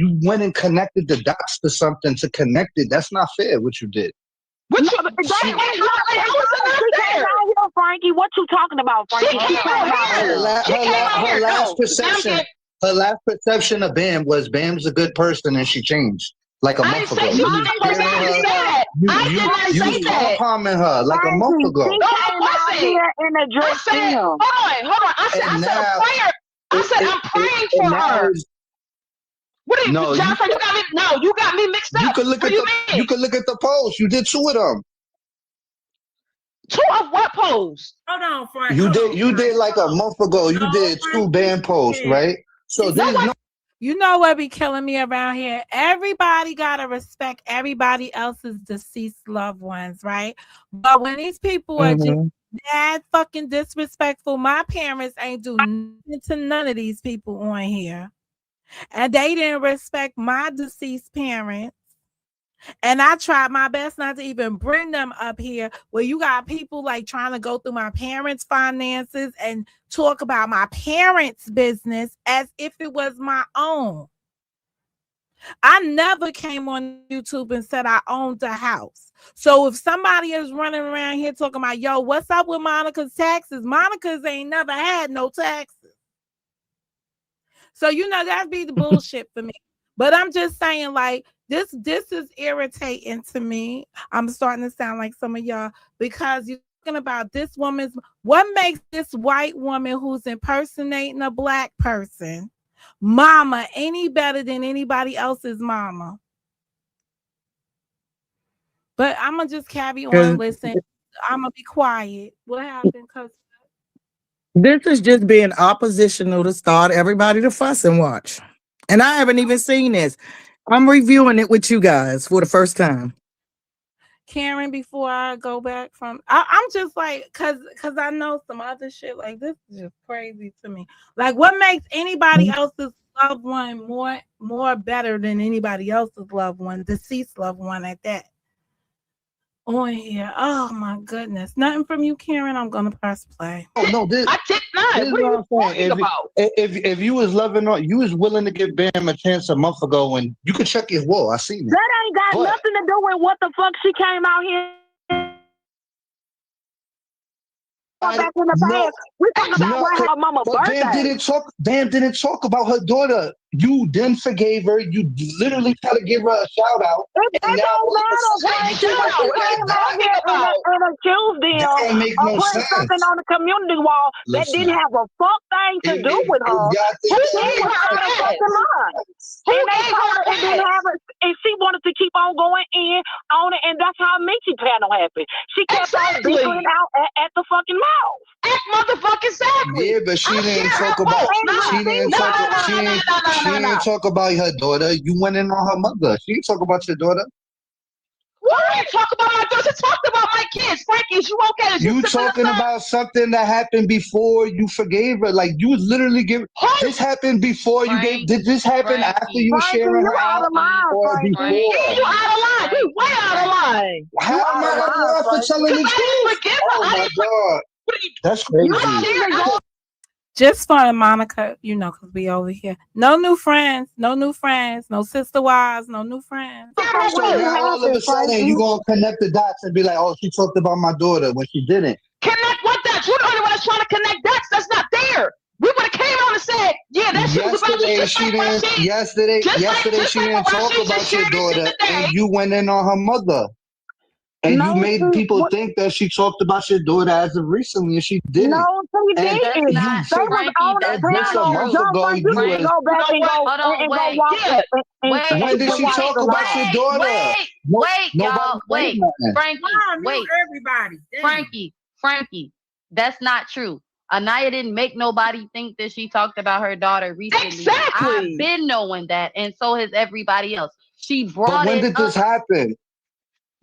and connected the dots to something to connect it, that's not fair. What you did. Frankie, what you talking about, Frankie? Her last perception of Bam was Bam's a good person and she changed. Like a month ago. You was palming her like a month ago. said, in the dress film. hold on. I said And a now prayer. I said I'm praying for her. What are you, No, Jonathan? You got me mixed up. you could look What at do you the mean? you could look at the post. You did 2 of them. 2 of what posts? Hold on, Frank. You Hold did on, you did Frank. like a month ago. You No, did 2 Frank, band posts, yeah. right? So there's no You know what be killing me around here? Everybody gotta respect everybody else's deceased loved ones, right? But when these people are just mad fucking disrespectful, my parents ain't do nothing to none of these people on here. And they didn't respect my deceased parents. And I tried my best not to even bring them up here where you got people like trying to go through my parents' finances and talk about my parents' business as if it was my own. I never came on YouTube and said I owned a house. So if somebody is running around here talking about, yo, what's up with Monica's taxes? Monica's ain't never had no taxes. So, you know, that'd be the bullshit for me. But I'm just saying, like, this is irritating to me. I'm starting to sound like some of y'all because you're talking about this woman's, what makes this white woman who's impersonating a black person mama any better than anybody else's mama? But I'm gonna just carry on. Listen, I'm gonna be quiet. What happened? Cause This is just being oppositional to start everybody to fuss and watch. And I haven't even seen this. I'm reviewing it with you guys for the first time. Karen, before I go back from, I'm just like, cause I know some other shit like this is just crazy to me. Like, what makes anybody else's loved one more better than anybody else's loved one, deceased loved one at that? On here, oh my goodness, nothing from you, Karen. I'm gonna press play. Oh no, this I did not. this is What are what you I'm saying. talking about? If you was loving on, you was willing to give Bam a chance a month ago, and you could check his wall. I seen it. That ain't got But- nothing to do with what the fuck she came out here. Back in the past, we talking about what her mama's But birthday. Bam didn't talk about her daughter. You then forgave her. You literally tried to give her a shout out. It don't matter, Frank. What she came out here and accused them That don't make of no putting sense. something on the community wall that Listen. didn't have a fuck thing to do with her. Who She was out of fucking mind. And they told her it didn't have it, and she wanted to keep on going in on it, and that's how Michi panel happened. She kept on beating out at the fucking mouth. At motherfucking exactly. Yeah, but she didn't talk about. She didn't talk about her daughter. You went in on her mother. She didn't talk about your daughter. Why are you talking about my daughter? She talked about my kids. Frankie, is you okay? Is You talking about something that happened before you forgave her? Like you was literally giving. This happened before you gave. Did this happen after you were sharing her out, or before? Yeah, you out of line. You way out of line. How am I out of line for telling the truth? Oh my god, that's crazy. Just for Monica, you know, because we over here. No new friends, no sister wives, no new friends. So now all of a sudden you gonna connect the dots and be like, oh, she talked about my daughter when she didn't. Connect what dots? You're the only one that's trying to connect dots. That's not there. We would have came on and said, yeah, that shit was about to just like my shit. Yesterday she didn't talk about your daughter, and you went in on her mother. And you made people think that she talked about your daughter as of recently, and she didn't. No, she didn't. They was on the panel. You was go back and go watch it. When did she talk about your daughter? Wait, y'all. Wait, Frankie. Wait, everybody. Damn. Frankie. That's not true. Anaya didn't make nobody think that she talked about her daughter recently. Exactly. I've been knowing that, and so has everybody else. She brought it up. But when did this happen?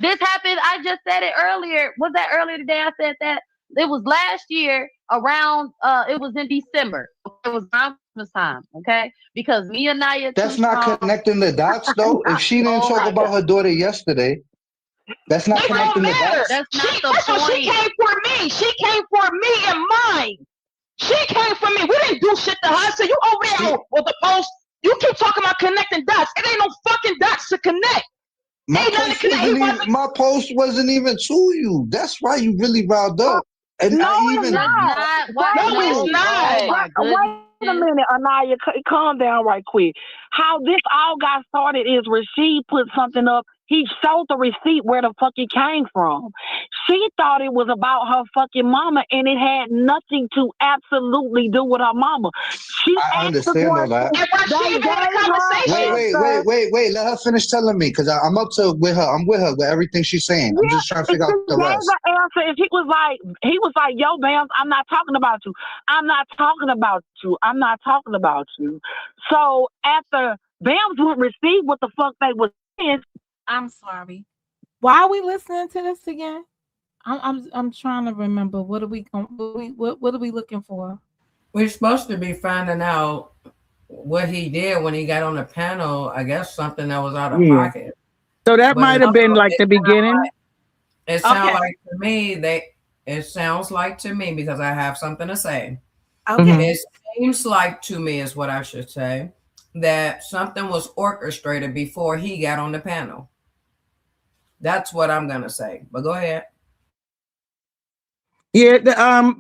This happened. I just said it earlier. Was that earlier today? I said that it was last year around. It was in December. It was around Christmas time. Okay, because me and Naya. That's not connecting the dots, though. If she didn't talk about her daughter yesterday, that's not connecting the dots. That's not the point. She came for me. She came for me and mine. She came for me. We didn't do shit to her. So you over there with the post. You keep talking about connecting dots. It ain't no fucking dots to connect. My post wasn't even to you. That's why you really riled up. And no, it's not. No, it's not. Wait a minute, Anaya, calm down right quick. How this all got started is Rasheed put something up. He showed the receipt where the fuck it came from. she thought it was about her fucking mama, and it had nothing to absolutely do with her mama. She I asked the understand all that. question. And when They she had a gave her conversation, Wait. Let her finish telling me, because I'm up to with her. I'm with her with everything she's saying. I'm just trying to and figure out she the gave rest. the answer, and he was like, yo, Bams, I'm not talking about you. I'm not talking about you. I'm not talking about you. So after Bams would receive what the fuck they was saying, I'm sorry. Why are we listening to this again? I'm trying to remember. What are we what are we looking for? We're supposed to be finding out what he did when he got on the panel. I guess something that was out of Yeah. pocket. So that But might have been like the beginning. it sounds Okay. like to me it sounds like to me, because I have something to say. Okay. It seems like to me is what I should say, that something was orchestrated before he got on the panel. That's what I'm gonna say. But go ahead. Yeah,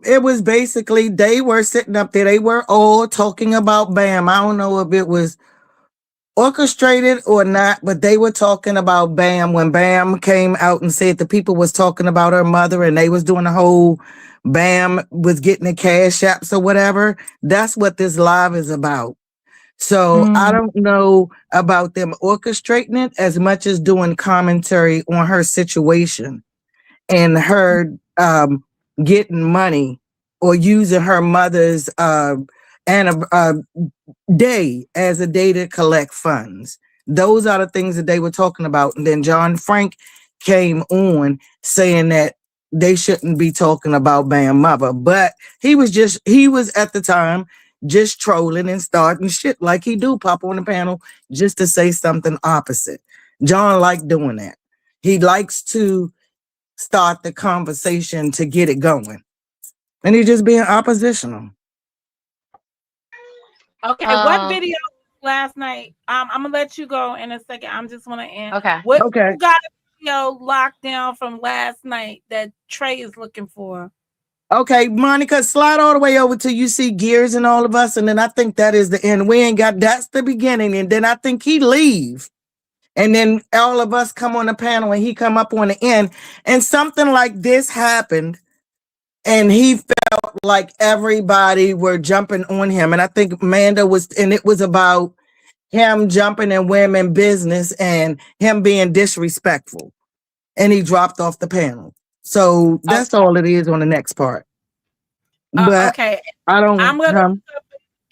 it was basically they were sitting up there. They were all talking about Bam. I don't know if it was orchestrated or not, but they were talking about Bam when Bam came out and said the people was talking about her mother, and they was doing a whole Bam was getting the cash apps or whatever. That's what this live is about. So I don't know about them orchestrating it as much as doing commentary on her situation and her getting money or using her mother's day as a day to collect funds. Those are the things that they were talking about. And then John Frank came on saying that they shouldn't be talking about Bam mother, but he was at the time just trolling and starting shit like he do, pop on the panel just to say something opposite. John liked doing that. He likes to start the conversation to get it going. And he's just being oppositional. Okay. What video last night? I'm gonna let you go in a second. I'm just wanna end. Okay. What Okay. you got a video locked down from last night that Trey is looking for? Okay, Monica, slide all the way over till you see Gears and all of us, and then I think that is the end. We ain't got that's the beginning, and then I think he leave, and then all of us come on the panel, and he come up on the end, and something like this happened, and he felt like everybody were jumping on him, and I think Amanda was, and it was about him jumping in women business and him being disrespectful, and he dropped off the panel. So that's all it is on the next part. But Okay. I don't. I'm gonna look up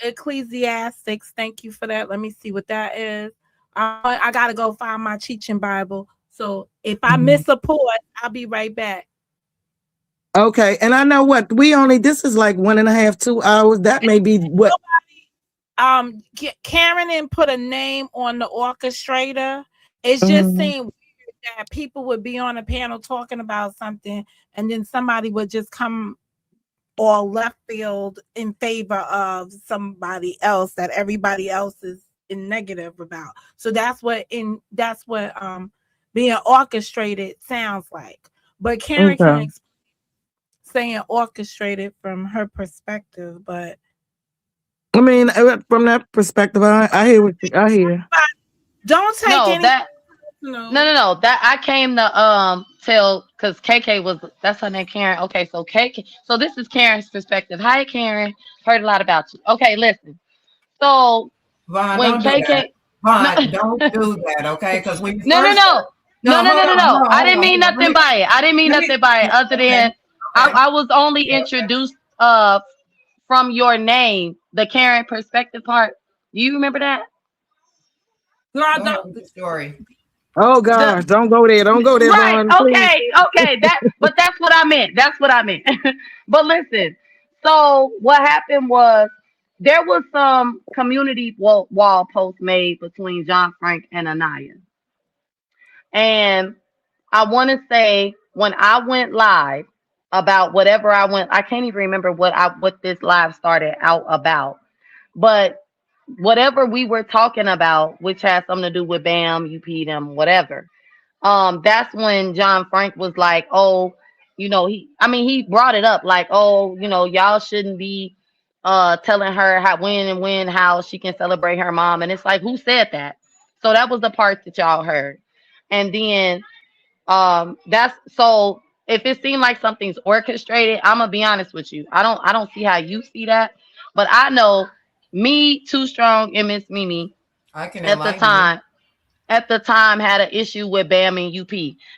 Ecclesiastics. Thank you for that. Let me see what that is. I gotta go find my teaching Bible. So if I miss a port, I'll be right back. Okay, and I know what this is like 1.5, 2 hours. That may be what. Karen didn't put a name on the orchestrator. It's just seemed weird that people would be on a panel talking about something, and then somebody would just come all left field in favor of somebody else that everybody else is in negative about. So that's what being orchestrated sounds like. But Karen can explain saying orchestrated from her perspective, but I mean, from that perspective, I hear what I hear. Don't take any. No. That I came to tell, because KK that's her name, Karen. Okay, so KK. So this is Karen's perspective. Hi, Karen. Heard a lot about you. Okay, listen. So Vaughn, when don't do KK, that. Vaughn, don't do that, okay? Because we no. I didn't mean nothing by it. I didn't mean nothing by it. Other than I was only introduced from your name, the Karen perspective part. Do you remember that? The story. Oh God, don't go there. Don't go there, Right. Vaughn, Okay. But that's what I meant. That's what I meant. But listen. So what happened was there was some community wall post made between John Frank and Anaya. And I want to say when I went live about whatever I can't even remember what this live started out about. But whatever we were talking about, which has something to do with Bam, UP, them, whatever. That's when John Frank was like, oh, he brought it up like, oh, y'all shouldn't be telling her how she can celebrate her mom. And it's like, who said that? So that was the part that y'all heard. And then that's so if it seemed like something's orchestrated, I'm gonna be honest with you. I don't see how you see that, but I know me, Too Strong, and Miss Mimi I can at the enlighten you. time had an issue with Bam and UP.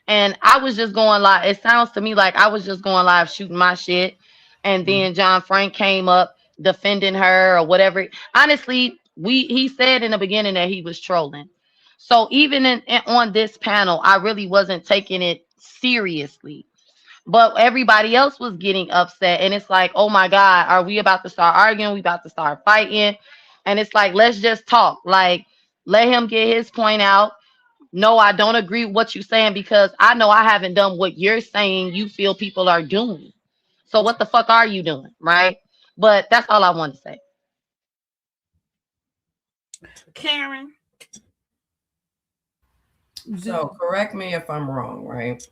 And I was just going live. It sounds to me like I was just going live shooting my shit. And then John Frank came up defending her or whatever. Honestly, he said in the beginning that he was trolling. So even on this panel, I really wasn't taking it seriously. But everybody else was getting upset. And it's like, oh my God, are we about to start arguing? We about to start fighting? And it's like, let's just talk. Like, let him get his point out. No, I don't agree with what you're saying because I know I haven't done what you're saying you feel people are doing. So what the fuck are you doing? Right? But that's all I want to say. Karen. So correct me if I'm wrong, right?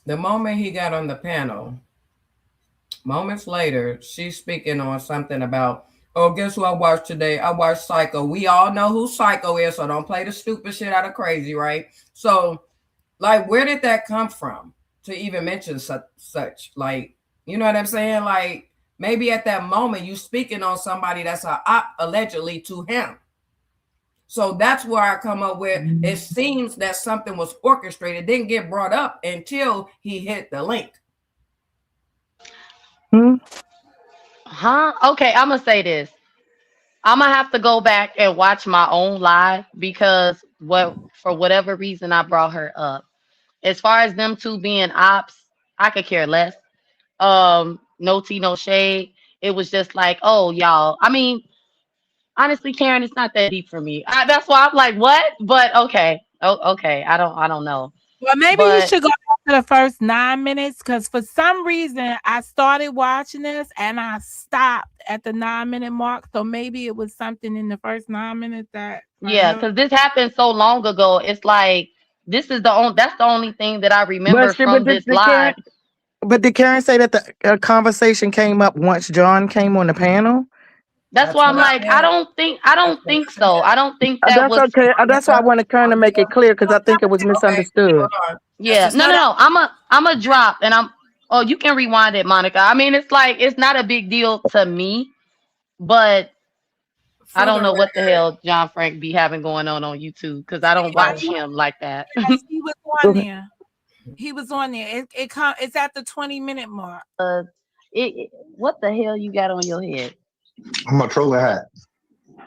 The moment he got on the panel, moments later, she's speaking on something about, oh, guess who I watched today? I watched Psycho. We all know who Psycho is, so don't play the stupid shit out of crazy, right? So, like, where did that come from to even mention such? Like, you know what I'm saying? Like, maybe at that moment you speaking on somebody that's a op allegedly to him. So that's where I come up with, it seems that something was orchestrated, didn't get brought up until he hit the link. Huh? Okay, I'm gonna say this. I'm gonna have to go back and watch my own live because for whatever reason I brought her up. As far as them two being ops, I could care less. No tea, no shade. It was just like, oh y'all. I mean, honestly, Karen, it's not that deep for me. That's why I'm like, what? But okay. Oh, okay. I don't know. Well, maybe you But should go back to the first 9 minutes because for some reason I started watching this and I stopped at the 9-minute mark. So maybe it was something in the first 9 minutes that yeah, because this happened so long ago. It's like this is that's the only thing that I remember from this live. But did Karen say that the conversation came up once John came on the panel? That's why I'm like, I don't think so. I don't think that That's was. okay. That's why I want to kind of make it clear because I think it was misunderstood. Yeah, no. I'm a drop, and I'm. Oh, you can rewind it, Monica. I mean, it's like it's not a big deal to me, but I don't know what the hell John Frank be having going on YouTube because I don't watch him like that. Yes, he was on there. He was on there. It's at the 20-minute mark. What the hell you got on your head? I'm a trolling hat.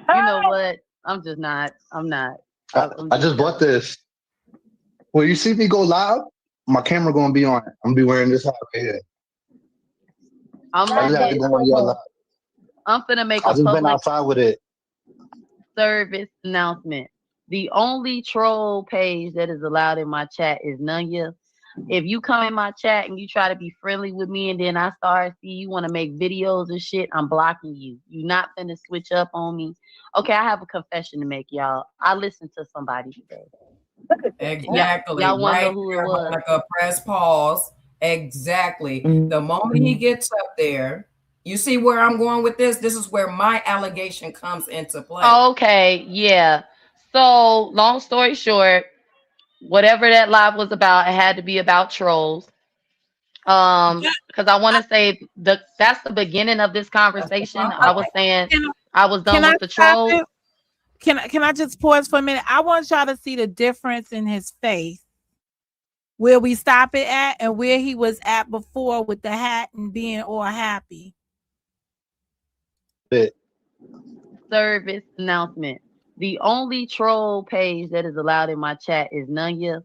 You know what? I'm just not. I'm not. I just bought this. When you see me go live, my camera gonna be on. I'm gonna be wearing this hat right here. I'm gonna make I a just been public outside with it. service announcement. The only troll page that is allowed in my chat is Nunya. If you come in my chat and you try to be friendly with me and then I start see you want to make videos and shit, I'm blocking you. You're not finna switch up on me. Okay, I have a confession to make, y'all. I listened to somebody today. Exactly. Y'all want to right know who there, it was? Monica, press pause. Exactly. The moment he gets up there, you see where I'm going with this? This is where my allegation comes into play. Okay, yeah. So, long story short, whatever that live was about, it had to be about trolls. Because I want to say that's the beginning of this conversation. I was saying I was done with the trolls. Can I just pause for a minute? I want y'all to see the difference in his face. Where we stop it at and where he was at before with the hat and being all happy. Service announcement. The only troll page that is allowed in my chat is Nunya.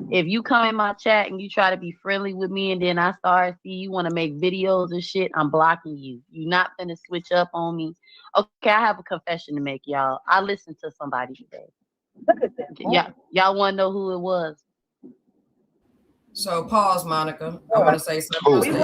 If you come in my chat and you try to be friendly with me and then I start see you want to make videos and shit, I'm blocking you. You're not finna switch up on me. Okay, I have a confession to make, y'all. I listened to somebody today. Y'all want to know who it was? So pause, Monica. I want to say something.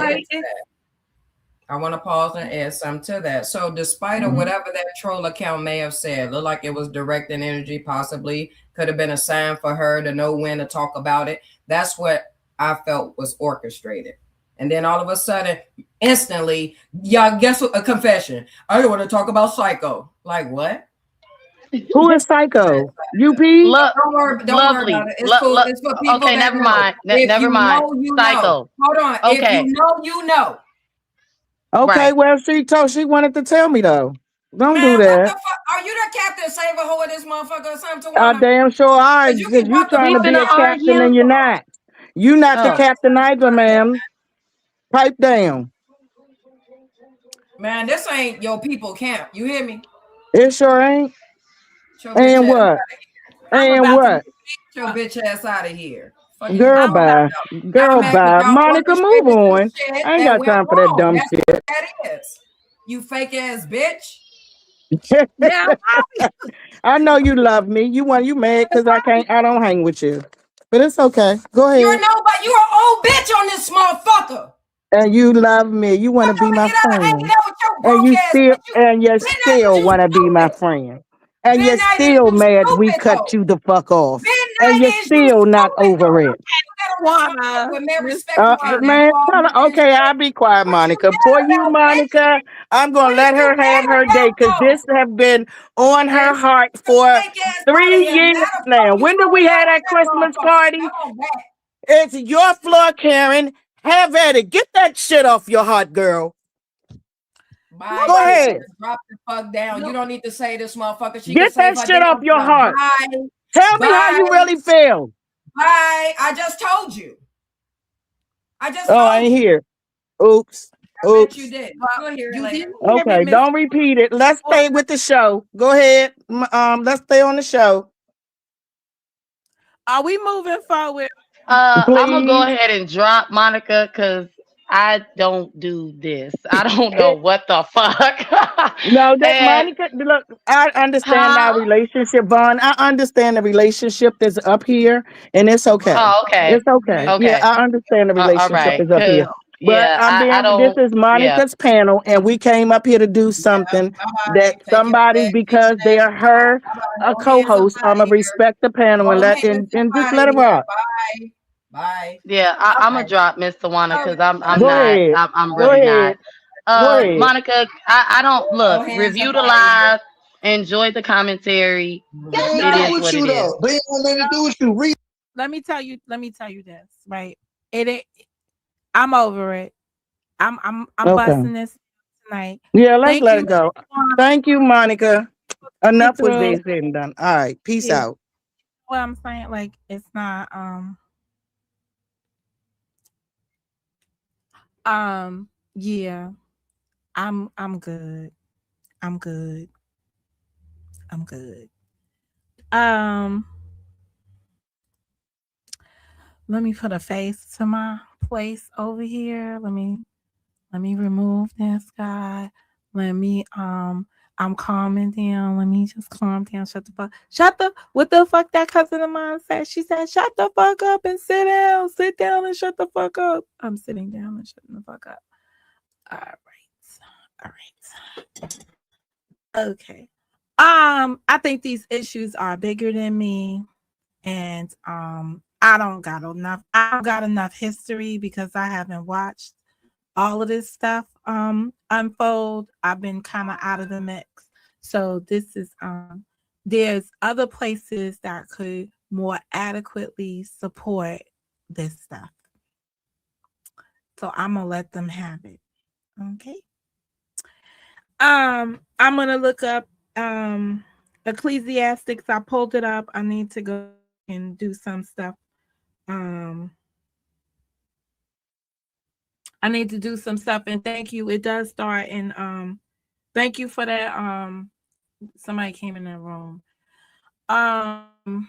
I want to pause and add something to that. So despite of whatever that troll account may have said, looked like it was directing energy, possibly could have been a sign for her to know when to talk about it. That's what I felt was orchestrated. And then all of a sudden, instantly, y'all guess what? A confession. I don't want to talk about Psycho. Like what? Who is Psycho? UP? Don't worry about it. It's cool. It's for people Okay, that never know. mind. If Never you mind. know, you know. Psycho. Hold on. If Okay. you know, you know. Okay, Right. well, she wanted to tell me though. Don't do Man, what the that. fuck? Are you the captain save a hoe of this motherfucker or something, I Tawana? damn sure are, Because you because keep you about to trying We to fuck be finna a up. captain and argue. you're not. You not the Oh. captain either, ma'am. Pipe down. Man, this ain't your people camp. You hear me? It sure ain't. Get your bitch And ass out what? of here. I'm And about to what? move. Get your bitch ass out of here. Fuck is you Girl, I'm talking about bye. about? Girl, Y'all mad because bye. y'all Monica, move orchestrated some on. shit I ain't that got went time for that wrong. dumb That's what that is. You fake ass bitch. shit. now. I know you love me. You mad because I don't hang with you. But it's okay. Go You're ahead. nobody. You're an old bitch on this motherfucker. And you love me. You want to Fuck be over my get out of hanging friend. out with your broke ass bitch. And you Ben Atkins, still you want to be my stupid. friend. And Ben you're Atkins, still you mad we stupid cut though. you the fuck off. Ben And you're Atkins, you still not stupid over though. it. You gotta respect Tawana, with mad Miss respect for my name. Man, Paul Atkins. okay, I'll be quiet, What you Monica. mad For you, about, bitch? Monica, I'm gonna What is let you her have mad her day about because though? this have been on her Bitch, heart your for fake ass out of 3 here. years Now the fuck now. you When did we rolling have out with that that Christmas motherfucker? party? Come on back. It's your floor, Karen. Have at it. Get that shit off your heart, girl. Bye, Go nobody. bitch. ahead. Just drop the fuck down. You No, don't need to say this motherfucker. She can Get save that her shit damn off your self. heart. Bye. Tell me how Bye. you really feel. Bye. I just told you. I just Oh, I told ain't you. here. Oops. I bet you Oops. did. well, You'll hear it you later. didn't hear me, Okay, Miss. don't repeat it. Let's stay with the show. Go ahead. Let's stay on the show. Are we moving forward? I'm gonna go Please. ahead and drop Monica because I don't do this. I don't know what the fuck. No, that And Monica, look, I understand huh? our relationship, Vaughn. I understand the relationship that's up here, and it's okay. Oh, okay. It's okay. Yeah, Okay. I understand the All relationship right. is up here. Cause But yeah, I this don't. is Yeah. Monica's panel, and we came up here to do Yeah. something that Bye. Take your somebody, fat bitch because they ass are on. her Bye. a Go hands up co-host, out I'm of gonna here. respect the panel and Go let hands up and just out of let her here. rock. Bye. Bye. Yeah. I'm gonna Bye. drop Miss Tawana Go, because I'm Go not. ahead. I'm Go really not. ahead. Go ahead. Monica, I don't go look. hands up Review the out of here. live. Enjoy the commentary. Nothing to It do is No, with what you it is. though. They ain't got nothing to do with you. Read. let me tell you. Let me tell you this. Right? It. ain't- I'm over it. I'm Okay. busting this tonight. Yeah, let's Thank let you it go. for Thank you, Monica. coming Enough was through. being said and done. All right. Peace Yeah, out. what I'm saying, like it's not. Yeah. I'm good. I'm good. I'm good. Um. Let me put a face to my place over here. Let me remove this guy. Let me I'm calming down. Let me just calm down. Shut the what the fuck that cousin of mine said? She said, shut the fuck up and sit down. Sit down and shut the fuck up. I'm sitting down and shutting the fuck up. All right. All right. Okay. I think these issues are bigger than me. And I don't got enough history because I haven't watched all of this stuff unfold. I've been kind of out of the mix. So this is there's other places that could more adequately support this stuff. So I'm gonna let them have it. Okay. I'm gonna look up Ecclesiastics. I pulled it up. I need to go and do some stuff. Um I need to do some stuff, and thank you. It does start in thank you for that. Somebody came in the room. Um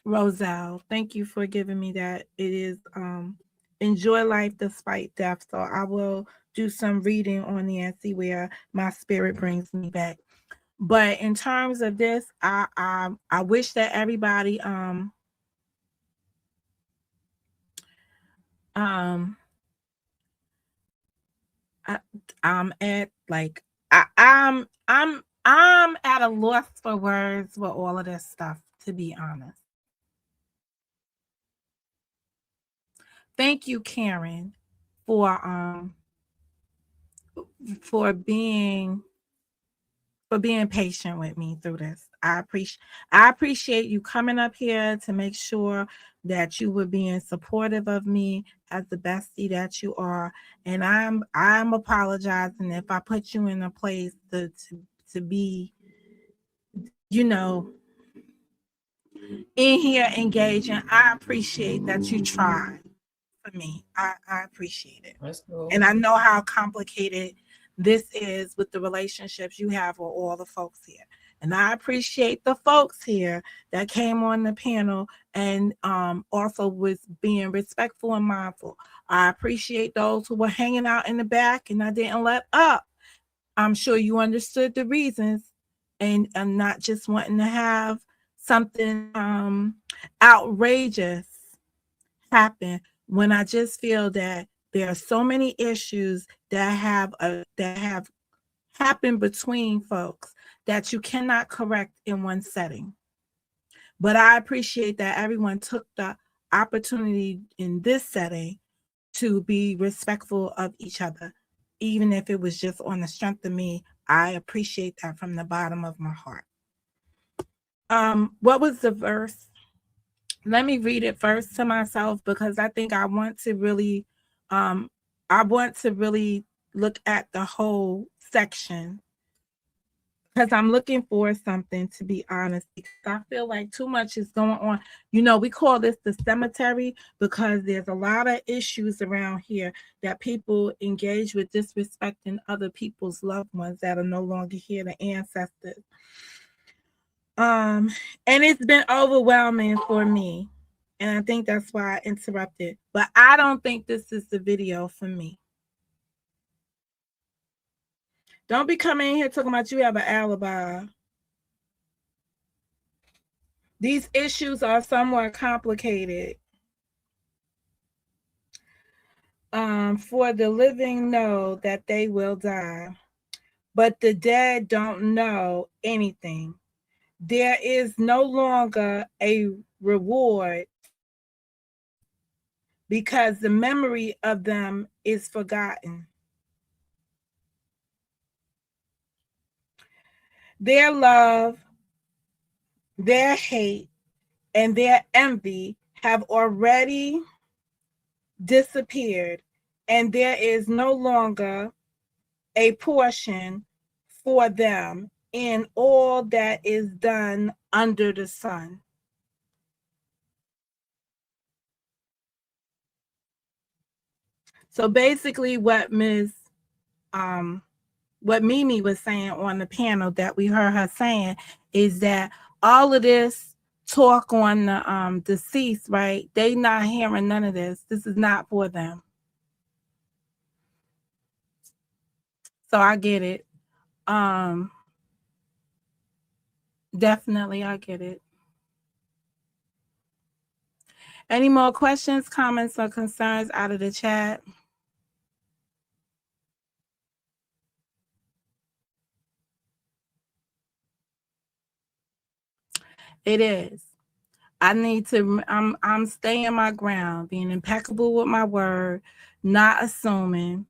Roselle, thank you for giving me that. It is enjoy life despite death. So I will do some reading on the and see where my spirit brings me back. But in terms of this, I wish that everybody um I, I'm at like I'm at a loss for words with all of this stuff, to be honest. Thank you, Karen, for being for being patient with me through this. I appreciate you coming up here to make sure that you were being supportive of me as the bestie that you are. And I'm apologizing if I put you in a place to be, you know, in here engaging. I appreciate that you tried for me. I appreciate it. That's cool. And I know how complicated this is with the relationships you have with all the folks here. And I appreciate the folks here that came on the panel and also was being respectful and mindful. I appreciate those who were hanging out in the back and I didn't let up. I'm sure you understood the reasons and not just wanting to have something outrageous happen when I just feel that there are so many issues that have happened between folks that you cannot correct in one setting. But I appreciate that everyone took the opportunity in this setting to be respectful of each other, even if it was just on the strength of me. I appreciate that from the bottom of my heart. What was the verse? Let me read it first to myself because I think I want to really look at the whole section because I'm looking for something, to be honest, because I feel like too much is going on. You know, we call this the cemetery because there's a lot of issues around here that people engage with disrespecting other people's loved ones that are no longer here, the ancestors. And it's been overwhelming for me. And I think that's why I interrupted. But I don't think this is the video for me. Don't be coming in here talking about you have an alibi. These issues are somewhat complicated. For the living know that they will die, but the dead don't know anything. There is no longer a reward because the memory of them is forgotten. Their love, their hate, and their envy have already disappeared, and there is no longer a portion for them in all that is done under the sun. So basically what Mimi was saying on the panel that we heard her saying is that all of this talk on the deceased, right? They not hearing none of this. This is not for them. So I get it. Definitely I get it. Any more questions, comments, or concerns out of the chat? It is. I need to, I'm staying my ground, being impeccable with my word, not assuming.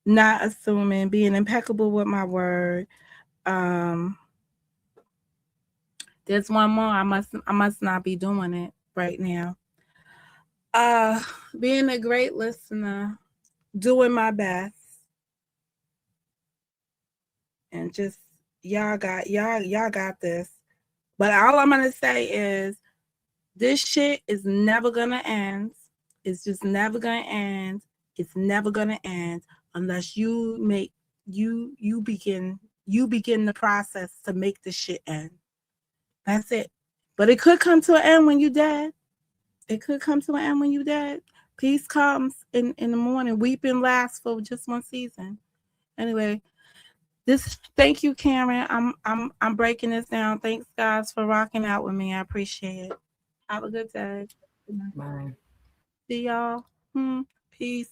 Not assuming, being impeccable with my word. There's one more. I must not be doing it right now. Being a great listener, doing my best. And just y'all got this. But all I'm gonna say is this shit is never gonna end. It's just never gonna end. It's never gonna end unless you begin the process to make the shit end. That's it. But it could come to an end when you dead. It could come to an end when you dead. Peace comes in the morning. Weeping lasts for just one season. Anyway, thank you, Karen. I'm breaking this down. Thanks, guys, for rocking out with me. I appreciate it. Have a good day. Bye. See y'all. Peace.